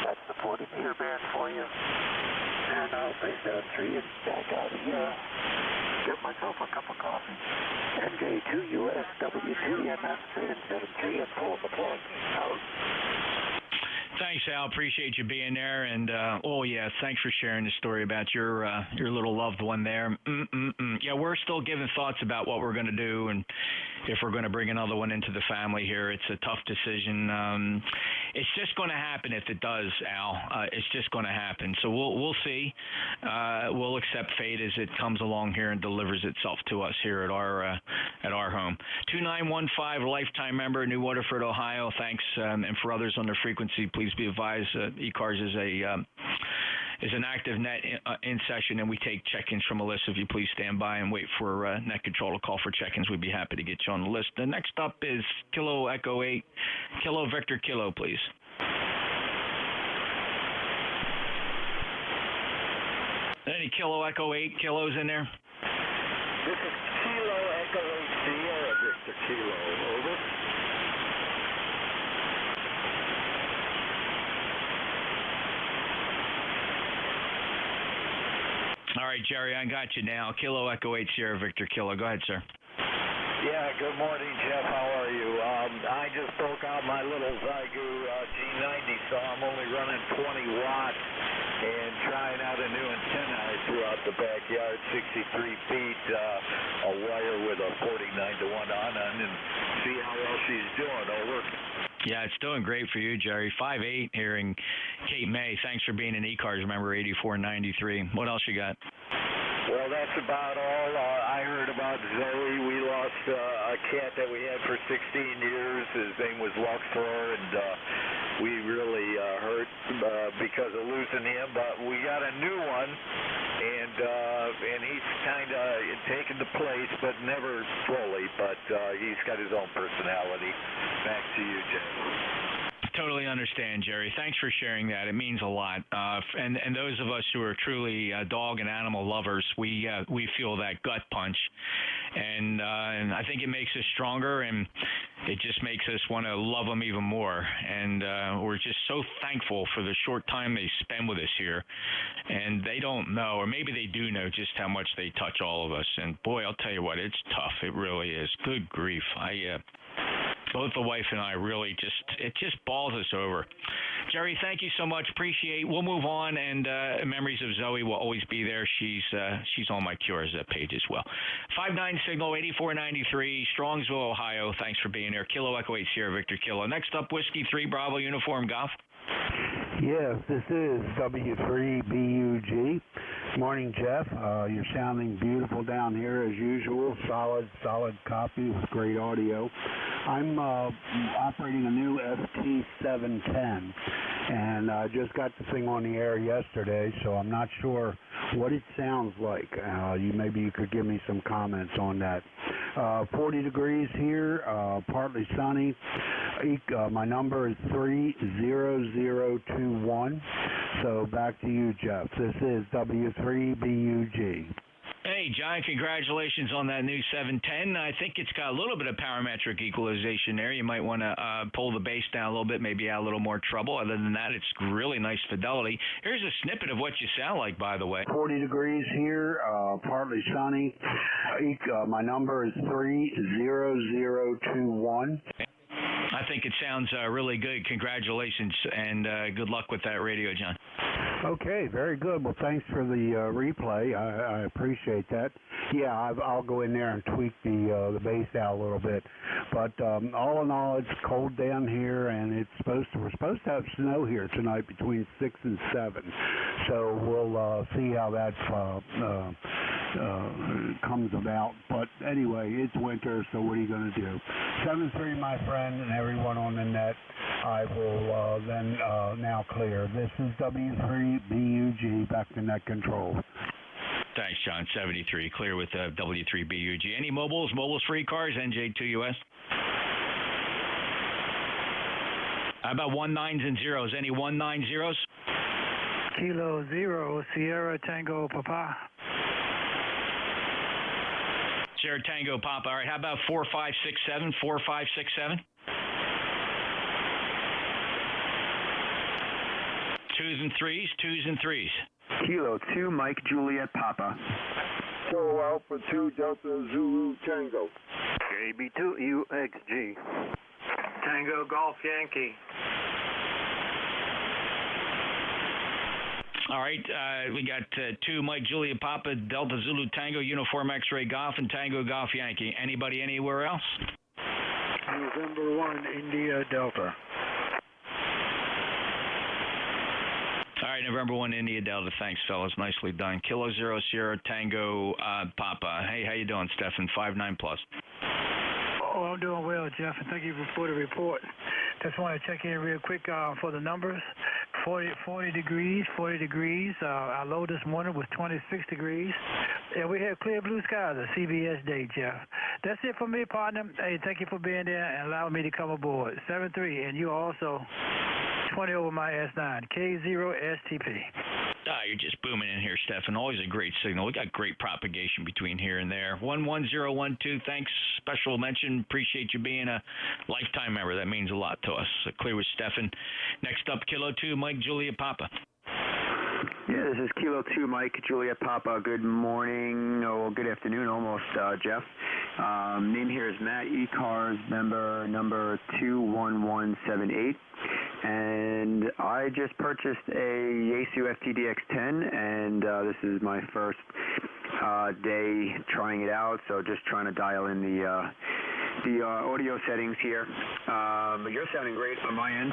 That's the 40-meter band for you. And I'll say 73 and back out of here. Get myself a cup of coffee. NJ2US, W2EMF, 373, and pull the plug out. Thanks, Al. Appreciate you being there. And, thanks for sharing the story about your little loved one there. Yeah, we're still giving thoughts about what we're going to do and if we're going to bring another one into the family here. It's a tough decision. It's just going to happen if it does, Al. It's just going to happen. So we'll see. We'll accept fate as it comes along here and delivers itself to us here at our home. 2915, lifetime member, New Waterford, Ohio. Thanks. And for others on the frequency, please be advised, ECARS is an active net in session, and we take check-ins from a list. If you please stand by and wait for net control to call for check-ins, we'd be happy to get you on the list. The next up is Kilo Echo 8, Kilo Victor Kilo, please. Any Kilo Echo 8 kilos in there? This is Kilo Echo 8 Sierra Victor Kilo, over. All right, Jerry, I got you now. Kilo Echo 8 Sierra Victor Kilo. Go ahead, sir. Yeah, good morning, Jeff. How are you? I just broke out my little Zygu G90, so I'm only running 20 watts and trying out a new antenna I threw out the backyard, 63 feet, a wire with a 49-to-1 on, and see how well she's doing. Over. Yeah, it's doing great for you, Jerry. 5'8" here in Cape May. Thanks for being an ECARS member, 8493. What else you got? Well, that's about all. I heard about Zoe. We lost a cat that we had for 16 years. His name was Luxor, and we really hurt because of losing him. But we got a new one, and he's kind of taken the place, but never fully. But he's got his own personality. Back to you, Jay. Totally understand, Jerry. Thanks for sharing that. It means a lot. And those of us who are truly dog and animal lovers, we feel that gut punch, and I think it makes us stronger, and it just makes us want to love them even more. And we're just so thankful for the short time they spend with us here. And they don't know, or maybe they do know, just how much they touch all of us. And boy, I'll tell you what, it's tough. It really is. Good grief. Both the wife and I really it just balls us over. Jerry, thank you so much. Appreciate. We'll move on, and memories of Zoe will always be there. She's on my Cures page as well. 5'9" signal, 8493, Strongsville, Ohio. Thanks for being there. Kilo Echo 8 Sierra Victor Kilo. Next up, Whiskey 3 Bravo Uniform Golf. Yes, this is W3BUG. Morning, Jeff. You're sounding beautiful down here as usual. Solid copy with great audio. I'm operating a new FT710, and I just got the thing on the air yesterday, so I'm not sure what it sounds like. Maybe you could give me some comments on that. 40 degrees here, partly sunny. My number is 30021. So back to you, Jeff. This is W3BUG. Hey, John, congratulations on that new 710. I think it's got a little bit of parametric equalization there. You might want to pull the bass down a little bit, maybe add a little more treble. Other than that, it's really nice fidelity. Here's a snippet of what you sound like, by the way. 40 degrees here, partly sunny. My number is 30021. I think it sounds really good. Congratulations, and good luck with that radio, John. Okay, very good. Well, thanks for the replay. I appreciate that. Yeah, I'll go in there and tweak the bass out a little bit. But all in all, it's cold down here, and we're supposed to have snow here tonight between 6 and 7. So we'll see how that comes about. But anyway, it's winter, so what are you going to do? 7-3, my friend, and everyone on the net. I will then now clear. This is W3BUG, back to net control. Thanks, John. 73, clear with W3BUG. Any mobiles for ECARS, NJ2US? How about 19s and zeros? Any 19 zeros? Kilo 0, Sierra Tango Papa. Sierra Tango Papa. All right, how about 4567? 4567? 2s and 3s, 2s and 3s. Kilo 2, Mike Juliet Papa. Kilo Alpha 2, Delta Zulu Tango. KB2UXG. Tango Golf Yankee. All right, we got 2 Mike Juliet Papa, Delta Zulu Tango, Uniform X-Ray Golf, and Tango Golf Yankee. Anybody anywhere else? November 1, India Delta. All right, November 1, India Delta. Thanks, fellas. Nicely done. Kilo 0, Sierra Tango Papa. Hey, how you doing, Stefan? 5-9 plus. Oh, I'm doing well, Jeff, and thank you for the report. Just want to check in real quick for the numbers. 40 degrees. Our low this morning was 26 degrees. And we had clear blue skies, a CBS day, Jeff. That's it for me, partner. Hey, thank you for being there and allowing me to come aboard. 7-3, and you also 20 over my S9, K0STP. You're just booming in here, Stefan. Always a great signal. We got great propagation between here and there. 11012, thanks. Special mention. Appreciate you being a lifetime member. That means a lot to us. Clear with Stefan. Next up, Kilo 2, Mike Juliet Papa. Yeah, this is Kilo 2, Mike Juliet Papa. Good morning, good afternoon almost, Jeff. Name here is Matt, ECARS member number 21178. And I just purchased a Yaesu FTDX10, and this is my first day trying it out, so just trying to dial in the audio settings here. But you're sounding great on my end,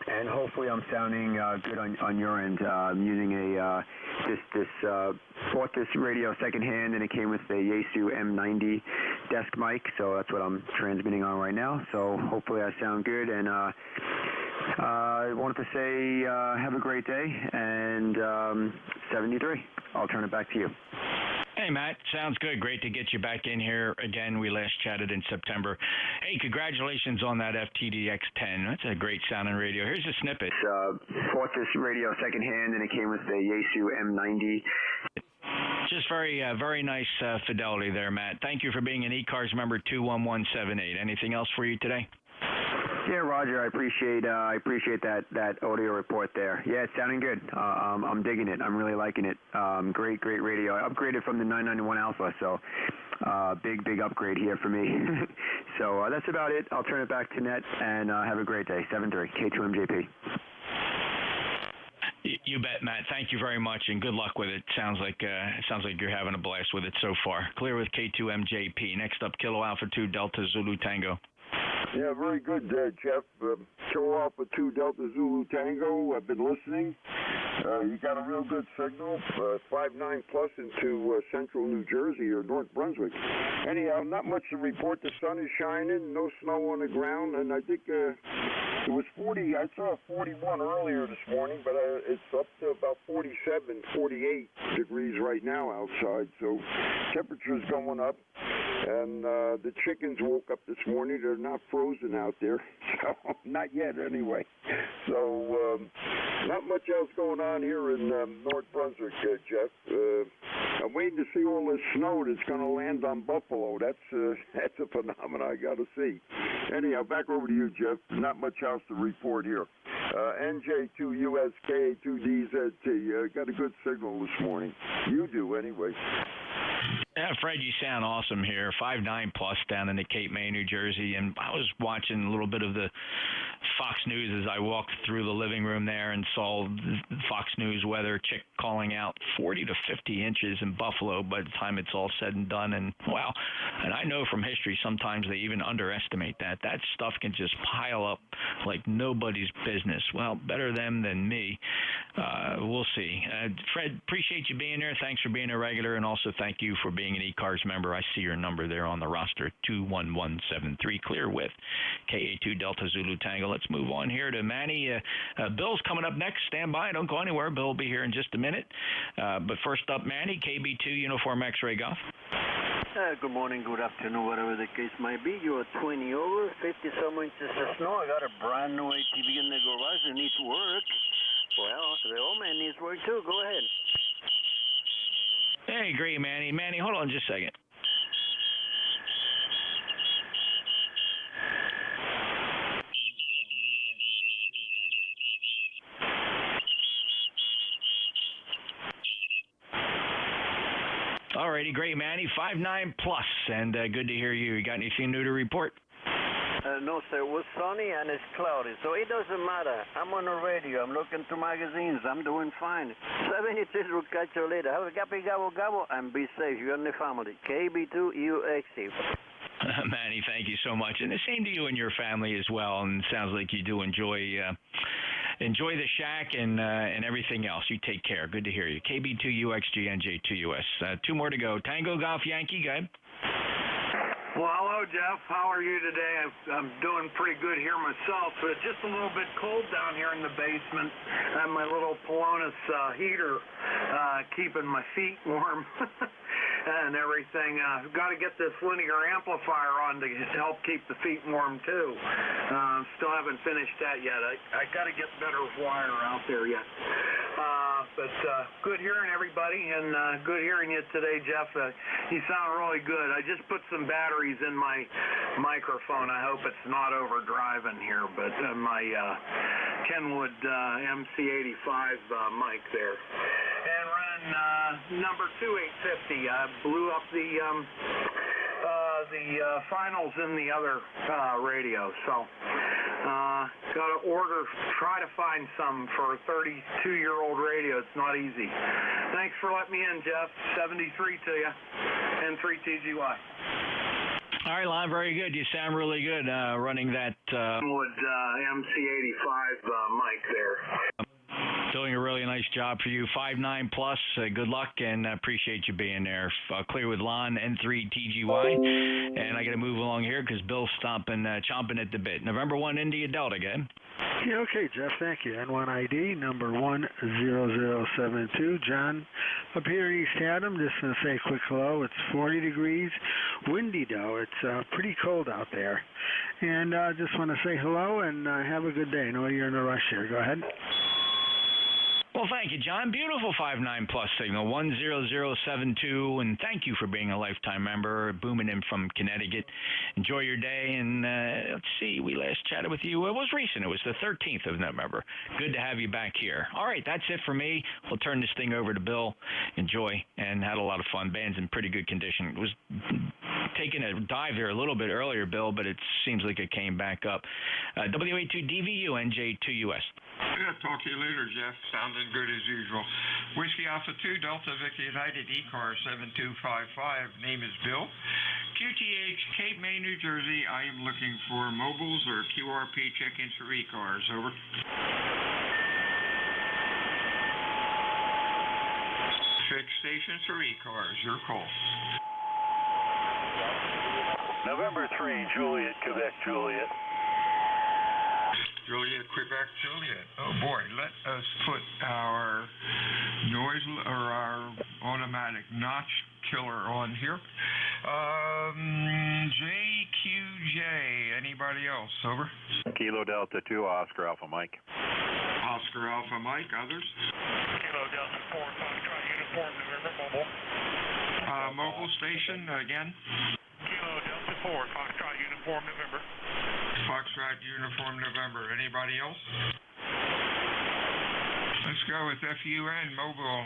and hopefully I'm sounding good on your end. I'm using bought this radio secondhand, and it came with the Yaesu M90 desk mic, so that's what I'm transmitting on right now. So hopefully I sound good, and I wanted to say have a great day, and 73. I'll turn it back to you. Hey, Matt. Sounds good. Great to get you back in here again. We last chatted in September. Hey, congratulations on that FTDX10. That's a great sounding radio. Here's a snippet. Bought this radio secondhand, and it came with the Yaesu M90. Just very nice fidelity there, Matt. Thank you for being an ECARS member 21178. Anything else for you today? Yeah, Roger, I appreciate that audio report there. Yeah, it's sounding good. I'm digging it. I'm really liking it. Great radio. I upgraded from the 991 Alpha, so big upgrade here for me. So that's about it. I'll turn it back to Net, and have a great day. 7-3, K2MJP. You bet, Matt. Thank you very much, and good luck with it. Sounds like you're having a blast with it so far. Clear with K2MJP. Next up, Kilo Alpha 2 Delta Zulu Tango. Yeah, very good, Jeff. Kilo Alpha 2 Delta Zulu Tango. I've been listening. You got a real good signal, 5-9 plus into central New Jersey or North Brunswick. Anyhow, not much to report. The sun is shining, no snow on the ground, and I think It was 40, I saw 41 earlier this morning, but it's up to about 47, 48 degrees right now outside, so temperature's going up. And the chickens woke up this morning. They're not frozen out there, so not yet anyway. So not much else going on here in North Brunswick, Jeff. I'm waiting to see all this snow that's going to land on Buffalo. That's a phenomenon I got to see. Anyhow, back over to you, Jeff. Not much else to report here. NJ2US K2DZT. Got a good signal this morning. You do, anyway. Yeah, Fred, you sound awesome here. 5.9 plus down in the Cape May, New Jersey, and I was watching a little bit of the Fox News as I walked through the living room there and saw Fox News weather chick calling out 40 to 50 inches in Buffalo by the time it's all said and done. And wow, and I know from history sometimes they even underestimate that. That stuff can just pile up like nobody's business. Well, better them than me. We'll see. Fred, appreciate you being there. Thanks for being a regular, and also thank you for being an ECARS member. I see your number there on the roster, 21173, clear with KA2 Delta Zulu Tango. Let's move on here to Manny. Bill's coming up next. Stand by. Don't go anywhere. Bill will be here in just a minute. But first up, Manny, KB2 Uniform X-Ray Golf. Good morning, good afternoon, whatever the case might be. You are 20 over, 50-some inches of snow. I got a brand new ATV in the garage that needs work. Well, the old man needs work too. Go ahead. Hey, great, Manny. Manny, hold on just a second. Alrighty, great, Manny. 5.9 plus, and good to hear you. You got anything new to report? No, sir. It was sunny and it's cloudy, so it doesn't matter. I'm on the radio. I'm looking through magazines. I'm doing fine. 73 will catch you later. Have a gappy gobble gobble and be safe. You and the family. KB2UXC. Manny, thank you so much, and the same to you and your family as well. And it sounds like you do enjoy the shack and everything else. You take care. Good to hear you. KB2UXG NJ2US. Two more to go. Tango Golf Yankee, go ahead. Well, hello, Jeff. How are you today? I'm doing pretty good here myself. It's just a little bit cold down here in the basement. I have my little Polonus heater keeping my feet warm and everything. I've got to get this linear amplifier on to help keep the feet warm, too. Still haven't finished that yet. I got to get better wire out there yet. But good hearing everybody, and good hearing you today, Jeff. You sound really good. I just put some batteries in my microphone. I hope it's not overdriving here, but my Kenwood MC85 mic there. And running number 2850. I blew up the finals in the other radio, so got to try to find some for a 32-year-old radio. It's not easy. Thanks for letting me in, Jeff. 73 to you, and 3 TGY. All right, Lon, very good. You sound really good running that Wood MC85 mic there. Doing a really nice job for you. 5.9 plus. Good luck, and appreciate you being there. Clear with Lon, N3 TGY. And I got to move along here because Bill's chomping at the bit. November 1 India Delta again. Yeah, okay, Jeff, thank you. N1 ID number 10072. John, up here in East Haddam, just going to say a quick hello. It's 40 degrees, windy though. It's pretty cold out there. And I just want to say hello and have a good day. I know you're in a rush here. Go ahead. Well, thank you, John. Beautiful 5.9 plus signal, 10072, and thank you for being a lifetime member, booming in from Connecticut. Enjoy your day, and let's see, we last chatted with you. It was recent. It was the 13th of November. Good to have you back here. All right, that's it for me. We'll turn this thing over to Bill. Enjoy, and had a lot of fun. Band's in pretty good condition. It was taking a dive there a little bit earlier, Bill, but it seems like it came back up. WA2DVU NJ2US. Yeah, talk to you later, Jeff. Sounding good as usual. Whiskey Alpha 2, Delta Victor United, ECARS 7255. Name is Bill. QTH, Cape May, New Jersey. I am looking for mobiles or QRP check-ins for ECARS. Over. Fixed stations for ECARS. Your call. November 3, Juliet, Quebec, Juliet. Juliet, Quebec, Juliet. Oh boy, let us put our noise or our automatic notch killer on here. JQJ, anybody else? Over. Kilo Delta 2, Oscar Alpha Mike. Oscar Alpha Mike, others? Kilo Delta 4, Foxtrot Uniform November, mobile. Mobile station, again? Kilo Delta 4, Foxtrot Uniform November. Foxtrot Uniform November. Anybody else? Let's go with FUN Mobile.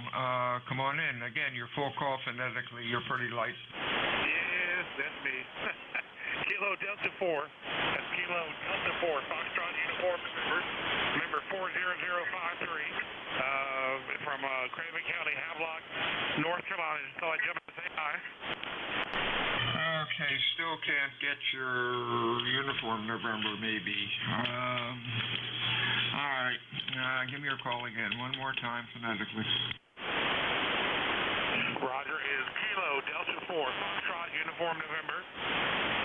Come on in. Again, you're full call phonetically. You're pretty light. Yes, that's me. Kilo Delta 4. That's Kilo Delta 4, Foxtrot Uniform November. Number 40053. From Craven County, Havelock, North Carolina. Just thought I'd jump in and say hi. Okay, still can't get your uniform November, maybe. All right, give me your call again, one more time phonetically. Roger, is Kilo Delta 4, Foxtrot Uniform November.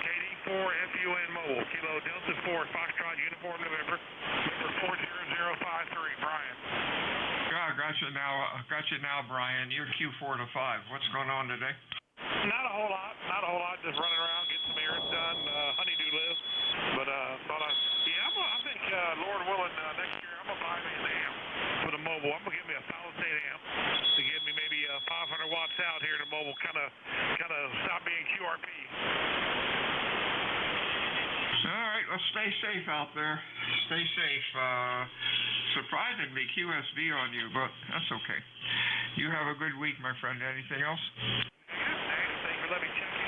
KD4 FUN Mobile. Kilo Delta 4, Foxtrot Uniform November. Number 40053, Brian. Yeah, got you now, Brian. You're Q4 to 5. What's going on today? Not a whole lot. Just running around, getting some errands done. Honeydew list. But I think Lord willing, next year I'm gonna buy me an amp for the mobile. I'm gonna give me a solid state amp to give me maybe 500 watts out here in the mobile. Kind of stop being QRP. All right, let's stay safe out there. Stay safe. Surprisingly, QSB on you, but that's okay. You have a good week, my friend. Anything else? Thanks for letting me check in.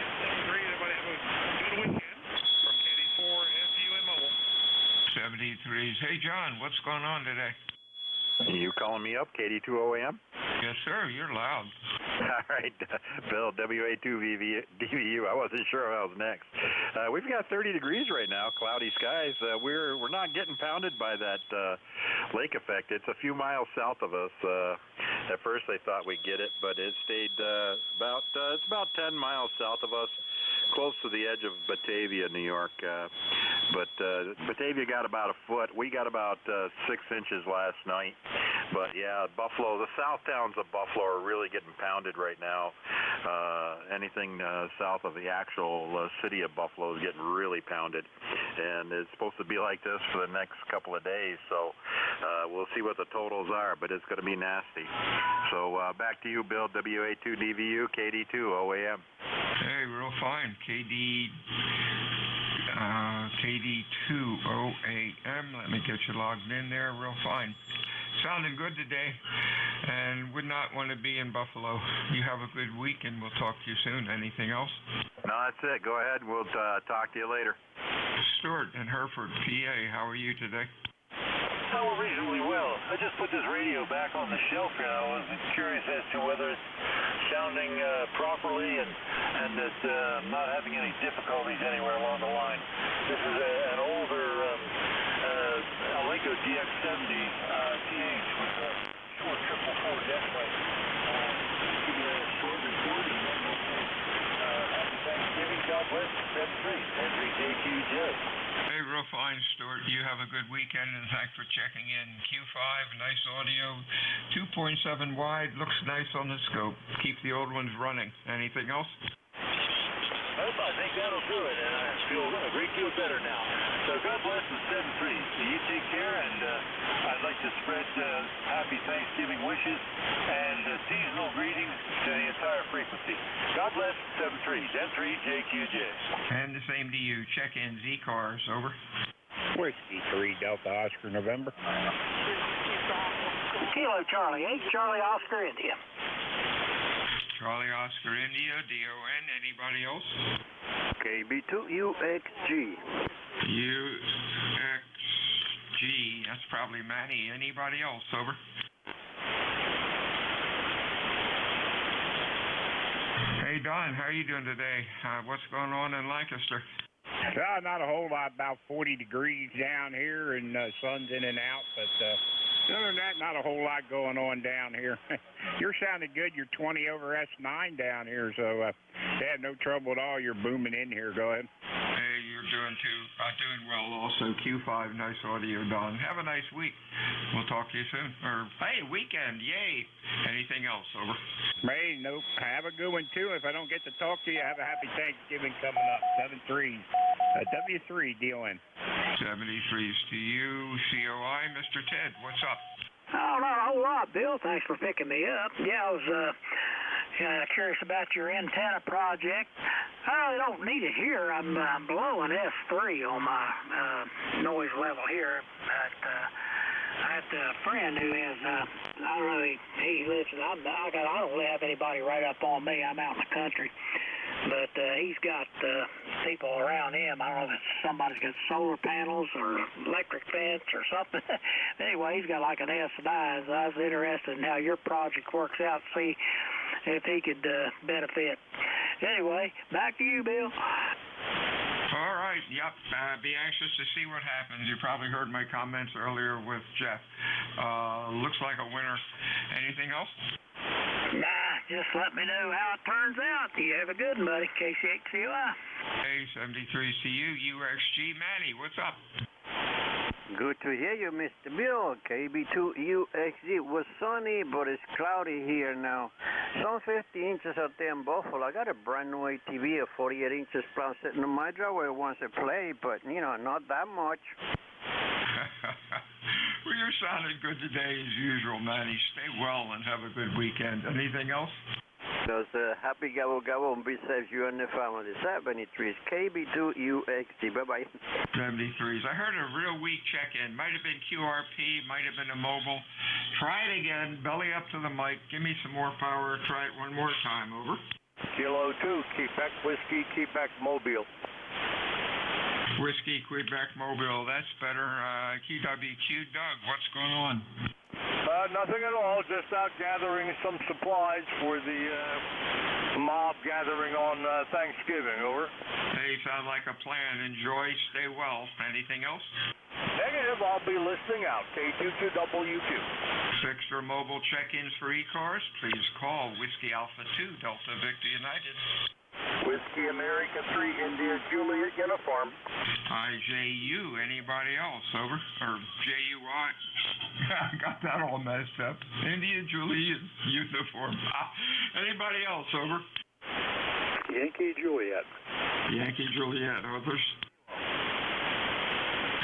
73. Everybody have a good weekend. From KD4 FUN Mobile. 73s. Hey, John, what's going on today? You calling me up, KD2OAM? Yes, sir. You're loud. All right, Bill, WA2DVU. I wasn't sure I was next. We've got 30 degrees right now, cloudy skies. We're not getting pounded by that lake effect. It's a few miles south of us. At first, they thought we'd get it, but it stayed it's about 10 miles south of us, close to the edge of Batavia, New York. But Batavia got about a foot. We got about 6 inches last night. But yeah, Buffalo, the south towns of Buffalo are really getting pounded right now. Anything south of the actual city of Buffalo is getting really pounded. And it's supposed to be like this for the next couple of days. So we'll see what the totals are, but it's going to be nasty. So back to you, Bill, WA2DVU, KD2OAM. Hey, real fine. KD2OAM. Let me get you logged in there. Real fine. Sounding good today, and would not want to be in Buffalo. You have a good week, and we'll talk to you soon. Anything else? No, that's it. Go ahead. We'll talk to you later. Stuart in Hereford, PA. How are you today? Oh, reasonably well. I just put this radio back on the shelf here. I was curious as to whether it's sounding properly and that I'm not having any difficulties anywhere along the line. This is an older Aleko DX70 TH with a short 444 deck plate. Give you a short report and then we'll say happy Thanksgiving. God bless. 73 JQJ. Hey, real fine, Stuart. You have a good weekend, and thanks for checking in. Q5, nice audio, 2.7 wide, looks nice on the scope. Keep the old ones running. Anything else? Nope, I think that'll do it, and I feel a great deal better now. So God bless the 73. You take care, and I'd like to spread happy Thanksgiving wishes and seasonal greetings to the entire frequency. God bless 73, Den 3 JQJ. And the same to you. Check in ECARS, over. Whiskey 3 Delta Oscar November. Kilo Charlie 8, Charlie Oscar India. Charlie Oscar India, DON. Anybody else? KB2UXG. UXG. That's probably Manny. Anybody else? Over. Hey, Don. How are you doing today? What's going on in Lancaster? Not a whole lot. About 40 degrees down here, and sun's in and out. But other than that, not a whole lot going on down here. You're sounding good. You're 20 over S9 down here, so they have no trouble at all. You're booming in here. Go ahead. Hey, you're doing well also. Q5, nice audio, Don. Have a nice week. We'll talk to you soon. Or, hey, weekend, yay. Anything else, over? Hey, nope. Have a good one, too. If I don't get to talk to you, have a happy Thanksgiving coming up. 7-3. W3 dealing. 73s to you, COI. Mr. Ted, what's up? Oh, not a whole lot, Bill. Thanks for picking me up. Yeah, I was curious about your antenna project. I really don't need it here. I'm below an S3 on my noise level here. But I have a friend who has, I don't know, he lives, I don't really have anybody right up on me. I'm out in the country. But he's got people around him. I don't know if it's somebody's got solar panels or electric fence or something. Anyway, he's got like an S9. So I was interested in how your project works out, see if he could benefit. Anyway, back to you, Bill. All right, yep. Be anxious to see what happens. You probably heard my comments earlier with Jeff. Looks like a winner. Anything else? Nah, just let me know how it turns out. You have a good one, buddy. KCXCY. Hey, 73CU, UXG. Manny, what's up? Good to hear you, Mr. Bill. KB2UXG. It was sunny, but it's cloudy here now. Some 50 inches out there in Buffalo. I got a brand new ATV, a 48 inches plow sitting in my driveway once I play, but, not that much. Well, you're sounding good today as usual, Manny. Stay well and have a good weekend. Anything else? Just happy gobble gobble and be safe, you and the family. 73s, KB2UXG. Bye-bye. 73s. I heard a real weak check-in. Might have been QRP, might have been a mobile. Try it again. Belly up to the mic. Give me some more power. Try it one more time. Over. Kilo 2, Quebec Whiskey, Quebec Mobile. Whiskey, Quebec Mobile. That's better. QWQ. Doug, what's going on? Nothing at all. Just out gathering some supplies for the mob gathering on Thanksgiving. Over. Hey, sound like a plan. Enjoy. Stay well. Anything else? Negative. I'll be listening out. K22WQ. Extra mobile check-ins for ECARS. Please call Whiskey Alpha 2, Delta Victor United. Whiskey America 3, India Juliet Uniform. IJU, anybody else, over? Or JUI? I got that all messed up. India Juliet Uniform. Anybody else, over? Yankee Juliet. Yankee Juliet, others?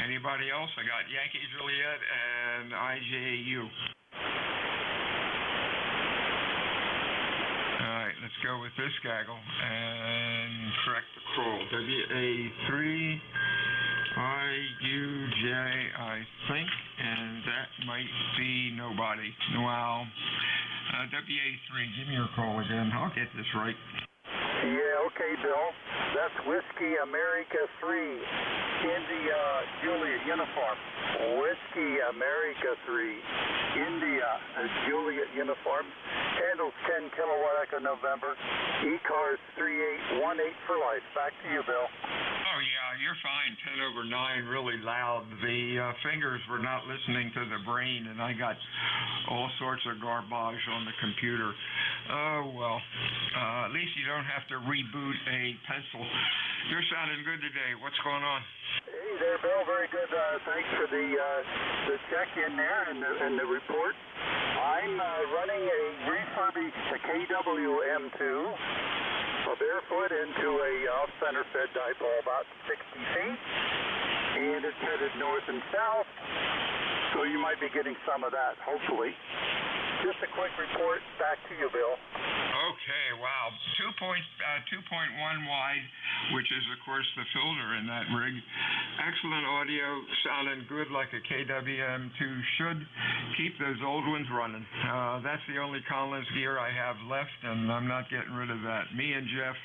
Anybody else? I got Yankee Juliet and IJU. Let's go with this gaggle and correct the call. WA3 IUJ, I think, and that might be nobody. Wow. WA3, give me your call again. I'll get this right. Yeah, okay, Bill. That's Whiskey America 3, India Juliet Uniform. Whiskey America 3, India Juliet Uniform. Handles 10 kilowatt echo November. ECARS 3818 for life. Back to you, Bill. Oh, yeah, you're fine. 10/9, really loud. The fingers were not listening to the brain, and I got all sorts of garbage on the computer. Oh, well, at least you don't have to reboot a pencil. You're sounding good today. What's going on? Hey there, Bill. Very good. Thanks for the check-in there and the report. I'm running a refurbished KWM2, a barefoot into a off-center fed dipole about 60 feet, and it's headed north and south, so you might be getting some of that, hopefully. Just a quick report. Back to you, Bill. Okay, wow. 2.1 wide, which is, of course, the filter in that rig. Excellent audio, sounding good like a KWM2 should. Keep those old ones running. That's the only Collins gear I have left, and I'm not getting rid of that. Me and Jeff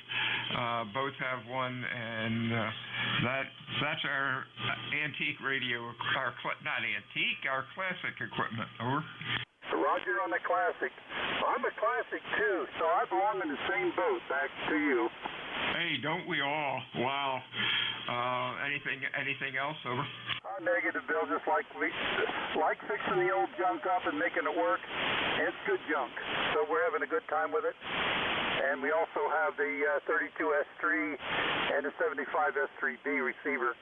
both have one, and that's our antique radio, not antique, our classic equipment. Over. Roger on the classic. I'm a classic too, so I belong in the same boat. Back to you. Hey, don't we all? Wow. Anything else? Over. Negative, Bill. Just like fixing the old junk up and making it work. It's good junk, so we're having a good time with it. And we also have the 32S3 and the 75S3B receiver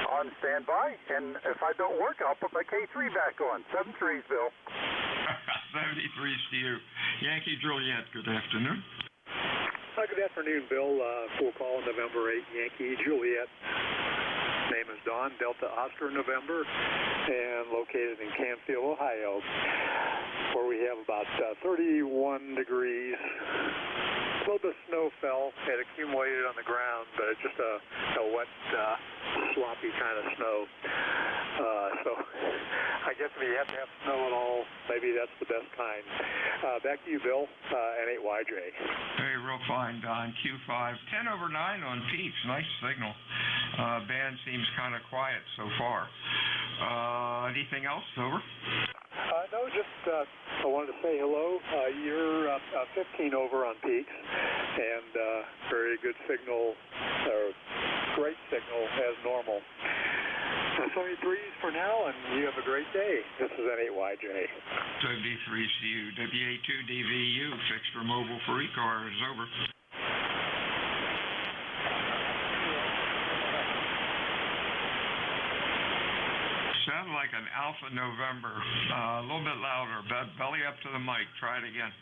on standby. And if I don't work, I'll put my K3 back on. 73s, Bill. 73s to you. Yankee Juliet, good afternoon. Good afternoon, Bill. Full call November 8, Yankee Juliet. Name is Don, Delta Oscar November, and located in Canfield, Ohio, where we have about 31 degrees. A little bit of snow fell, had accumulated on the ground, but it's just a wet, sloppy kind of snow. So I guess if you have to have snow at all, maybe that's the best kind. Back to you, Bill, N8YJ. Hey, real fine, Don. Q5, 10 over 9 on peaks. Nice signal. Band seems kind of quiet so far. Anything else? Over. No, just I wanted to say hello. You're 15 over on peaks, and very good signal, or great signal as normal. 73s for now, and you have a great day. This is N8YJ. 73s to you. WA2DVU, fixed for mobile for ECARS. Over. Sound like an Alpha November. A little bit louder. Belly up to the mic. Try it again.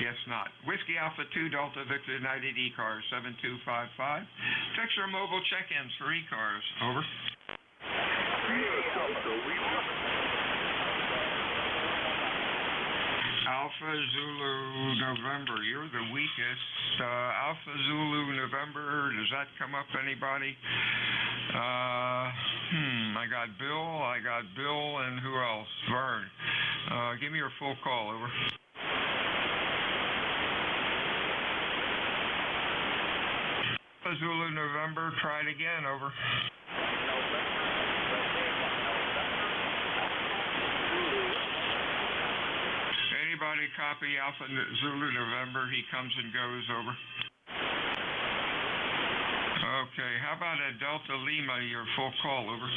Guess not. Whiskey Alpha 2 Delta Victor United ECARS 7255. Fixer mobile check-ins for ECARS. Over. Alpha Zulu November, you're the weakest. Alpha Zulu November, does that come up, anybody? I got Bill, and who else? Vern. Give me your full call, over. Alpha Zulu November, try it again, over. Anybody copy Alpha Zulu November? He comes and goes, over. Okay, how about a Delta Lima, your full call, over.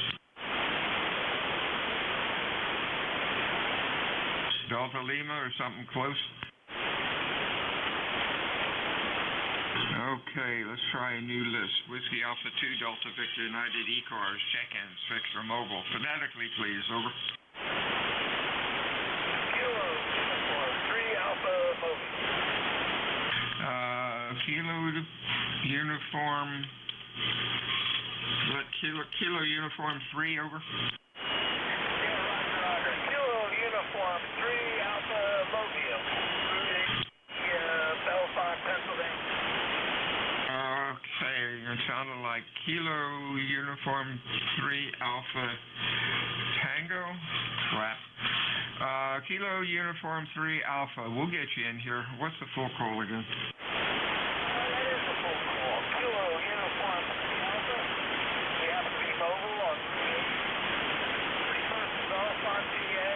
Delta Lima or something close? Okay, let's try a new list. Whiskey Alpha 2 Delta Victor United ECARS, check-ins, fixed or mobile. Phonetically, please, over. Kilo Uniform, Kilo Uniform 3, over. Roger. Kilo Uniform 3 Alpha Lothian, Belfast, Pennsylvania. Okay, it sounded like Kilo Uniform 3 Alpha Tango. Crap. Kilo Uniform 3 Alpha. We'll get you in here. What's the full call again? That is the full call. Kilo Uniform 3 Alpha. We have to be mobile on 31st Golf on PA.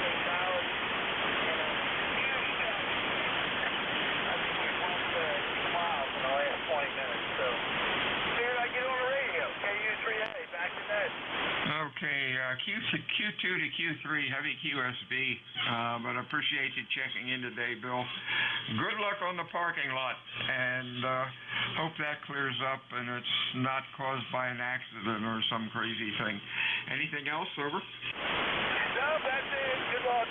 They dialed in a huge step. I think we went 2 miles in the last 20 minutes. So, figured I'd get on the radio. KU3A, back to net. Okay, Q2 to Q3, heavy QSB, but I appreciate you checking in today, Bill. Good luck on the parking lot, and hope that clears up and it's not caused by an accident or some crazy thing. Anything else, over? No, that's it. Good luck.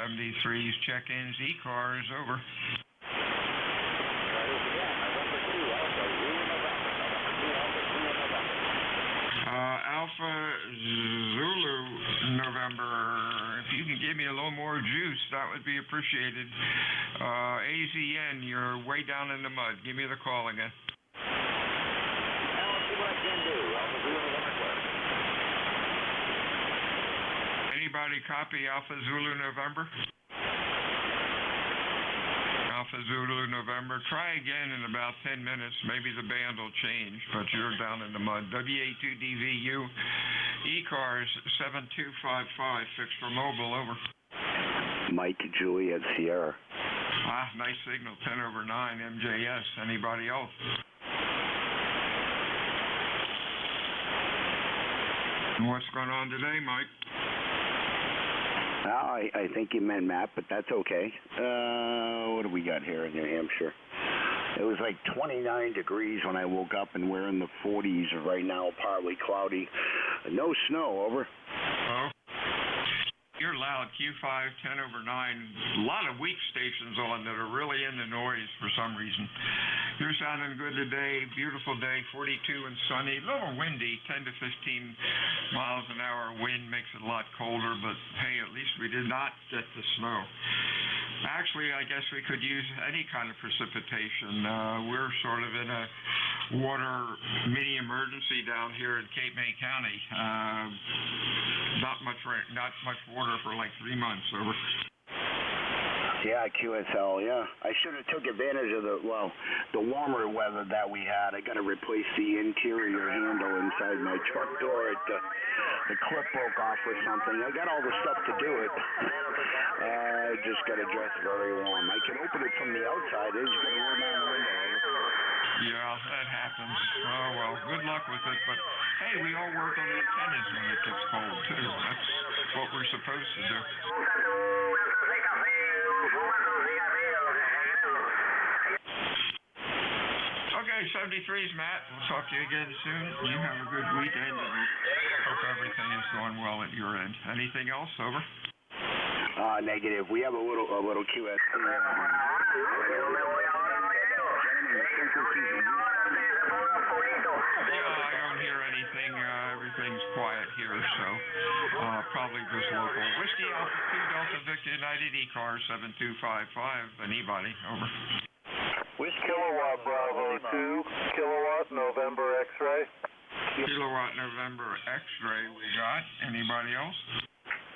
73s, check-ins, ECARS, over. Alpha Zulu November, if you can give me a little more juice, that would be appreciated. AZN, you're way down in the mud. Give me the call again. Anybody copy Alpha Zulu November? Alpha Zulu November. Try again in about 10 minutes. Maybe the band will change, but you're down in the mud. WA2DVU, ECARS 7255, fixed for mobile, over. Mike, Juliet, Sierra. Nice signal, 10 over 9, MJS. Anybody else? What's going on today, Mike? I think you meant Matt, but that's okay. What do we got here in New Hampshire? It was like 29 degrees when I woke up, and we're in the 40s right now, partly cloudy. No snow, over. Oh. You're loud, Q5, 10 over 9. A lot of weak stations on that are really in the noise for some reason. You're sounding good today. Beautiful day, 42 and sunny. A little windy, 10 to 15 miles an hour wind makes it a lot colder, but hey, at least we did not get the snow. Actually, I guess we could use any kind of precipitation. We're sort of in a water mini emergency down here in Cape May County. Not much rain, not much water for like 3 months. Over. Yeah, QSL, yeah. I should have took advantage of the warmer weather that we had. I got to replace the interior handle inside my truck door. The clip broke off or something. I got all the stuff to do it. I just got to dress very warm. I can open it from the outside. It's going to roll down the window. Yeah, that happens. Oh, well, good luck with it. But, hey, we all work on the antennas when it gets cold, too. That's what we're supposed to do. Okay, 73's Matt. We'll talk to you again soon. You have a good weekend, and hope everything is going well at your end. Anything else? Over. Negative. We have a little QSC. I don't hear anything. Everything's quiet here, so probably just local. Whiskey Alpha 2 Delta Victor United ECARS 7255. Anybody? Over. Kilowatt Bravo 2, Kilowatt November X-ray. Kilowatt November X-ray we got. Anybody else?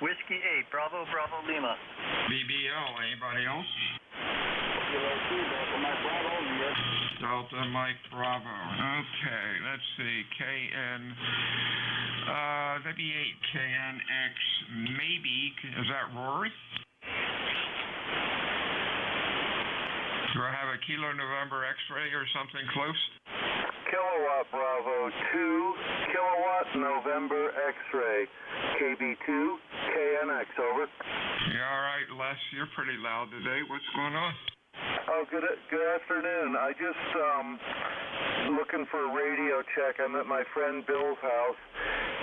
Whiskey 8, Bravo Lima. BBL, anybody else? Kilo 2, Delta Mike Bravo, yes. Delta Mike Bravo. Okay, let's see. That'd be 8KNX, maybe. Is that Rory? Do I have a Kilo November X-ray or something close? Kilowatt Bravo 2, Kilowatt November X-ray, KB2, KNX, over. Yeah, all right, Les, you're pretty loud today. What's going on? Oh, good afternoon. I just looking for a radio check. I'm at my friend Bill's house,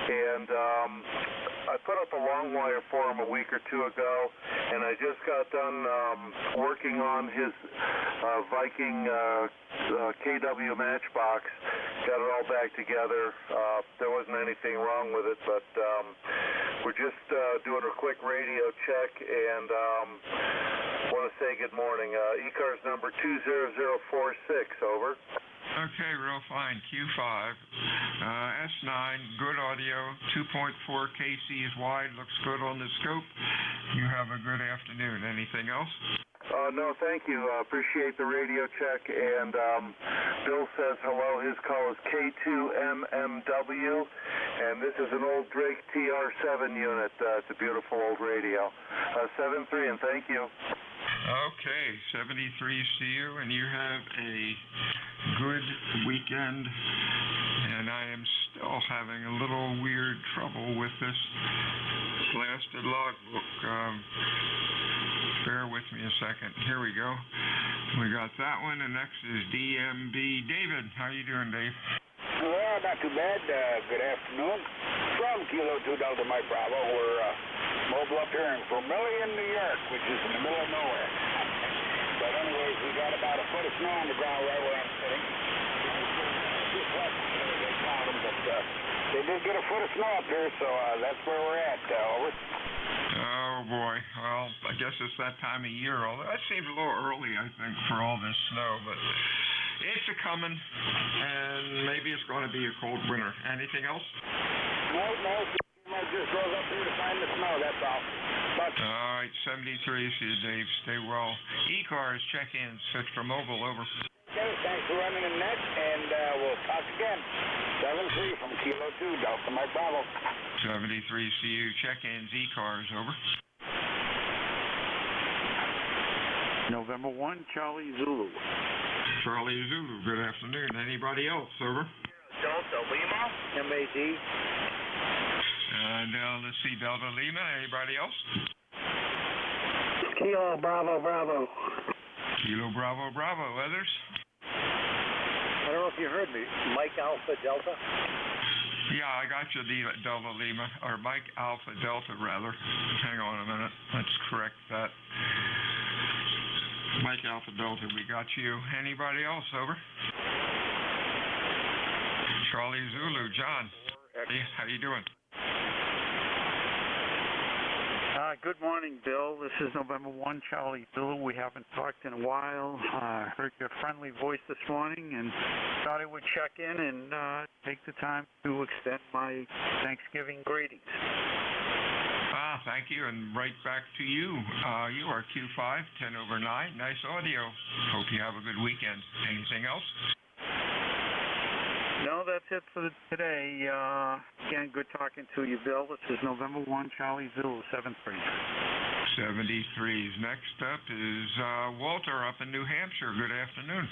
and I put up a long wire for him a week or two ago, and I just got done working on his Viking KW Matchbox. Got it all back together. There wasn't anything wrong with it, but we're just doing a quick radio check, and want to say good morning. ECARS number 20046, over. Okay, real fine. Q5. S9, good audio. 2.4 KC is wide. Looks good on the scope. You have a good afternoon. Anything else? No, thank you. Appreciate the radio check. And Bill says hello. His call is K2MMW. And this is an old Drake TR7 unit. It's a beautiful old radio. 73, and thank you. Okay, 73 see you, and you have a good weekend. And I am still having a little weird trouble with this blasted logbook. Bear with me a second. Here we go. We got that one, and next is DMB. David, how you doing, Dave? Well, not too bad. Good afternoon. From Kilo 2 Delta Mike Bravo, we're mobile up here in Vermillion, New York, which is in the middle of nowhere. But anyways, we got about a foot of snow on the ground right where I'm sitting. Just left, they found them, but they did get a foot of snow up here, so that's where we're at. Over. Oh, boy. Well, I guess it's that time of year. Although that seems a little early, I think, for all this snow, but it's a-coming, and maybe it's going to be a cold winter. Anything else? No. I just drove up here to find the snow, that's all. All right, 73. See you, Dave. Stay well. ECARS, check-ins, search for mobile, over. Okay, thanks for running the net, and we'll talk again. 73 from Kilo 2, Delta Mike Bravo. 73, see you. Check-ins, ECARS, over. November 1, Charlie Zulu. Charlie Zulu, good afternoon. Anybody else, over? Delta Lima. MAD. Let's see, Delta Lima. Anybody else? Kilo Bravo Bravo. Kilo Bravo Bravo. Others? I don't know if you heard me. Mike Alpha Delta. Yeah, I got you, Delta Lima, or Mike Alpha Delta, rather. Hang on a minute. Let's correct that. Mike Alpha Delta, we got you. Anybody else? Over. Charlie Zulu, John. Hey, how you doing? Good morning, Bill. This is November 1, Charlie Zulu. We haven't talked in a while. Heard your friendly voice this morning and thought I would check in and take the time to extend my Thanksgiving greetings. Thank you, and right back to you. You are Q5, 10 over 9. Nice audio. Hope you have a good weekend. Anything else? No, that's it for today. Again, good talking to you, Bill. This is November 1, Charlie Zulu, 73. 73s. Next up is Walter up in New Hampshire. Good afternoon.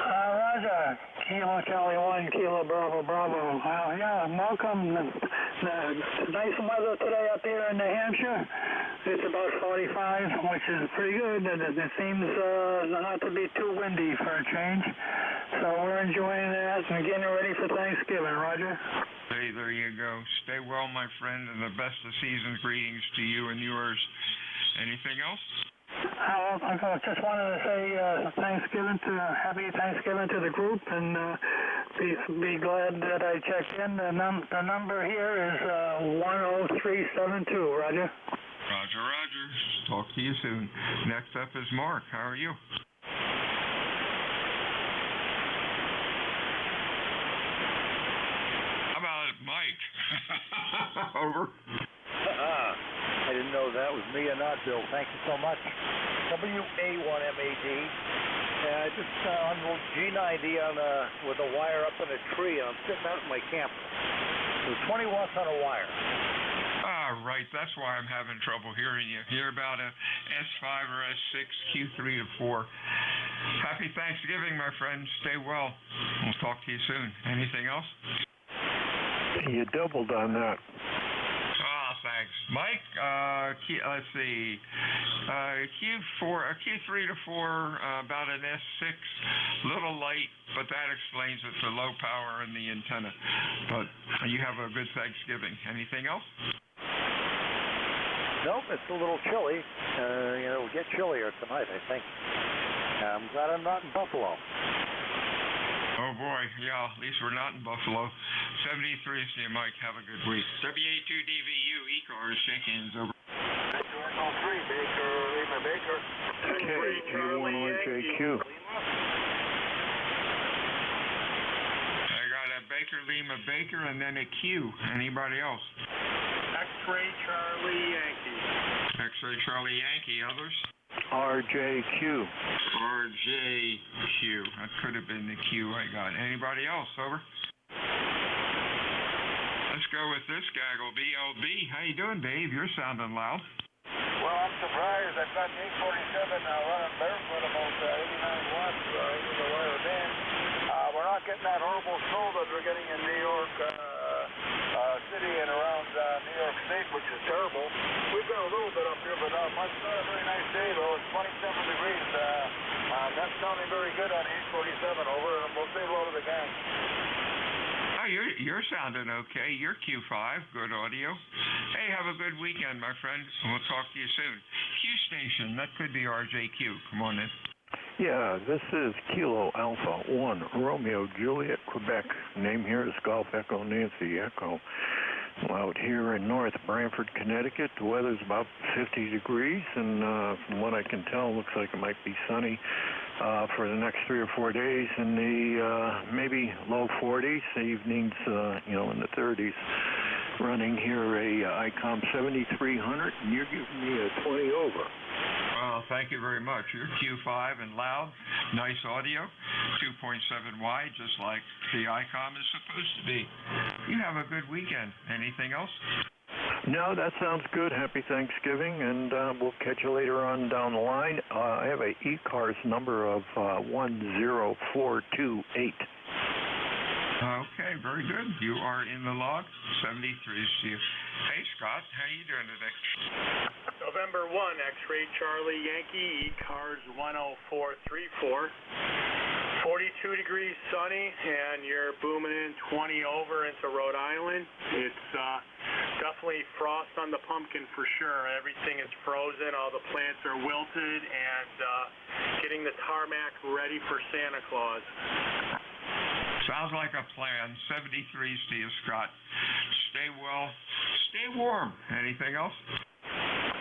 Roger. Kilo Charlie 1, Kilo Bravo Bravo. Yeah, welcome. Nice weather today up here in New Hampshire. It's about 45, which is pretty good. It seems not to be too windy for a change. So we're enjoying that and getting ready for Thanksgiving, Roger. Hey, there you go. Stay well, my friend, and the best of season's greetings to you and yours. Anything else? I just wanted to say happy Thanksgiving to the group, and be glad that I checked in. The number here is 10372, Roger. Roger. Talk to you soon. Next up is Mark. How are you? How about it, Mike? Over. I didn't know that was me or not, Bill. Thank you so much. WA1MAD. Just on the G90 with a wire up in a tree, and I'm sitting out in my camper. There's 20 watts on a wire. Right. That's why I'm having trouble hearing you. You're about a S5 or S6, Q3 to 4. Happy Thanksgiving, my friend. Stay well. We'll talk to you soon. Anything else? You doubled on that. Thanks. Mike, let's see. Q3 to 4, about an S6, little light, but that explains it for low power in the antenna. But you have a good Thanksgiving. Anything else? Nope, it's a little chilly. It'll get chillier tonight, I think. I'm glad I'm not in Buffalo. Oh, boy. Yeah, at least we're not in Buffalo. 73, see you, Mike. Have a good week. WA2DVU, ECARS, check-ins, over. Echo 3, Baker, Lima, Baker. KG1JQ. I got a Baker, Lima, Baker, and then a Q. Anybody else? X-Ray Charlie Yankee. X-Ray Charlie Yankee. Others? RJQ. RJQ. That could have been the Q I got. Anybody else? Over. Let's go with this gaggle. BLB. How you doing, Dave? You're sounding loud. Well, I'm surprised. I've got the 847 running barefoot about 89 watts into the wire band. We're not getting that horrible snow that we're getting in New York City and around New York State, which is terrible. We've got a little bit up here, but not much. Not a very nice day, though. It's 27 degrees. That's sounding very good on 847 over, and we'll say hello to the gang. Oh, you're sounding okay. You're Q5. Good audio. Hey, have a good weekend, my friend. We'll talk to you soon. Q Station. That could be RJQ. Come on in. Yeah, this is Kilo Alpha 1 Romeo Juliet, Quebec. Name here is Golf Echo Nancy Echo. Out here in North Branford, Connecticut, the weather's about 50 degrees, and from what I can tell, looks like it might be sunny for the next 3 or 4 days in the maybe low 40s, evenings, in the 30s. Running here a ICOM 7300, and you're giving me a 20 over. Well, thank you very much. You're Q5 and loud. Nice audio. 2.7 wide, just like the ICOM is supposed to be. You have a good weekend. Anything else? No, that sounds good. Happy Thanksgiving, and we'll catch you later on down the line. I have a ECARS number of 10428. Okay, very good. You are in the log. 73. See you. Hey, Scott, how you doing today? November 1, X-Ray Charlie Yankee, ECARS 10434. 42 degrees sunny, and you're booming in 20 over into Rhode Island. It's definitely frost on the pumpkin for sure. Everything is frozen, all the plants are wilted, and getting the tarmac ready for Santa Claus. Sounds like a plan. 73s to you, Scott. Stay well, stay warm. Anything else?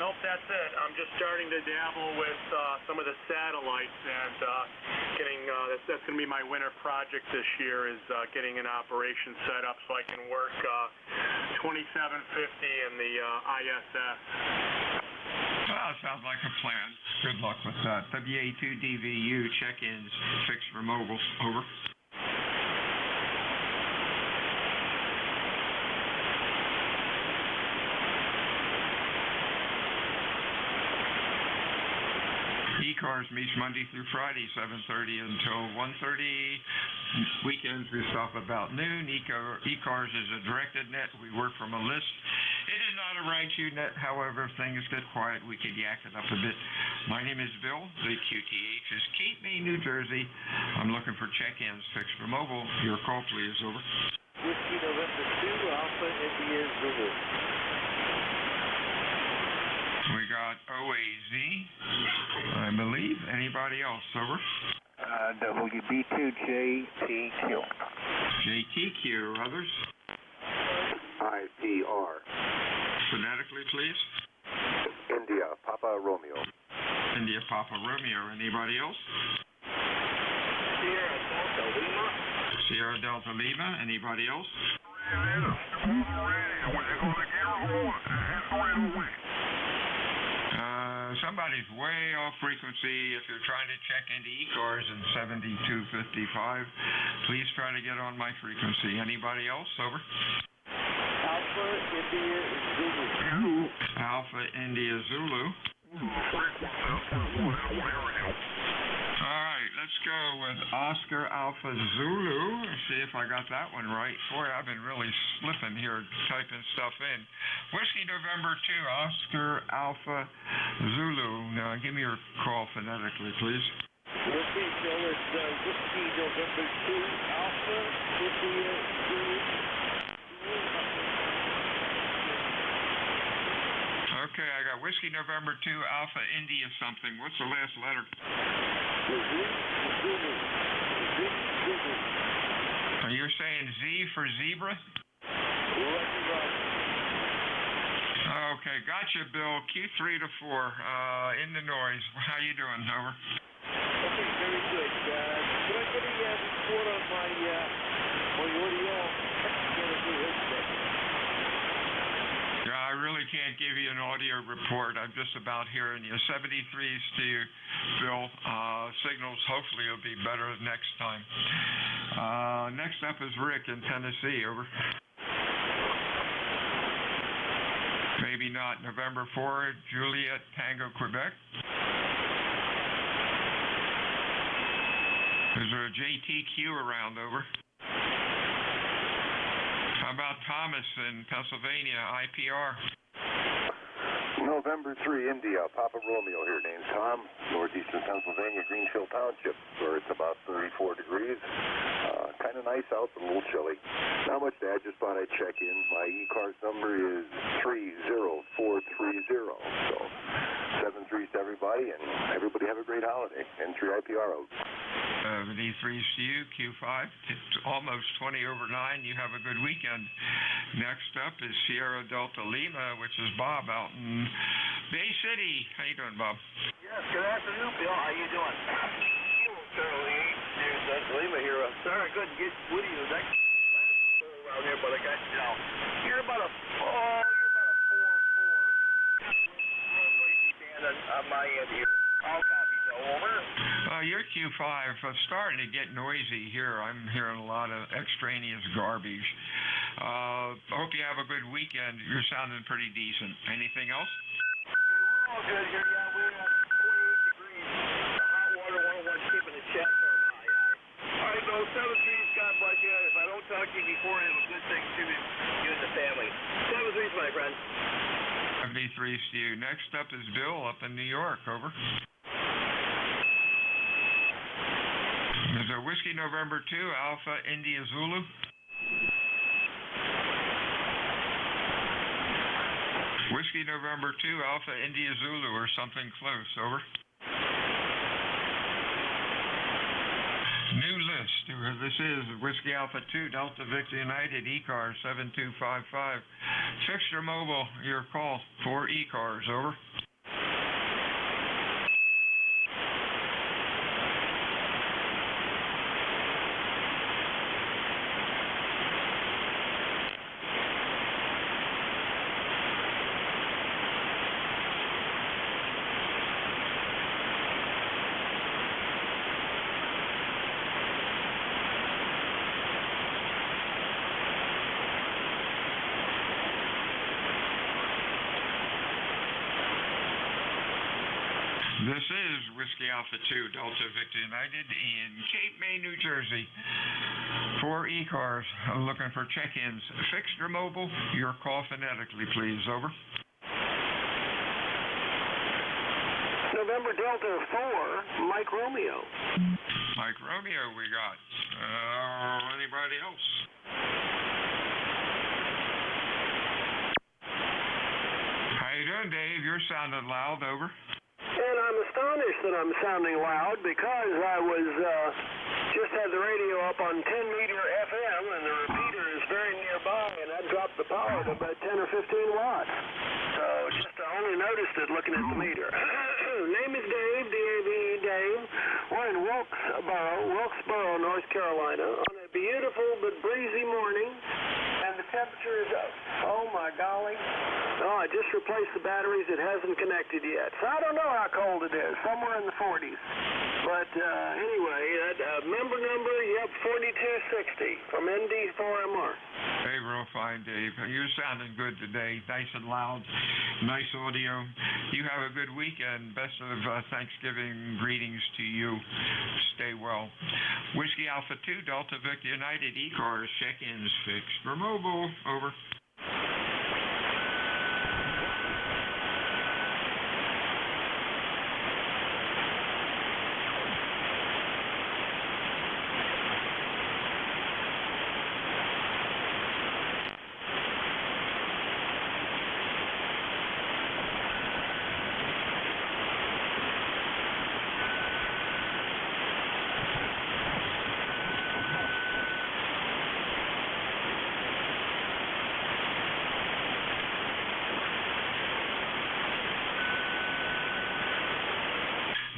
Nope, that's it. I'm just starting to dabble with some of the satellites, and getting that's going to be my winter project this year, is getting an operation set up so I can work 2750 in the ISS. Well, sounds like a plan. Good luck with that. WA2DVU check-ins fixed for mobiles. Over. ECARS meets Monday through Friday, 7:30 until 1:30. Weekends we stop about noon. ECARS is a directed net. We work from a list. It is not a rank net. However, if things get quiet, we could yak it up a bit. My name is Bill. The QTH is Cape May, New Jersey. I'm looking for check-ins fixed for mobile. Your call, please. Over. Whiskey November 2, Alpha India Zulu. We got OAZ, I believe. Anybody else? Over. WB2JTQ. JTQ. Others? IPR. Phonetically, please. India, Papa Romeo. India, Papa Romeo. Anybody else? Sierra Delta Lima. Sierra Delta Lima. Anybody else? Somebody's way off frequency. If you're trying to check into ECARS in 7255, please try to get on my frequency. Anybody else? Over. Alpha India Zulu. Alpha India Zulu. All right, let's go with Oscar Alpha Zulu. Let's see if I got that one right. Boy, I've been really slipping here typing stuff in. Whiskey November 2, Oscar Alpha Zulu. Now, give me your call phonetically, please. Okay, so it's Whiskey November 2, Alpha India Zulu. Okay, I got Whiskey November 2, Alpha India something. What's the last letter? You're saying Z for zebra? Okay, gotcha, Bill. Q3 to 4 in the noise. How you doing? Over. Okay, very good. Could I get a report on my audio? Yeah, I really can't give you an audio report. I'm just about hearing you. 73s to you, Bill. Signals hopefully will be better next time. Next up is Rick in Tennessee. Over. Maybe not. November 4, Juliet, Tango, Quebec. Is there a JTQ around? Over. How about Thomas in Pennsylvania, IPR? November 3, India, Papa Romeo here. Name's Tom, northeastern Pennsylvania, Greenfield Township, where it's about 34 degrees. Kind of nice out, but a little chilly. Not much to add, just thought I'd check in. My ECARS number is 30430. So, 7-3s to everybody, and everybody have a great holiday. Entry IPR out. 73s to you, Q5. It's almost 20 over 9. You have a good weekend. Next up is Sierra Delta Lima, which is Bob out in Bay City. How you doing, Bob? Yes, good afternoon, Bill. How you doing? Charlie, there's Lima here. Sorry, I couldn't get with you the next around here, but I got, you're about a 4-4. On my end here. All copy, so over. Your Q5 starting to get noisy here. I'm hearing a lot of extraneous garbage. I hope you have a good weekend. You're sounding pretty decent. Anything else? We're all good here. Yeah, we're at 28 degrees. The hot water 101 keeping the chat on high. All right, go 7-3. God bless you. If I don't talk to you before, have a good Thanksgiving, you and the family. 7-3 is my my friend. 73 to you. Next up is Bill up in New York. Over. Is it Whiskey November 2, Alpha India Zulu? Whiskey November 2, Alpha India Zulu, or something close. Over. New list. This is Whiskey Alpha 2, Delta Victor United, ECARS 7255. Fixed or mobile, your call for ECARS. Over. This is Whiskey Alpha 2, Delta Victor United in Cape May, New Jersey. For ECARS, looking for check-ins. Fixed or mobile, your call phonetically, please. Over. November Delta 4, Mike Romeo. Mike Romeo we got. Anybody else? How you doing, Dave? You're sounding loud. Over. And I'm astonished that I'm sounding loud because I was just had the radio up on 10-meter FM and the repeater is very nearby and I dropped the power to about 10 or 15 watts. So just I only noticed it looking at the meter. Name is Dave, D-A-V-E, Dave. We're in Wilkesboro, North Carolina on a beautiful but breezy morning. And the temperature is up. Oh, my golly. Oh, I just replaced the batteries. It hasn't connected yet. So I don't know how cold it is. Somewhere in the 40s. But anyway, member number, yep, 4260 from ND4MR. Hey, real fine, Dave. You're sounding good today. Nice and loud. Nice audio. You have a good weekend. Best of Thanksgiving greetings to you. Stay well. Whiskey Alpha 2, Delta Victor United, ECARS, check-ins fixed. For mobile, over.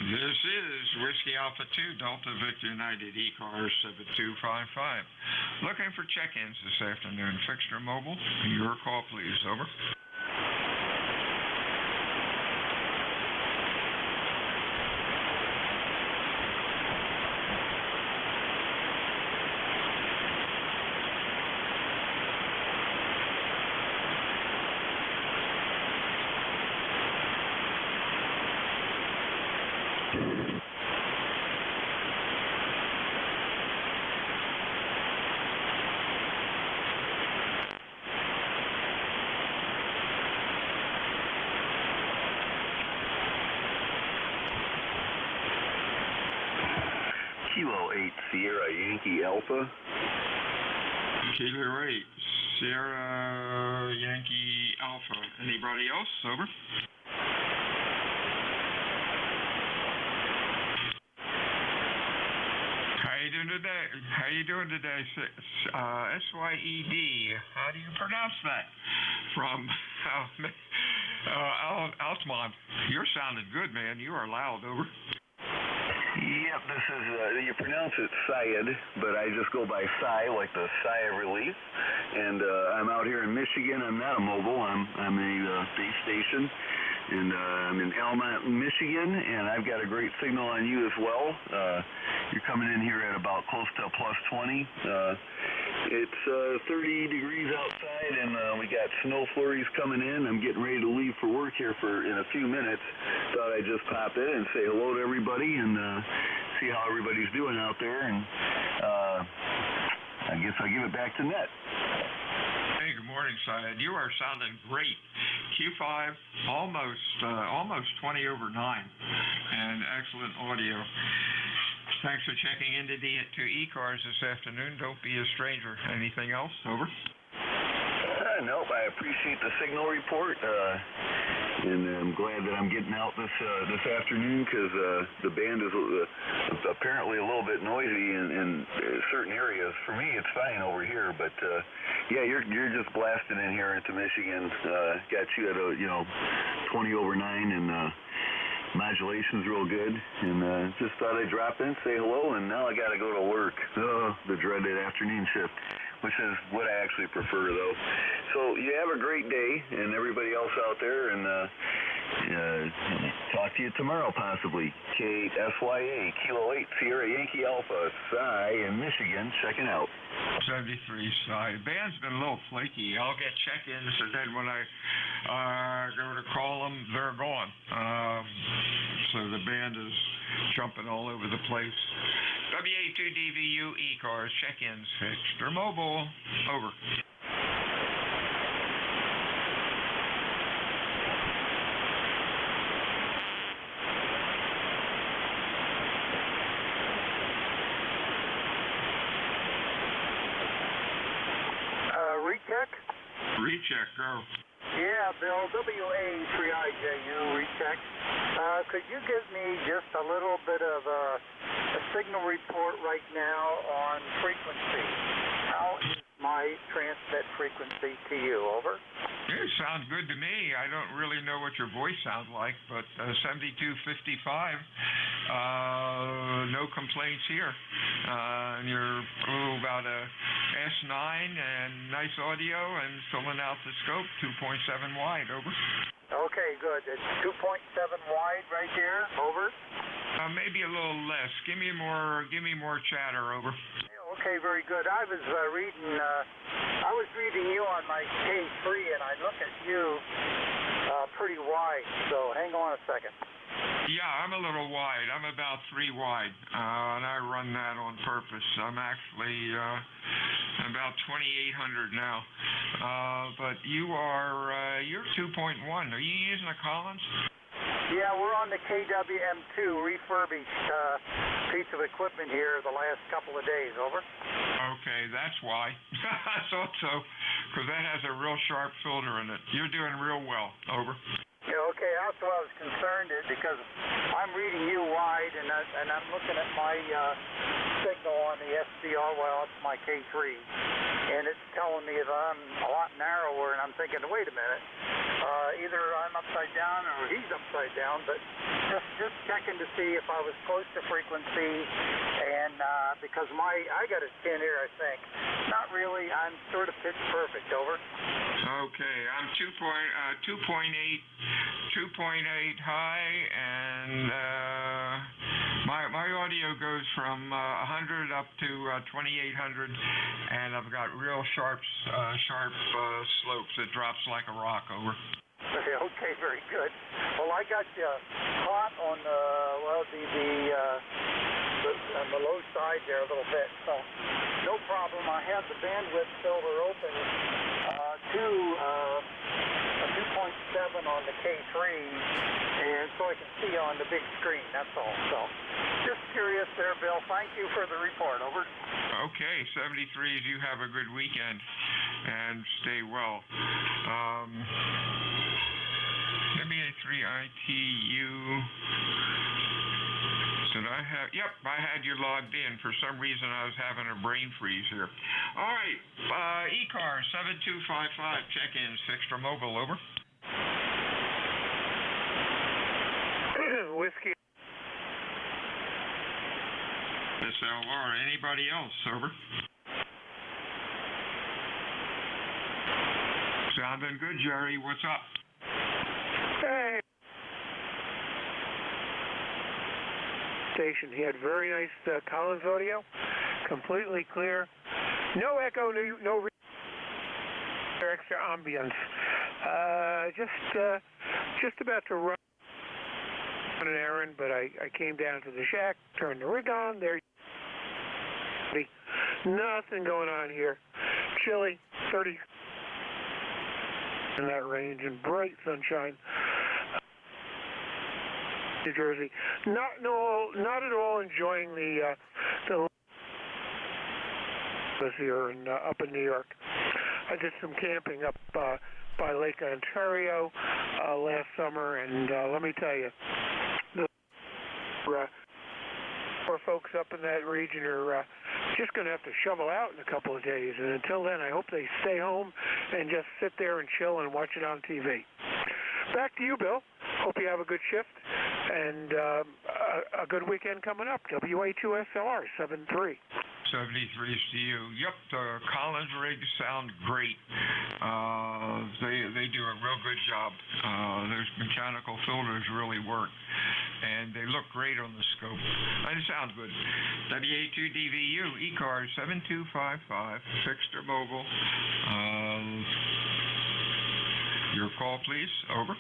This is Whiskey Alpha 2, Delta Victor United, ECARS 7255. Looking for check-ins this afternoon. Fixed or mobile? Your call, please. Over. Kilo 8 Sierra Yankee Alpha. Kilo 8 Sierra Yankee Alpha. Anybody else? Over. How you doing today? How you doing today? SYED. How do you pronounce that? From Altamont. You're sounding good, man. You are loud. Over. Yep, this is, you pronounce it Syed, but I just go by Cy, like the sigh of relief. And I'm out here in Michigan. I'm not a mobile. I'm a base station. And I'm in Almont, Michigan, and I've got a great signal on you as well. You're coming in here at about close to plus 20. It's 30 degrees outside, and we got snow flurries coming in. I'm getting ready to leave for work here in a few minutes. Thought I'd just pop in and say hello to everybody and see how everybody's doing out there. And I guess I'll give it back to Ned. Hey, good morning. morning, Syed. You are sounding great. Q5, almost 20 over 9, and excellent audio. Thanks for checking into to ECARS this afternoon. Don't be a stranger. Anything else? Over. Nope, I appreciate the signal report, and I'm glad that I'm getting out this afternoon because the band is apparently a little bit noisy in certain areas. For me, it's fine over here, but yeah, you're just blasting in here into Michigan. Got you at 20 over 9, and modulation's real good, and just thought I'd drop in, say hello, and now I got to go to work. The dreaded afternoon shift, which is what I actually prefer, though. So you have a great day, and everybody else out there, and talk to you tomorrow, possibly. KSYA, Kilo 8, Sierra Yankee Alpha, Cy in Michigan, checking out. 73, Cy. Band's been a little flaky. I'll get check-ins, and then when I go to call them, they're gone. So the band is jumping all over the place. WA2DVU ECARS, check-ins fixed. They're mobile. Over. Recheck? Recheck, go. Yeah, Bill, WA3IJU, recheck. Could you give me just a little bit of a signal report right now on frequency? How is my transmit frequency to you? Over. It sounds good to me. I don't really know what your voice sounds like, but 7255, no complaints here. You're about a S9 and nice audio and filling out the scope, 2.7 wide. Over. Okay, good. It's 2.7 wide right here. Over. Maybe a little less. Give me more chatter. Over. Okay, very good. I was reading you on my K3, and I look at you pretty wide. So hang on a second. Yeah, I'm a little wide. I'm about 3 wide, and I run that on purpose. I'm actually about 2,800 now. But you're 2.1. Are you using a Collins? Yeah, we're on the KWM2 refurbished piece of equipment here the last couple of days. Over. Okay, that's why. I thought so, because that has a real sharp filter in it. You're doing real well. Over. Yeah, okay, that's what I was concerned is because I'm reading you wide, and I'm looking at my signal on the SDR, well, it's my K3, and it's telling me that I'm a lot narrower, and I'm thinking, wait a minute, either I'm upside down or he's upside down, but just checking to see if I was close to frequency, and because I got a 10 here, I think. Not really, I'm sort of pitch perfect. Over. Okay, I'm 2.8 high, and my audio goes from 100 up to 2,800, and I've got real sharp slopes. It drops like a rock. Over. Okay, very good. Well, I got you caught on the low side there a little bit, so no problem. I have the bandwidth filter open to 2.7 on the K3, and so I can see on the big screen, that's all. So just curious there, Bill. Thank you for the report. Over. Okay, 73s, you have a good weekend and stay well. WA3ITU. Did I have? Yep, I had you logged in. For some reason, I was having a brain freeze here. All right, ECARS 7255, check-ins, fixed or mobile. Over. Whiskey. SLR. Anybody else? Over. Sounding good, Jerry. What's up? Hey. Station. He had very nice Collins audio, completely clear, no echo, no extra ambience. Just about to run an errand, but I came down to the shack, turned the rig on. There, nothing going on here. Chilly, 30 in that range and bright sunshine. New Jersey, not at all enjoying the this year and up in New York. I did some camping up by Lake Ontario last summer, and let me tell you, the poor folks up in that region are just going to have to shovel out in a couple of days. And until then, I hope they stay home and just sit there and chill and watch it on TV. Back to you, Bill. Hope you have a good shift and a good weekend coming up. WA2SLR 73. 73 is to you. Yep, the Collins rigs sound great. They do a real good job. Those mechanical filters really work, and they look great on the scope. And it sounds good. WA2DVU, ECARS 7255, fixed or mobile. Your call, please. Over.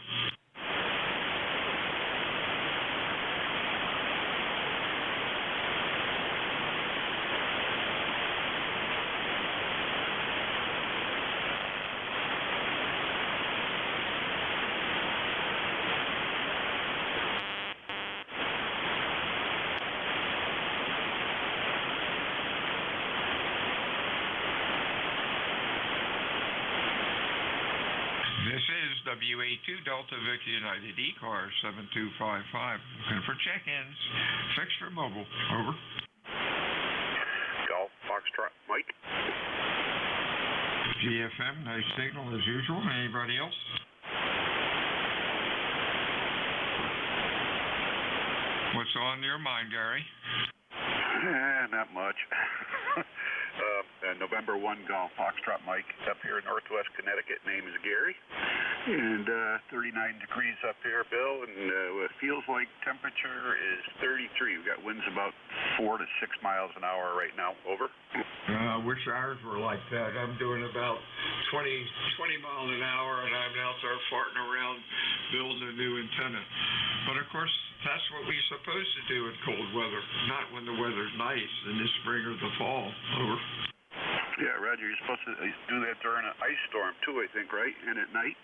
This is WA2 Delta Victor United ECARS 7255. Looking for check-ins. Fixed or mobile. Over. Golf Foxtrot Mike. GFM, nice signal as usual. Anybody else? What's on your mind, Gary? Not much. November 1 Golf Foxtrot Mike up here in Northwest Connecticut. Name is Gary. And 39 degrees up here, Bill. And it feels like temperature is 33. We've got winds about 4 to 6 miles an hour right now. Over. I wish ours were like that. I'm doing about 20 miles an hour, and I'm out there farting around building a new antenna. But of course, that's what we're supposed to do in cold weather, not when the weather's nice in the spring or the fall. Over. Yeah, Roger, you're supposed to do that during an ice storm, too, I think, right? And at night?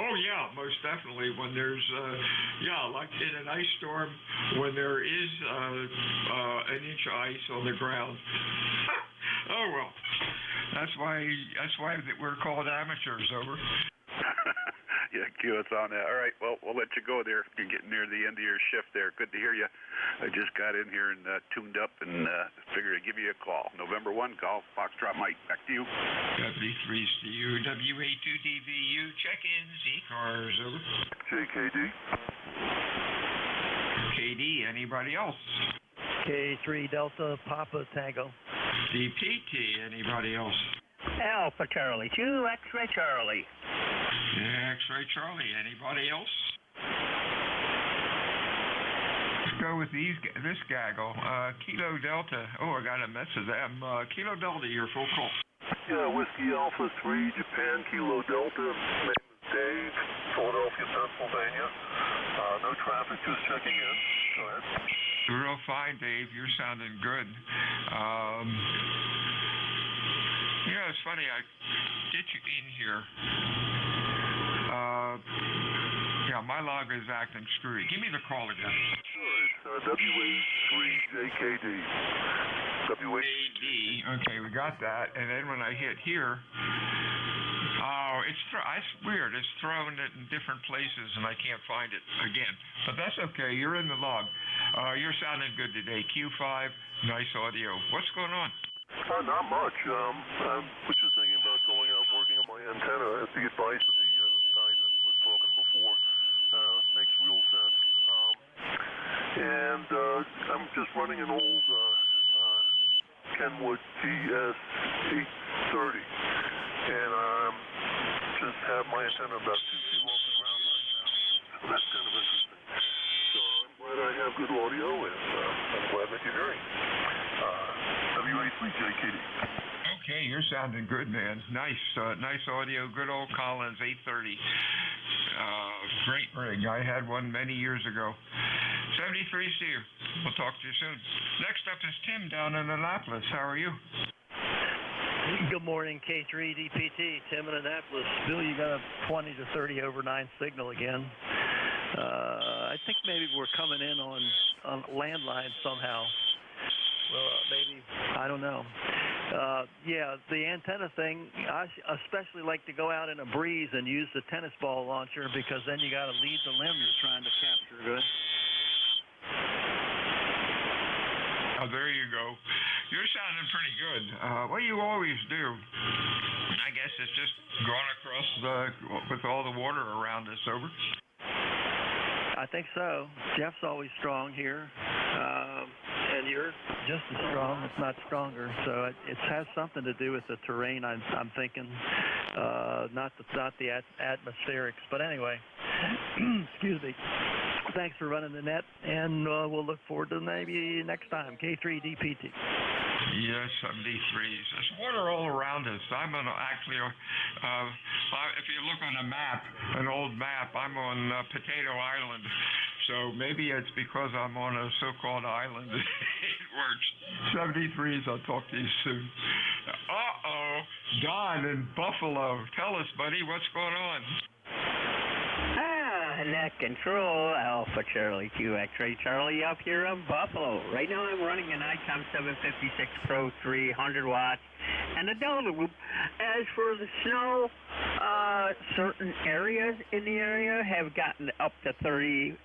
Oh, yeah, most definitely. When there's, like in an ice storm, when there is an inch of ice on the ground. Oh, well, that's why we're called amateurs. Over. Yeah, Q, it's on that. All right, well, we'll let you go there. You're getting near the end of your shift there. Good to hear you. I just got in here and tuned up and figured I'd give you a call. November 1 Golf Foxtrot Mike. Back to you. 73's to you. WA2DVU, check-ins, ECARS, over. JKD. KD, anybody else? K3 Delta Papa Tango. DPT, anybody else? Alpha Charlie, 2 X-Ray Charlie. X-Ray Charlie, anybody else? Let's go with this gaggle. Kilo Delta. Oh, I got a mess of them. Kilo Delta, your full call. Yeah, Whiskey Alpha 3, Japan Kilo Delta. Name is Dave, Philadelphia, Pennsylvania. No traffic, just checking in. Go ahead. Real fine, Dave. You're sounding good. It's funny. I get you in here. My log is acting screwy. Give me the call again. Sure, it's WA3JKD. WAD. Okay, we got that. And then when I hit here, it's weird. It's thrown it in different places, and I can't find it again. But that's okay. You're in the log. You're sounding good today. Q5, nice audio. What's going on? Not much. I was just thinking about going out working on my antenna at the advice of the guy that was talking before. Makes real sense. And I'm just running an old Kenwood TS830, and just have my antenna about 2 feet off the ground right now. So that's kind of interesting. So I'm glad I have good audio, and I'm glad that you're hearing. WA3JKD. Okay, you're sounding good, man. Nice audio. Good old Collins 830. Great rig. I had one many years ago. 73 to you. We'll talk to you soon. Next up is Tim down in Annapolis. How are you? Good morning, K3 DPT. Tim in Annapolis. Bill, you got a 20 to 30 over 9 signal again. I think maybe we're coming in on landline somehow. Well, maybe, I don't know. Yeah, the antenna thing, I especially like to go out in a breeze and use the tennis ball launcher because then you got to lead the limb you're trying to capture, good? Oh, there you go. You're sounding pretty good. What you always do, I guess, is just going across with all the water around us, over? I think so. Jeff's always strong here. And you're just as strong, if not stronger. So it has something to do with the terrain, I'm thinking, not the atmospherics. But anyway, excuse me. Thanks for running the net, and we'll look forward to maybe next time. K3 DPT. Yes, 73s. There's water all around us. I'm on actually, if you look on a map, an old map, I'm on Potato Island. So maybe it's because I'm on a so-called island. It works. 73s, I'll talk to you soon. Uh-oh, Don in Buffalo. Tell us, buddy, what's going on? Net control, Alpha Charlie Q X-ray Charlie up here in Buffalo. Right now I'm running an ICOM 756 Pro 300 watts and a Delta loop. As for the snow, certain areas in the area have gotten up to 30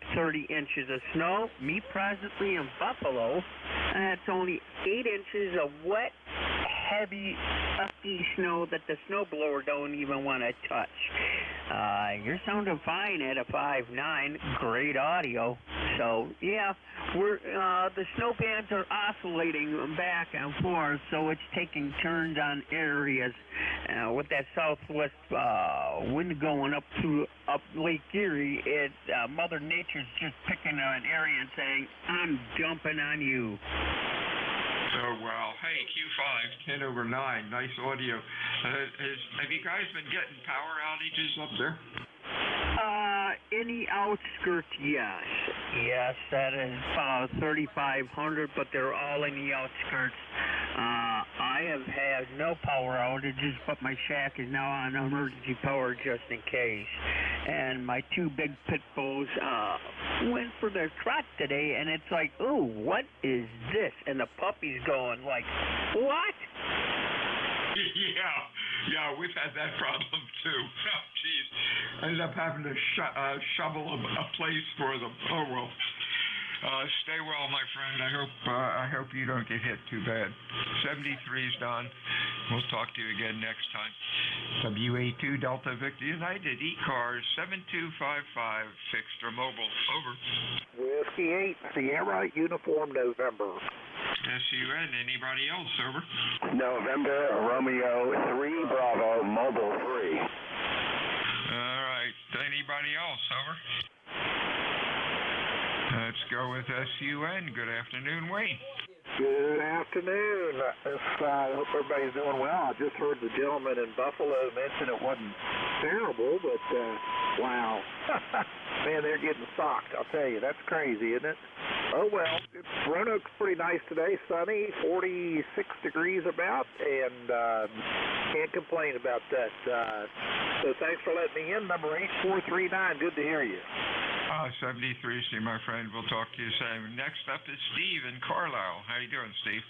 inches of snow. Me presently in Buffalo, that's only 8 inches of wet, heavy, icy snow that the snowblower don't even want to touch. You're sounding fine at a 5.9, great audio. So yeah, we're the snow bands are oscillating back and forth, so it's taking turns on areas. With that southwest wind going up Lake Erie, Mother Nature's just picking an area and saying, "I'm jumping on you." Oh, wow. Hey, Q5, 10 over 9. Nice audio. Have you guys been getting power outages up there? In the outskirts, yes. Yes, that is 3,500, but they're all in the outskirts. I have had no power outages, but my shack is now on emergency power just in case. And my two big pit bulls went for their trot today, and it's like, ooh, what is this? And the puppy's going like, what? Yeah, we've had that problem too. Oh, jeez. I ended up having to shovel a place for them. Oh, well. Stay well, my friend. I hope you don't get hit too bad. 73's, Don. We'll talk to you again next time. WA2 Delta Victor United, ECARS 7255, fixed or mobile. Over. Whiskey 8, Sierra, Uniform, November. SUN, anybody else? Over. November, Romeo 3, Bravo, Mobile 3. All right. Anybody else? Over. Let's go with SUN. Good afternoon, Wayne. Good afternoon. I hope everybody's doing well. I just heard the gentleman in Buffalo mention it wasn't terrible, but wow. Man, they're getting socked, I'll tell you. That's crazy, isn't it? Oh, well, Roanoke's pretty nice today. Sunny, 46 degrees about, and can't complain about that. So thanks for letting me in. Number 8439, good to hear you. 73C, my friend. We'll talk to you soon. Next up is Steve in Carlisle. How you doing, Steve?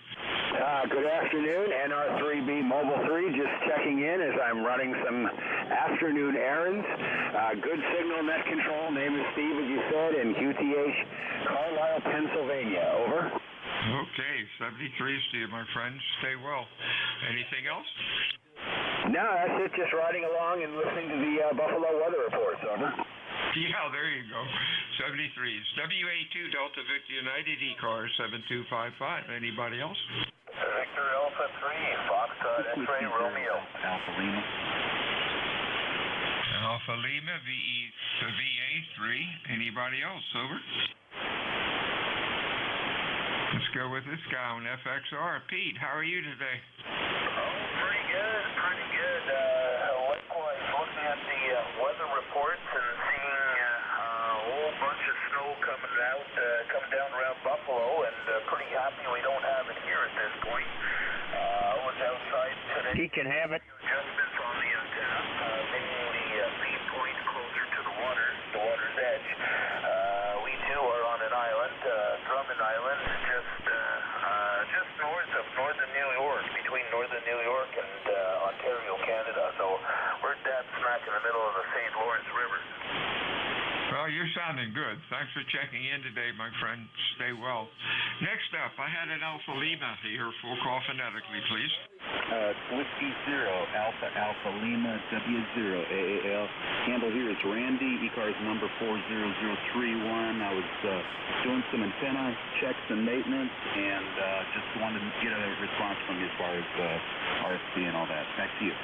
Good afternoon. NR3B Mobile 3, just checking in as I'm running some afternoon errands. Good signal net control. Name is Steve, as you said, in QTH, Carlisle, Pennsylvania. Over. Okay, 73 Steve, my friend. Stay well. Anything else? No, that's it. Just riding along and listening to the Buffalo weather reports. Over. Yeah, there you go. 73s. WA2 Delta Victor United, ECARS 7255. Anybody else? Victor Alpha 3, Foxtrot X-Ray Romeo. Alpha Lima. Alpha Lima, VA3. Anybody else? Over. Let's go with this guy on FXR. Pete, how are you today? Pretty good, pretty good. Likewise, looking at the weather reports and seeing a whole bunch of snow coming down around Buffalo, and pretty happy we don't have it here at this point. I was outside today. He can have it. Adjustments on the antenna, bringing the feed point closer to the water's edge. We too are on an island, Drummond Island, just north of northern New York, between northern New York and Ontario, Canada. So we're dead smack in the middle of the St. Lawrence River. Well, you're sounding good. Thanks for checking in today, my friend. Stay well. Next up, I had an Alpha Lima here. Full call phonetically, please. Whiskey 0, Alpha Lima, W0, AAL. Handle here is Randy, ECARS number 40031. I was doing some antenna checks and maintenance, and just wanted to get a response from you as far as RFC and all that. Back to you.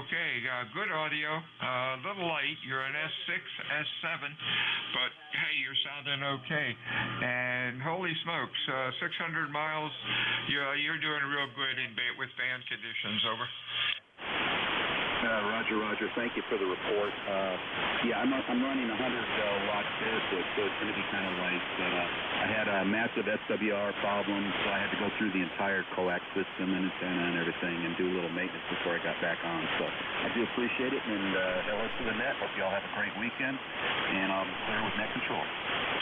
Okay, good audio. A little light. You're an S6, S7, but hey, you're sounding okay. And holy smokes, 600 miles. You're doing real good with band conditions. Over. Roger. Thank you for the report. Yeah, I'm running 100 watt bit, so it's going to be kind of light. I had a massive SWR problem, so I had to go through the entire coax system and antenna and everything and do a little maintenance before I got back on. So I do appreciate it, and hello to the net. Hope you all have a great weekend, and I'll be clear with net control.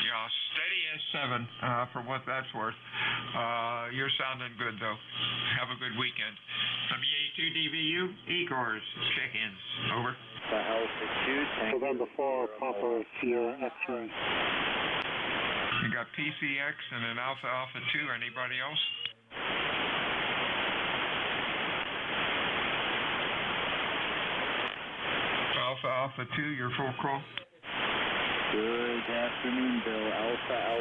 Yeah, steady S7 for what that's worth. You're sounding good, though. Have a good weekend. WA2DVU, ECARS, check-ins. Over. Alpha 2, November 4, Papa Sierra X-ray. You got PCX and an Alpha 2. Anybody else? Alpha 2, your full call. Good afternoon, Bill. Alpha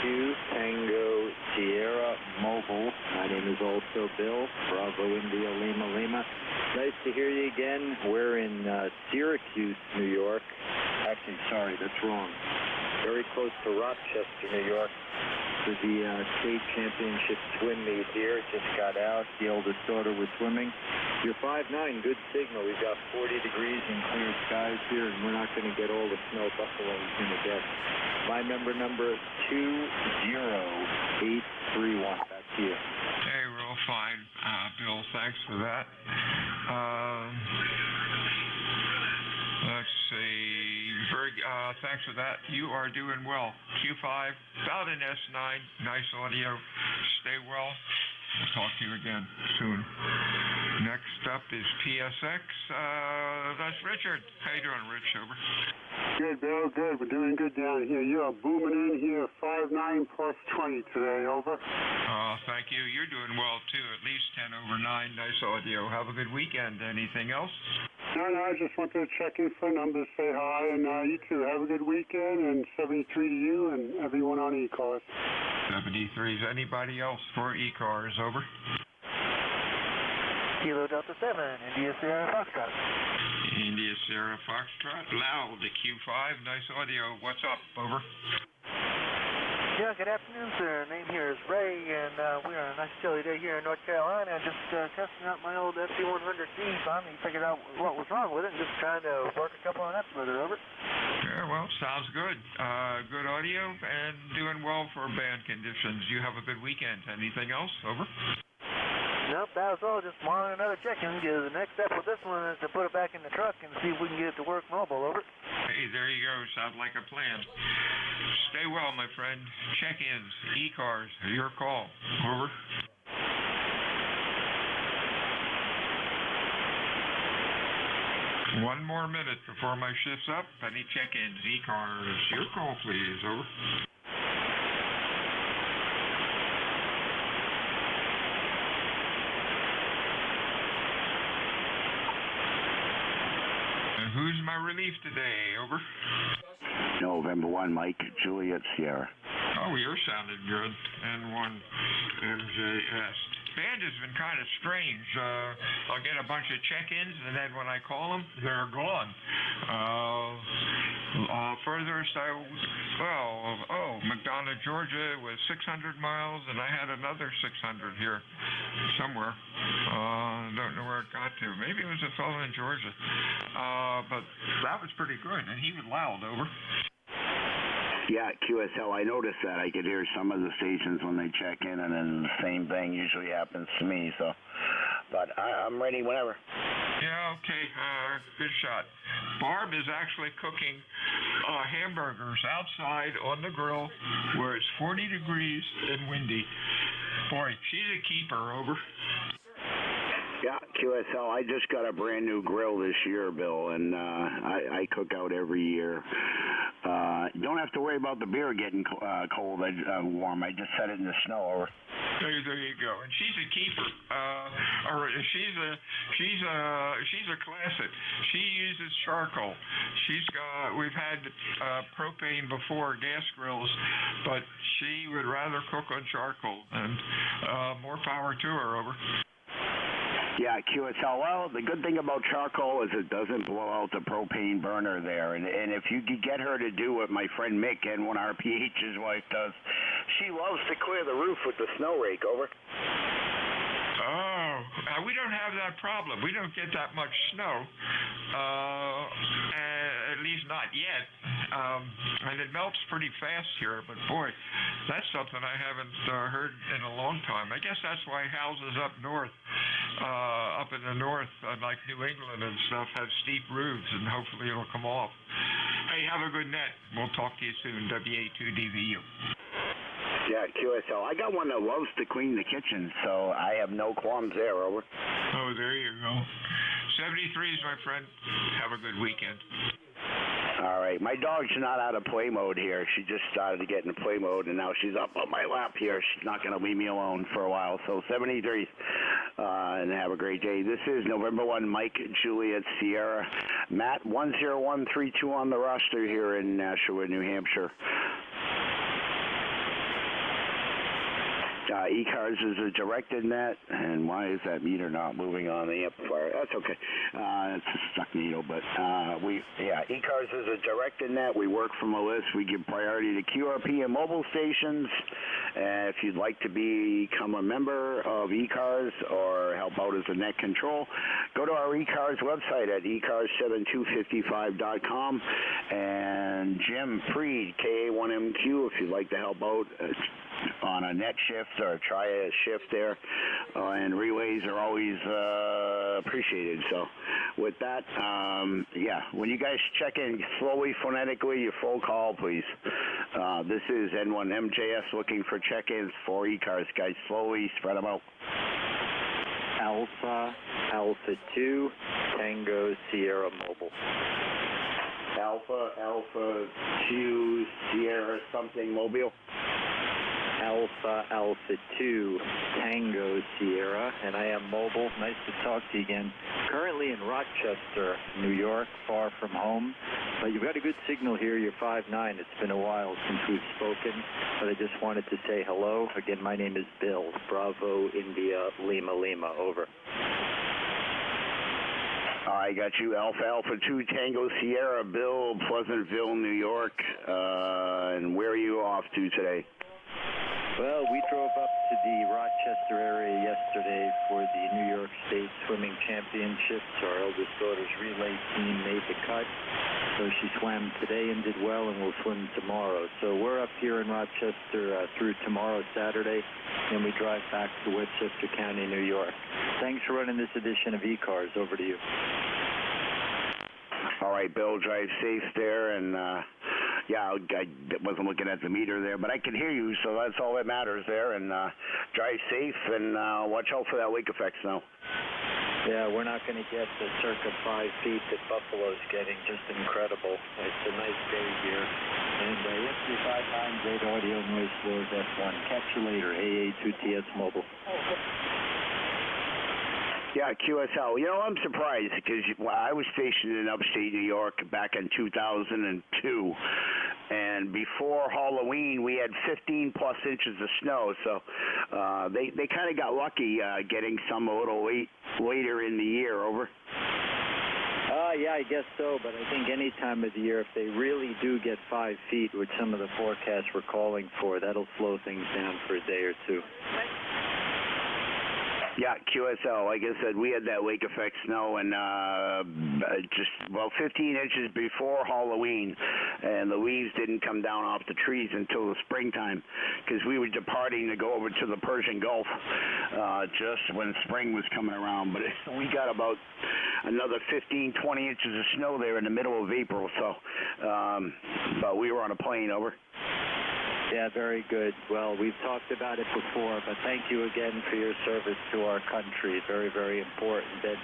2, Tango Sierra Mobile. My name is also Bill. Bravo India Lima. Nice to hear you again. We're in Syracuse, New York. Actually, sorry, that's wrong. Very close to Rochester, New York, for the state championship swim meet here. Just got out. The oldest daughter was swimming. You're 5'9", good signal. We've got 40 degrees and clear skies here, and we're not going to get all the snow buffaloes in the deck. My number 20831. Back to you. Hey, real fine, Bill. Thanks for that. Let's see. Thanks for that. You are doing well. Q5, about an S9. Nice audio. Stay well. We'll talk to you again soon. Next up is PSX. That's Richard. How you doing, Rich? Over. Good, Bill. Good. We're doing good down here. You are booming in here. 5'9" plus 20 today. Over. Thank you. You're doing well too. At least 10 over 9. Nice audio. Have a good weekend. Anything else? No, I just wanted to check in for numbers, say hi, and you too. Have a good weekend, and 73 to you and everyone on ECARS. 73 is anybody else for ECARS? Over. Kilo Delta 7, India Sierra Foxtrot. India Sierra Foxtrot. Loud, the Q5. Nice audio. What's up? Over. Yeah, good afternoon, sir. Name here is Ray, and we're on a nice chilly day here in North Carolina. Just testing out my old FT100D. Finally figured out what was wrong with it, and just trying to work a couple on that further. Over. Yeah, well, sounds good. Good audio and doing well for band conditions. You have a good weekend. Anything else? Over. Nope, that was all. Just wanted another check-in. The next step with this one is to put it back in the truck and see if we can get it to work mobile. Over. Hey, there you go. Sounds like a plan. Stay well, my friend. Check-ins, ECARS, your call. Over. One more minute before my shift's up. Any check-ins, ECARS, your call, please. Over. And who's my relief today? Over. November 1, Mike, Juliet, Sierra. Oh, you're sounding good. N1 NJ2US. Band has been kind of strange. I'll get a bunch of check-ins, and then when I call them, they're gone. Furthest McDonough, Georgia was 600 miles, and I had another 600 here somewhere. I don't know where it got to. Maybe it was a fellow in Georgia. But that was pretty good, and he was loud. Over. Yeah, QSL, I noticed that. I could hear some of the stations when they check in, and then the same thing usually happens to me. So, but I'm ready whenever. Yeah, okay, good shot. Barb is actually cooking hamburgers outside on the grill where it's 40 degrees and windy. Boy, she's a keeper, over. Yeah, QSL, I just got a brand new grill this year, Bill, and I cook out every year. You don't have to worry about the beer getting cold, warm. I just set it in the snow. Over. There you go. And she's a keeper. She's a classic. She uses charcoal. We've had propane before, gas grills, but she would rather cook on charcoal, and more power to her, over. Yeah, QSL. Well, the good thing about charcoal is it doesn't blow out the propane burner there. And if you could get her to do what my friend Mick, N1RPH's wife, does, she loves to clear the roof with the snow rake, over. Oh, we don't have that problem. We don't get that much snow, at least not yet. And it melts pretty fast here, but boy, that's something I haven't heard in a long time. I guess that's why houses up north, up in the north, like New England and stuff, have steep roofs, and hopefully it'll come off. Hey, have a good net. We'll talk to you soon, WA2DVU. Yeah, QSL. I got one that loves to clean the kitchen, so I have no qualms there, over. Oh, there you go. 73s, my friend. Have a good weekend. All right. My dog's not out of play mode here. She just started to get into play mode, and now she's up on my lap here. She's not going to leave me alone for a while. So 73s, and have a great day. This is November 1, Mike, Juliet, Sierra. Matt, 10132 on the roster here in Nashua, New Hampshire. ECARS is a directed net, and why is that meter not moving on the amplifier? That's okay. It's a stuck needle, but ECARS is a directed net. We work from a list. We give priority to QRP and mobile stations. If you'd like to become a member of ECARS or help out as a net control, go to our ECARS website at ECARS7255.com. And Jim Freed, KA1MQ, if you'd like to help out on a net shift or try a shift there, and relays are always appreciated. So with that, when you guys check in slowly, phonetically, your full call, please. This is N1MJS looking for check-ins for ECARS. Guys, slowly spread them out. Alpha 2, Tango, Sierra Mobile. Alpha 2, Sierra something mobile. Alpha 2, Tango, Sierra, and I am mobile. Nice to talk to you again. Currently in Rochester, New York, far from home. But you've got a good signal here. You're 5'9". It's been a while since we've spoken, but I just wanted to say hello. Again, my name is Bill. Bravo, India, Lima, Lima. Over. I got you. Alpha 2, Tango, Sierra, Bill, Pleasantville, New York. And where are you off to today? Well, we drove up to the Rochester area yesterday for the New York State Swimming Championships. Our eldest daughter's relay team made the cut, so she swam today and did well, and will swim tomorrow. So we're up here in Rochester through tomorrow, Saturday, and we drive back to Westchester County, New York. Thanks for running this edition of ECARS. Over to you. All right, Bill, drive safe there, and I wasn't looking at the meter there, but I can hear you, so that's all that matters there, and drive safe, and watch out for that lake effect snow. Yeah, we're not going to get the circa 5 feet that Buffalo's getting. Just incredible. It's a nice day here. And yesterday, 598 audio noise floors F1. Catch you later, AA2TS Mobile. Yeah, QSL. You know, I'm surprised because I was stationed in upstate New York back in 2002. And before Halloween, we had 15-plus inches of snow. So they kind of got lucky getting some a little later in the year. Over. Yeah, I guess so. But I think any time of the year, if they really do get 5 feet, which some of the forecasts were calling for, that'll slow things down for a day or two. Yeah, QSL. Like I said, we had that lake effect snow and 15 inches before Halloween, and the leaves didn't come down off the trees until the springtime, because we were departing to go over to the Persian Gulf just when spring was coming around. But we got about another 15, 20 inches of snow there in the middle of April. So, but we were on a plane. Over. Yeah, very good. Well, we've talked about it before, but thank you again for your service to our country. Very, very important. And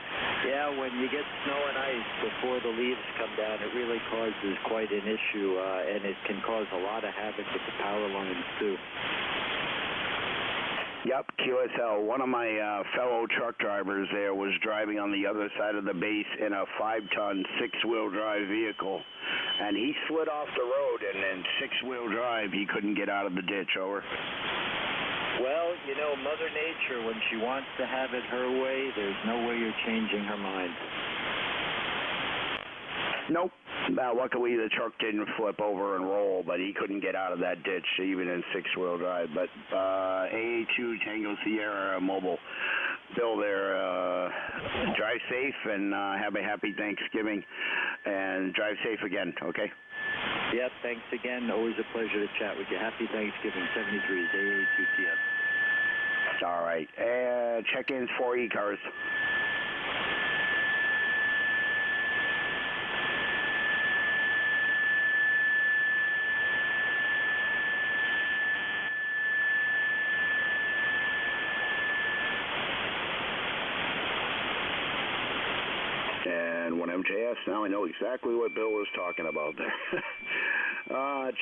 yeah, when you get snow and ice before the leaves come down, it really causes quite an issue, and it can cause a lot of havoc with the power lines, too. Yep, QSL. One of my fellow truck drivers there was driving on the other side of the base in a 5-ton, 6-wheel drive vehicle, and he slid off the road, and in 6-wheel drive, he couldn't get out of the ditch. Over. Well, you know, Mother Nature, when she wants to have it her way, there's no way you're changing her mind. Nope. Luckily, the truck didn't flip over and roll, but he couldn't get out of that ditch, even in 6-wheel drive. But AA2 Tango Sierra Mobile, Bill there, drive safe and have a happy Thanksgiving, and drive safe again, okay? Yep, thanks again. Always a pleasure to chat with you. Happy Thanksgiving, 73, AA2TF. All right. Check-ins for ECARS. And 1MJS, now I know exactly what Bill was talking about there.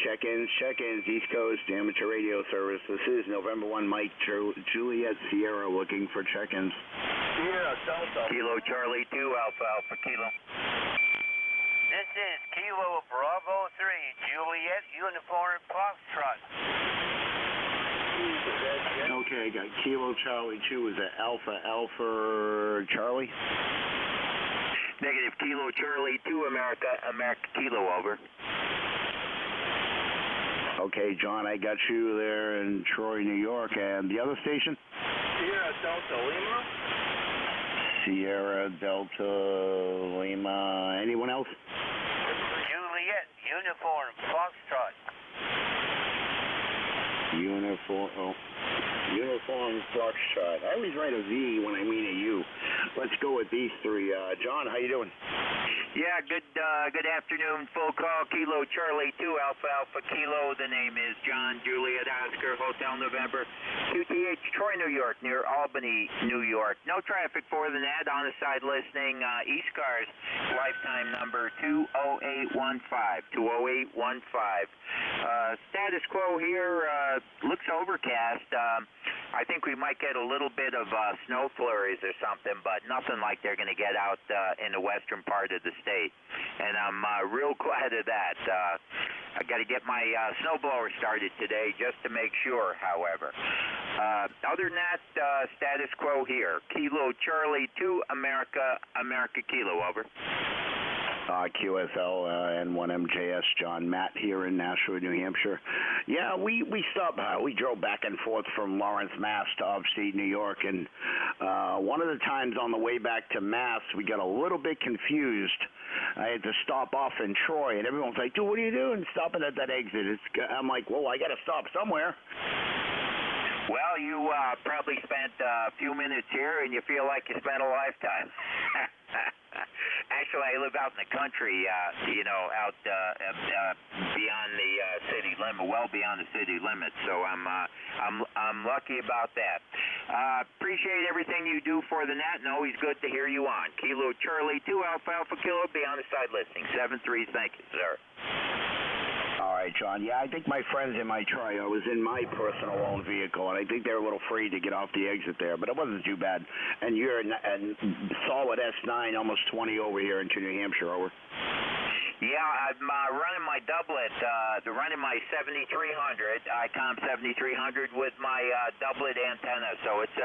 Check-ins, East Coast Amateur Radio Service. This is November 1, Mike Juliet Sierra looking for check-ins. Sierra Delta. Kilo Charlie 2, Alpha Alpha Kilo. This is Kilo Bravo 3, Juliet Uniform Foxtrot. Okay, I got Kilo Charlie 2. Is that Alpha Alpha Charlie? Negative. Kilo Charlie 2, America Kilo, over. Okay, John, I got you there in Troy, New York. And the other station? Sierra Delta Lima. Sierra Delta Lima. Anyone else? Juliet Uniform Foxtrot. Uniform Foxtrot. I always write a V when I mean a U. Let's go with these three. John, how you doing? Yeah, good afternoon. Full call, Kilo Charlie 2, Alpha Alpha Kilo. The name is John Juliet Oscar, Hotel November, QTH, Troy, New York, near Albany, New York. No traffic for the net. On the side listening, ECARS, lifetime number 20815. Status quo here, looks overcast. I think we might get a little bit of snow flurries or something, but nothing like they're going to get out in the western part of the state. And I'm real glad of that. I got to get my snowblower started today just to make sure, however. Other than that, status quo here. Kilo Charlie 2, America Kilo, over. QSL and 1MJS, John. Matt here in Nashua, New Hampshire. Yeah, we stopped by. We drove back and forth from Lawrence, Mass. to upstate New York, and one of the times on the way back to Mass, we got a little bit confused. I had to stop off in Troy, and everyone's like, dude, what are you doing stopping at that exit? I'm like, well, I got to stop somewhere. Well, you probably spent a few minutes here, and you feel like you spent a lifetime. Actually, I live out in the country, out beyond the city limit, well beyond the city limit. So I'm lucky about that. Appreciate everything you do for the net, and always good to hear you on. Kilo Charlie 2, Alpha Alpha Kilo, be on the side listening. 7-3, thank you, sir. All right, John. Yeah, I think my friends in my Troy, I was in my personal owned vehicle, and I think they were a little afraid to get off the exit there, but it wasn't too bad. And you're a solid S9, almost 20 over here into New Hampshire, over. Yeah, I'm running my doublet, running my 7300, ICOM 7300 with my doublet antenna, so it's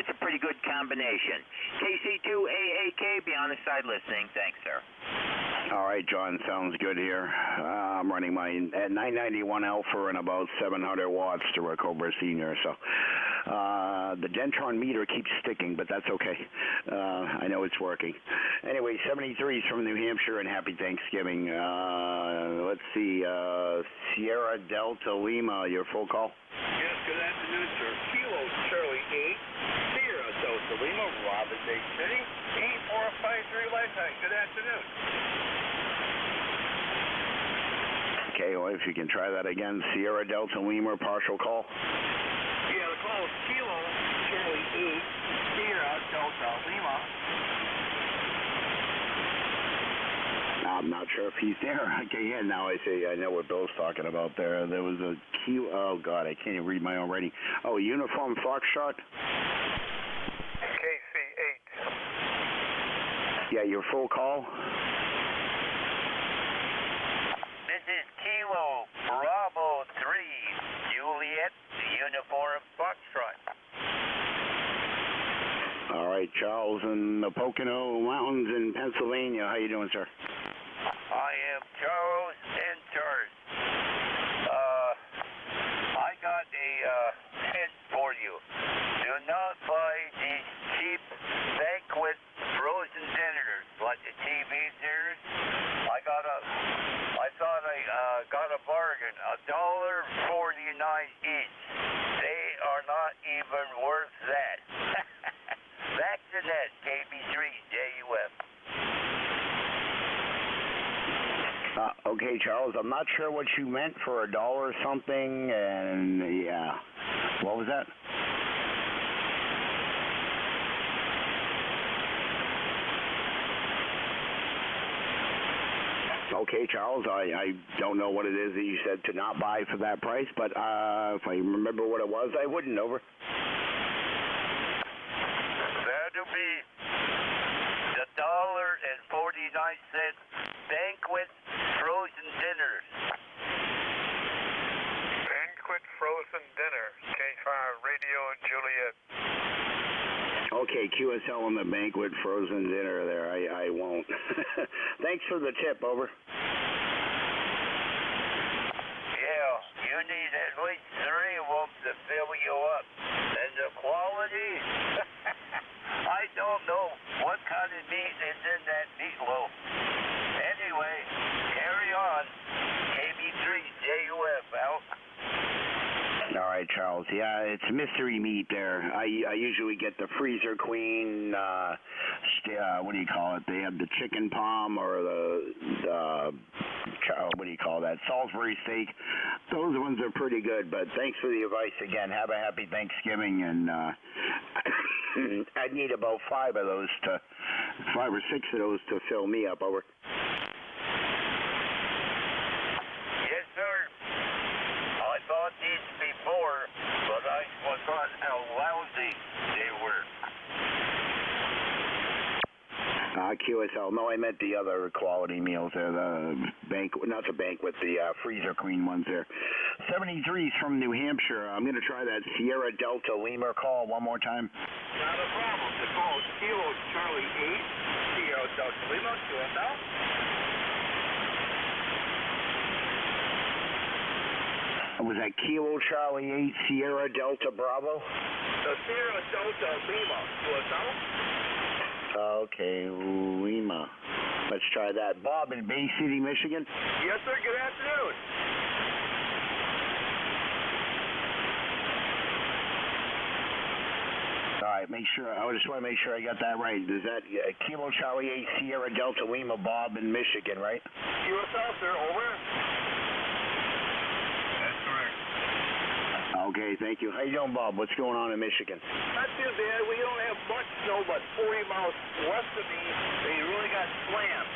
a pretty good combination. KC2AAK, be on the side listening. Thanks, sir. All right, John, sounds good here. I'm running my at 991 alpha and about 700 watts to a Cobra Senior, so the Dentron meter keeps sticking, but that's okay. I know it's working. Anyway, 73's from New Hampshire, and happy Thanksgiving. Let's see, Sierra Delta Lima, your full call? Yes, good afternoon, sir. Kilo Charlie 8, Sierra Delta Lima, Robin Bay City, 8453 Lifetime. Good afternoon. Okay, well, if you can try that again, Sierra Delta Lima, partial call. Yeah, the call is Kilo Charlie 8, Sierra Delta Lima. I'm not sure if he's there. Okay, yeah, now I see. I know what Bill's talking about there. There was a Q. Oh, God, I can't even read my own writing. Oh, Uniform Foxtrot? KC8. Yeah, your full call? This is Kilo Bravo 3, Juliet, Uniform Foxtrot. All right, Charles in the Pocono Mountains in Pennsylvania. How you doing, sir? I am Charles in charge. I got a hint for you. Do not buy these cheap banquet frozen dinners like the TV dinners. I thought I got a bargain, $1.49 each. They are not even worth that. Back to that, KB3JUF. Okay, Charles, I'm not sure what you meant for $1 something, and yeah. What was that? Okay, Charles, I don't know what it is that you said to not buy for that price, but if I remember what it was, I wouldn't. Over. That'll be the $1.49 banquet frozen dinners. Banquet frozen dinner. K5 Radio Juliet. Okay, QSL on the banquet frozen dinner there. I won't. Thanks for the tip, over. Yeah, you need at least 3 of them to fill you up. And the quality, I don't know what kind of meat is in that meatloaf. Anyway, carry on. KB3JUF out. All right, Charles. Yeah, it's mystery meat there. I usually get the Freezer Queen, what do you call it? They have the chicken palm or the what do you call that? Salisbury steak. Those ones are pretty good, but thanks for the advice again. Have a happy Thanksgiving, and I'd need about 5 or 6 of those to fill me up, over. Yes, sir. I thought these before, but I forgot how lousy they were. QSL. No, I meant the other quality meals there, the banquet, not the banquet, the Freezer Queen ones there. 73's from New Hampshire. I'm going to try that Sierra Delta Lima call one more time. Not a problem. The call is Kilo Charlie 8, Sierra Delta Lima, QSL. Was that Kilo Charlie 8 Sierra Delta Bravo? The Sierra Delta Lima, QSL. Okay, Lima. Let's try that. Bob in Bay City, Michigan. Yes, sir. Good afternoon. All right, I just want to make sure I got that right. Is that Kilo Charlie 8 Sierra Delta Lima, Bob in Michigan, right? QSL, sir. Over. That's correct. Okay, thank you. How you doing, Bob? What's going on in Michigan? Not too bad. We don't have much snow, but 40 miles west of me, they really got slammed.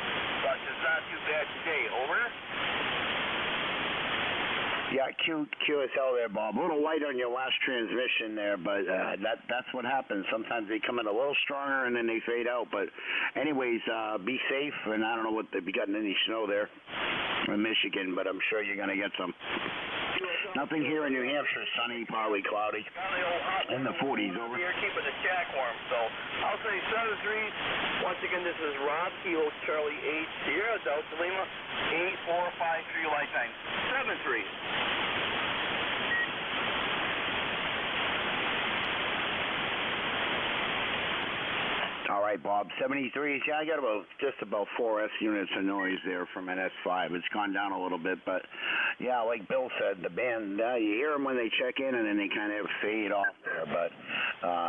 But it's not too bad today. Over. Yeah, QSL there, Bob. A little light on your last transmission there, but that's what happens. Sometimes they come in a little stronger and then they fade out. But anyways, be safe. And I don't know if you've gotten any snow there in Michigan, but I'm sure you're going to get some. QSL, Nothing here in New Hampshire. Sunny, partly cloudy. In the 40s, over. You're keeping the shack warm, so I'll say 7-3. Once again, this is Rob, Kilo Charlie 8 Sierra Delta Lima 8453 lifetime 7-3. All right, Bob. 73. Yeah, I got just about 4 S units of noise there from an S5. It's gone down a little bit, but yeah, like Bill said, the band, you hear them when they check in, and then they kind of fade off there. But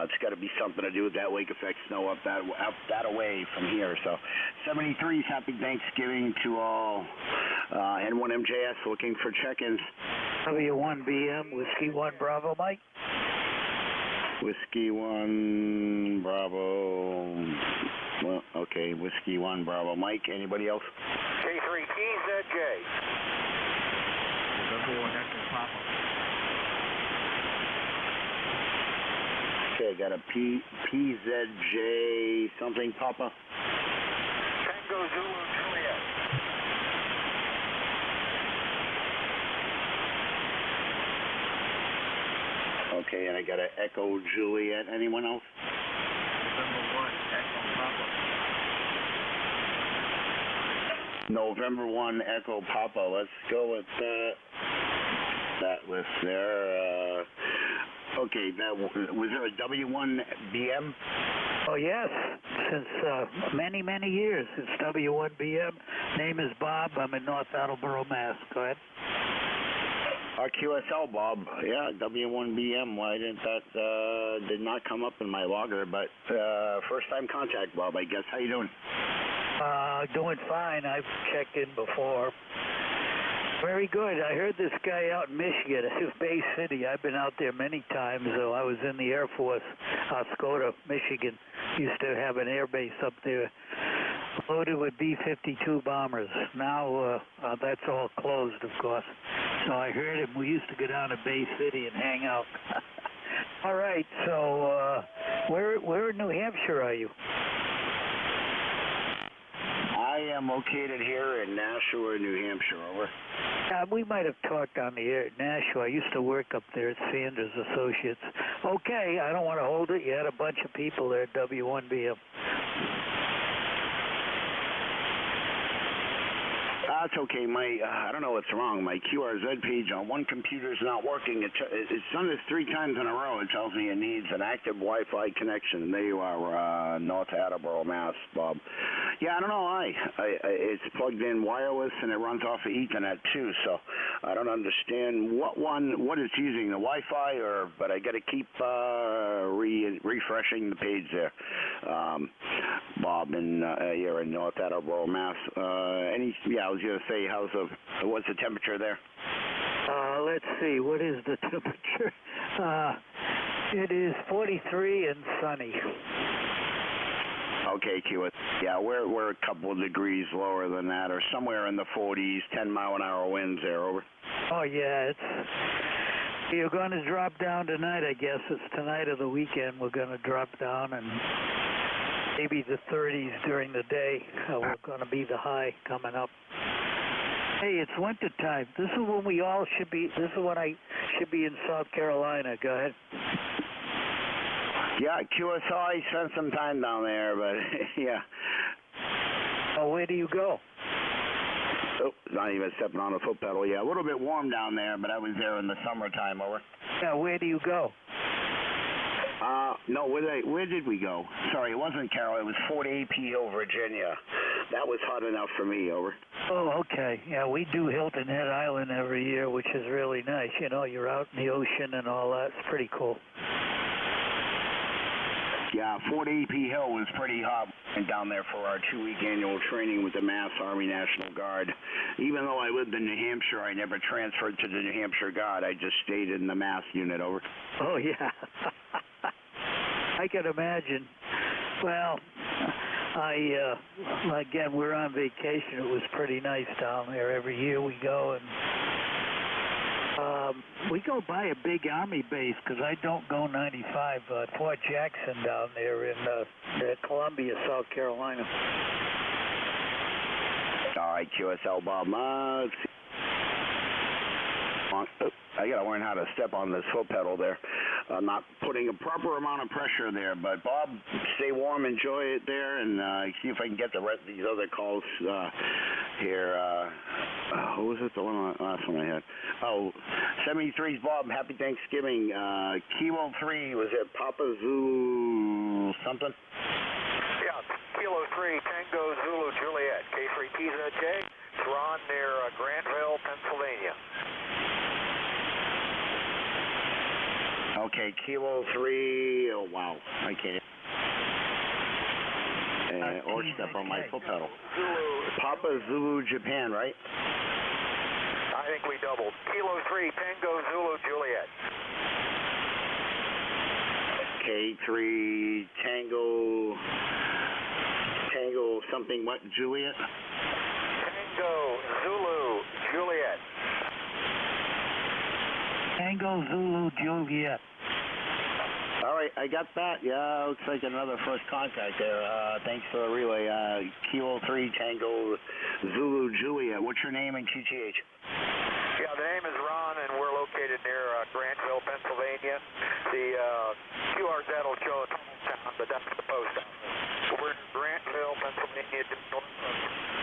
it's got to be something to do with that lake effect snow up that away from here. So 73's happy Thanksgiving to all. N1MJS looking for check-ins. W1BM Whiskey 1 Bravo, Mike. Whiskey 1 Bravo. Well, okay, Whiskey 1 Bravo. Mike, anybody else? K3TZJ. Okay, got a PZJ something, Papa. Tango Zulu Juliet. Okay, and I got an Echo Juliet. Anyone else? November 1 Echo Papa. Let's go with that list there. Okay, was there a W1BM? Oh, yes. Since many, many years. It's W1BM. Name is Bob. I'm in North Attleboro, Mass. Go ahead. QSL, Bob. Yeah, W1BM. Why didn't that did not come up in my logger? But first time contact, Bob, I guess. How you doing? Doing fine. I've checked in before. Very good. I heard this guy out in Michigan, Bay City. I've been out there many times, though. I was in the Air Force, Oscoda, Michigan. Used to have an air base up there loaded with B-52 bombers. Now that's all closed, of course. So I heard him. We used to go down to Bay City and hang out. All right, so where in New Hampshire are you? I am located here in Nashua, New Hampshire. Over. We might have talked on the air at Nashua. I used to work up there at Sanders Associates. Okay, I don't want to hold it. You had a bunch of people there at W1BM. That's okay. I don't know what's wrong. My QRZ page on one computer is not working. It's done this 3 times in a row. It tells me it needs an active Wi-Fi connection. There you are, North Attleboro, Mass, Bob. Yeah, I don't know why. It's plugged in wireless and it runs off of Ethernet too. So I don't understand what it's using, the Wi-Fi but I got to keep refreshing the page there. Bob, here in North Attleboro, Mass. I was going to say, what's the temperature there? Let's see, what is the temperature? It is 43 and sunny. Okay, Q. Yeah, we're a couple of degrees lower than that, or somewhere in the 40s, 10-mile-an-hour winds there, over. Oh, yeah, you're going to drop down tonight, I guess. It's tonight of the weekend. We're going to drop down, and maybe the 30s during the day. We're going to be the high coming up. Hey, it's winter time. This is when we all should be. This is when I should be in South Carolina. Go ahead. Yeah, QSI, I spent some time down there, but yeah. Oh, where do you go? Oh, not even stepping on a foot pedal. Yeah, a little bit warm down there, but I was there in the summertime, over. Yeah, where do you go? No, where did we go? Sorry, it wasn't Carroll. It was Fort AP Hill, Virginia. That was hot enough for me, over. Oh, okay. Yeah, we do Hilton Head Island every year, which is really nice. You know, you're out in the ocean and all that. It's pretty cool. Yeah, Fort AP Hill was pretty hot down there for our 2-week annual training with the Mass Army National Guard. Even though I lived in New Hampshire, I never transferred to the New Hampshire Guard. I just stayed in the Mass unit, over. Oh, yeah. I can imagine. Well, again, we're on vacation. It was pretty nice down there. Every year we go, and we go by a big Army base because I don't go 95. Fort Jackson down there in Columbia, South Carolina. All right, QSL Bob. I I got to learn how to step on this foot pedal there. I'm not putting a proper amount of pressure there. But, Bob, stay warm, enjoy it there, and see if I can get the rest of these other calls here. Who was it, the last one I had? Oh, 73's Bob, happy Thanksgiving. Kilo 3, was it Papa Zulu something? Yeah, Kilo 3, Tango Zulu Juliet, K3TZJ. It's Ron near Grantville, Pennsylvania. Okay, Kilo 3, oh wow, I can't. Or step on my foot pedal. Papa Zulu Japan, right? I think we doubled. Kilo 3, Tango Zulu Juliet. K3 Tango something, what, Juliet? Tango Zulu Juliet. Tango Zulu Juliet. All right, I got that. Yeah, looks like another first contact there. Thanks for the relay. Kilo 3 Tango Zulu Juliet. What's your name and QTH? Yeah, the name is Ron, and we're located near Grantville, Pennsylvania. The QRZ will show a town, but that's the post office. We're in Grantville, Pennsylvania, just north of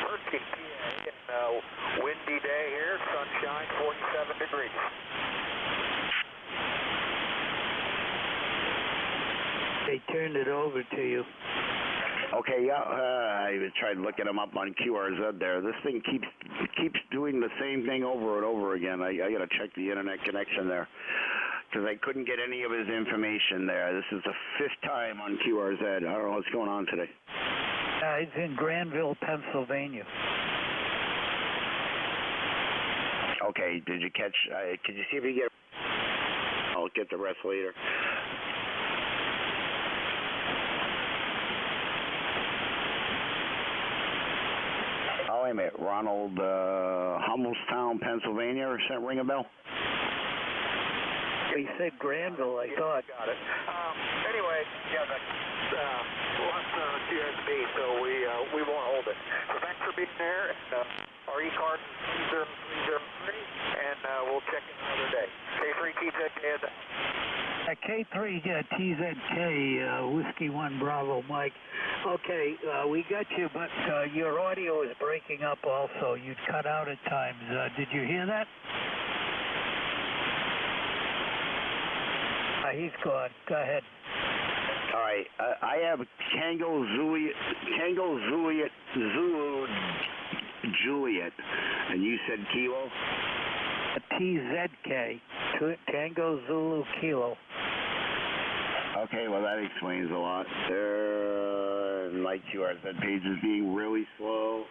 Hershey, PA, and windy day here, sunshine, 47 degrees. They turned it over to you. Okay, yeah, I tried looking them up on QRZ there. This thing keeps doing the same thing over and over again. I got to check the internet connection there because I couldn't get any of his information there. This is the 5th time on QRZ. I don't know what's going on today. It's in Granville, Pennsylvania. Okay, did you catch, could you see if you get, I'll get the rest later. Oh, wait a minute, Ronald, Hummelstown, Pennsylvania, or does that ring a bell? He said Granville, I thought. Got it. Anyway, yeah, that's TSB, so we won't hold it. So thanks for being there, and our ECARS is 30303, and we'll check in another day. K3TZK. K3 TZK, Whiskey 1 Bravo, Mike. Okay, we got you, but your audio is breaking up also. You'd cut out at times. Did you hear that? He's gone. Go ahead. All right, I have Tango Zulu Juliet, and you said Kilo? TZK, Tango Zulu Kilo. Okay, well that explains a lot. My QRZ page is being really slow.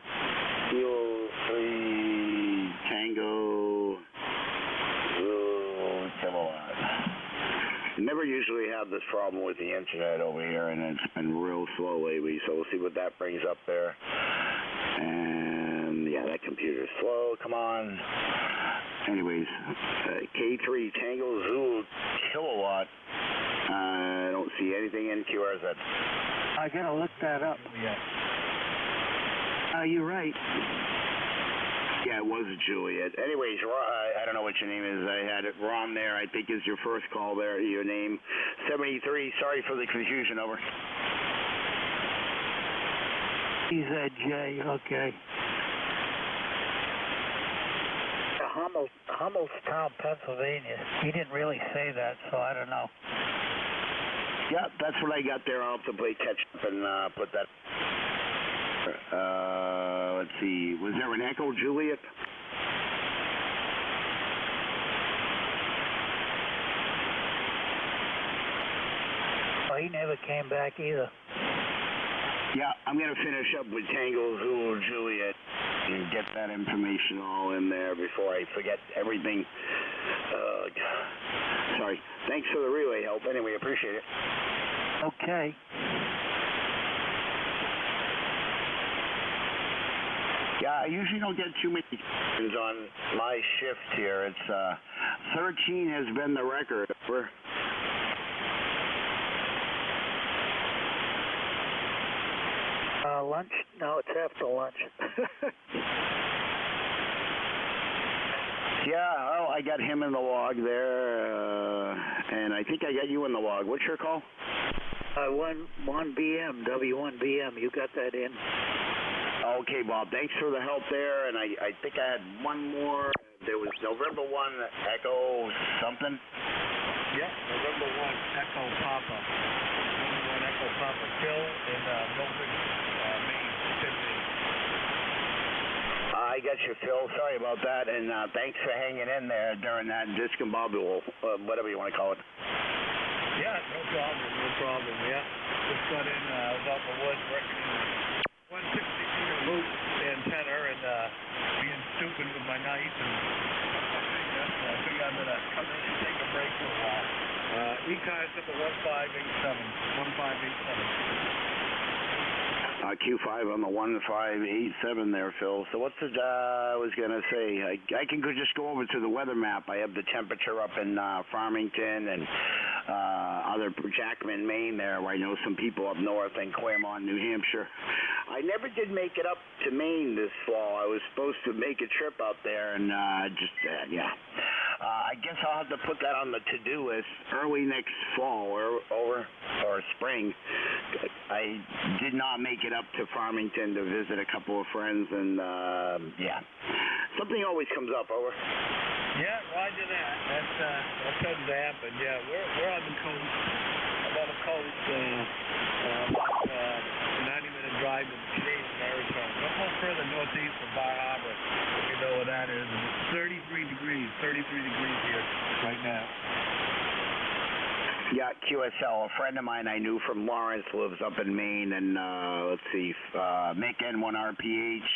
Kilo 3 Tango Zulu Kilowatt. Never usually have this problem with the internet over here, and it's been real slow lately, so we'll see what that brings up there. And yeah, that computer's slow, come on. Anyways, K3 Tango Zulu Kilowatt. I don't see anything in QRZ. I gotta look that up. You're right. Yeah, it was Juliet. Anyways, I don't know what your name is. I had it wrong there. I think is your first call there. Your name, 73. Sorry for the confusion. Over. TZJ. Okay. Hummelstown, Pennsylvania. He didn't really say that, so I don't know. Yeah, that's what I got there. I'll have to play catch up and put that. Let's see. Was there an Echo Juliet? Oh, he never came back either. Yeah, I'm going to finish up with Tango Zulu Juliet and get that information all in there before I forget everything. Sorry. Thanks for the relay help. Anyway, appreciate it. Okay. Yeah, I usually don't get too many questions on my shift here. It's 13 has been the record. Lunch? No, it's after lunch. Yeah, well, I got him in the log there, and I think I got you in the log. What's your call? 1BM, W1BM. You got that in? Okay, Bob. Thanks for the help there. And I think I had one more. There was November 1 Echo something. Yeah, November 1 Echo Papa. November 1 Echo Papa. Phil in Milford, Maine. I got you, Phil. Sorry about that, and thanks for hanging in there during that discombobule, whatever you want to call it. Yeah, no problem, yeah. Just got in, I was out in the woods working in a 160-meter loop antenna and being stupid with my knife, and I figured I'm going to come in and take a break for a while. ECARS number 1587. Q5 on the 1587 there, Phil. So what's the, I was going to say, I can just go over to the weather map. I have the temperature up in Farmington and other Jackman, Maine there, where I know some people up north in Claremont, New Hampshire. I never did make it up to Maine this fall. I was supposed to make a trip out there and I guess I'll have to put that on the to-do list early next fall or spring. I did not make it up to Farmington to visit a couple of friends, and something always comes up. Over. Yeah, roger that. That tends to happen. Yeah, we're on the coast. I'm on the coast. About 90-minute drive to the Canadian Maritime. A little further northeast from Bar Harbor, if you know where that is. And it's 33 degrees here right now. Yeah, QSL. A friend of mine I knew from Lawrence lives up in Maine, and let's see, make N1RPH.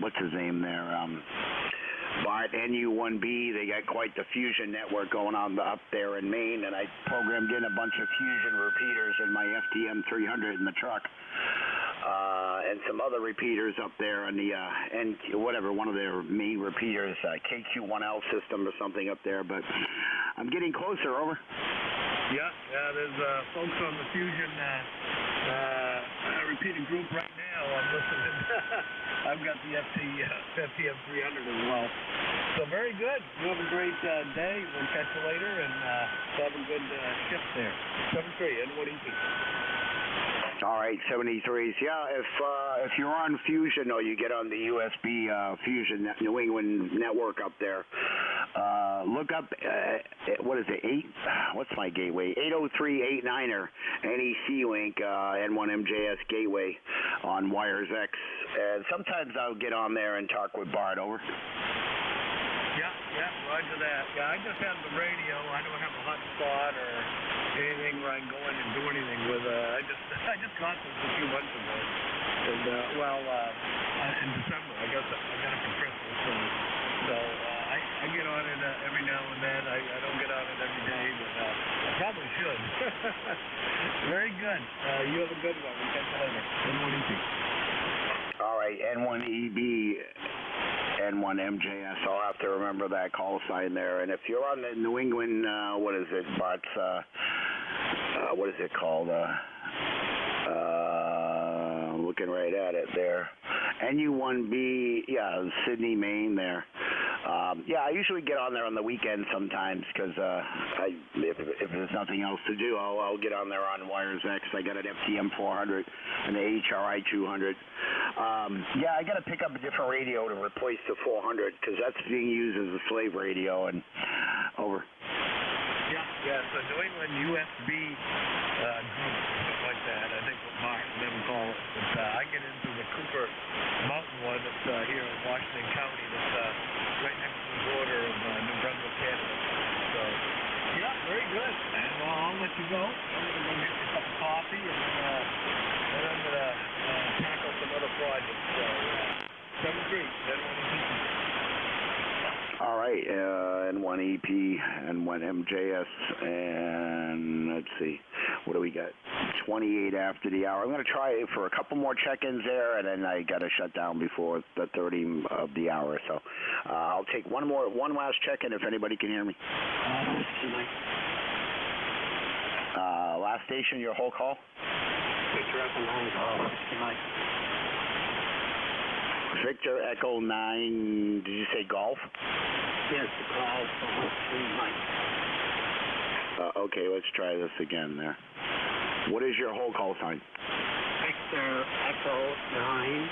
What's his name there? Bart NU1B. They got quite the fusion network going on up there in Maine, and I programmed in a bunch of fusion repeaters in my FTM 300 in the truck. And some other repeaters up there on the one of their main repeaters, KQ1L system or something up there. But I'm getting closer. Over. Yeah. There's folks on the Fusion repeater group right now. I'm listening. I've got the FTM 300 as well. So very good. You have a great day. We'll catch you later, and have a good shift there. 73 N1EP. All right, 73s. Yeah, if you're on Fusion or you get on the USB Fusion New England network up there, look up, what is it, what's my gateway? 80389er NEC link, N1MJS gateway on Wires X. And sometimes I'll get on there and talk with Bart. Over. Yeah, roger that. Yeah, I just have the radio. I don't have a hot spot or anything where I can go in and do anything with. I just got this a few months ago, and in December I got it for Christmas. So I get on it every now and then. I don't get on it every day, but I probably should. Very good. You have a good one. We'll catch you later. N1EP. All right, N1EB. N1MJS. I'll have to remember that call sign there. And if you're on the New England, what is it, Bart's, what is it called? Looking right at it there. NU1B, Sydney, Maine there. I usually get on there on the weekend sometimes because if there's nothing else to do, I'll get on there on Wires X. I got an FTM 400 and the HRI 200. I got to pick up a different radio to replace the 400 because that's being used as a slave radio. And over. Yeah, so New England USB group, stuff like that. I think what Mark and them call it. But I get into the Cooper Mountain one that's here in Washington County that's right next to the border of New Brunswick, Canada. So, very good. And I'll let you go. I'm going to go get you a cup of coffee, and then I'm going to tackle some other projects. So, 7-3, N1EP. All right, N1EP, N1MJS, and let's see, what do we got? 28 after the hour. I'm going to try for a couple more check-ins there, and then I got to shut down before the 30 of the hour. So I'll take one last check-in if anybody can hear me. Last station, your whole call? Victor Echo 9, did you say golf? Yes, golf, Mike. Okay, let's try this again there. What is your whole call sign? Victor Echo 9,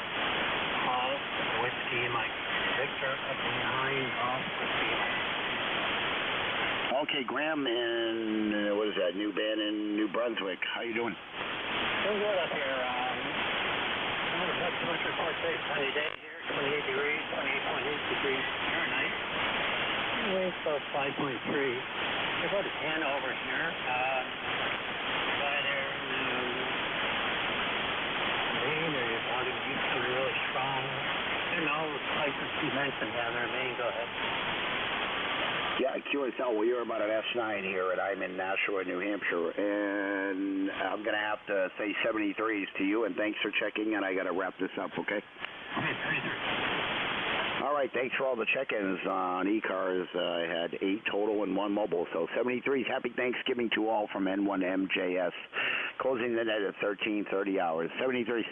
golf, whiskey, Mike. Victor Echo 9, golf, whiskey, Mike. Okay, Graham in, what is that, New Bannon, New Brunswick. How you doing? Doing good up here. Too much report today. Sunny day here, 28 degrees, 28.8 degrees Fahrenheit. It's about 5.3. We're about 10 over here. Weather, rain, or you're talking, you feel really strong. You know, like you mentioned down there, Maine, go ahead. Yeah, QSL, well, you're about an S9 here, and I'm in Nashua, New Hampshire, and I'm going to have to say 73s to you, and thanks for checking, and I got to wrap this up, okay? All right, thanks for all the check-ins on ECARS. I had 8 total and 1 mobile, so 73s. Happy Thanksgiving to all from N1MJS. Closing the net at 13:30 hours. 73s.